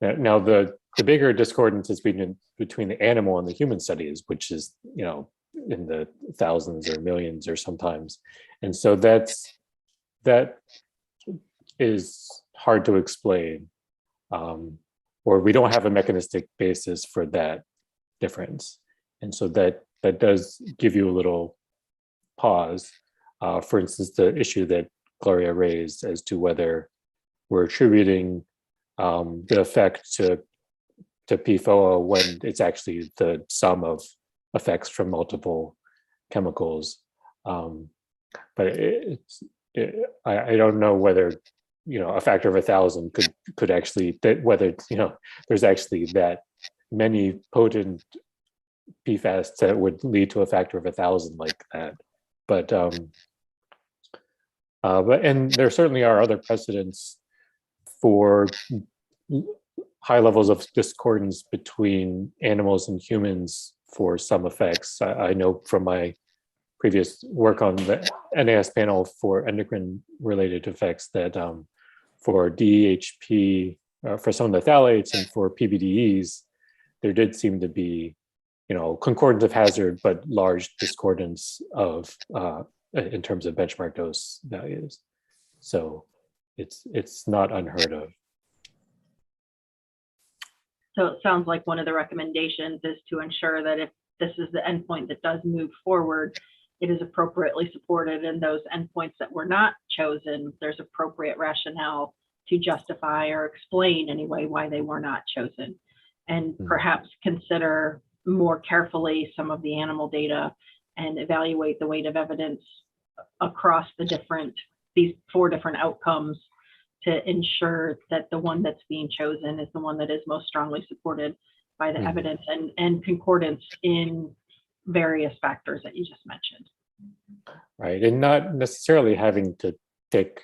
now the bigger discordance is between the animal and the human studies, which is, in the thousands or millions or sometimes. And so that is hard to explain, or we don't have a mechanistic basis for that difference. And so that does give you a little pause. For instance, the issue that Gloria raised as to whether we're attributing the effect to PFOA when it's actually the sum of effects from multiple chemicals. But I don't know whether a factor of 1,000 could actually, whether there's actually that many potent PFAS that would lead to a factor of 1,000 like that. But and there certainly are other precedents for high levels of discordance between animals and humans for some effects. I know from my previous work on the NAS panel for endocrine related effects that for DHP, for some of the phthalates and for PBDEs, there did seem to be, concordance of hazard, but large discordance of in terms of benchmark dose values. So it's not unheard of. So it sounds like one of the recommendations is to ensure that if this is the endpoint that does move forward, it is appropriately supported, and those endpoints that were not chosen, there's appropriate rationale to justify or explain anyway why they were not chosen, and perhaps consider more carefully some of the animal data and evaluate the weight of evidence across these 4 different outcomes to ensure that the one that's being chosen is the one that is most strongly supported by the evidence and concordance in various factors that you just mentioned. Right, and not necessarily having to pick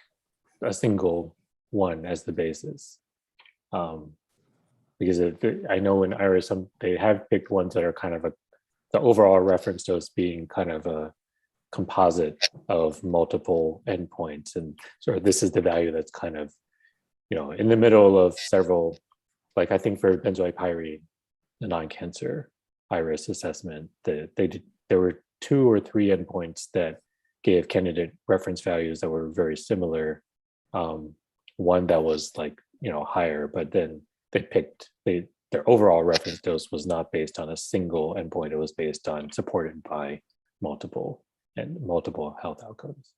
a single one as the basis. Because I know in IRIS, they have picked ones that are kind of the overall reference dose being kind of a composite of multiple endpoints. And sort of this is the value that's kind of, in the middle of several, like I think for benzoyl pyrene, the non-cancer IRIS assessment, there were 2 or 3 endpoints that gave candidate reference values that were very similar. One that was like, higher, but then they picked, their overall reference dose was not based on a single endpoint. It was based on supported by multiple health outcomes.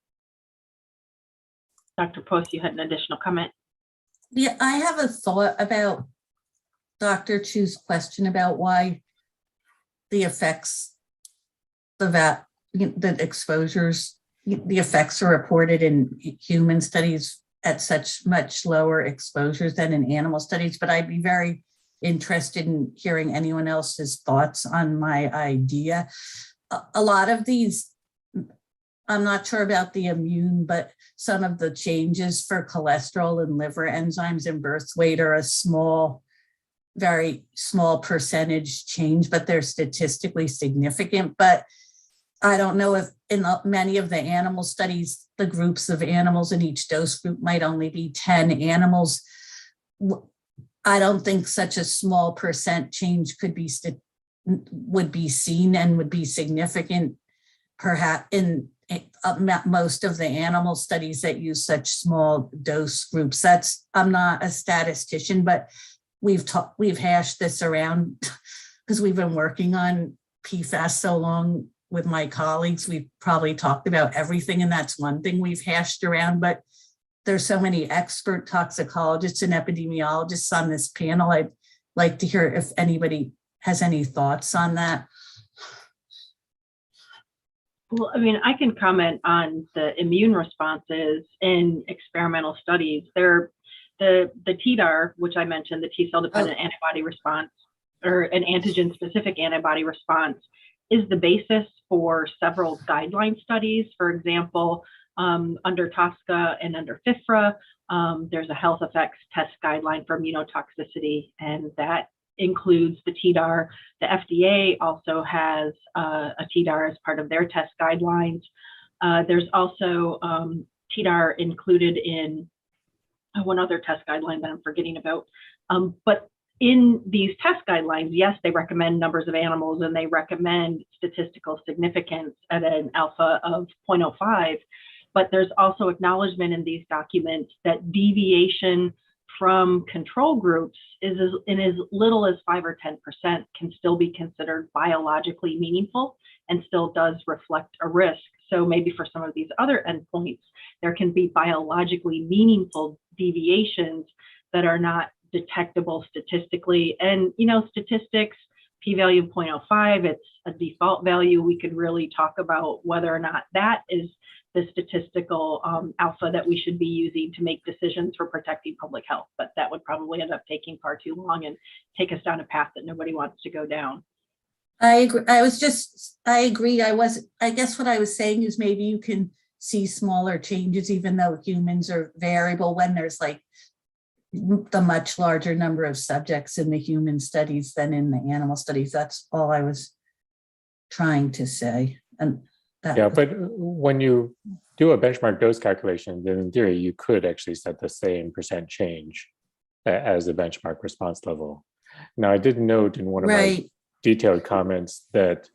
Dr. Post, you had an additional comment? Yeah, I have a thought about Dr. Chu's question about why the effects, the exposures, the effects are reported in human studies at such much lower exposures than in animal studies, but I'd be very interested in hearing anyone else's thoughts on my idea. A lot of these, I'm not sure about the immune, but some of the changes for cholesterol and liver enzymes and birth weight are a small very small percentage change, but they're statistically significant. But I don't know if in many of the animal studies, the groups of animals in each dose group might only be 10 animals. I don't think such a small percent change would be seen and would be significant, perhaps in most of the animal studies that use such small dose groups. I'm not a statistician, but we've hashed this around because we've been working on PFAS so long with my colleagues. We've probably talked about everything, and that's one thing we've hashed around, but there's so many expert toxicologists and epidemiologists on this panel. I'd like to hear if anybody has any thoughts on that. Well, I mean, I can comment on the immune responses in experimental studies. The TDAR, which I mentioned, the T cell dependent antibody response, or an antigen specific antibody response, is the basis for several guideline studies. For example, under TSCA and under FIFRA, there's a health effects test guideline for immunotoxicity, and that includes the TDAR. The FDA also has a TDAR as part of their test guidelines. There's also TDAR included in one other test guideline that I'm forgetting about. But in these test guidelines, yes, they recommend numbers of animals and they recommend statistical significance at an alpha of 0.05. But there's also acknowledgement in these documents that deviation from control groups is in as little as 5 or 10% can still be considered biologically meaningful and still does reflect a risk. So maybe for some of these other endpoints, there can be biologically meaningful deviations that are not detectable statistically. And, statistics, p-value of 0.05, it's a default value. We could really talk about whether or not that is the statistical alpha that we should be using to make decisions for protecting public health. But that would probably end up taking far too long and take us down a path that nobody wants to go down. I agree. I agree. I guess what I was saying is maybe you can see smaller changes, even though humans are variable, when there's like the much larger number of subjects in the human studies than in the animal studies. That's all I was trying to say. And yeah, but when you do a benchmark dose calculation, then in theory, you could actually set the same percent change as the benchmark response level. Now, I did note in one of my detailed comments that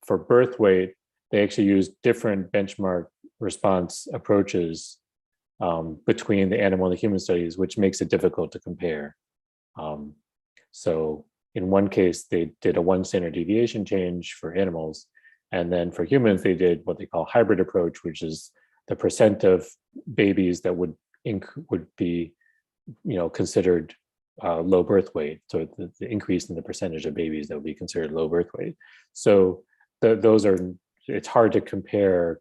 for birth weight, they actually use different benchmark response approaches between the animal and the human studies, which makes it difficult to compare. So in one case, they did a 1 standard deviation change for animals. And then for humans, they did what they call hybrid approach, which is the percent of babies that would be, considered low birth weight. So the increase in the percentage of babies that would be considered low birth weight. So it's hard to compare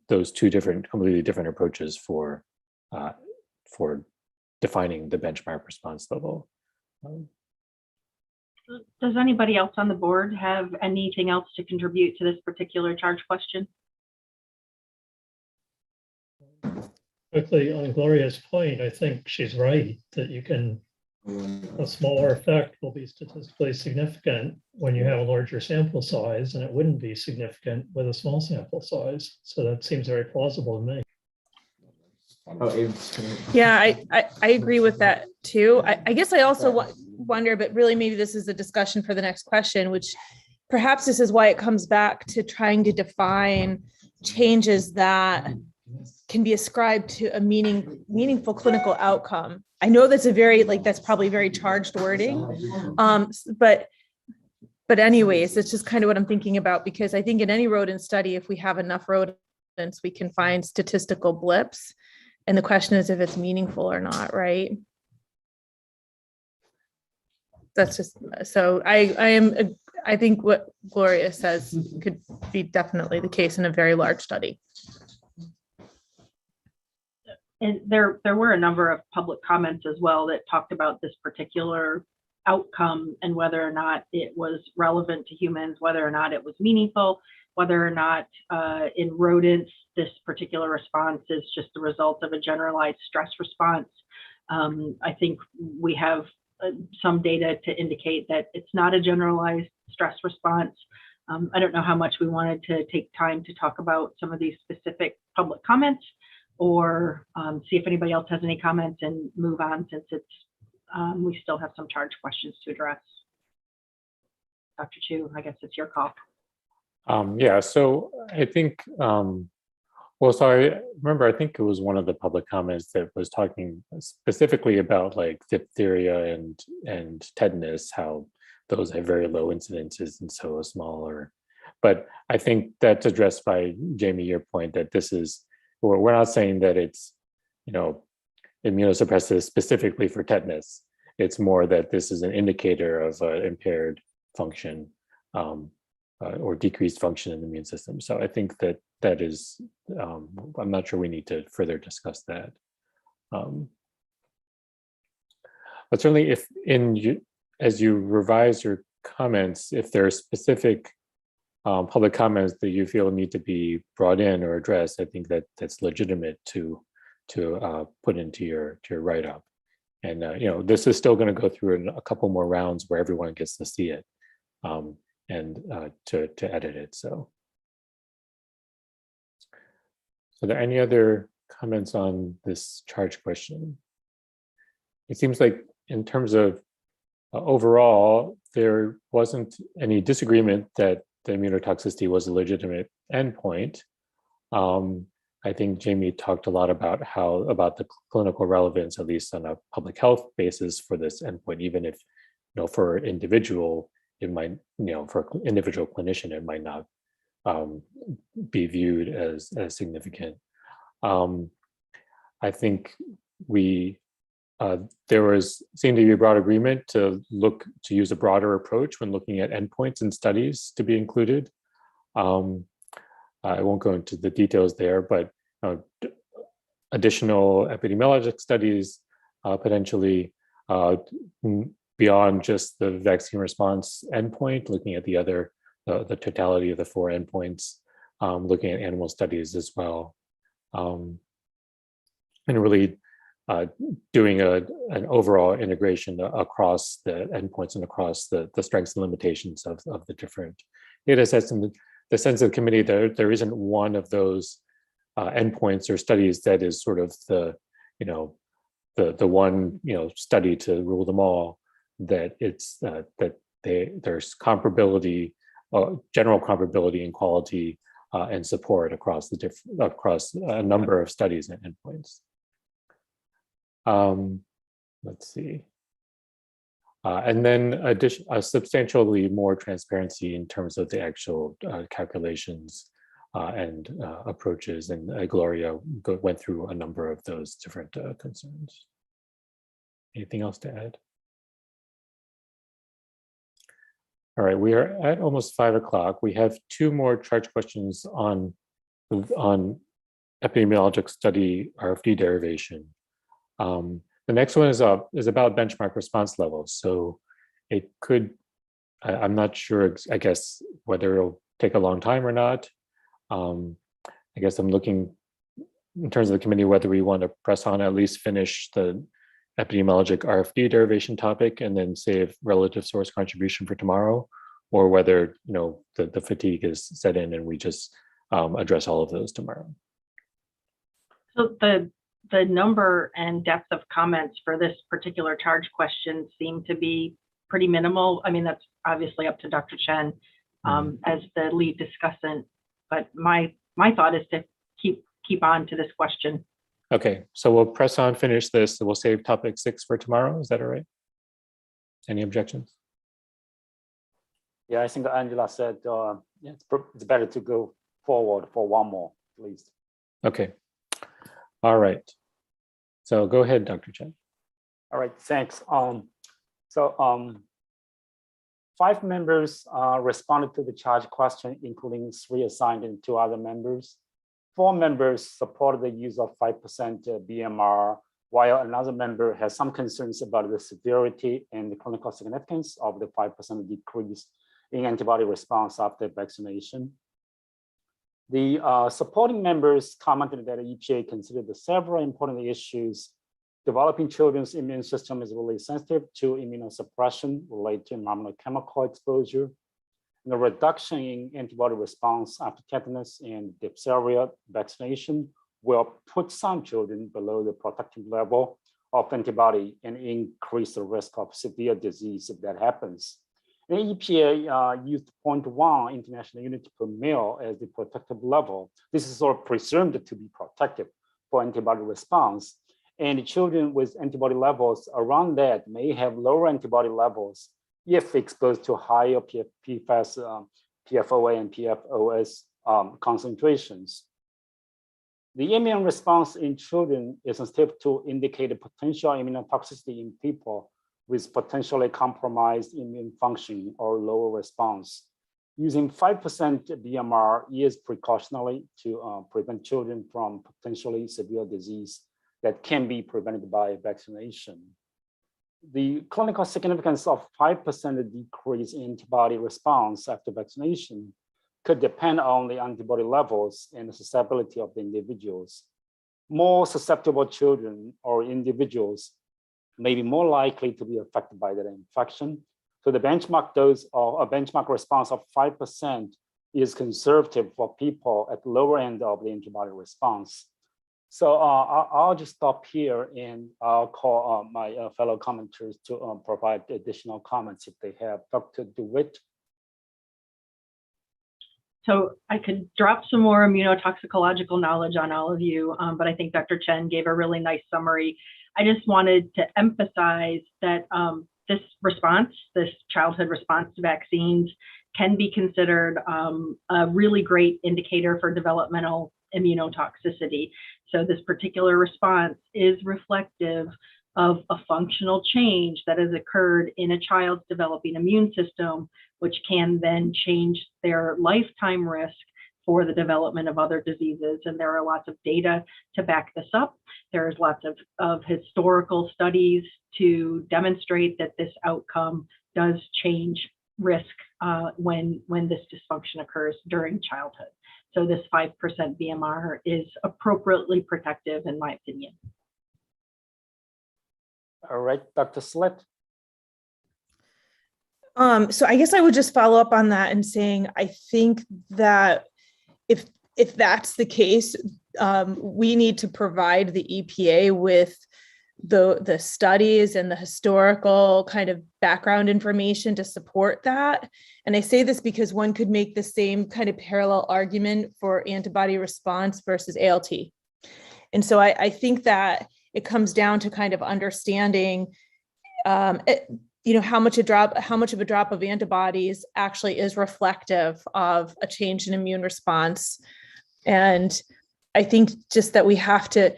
those two completely different approaches for defining the benchmark response level. Does anybody else on the board have anything else to contribute to this particular charge question? Quickly, on Gloria's point, I think she's right that a smaller effect will be statistically significant when you have a larger sample size, and it wouldn't be significant with a small sample size. So that seems very plausible to me. Yeah, I agree with that too. I guess I also wonder, but really maybe this is a discussion for the next question, which perhaps this is why it comes back to trying to define changes that can be ascribed to a meaningful clinical outcome. I know that's that's probably very charged wording, but anyways, that's just kind of what I'm thinking about, because I think in any rodent study, if we have enough rodents, we can find statistical blips. And the question is if it's meaningful or not, right? That's just, so I think what Gloria says could be definitely the case in a very large study. And there were a number of public comments as well that talked about this particular outcome and whether or not it was relevant to humans, whether or not it was meaningful, whether or not in rodents, this particular response is just the result of a generalized stress response. I think we have some data to indicate that it's not a generalized stress response. I don't know how much we wanted to take time to talk about some of these specific public comments, or see if anybody else has any comments and move on, since it's we still have some charge questions to address. Dr. Chu, I guess it's your call. Yeah, so I think, well, so I remember, I think it was one of the public comments that was talking specifically about like diphtheria and tetanus, how those have very low incidences and so smaller. But I think that's addressed by Jamie, your point that this is, we're not saying that it's, you know, immunosuppressive specifically for tetanus. It's more that this is an indicator of impaired function or decreased function in the immune system. So I think that that is, I'm not sure we need to further discuss that. But certainly if as you revise your comments, if there are specific public comments that you feel need to be brought in or addressed, I think that that's legitimate to put into your write-up. And you know, this is still going to go through a couple more rounds where everyone gets to see it and to edit it. So, are there any other comments on this charge question? It seems like in terms of overall, there wasn't any disagreement that the immunotoxicity was a legitimate endpoint. I think Jamie talked a lot about about the clinical relevance, at least on a public health basis for this endpoint, even if, you know, for individual, it might, you know, for individual clinician, it might not be viewed as significant. I think there seemed to be a broad agreement to use a broader approach when looking at endpoints and studies to be included. I won't go into the details there, but additional epidemiologic studies potentially beyond just the vaccine response endpoint, looking at the totality of the 4 endpoints, looking at animal studies as well, and really doing an overall integration across the endpoints and across the strengths and limitations of the different data sets. And the sense of the committee, there isn't one of those endpoints or studies that is sort of the one, you know, study to rule them all. That it's there's comparability, general comparability in quality and support across a number of studies and endpoints. Let's see. And then substantially more transparency in terms of the actual calculations and approaches. And Gloria went through a number of those different concerns. Anything else to add? All right, we are at almost 5 o'clock. We have 2 more charge questions on epidemiologic study RFD derivation. The next one is about benchmark response levels. So it could, I'm not sure, I guess, whether it'll take a long time or not. I guess I'm looking in terms of the committee, whether we want to press on, at least finish the epidemiologic RFD derivation topic and then save relative source contribution for tomorrow, or whether, you know, the fatigue is set in and we just address all of those tomorrow. So the number and depth of comments for this particular charge question seem to be pretty minimal. I mean, that's obviously up to Dr. Chen as the lead discussant, but my thought is to keep on to this question. Okay, so we'll press on, finish this, we'll save topic 6 for tomorrow. Is that all right? Any objections? Yeah, I think Angela said yeah, it's better to go forward for one more, please. Okay. All right. So go ahead, Dr. Chen. All right, thanks. 5 members responded to the charge question, including 3 assigned and 2 other members. 4 members supported the use of 5% BMR, while another member has some concerns about the severity and the clinical significance of the 5% decrease in antibody response after vaccination. The supporting members commented that EPA considered the several important issues developing children's immune system is really sensitive to immunosuppression related to environmental chemical exposure. And the reduction in antibody response after tetanus and diphtheria vaccination will put some children below the protective level of antibody and increase the risk of severe disease if that happens. The EPA used 0.1 international unit per mil as the protective level. This is sort of presumed to be protective for antibody response. And children with antibody levels around that may have lower antibody levels if exposed to higher PFAS, PFOA, and PFOS concentrations. The immune response in children is sensitive to indicate a potential immunotoxicity in people with potentially compromised immune function or lower response. Using 5% BMR is precautionary to prevent children from potentially severe disease that can be prevented by vaccination. The clinical significance of 5% decrease in antibody response after vaccination could depend on the antibody levels and the susceptibility of the individuals. More susceptible children or individuals may be more likely to be affected by that infection. So the benchmark dose or a benchmark response of 5% is conservative for people at the lower end of the antibody response. So I'll just stop here and I'll call my fellow commenters to provide additional comments if they have. Dr. DeWitt. So I could drop some more immunotoxicological knowledge on all of you, but I think Dr. Chen gave a really nice summary. I just wanted to emphasize that this response, this childhood response to vaccines, can be considered a really great indicator for developmental immunotoxicity. So this particular response is reflective of a functional change that has occurred in a child's developing immune system, which can then change their lifetime risk for the development of other diseases. And there are lots of data to back this up. There's lots of historical studies to demonstrate that this outcome does change risk when this dysfunction occurs during childhood. So this 5% BMR is appropriately protective in my opinion. All right, Dr. Slit. So I guess I would just follow up on that and saying, I think that if that's the case, we need to provide the EPA with the studies and the historical kind of background information to support that. And I say this because one could make the same kind of parallel argument for antibody response versus ALT. And so I think that it comes down to kind of understanding, how much of a drop of antibodies actually is reflective of a change in immune response. And I think just that we have to,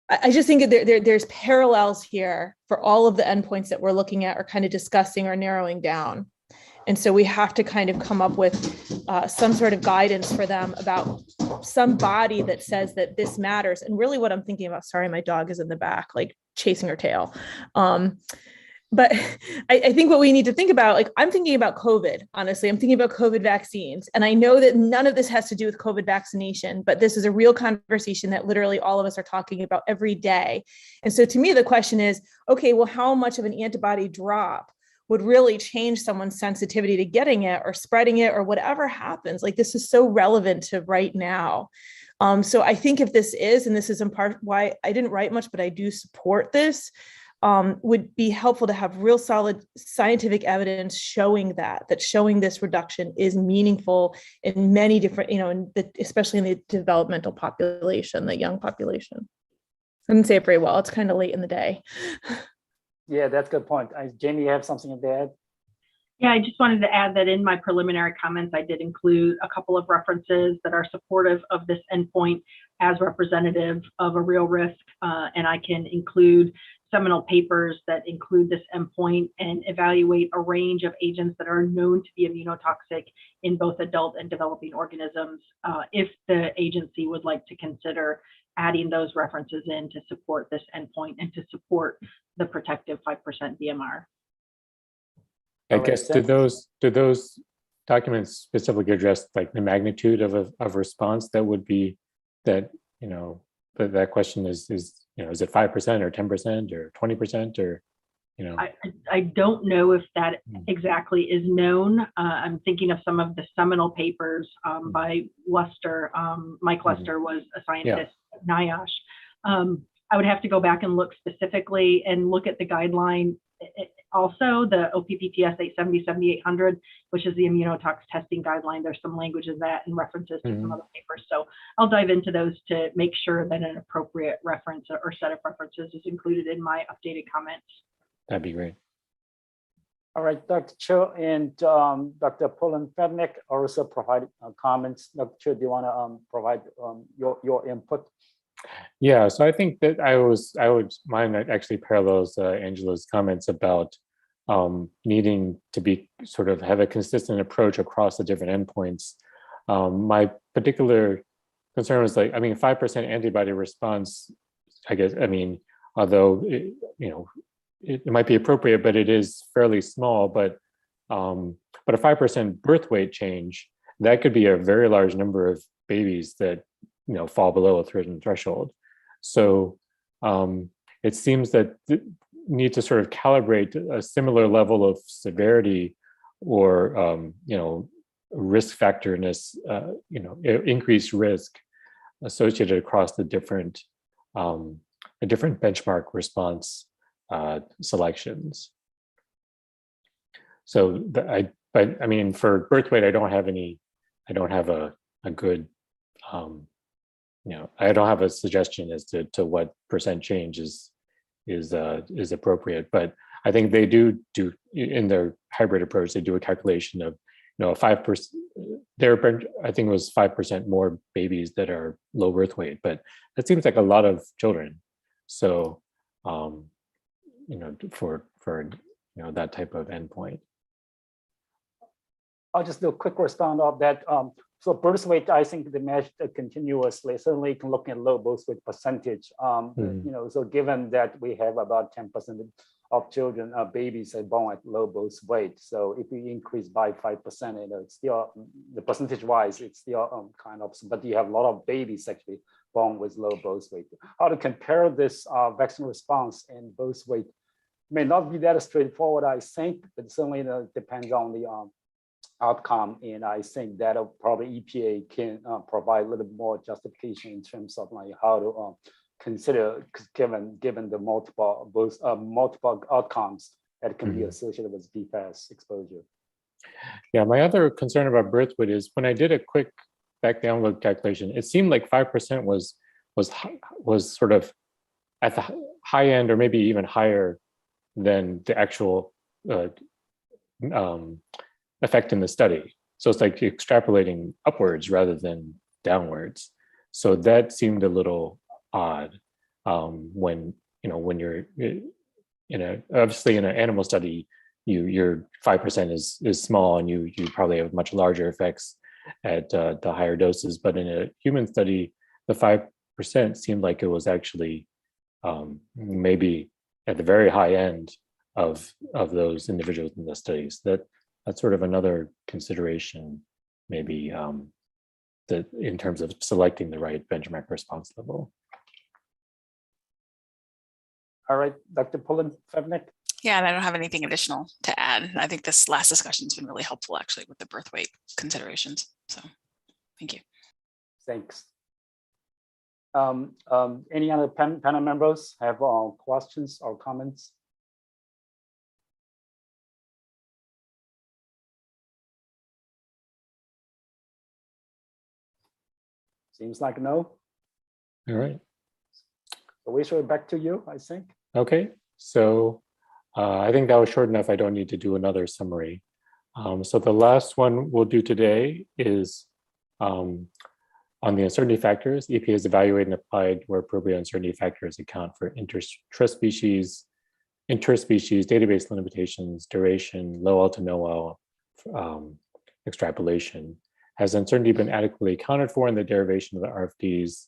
I just think that there's parallels here for all of the endpoints that we're looking at or kind of discussing or narrowing down. And so we have to kind of come up with some sort of guidance for them about some body that says that this matters. And really what I'm thinking about, sorry, my dog is in the back, like chasing her tail. But I think what we need to think about, like I'm thinking about COVID, honestly, I'm thinking about COVID vaccines. And I know that none of this has to do with COVID vaccination, but this is a real conversation that literally all of us are talking about every day. And so to me, the question is, okay, well, how much of an antibody drop would really change someone's sensitivity to getting it or spreading it or whatever happens? Like this is so relevant to right now. So I think if this is, and this is in part why I didn't write much, but I do support this, would be helpful to have real solid scientific evidence showing showing this reduction is meaningful in many different, especially in the developmental population, the young population. I didn't say it very well. It's kind of late in the day. Yeah, that's a good point. Jamie, you have something to add? Yeah, I just wanted to add that in my preliminary comments, I did include a couple of references that are supportive of this endpoint as representative of a real risk, and I can include seminal papers that include this endpoint and evaluate a range of agents that are known to be immunotoxic in both adult and developing organisms, if the agency would like to consider adding those references in to support this endpoint and to support the protective 5% BMR. I guess, do those documents specifically address like the magnitude of response that would be that, that question is is it 5% or 10% or 20% or, I don't know if that exactly is known. I'm thinking of some of the seminal papers by Luster. Mike Luster was a scientist at NIOSH. I would have to go back and look specifically and look at the guideline. Also, the OPPTS 870-7800, which is the immunotox testing guideline. There's some language in that and references to some other papers. So I'll dive into those to make sure that an appropriate reference or set of references is included in my updated comments. That'd be great. All right, Dr. Cho and Dr. Polin-Fednik also provided comments. Dr. Cho, do you want to provide your input? Yeah, so I think that mine actually parallels Angela's comments about needing to be have a consistent approach across the different endpoints. My particular concern was 5% antibody response, I guess, although it might be appropriate, but it is fairly small, but a 5% birth weight change, that could be a very large number of babies that fall below a certain threshold. So it seems that need to calibrate a similar level of severity or risk factorness, increased risk associated across the different benchmark response selections. So for birth weight, I don't have a good I don't have a suggestion as to what percent change is appropriate, but I think they do in their hybrid approach, they do a calculation of 5%. I think it was 5% more babies that are low birth weight, but that seems like a lot of children. So for that type of endpoint. I'll just do a quick response of that. So birth weight, I think they measured continuously. Certainly you can look at low birth weight percentage. So given that we have about 10% of children, babies are born at low birth weight. So if we increase by 5%, it's still, the percentage wise, it's still but you have a lot of babies actually born with low birth weight. How to compare this vaccine response and birth weight may not be that straightforward, I think, but certainly depends on the outcome. And I think that probably EPA can provide a little bit more justification in terms of how to consider, given the multiple outcomes that can be associated with PFAS exposure. Yeah, my other concern about birth weight is when I did a quick back download calculation, it seemed like 5% was at the high end or maybe even higher than the actual effect in the study. So it's like extrapolating upwards rather than downwards. So that seemed a little odd when you're obviously in an animal study, your 5% is small and you probably have much larger effects at the higher doses. But in a human study, the 5% seemed like it was actually maybe at the very high end of those individuals in the studies. That's sort of another consideration, maybe that in terms of selecting the right benchmark response level. All right, Dr. Polin-Fednik. Yeah, and I don't have anything additional to add. I think this last discussion has been really helpful actually with the birth weight considerations. So thank you. Thanks. Any other panel members have questions or comments? Seems like no. All right. So we should back to you, I think. Okay, so I think that was short enough. I don't need to do another summary. So the last one we'll do today is on the uncertainty factors. EPA has evaluated and applied where appropriate uncertainty factors account for interspecies database limitations, duration, low L to no L, extrapolation. Has uncertainty been adequately accounted for in the derivation of the RFDs?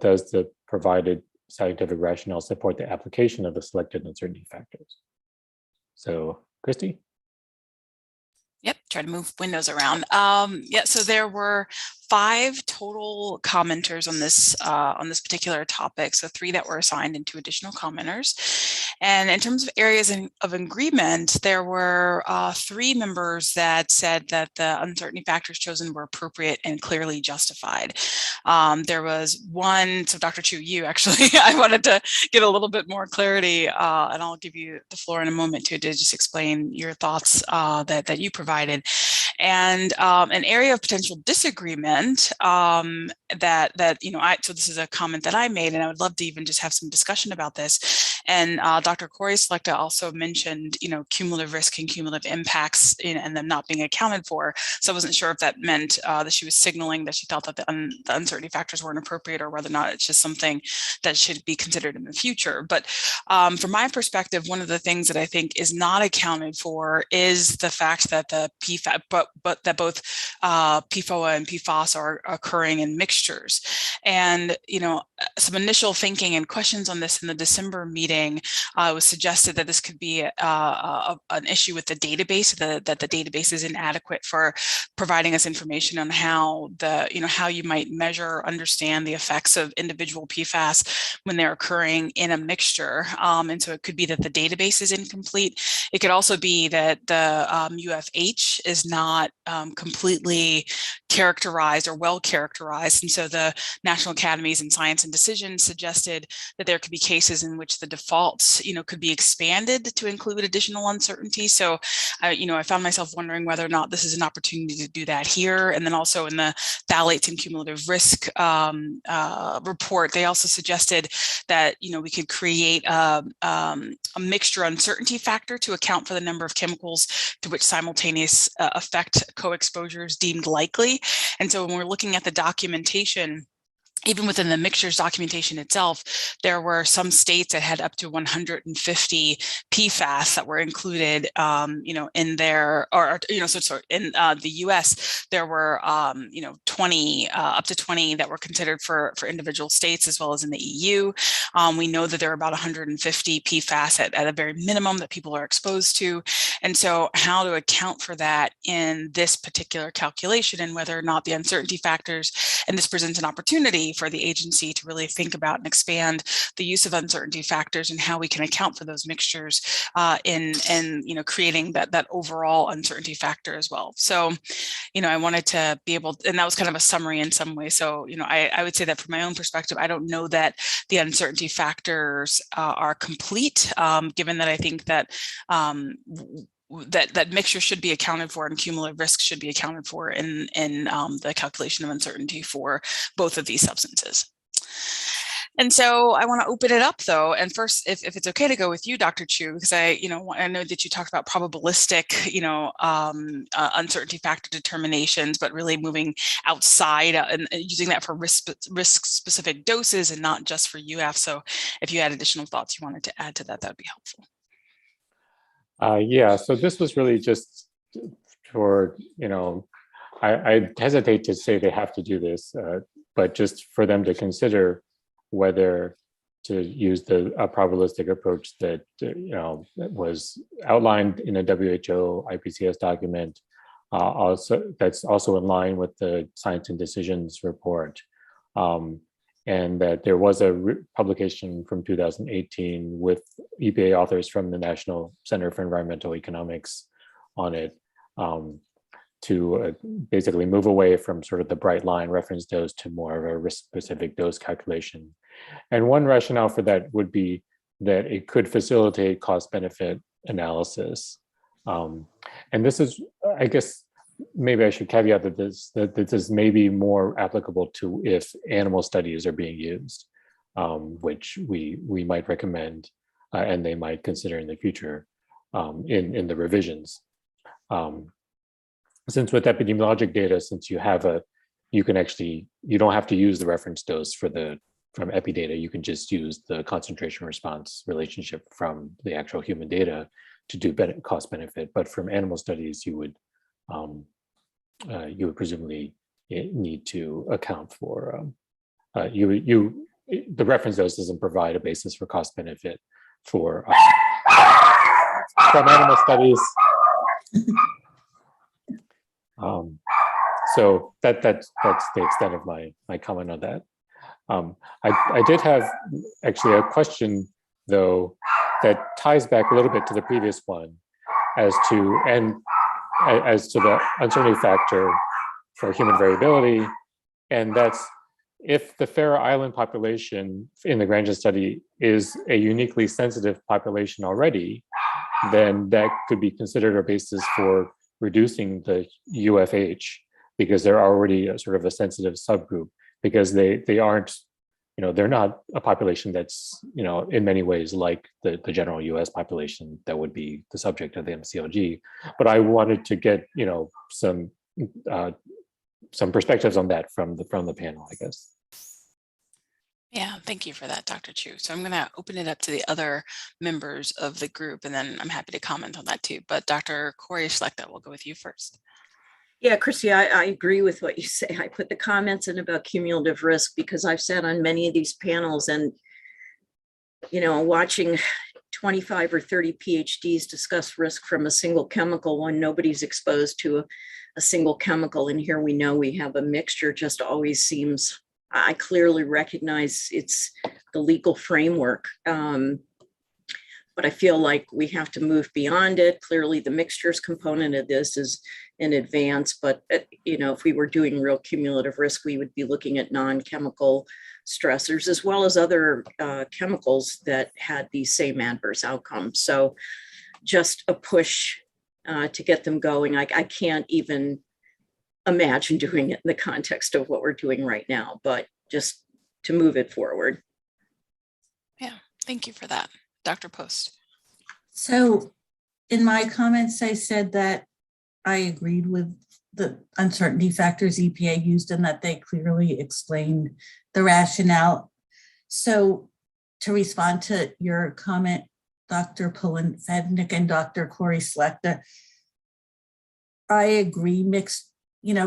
Does the provided scientific rationale support the application of the selected uncertainty factors? So, Christy? Yep, try to move windows around. Yeah, so there were 5 total commenters on this particular topic. So 3 that were assigned and 2 additional commenters. And in terms of areas of agreement, there were 3 members that said that the uncertainty factors chosen were appropriate and clearly justified. There was one, so Dr. Chu, you actually, I wanted to give a little bit more clarity, and I'll give you the floor in a moment to just explain your thoughts that you provided. And an area of potential disagreement that you know, so this is a comment that I made, and I would love to even just have some discussion about this. And Dr. Corey Selecta also mentioned, you know, cumulative risk and cumulative impacts and them not being accounted for. So I wasn't sure if that meant that she was signaling that she thought that the uncertainty factors weren't appropriate, or whether or not it's just something that should be considered in the future. But from my perspective, one of the things that I think is not accounted for is the fact that the PFAS, but that both PFOA and PFAS are occurring in mixtures. And, you know, some initial thinking and questions on this in the December meeting was suggested that this could be an issue with the database, that the database is inadequate for providing us information on how how you might measure, understand the effects of individual PFAS when they're occurring in a mixture. And so it could be that the database is incomplete. It could also be that the UFH is not completely characterized or well characterized. And so the National Academies in Science and Decision suggested that there could be cases in which the defaults, you know, could be expanded to include additional uncertainty. So, you know, I found myself wondering whether or not this is an opportunity to do that here. And then also in the phthalates and cumulative risk report, they also suggested that, you know, we could create a mixture uncertainty factor to account for the number of chemicals to which simultaneous effect co-exposure is deemed likely. And so when we're looking at the documentation, even within the mixtures documentation itself, there were some states that had up to 150 PFAS that were included, you know, in their, or you know, so in the U.S. there were, you know, 20, up to 20 that were considered for individual states, as well as in the EU. We know that there are about 150 PFAS at a very minimum that people are exposed to, and so how to account for that in this particular calculation, and whether or not the uncertainty factors, and this presents an opportunity for the agency to really think about and expand the use of uncertainty factors and how we can account for those mixtures in you know, creating that overall uncertainty factor as well. So, you know, I wanted to be able, and that was kind of a summary in some way. So, you know, I would say that from my own perspective, I don't know that the uncertainty factors are complete, given that I think that that mixture should be accounted for, and cumulative risk should be accounted for in the calculation of uncertainty for both of these substances. And so I want to open it up though. And first, if it's okay to go with you, Dr. Chu, because I know that you talked about probabilistic, you know, uncertainty factor determinations, but really moving outside and using that for risk specific doses and not just for UF. So if you had additional thoughts you wanted to add to that, that would be helpful. Yeah, so this was really just for, you know, I hesitate to say they have to do this, but just for them to consider whether to use a probabilistic approach that, you know, that was outlined in a WHO IPCS document, also that's also in line with the Science and Decisions report. And that there was a publication from 2018 with EPA authors from the National Center for Environmental Economics on it, to basically move away from sort of the bright line reference dose to more of a risk-specific dose calculation. And one rationale for that would be that it could facilitate cost-benefit analysis. And this is, I guess, maybe I should caveat that this is maybe more applicable to if animal studies are being used, which we might recommend and they might consider in the future in the revisions. Since with epidemiologic data, since you don't have to use the reference dose from epi data, you can just use the concentration response relationship from the actual human data to do cost benefit. But from animal studies, you would presumably need to account for the reference dose doesn't provide a basis for cost benefit for from animal studies. So that's the extent of my comment on that. I did have actually a question though that ties back a little bit to the previous one as to the uncertainty factor for human variability, and that's if the Faroe Island population in the Grangen study is a uniquely sensitive population already, then that could be considered a basis for reducing the UFH because they're already a sort of a sensitive subgroup because they aren't, they're not a population that's, in many ways like the general US population that would be the subject of the MCLG. But I wanted to get, some perspectives on that from the panel, I guess. Yeah, thank you for that, Dr. Chu. So I'm going to open it up to the other members of the group, and then I'm happy to comment on that too. But Dr. Corey Schlechter, we'll go with you first. Yeah, Christy, I agree with what you say. I put the comments in about cumulative risk because I've sat on many of these panels and, watching 25 or 30 PhDs discuss risk from a single chemical when nobody's exposed to a single chemical. And here we know we have a mixture, just always seems, I clearly recognize it's the legal framework. But I feel like we have to move beyond it. Clearly, the mixtures component of this is in advance, but if we were doing real cumulative risk, we would be looking at non-chemical stressors as well as other chemicals that had these same adverse outcomes. So just a push to get them going. I can't even imagine doing it in the context of what we're doing right now, but just to move it forward. Yeah, thank you for that. Dr. Post. So in my comments, I said that I agreed with the uncertainty factors EPA used and that they clearly explained the rationale. So to respond to your comment, Dr. Pullen-Fednick and Dr. Corey Schlechter, I agree mixed,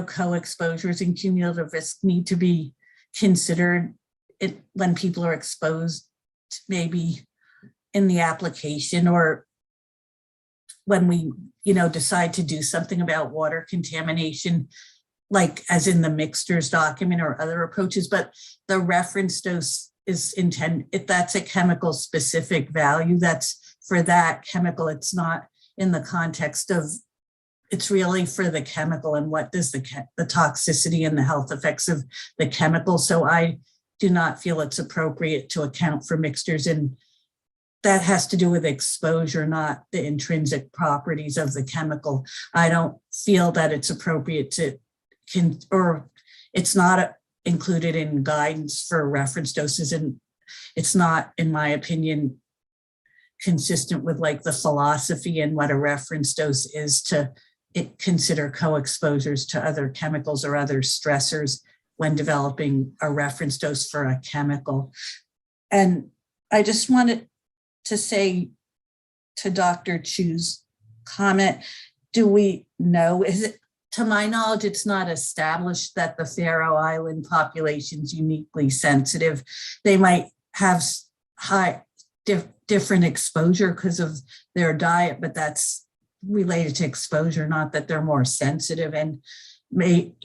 co-exposures and cumulative risk need to be considered when people are exposed to maybe in the application or when we, decide to do something about water contamination, like as in the mixtures document or other approaches, but the reference dose is intended, if that's a chemical specific value, that's for that chemical. It's not in the context of, it's really for the chemical and what does the toxicity and the health effects of the chemical. So I do not feel it's appropriate to account for mixtures, and that has to do with exposure, not the intrinsic properties of the chemical. I don't feel that it's appropriate to, or it's not included in guidance for reference doses, and it's not, in my opinion, consistent with like the philosophy and what a reference dose is to consider co-exposures to other chemicals or other stressors when developing a reference dose for a chemical. And I just wanted to say to Dr. Chu's comment, do we know, is it, to my knowledge, it's not established that the Faroe Island population is uniquely sensitive. They might have high different exposure because of their diet, but that's related to exposure, not that they're more sensitive. And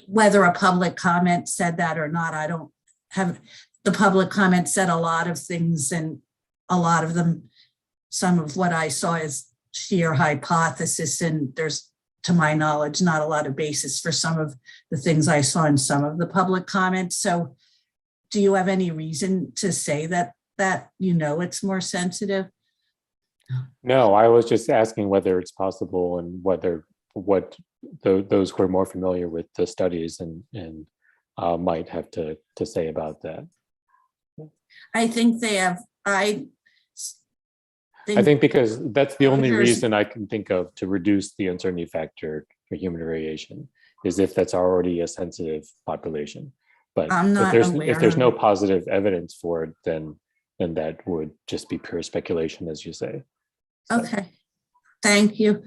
whether a public comment said that or not, I don't have, the public comment said a lot of things, and a lot of them, some of what I saw is sheer hypothesis, and there's, to my knowledge, not a lot of basis for some of the things I saw in some of the public comments. So do you have any reason to say that it's more sensitive? No, I was just asking whether it's possible and what those who are more familiar with the studies and might have to say about that. I think they have, I think because that's the only reason I can think of to reduce the uncertainty factor for human variation is if that's already a sensitive population. But if there's no positive evidence for it, then that would just be pure speculation, as you say. So. Okay, thank you.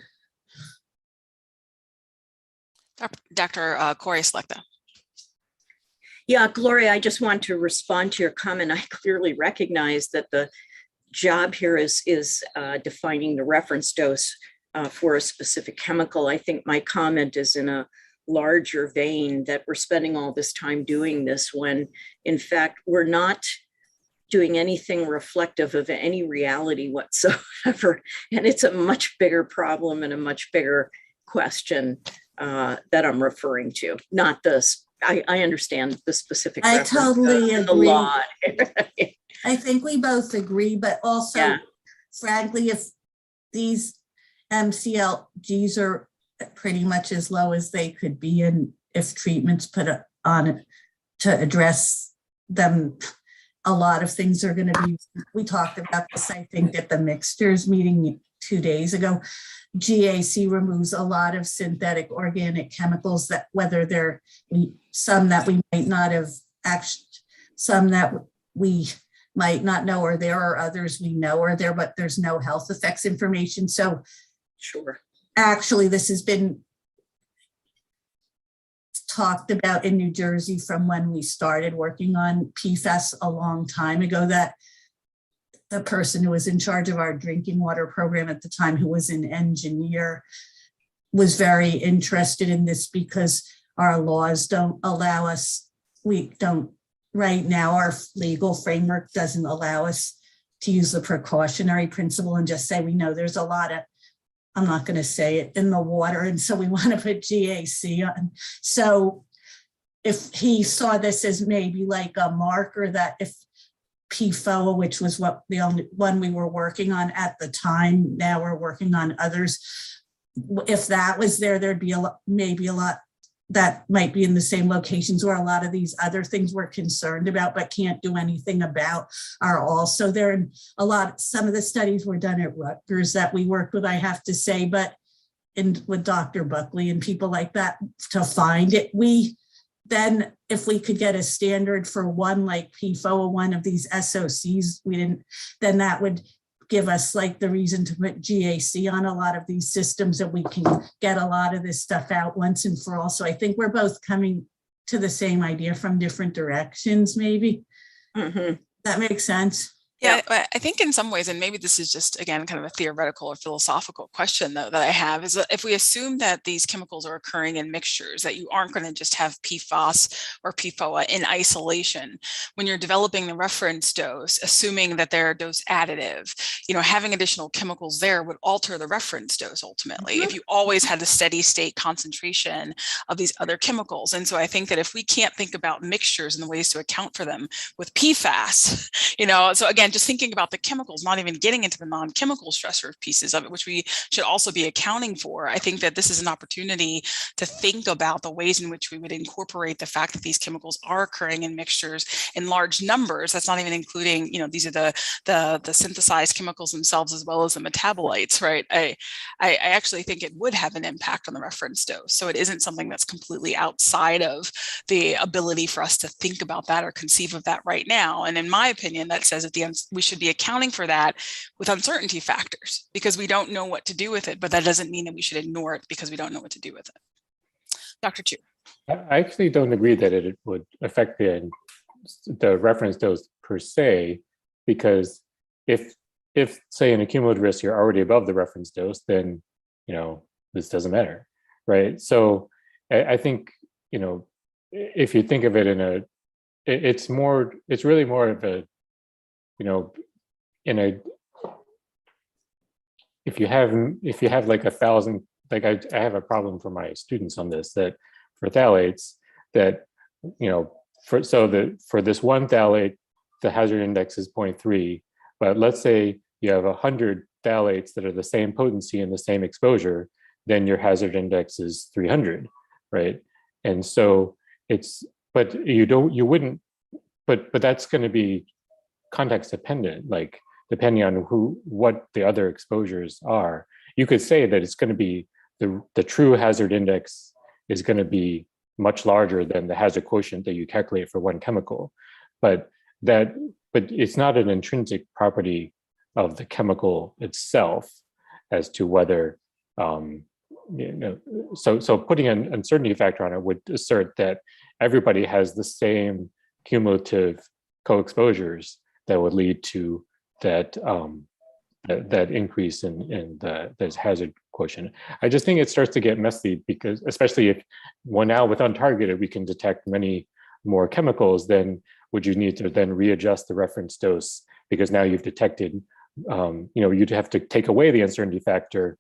Dr. Corey Schlechter. Yeah, Gloria, I just want to respond to your comment. I clearly recognize that the job here is defining the reference dose for a specific chemical. I think my comment is in a larger vein that we're spending all this time doing this when in fact we're not doing anything reflective of any reality whatsoever. And it's a much bigger problem and a much bigger question that I'm referring to, not this. I understand the specific. I totally agree. Law. I think we both agree, but also, Yeah. frankly, if these MCLGs are pretty much as low as they could be, and if treatments put on it to address them, a lot of things are going to be, we talked about this, I think, at the mixtures meeting 2 days ago. GAC removes a lot of synthetic organic chemicals that whether they're some that we might not have actually, some that we might not know are there, or others we know are there, but there's no health effects information. So sure. Actually, this has been talked about in New Jersey from when we started working on PFAS a long time ago, that the person who was in charge of our drinking water program at the time, who was an engineer, was very interested in this because our laws don't allow us, right now, our legal framework doesn't allow us to use the precautionary principle and just say, we know there's a lot of, I'm not going to say it, in the water, and so we want to put GAC on. So if he saw this as maybe like a marker that if PFOA, which was what the only one we were working on at the time, now we're working on others. If that was there, there'd be maybe a lot that might be in the same locations where a lot of these other things we're concerned about but can't do anything about are also there. And some of the studies were done at Rutgers that we worked with, I have to say, but with Dr. Buckley and people like that to find it. Then if we could get a standard for one like PFOA, one of these SOCs, then that would give us like the reason to put GAC on a lot of these systems, and we can get a lot of this stuff out once and for all. So I think we're both coming to the same idea from different directions, maybe. Mm-hmm. That makes sense. Yeah, I think in some ways, and maybe this is just, again, kind of a theoretical or philosophical question, though, that I have, is that if we assume that these chemicals are occurring in mixtures, that you aren't going to just have PFAS or PFOA in isolation, when you're developing the reference dose, assuming that they're dose additive, having additional chemicals there would alter the reference dose ultimately, if you always had the steady state concentration of these other chemicals. And so I think that if we can't think about mixtures and the ways to account for them with PFAS, so again, just thinking about the chemicals, not even getting into the non-chemical stressor pieces of it, which we should also be accounting for. I think that this is an opportunity to think about the ways in which we would incorporate the fact that these chemicals are occurring in mixtures in large numbers. That's not even including, these are the synthesized chemicals themselves as well as the metabolites, right? I actually think it would have an impact on the reference dose. So it isn't something that's completely outside of the ability for us to think about that or conceive of that right now. And in my opinion, that says at the end, we should be accounting for that with uncertainty factors because we don't know what to do with it, but that doesn't mean that we should ignore it because we don't know what to do with it. Dr. Chu. I actually don't agree that it would affect the reference dose per se, because if say in a cumulative risk you're already above the reference dose, then this doesn't matter, right? So I think if you think of it it's really more of a if you have like 1,000, like I have a problem for my students on this, that for phthalates, that for this one phthalate the hazard index is 0.3, but let's say you have 100 phthalates that are the same potency and the same exposure, then your hazard index is 300, right? And so but that's going to be context dependent, like depending on what the other exposures are. You could say that it's going to be the true hazard index is going to be much larger than the hazard quotient that you calculate for one chemical, but it's not an intrinsic property of the chemical itself as to whether so putting an uncertainty factor on it would assert that everybody has the same cumulative co-exposures that would lead to that that increase in the hazard quotient. I just think it starts to get messy because, especially if now with untargeted, we can detect many more chemicals, then would you need to then readjust the reference dose because now you've detected, you'd have to take away the uncertainty factor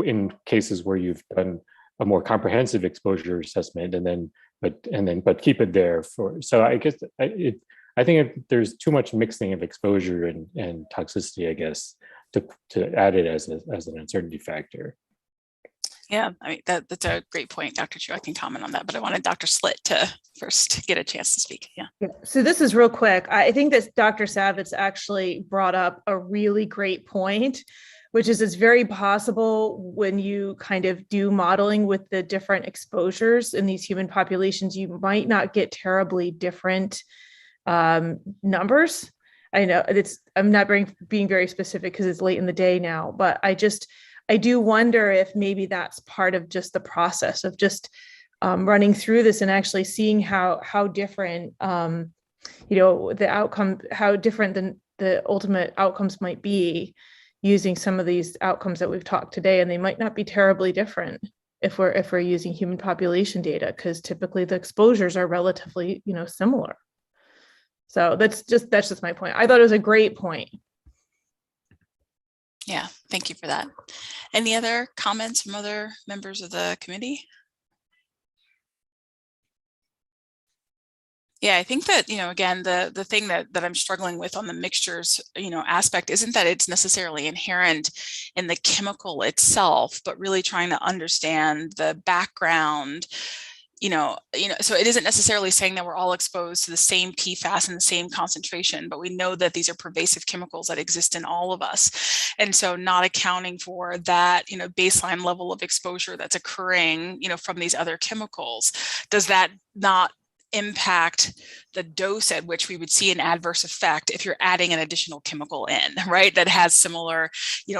in cases where you've done a more comprehensive exposure assessment but keep it there for. So I guess I think there's too much mixing of exposure and toxicity, I guess, to add it as an uncertainty factor. Yeah, I mean, that's a great point, Dr. Chu. I can comment on that, but I wanted Dr. Slitt to first get a chance to speak. Yeah. So this is real quick. I think that Dr. Savitz actually brought up a really great point, which is it's very possible when you kind of do modeling with the different exposures in these human populations, you might not get terribly different numbers. I know I'm not being very specific because it's late in the day now, but I do wonder if maybe that's part of just the process of just running through this and actually seeing how different, the outcome, how different than the ultimate outcomes might be using some of these outcomes that we've talked today, and they might not be terribly different if we're using human population data, because typically the exposures are relatively, similar. So that's just my point. I thought it was a great point. Yeah, thank you for that. Any other comments from other members of the committee? Yeah, I think that, again, the thing that I'm struggling with on the mixtures, aspect isn't that it's necessarily inherent in the chemical itself, but really trying to understand the background. So it isn't necessarily saying that we're all exposed to the same PFAS and the same concentration, but we know that these are pervasive chemicals that exist in all of us. And so not accounting for that, baseline level of exposure that's occurring, from these other chemicals, does that not impact the dose at which we would see an adverse effect if you're adding an additional chemical in, right? That has similar,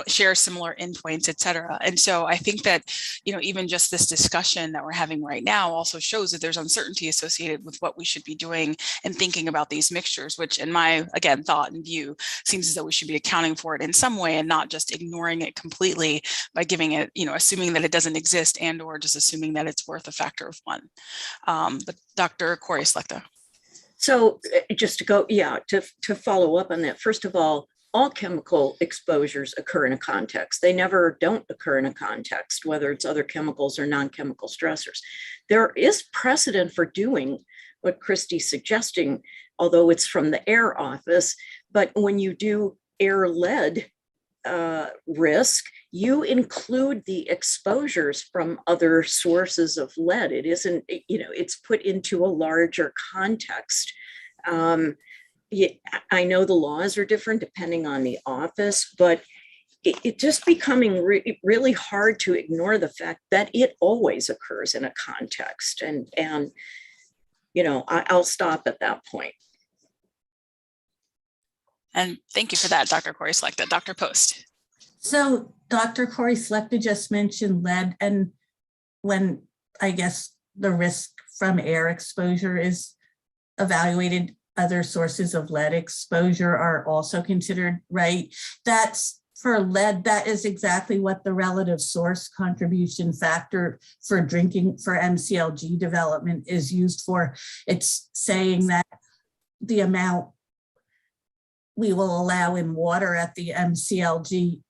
shares similar endpoints, et cetera. And so I think that, even just this discussion that we're having right now also shows that there's uncertainty associated with what we should be doing and thinking about these mixtures, which in my, again, thought and view seems as though we should be accounting for it in some way and not just ignoring it completely by giving it, assuming that it doesn't exist and or just assuming that it's worth a factor of one. But Dr. Corey Slechta. So just to follow up on that, first of all chemical exposures occur in a context. They never don't occur in a context, whether it's other chemicals or non-chemical stressors. There is precedent for doing what Christy's suggesting, although it's from the air office, but when you do air-led risk, you include the exposures from other sources of lead. It isn't, it's put into a larger context. I know the laws are different depending on the office, but it's just becoming really hard to ignore the fact that it always occurs in a context. And I'll stop at that point. And thank you for that, Dr. Corey Slechta. Dr. Post. So Dr. Corey Slechta just mentioned lead, and when I guess the risk from air exposure is evaluated, other sources of lead exposure are also considered, right? That's for lead, that is exactly what the relative source contribution factor for drinking for MCLG development is used for. It's saying that the amount we will allow in water at the MCLG,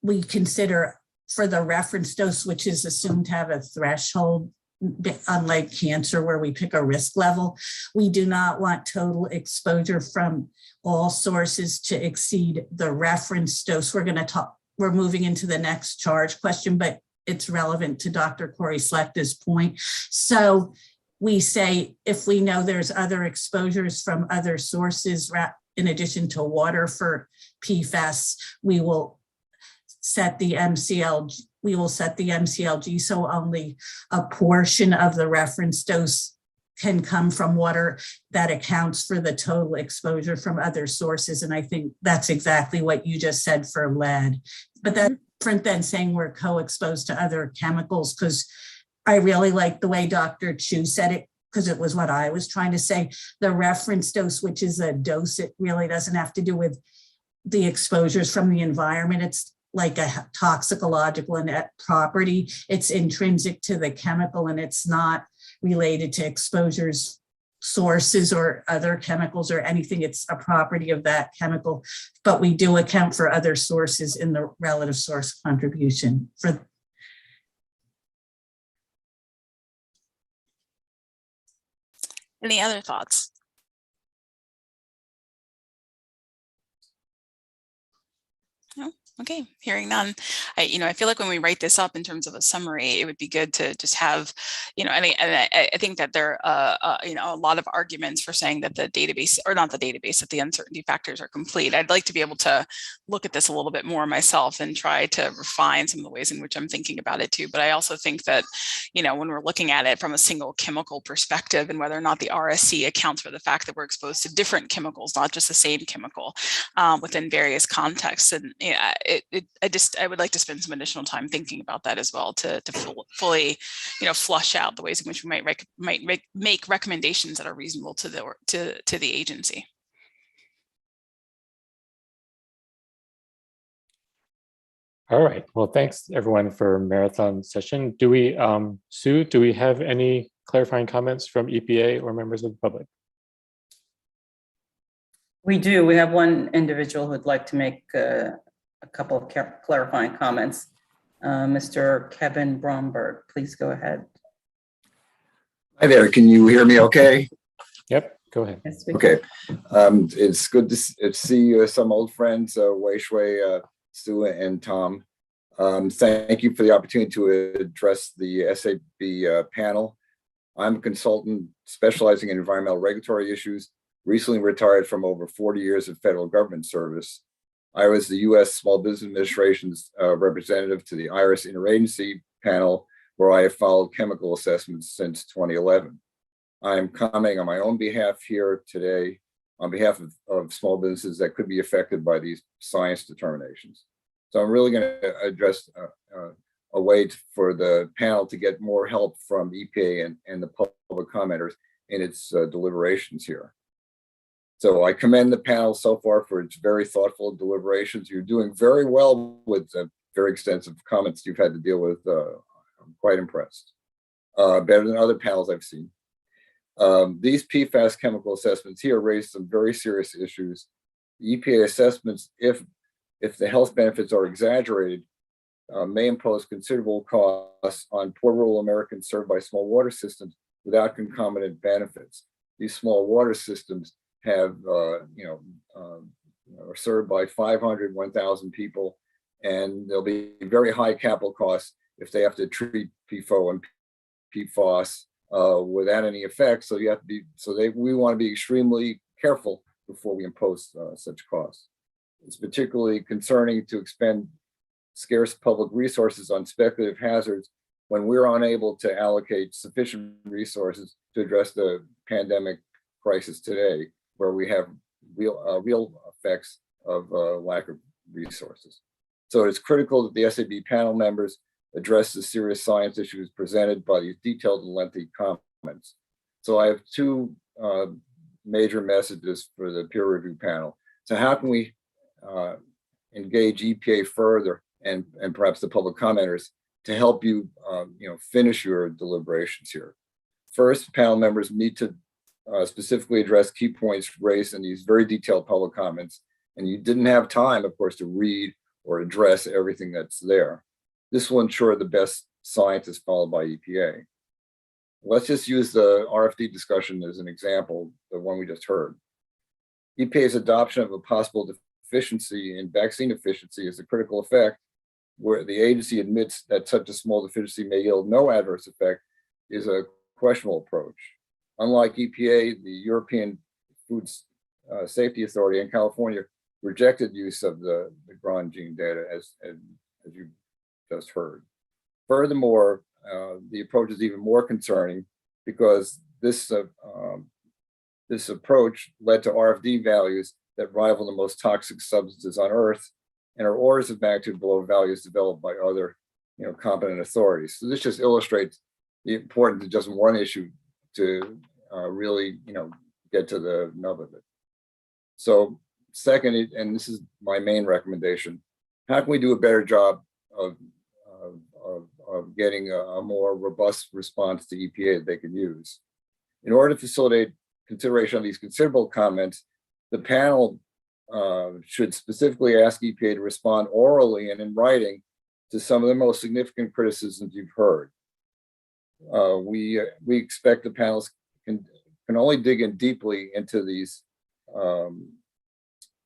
we consider for the reference dose, which is assumed to have a threshold, unlike cancer where we pick a risk level. We do not want total exposure from all sources to exceed the reference dose. We're moving into the next charge question, but it's relevant to Dr. Corey Slechta's point. So we say, if we know there's other exposures from other sources, in addition to water for PFAS, we will set the MCLG so only a portion of the reference dose can come from water that accounts for the total exposure from other sources. And I think that's exactly what you just said for lead. But that's different than saying we're co-exposed to other chemicals, because I really like the way Dr. Chu said it, because it was what I was trying to say. The reference dose, which is a dose, it really doesn't have to do with the exposures from the environment. It's like a toxicological net property. It's intrinsic to the chemical and it's not related to exposures, sources, or other chemicals or anything. It's a property of that chemical, but we do account for other sources in the relative source contribution. Any other thoughts? No? Okay, hearing none. I feel like when we write this up in terms of a summary, it would be good to just have, and I think that there are, a lot of arguments for saying that the database, or not the database, that the uncertainty factors are complete. I'd like to be able to look at this a little bit more myself and try to refine some of the ways in which I'm thinking about it too. But I also think that, when we're looking at it from a single chemical perspective and whether or not the RSC accounts for the fact that we're exposed to different chemicals, not just the same chemical within various contexts. And I would like to spend some additional time thinking about that as well to fully, flush out the ways in which we might make recommendations that are reasonable to the agency. All right. Well, thanks everyone for marathon session. Do we, Sue, do we have any clarifying comments from EPA or members of the public? We do. We have one individual who'd like to make a couple of clarifying comments. Mr. Kevin Bromberg, please go ahead. Hi there. Can you hear me okay? Yep, go ahead. Yes, we Okay. It's good to see some old friends, Wei Shui, Sue, and Tom. Thank you for the opportunity to address the SAB panel. I'm a consultant specializing in environmental regulatory issues, recently retired from over 40 years of federal government service. I was the U.S. Small Business Administration's representative to the IRIS Interagency Panel, where I have followed chemical assessments since 2011. I'm commenting on my own behalf here today on behalf of small businesses that could be affected by these science determinations. So I'm really going to address a way for the panel to get more help from EPA and the public commenters in its deliberations here. So I commend the panel so far for its very thoughtful deliberations. You're doing very well with the very extensive comments you've had to deal with. I'm quite impressed. Better than other panels I've seen. These PFAS chemical assessments here raise some very serious issues. The EPA assessments, if the health benefits are exaggerated, may impose considerable costs on poor rural Americans served by small water systems without concomitant benefits. These small water systems have, are served by 500, 1,000 people, and there'll be very high capital costs if they have to treat PFOA and PFAS without any effect. So we want to be extremely careful before we impose such costs. It's particularly concerning to expend scarce public resources on speculative hazards when we're unable to allocate sufficient resources to address the pandemic crisis today, where we have real effects of lack of resources. So it's critical that the SAB panel members address the serious science issues presented by these detailed and lengthy comments. So I have two major messages for the peer review panel. So how can we engage EPA further and perhaps the public commenters to help you, finish your deliberations here? First, panel members need to specifically address key points raised in these very detailed public comments. And you didn't have time, of course, to read or address everything that's there. This will ensure the best science is followed by EPA. Let's just use the RFD discussion as an example, the one we just heard. EPA's adoption of a possible deficiency in vaccine efficiency is a critical effect, where the agency admits that such a small deficiency may yield no adverse effect, is a questionable approach. Unlike EPA, the European Food Safety Authority in California rejected use of the GRON gene data, as you just heard. Furthermore, the approach is even more concerning because this approach led to RFD values that rival the most toxic substances on Earth and are orders of magnitude below values developed by other, competent authorities. So this just illustrates the importance of just one issue to really, get to the nub of it. So Second, and this is my main recommendation, how can we do a better job of getting a more robust response to EPA that they can use? In order to facilitate consideration of these considerable comments, the panel should specifically ask EPA to respond orally and in writing to some of the most significant criticisms you've heard. We expect the panels can only dig in deeply into these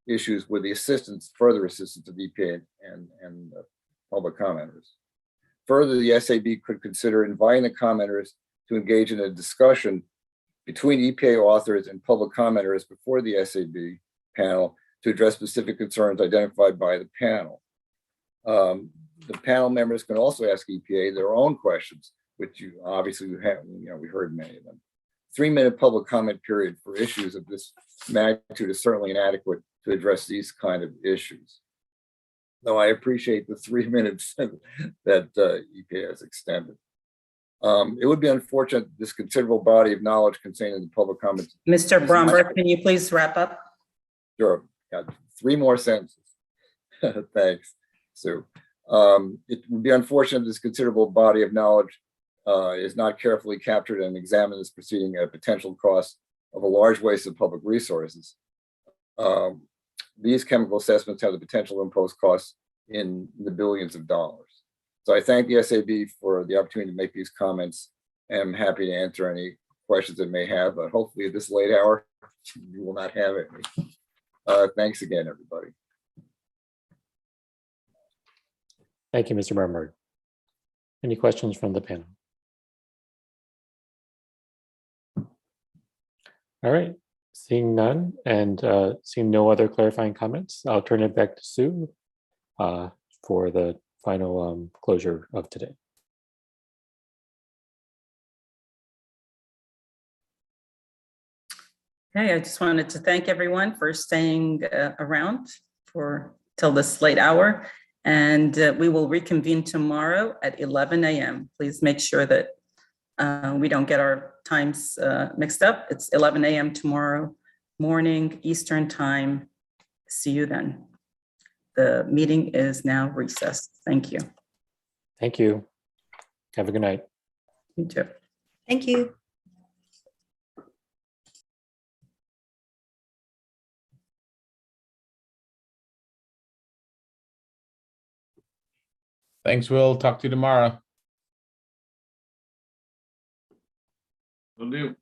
issues with the assistance, further assistance of EPA and public commenters. Further, the SAB could consider inviting the commenters to engage in a discussion between EPA authors and public commenters before the SAB panel to address specific concerns identified by the panel. The panel members can also ask EPA their own questions, which you obviously have, we heard many of them. 3-minute public comment period for issues of this magnitude is certainly inadequate to address these kind of issues. Though I appreciate the 3 minutes that EPA has extended. It would be unfortunate this considerable body of knowledge contained in the public comments. Mr. Bromberg, can you please wrap up? Sure, got 3 more sentences. Thanks, Sue. It would be unfortunate this considerable body of knowledge is not carefully captured and examined as proceeding at a potential cost of a large waste of public resources. These chemical assessments have the potential to impose costs in the billions of dollars. So I thank the SAB for the opportunity to make these comments, and I'm happy to answer any questions that may have, but hopefully at this late hour, you will not have any. Thanks again, everybody. Thank you, Mr. Bromberg. Any questions from the panel? All right, seeing none and seeing no other clarifying comments, I'll turn it back to Sue for the final closure of today. Okay, I just wanted to thank everyone for staying around till this late hour. And we will reconvene tomorrow at 11 a.m. Please make sure that we don't get our times mixed up. It's 11 a.m. tomorrow morning, Eastern time. See you then. The meeting is now recessed. Thank you. Thank you. Have a good night. You too. Thank you. Thanks, Will. Talk to you tomorrow. Will do.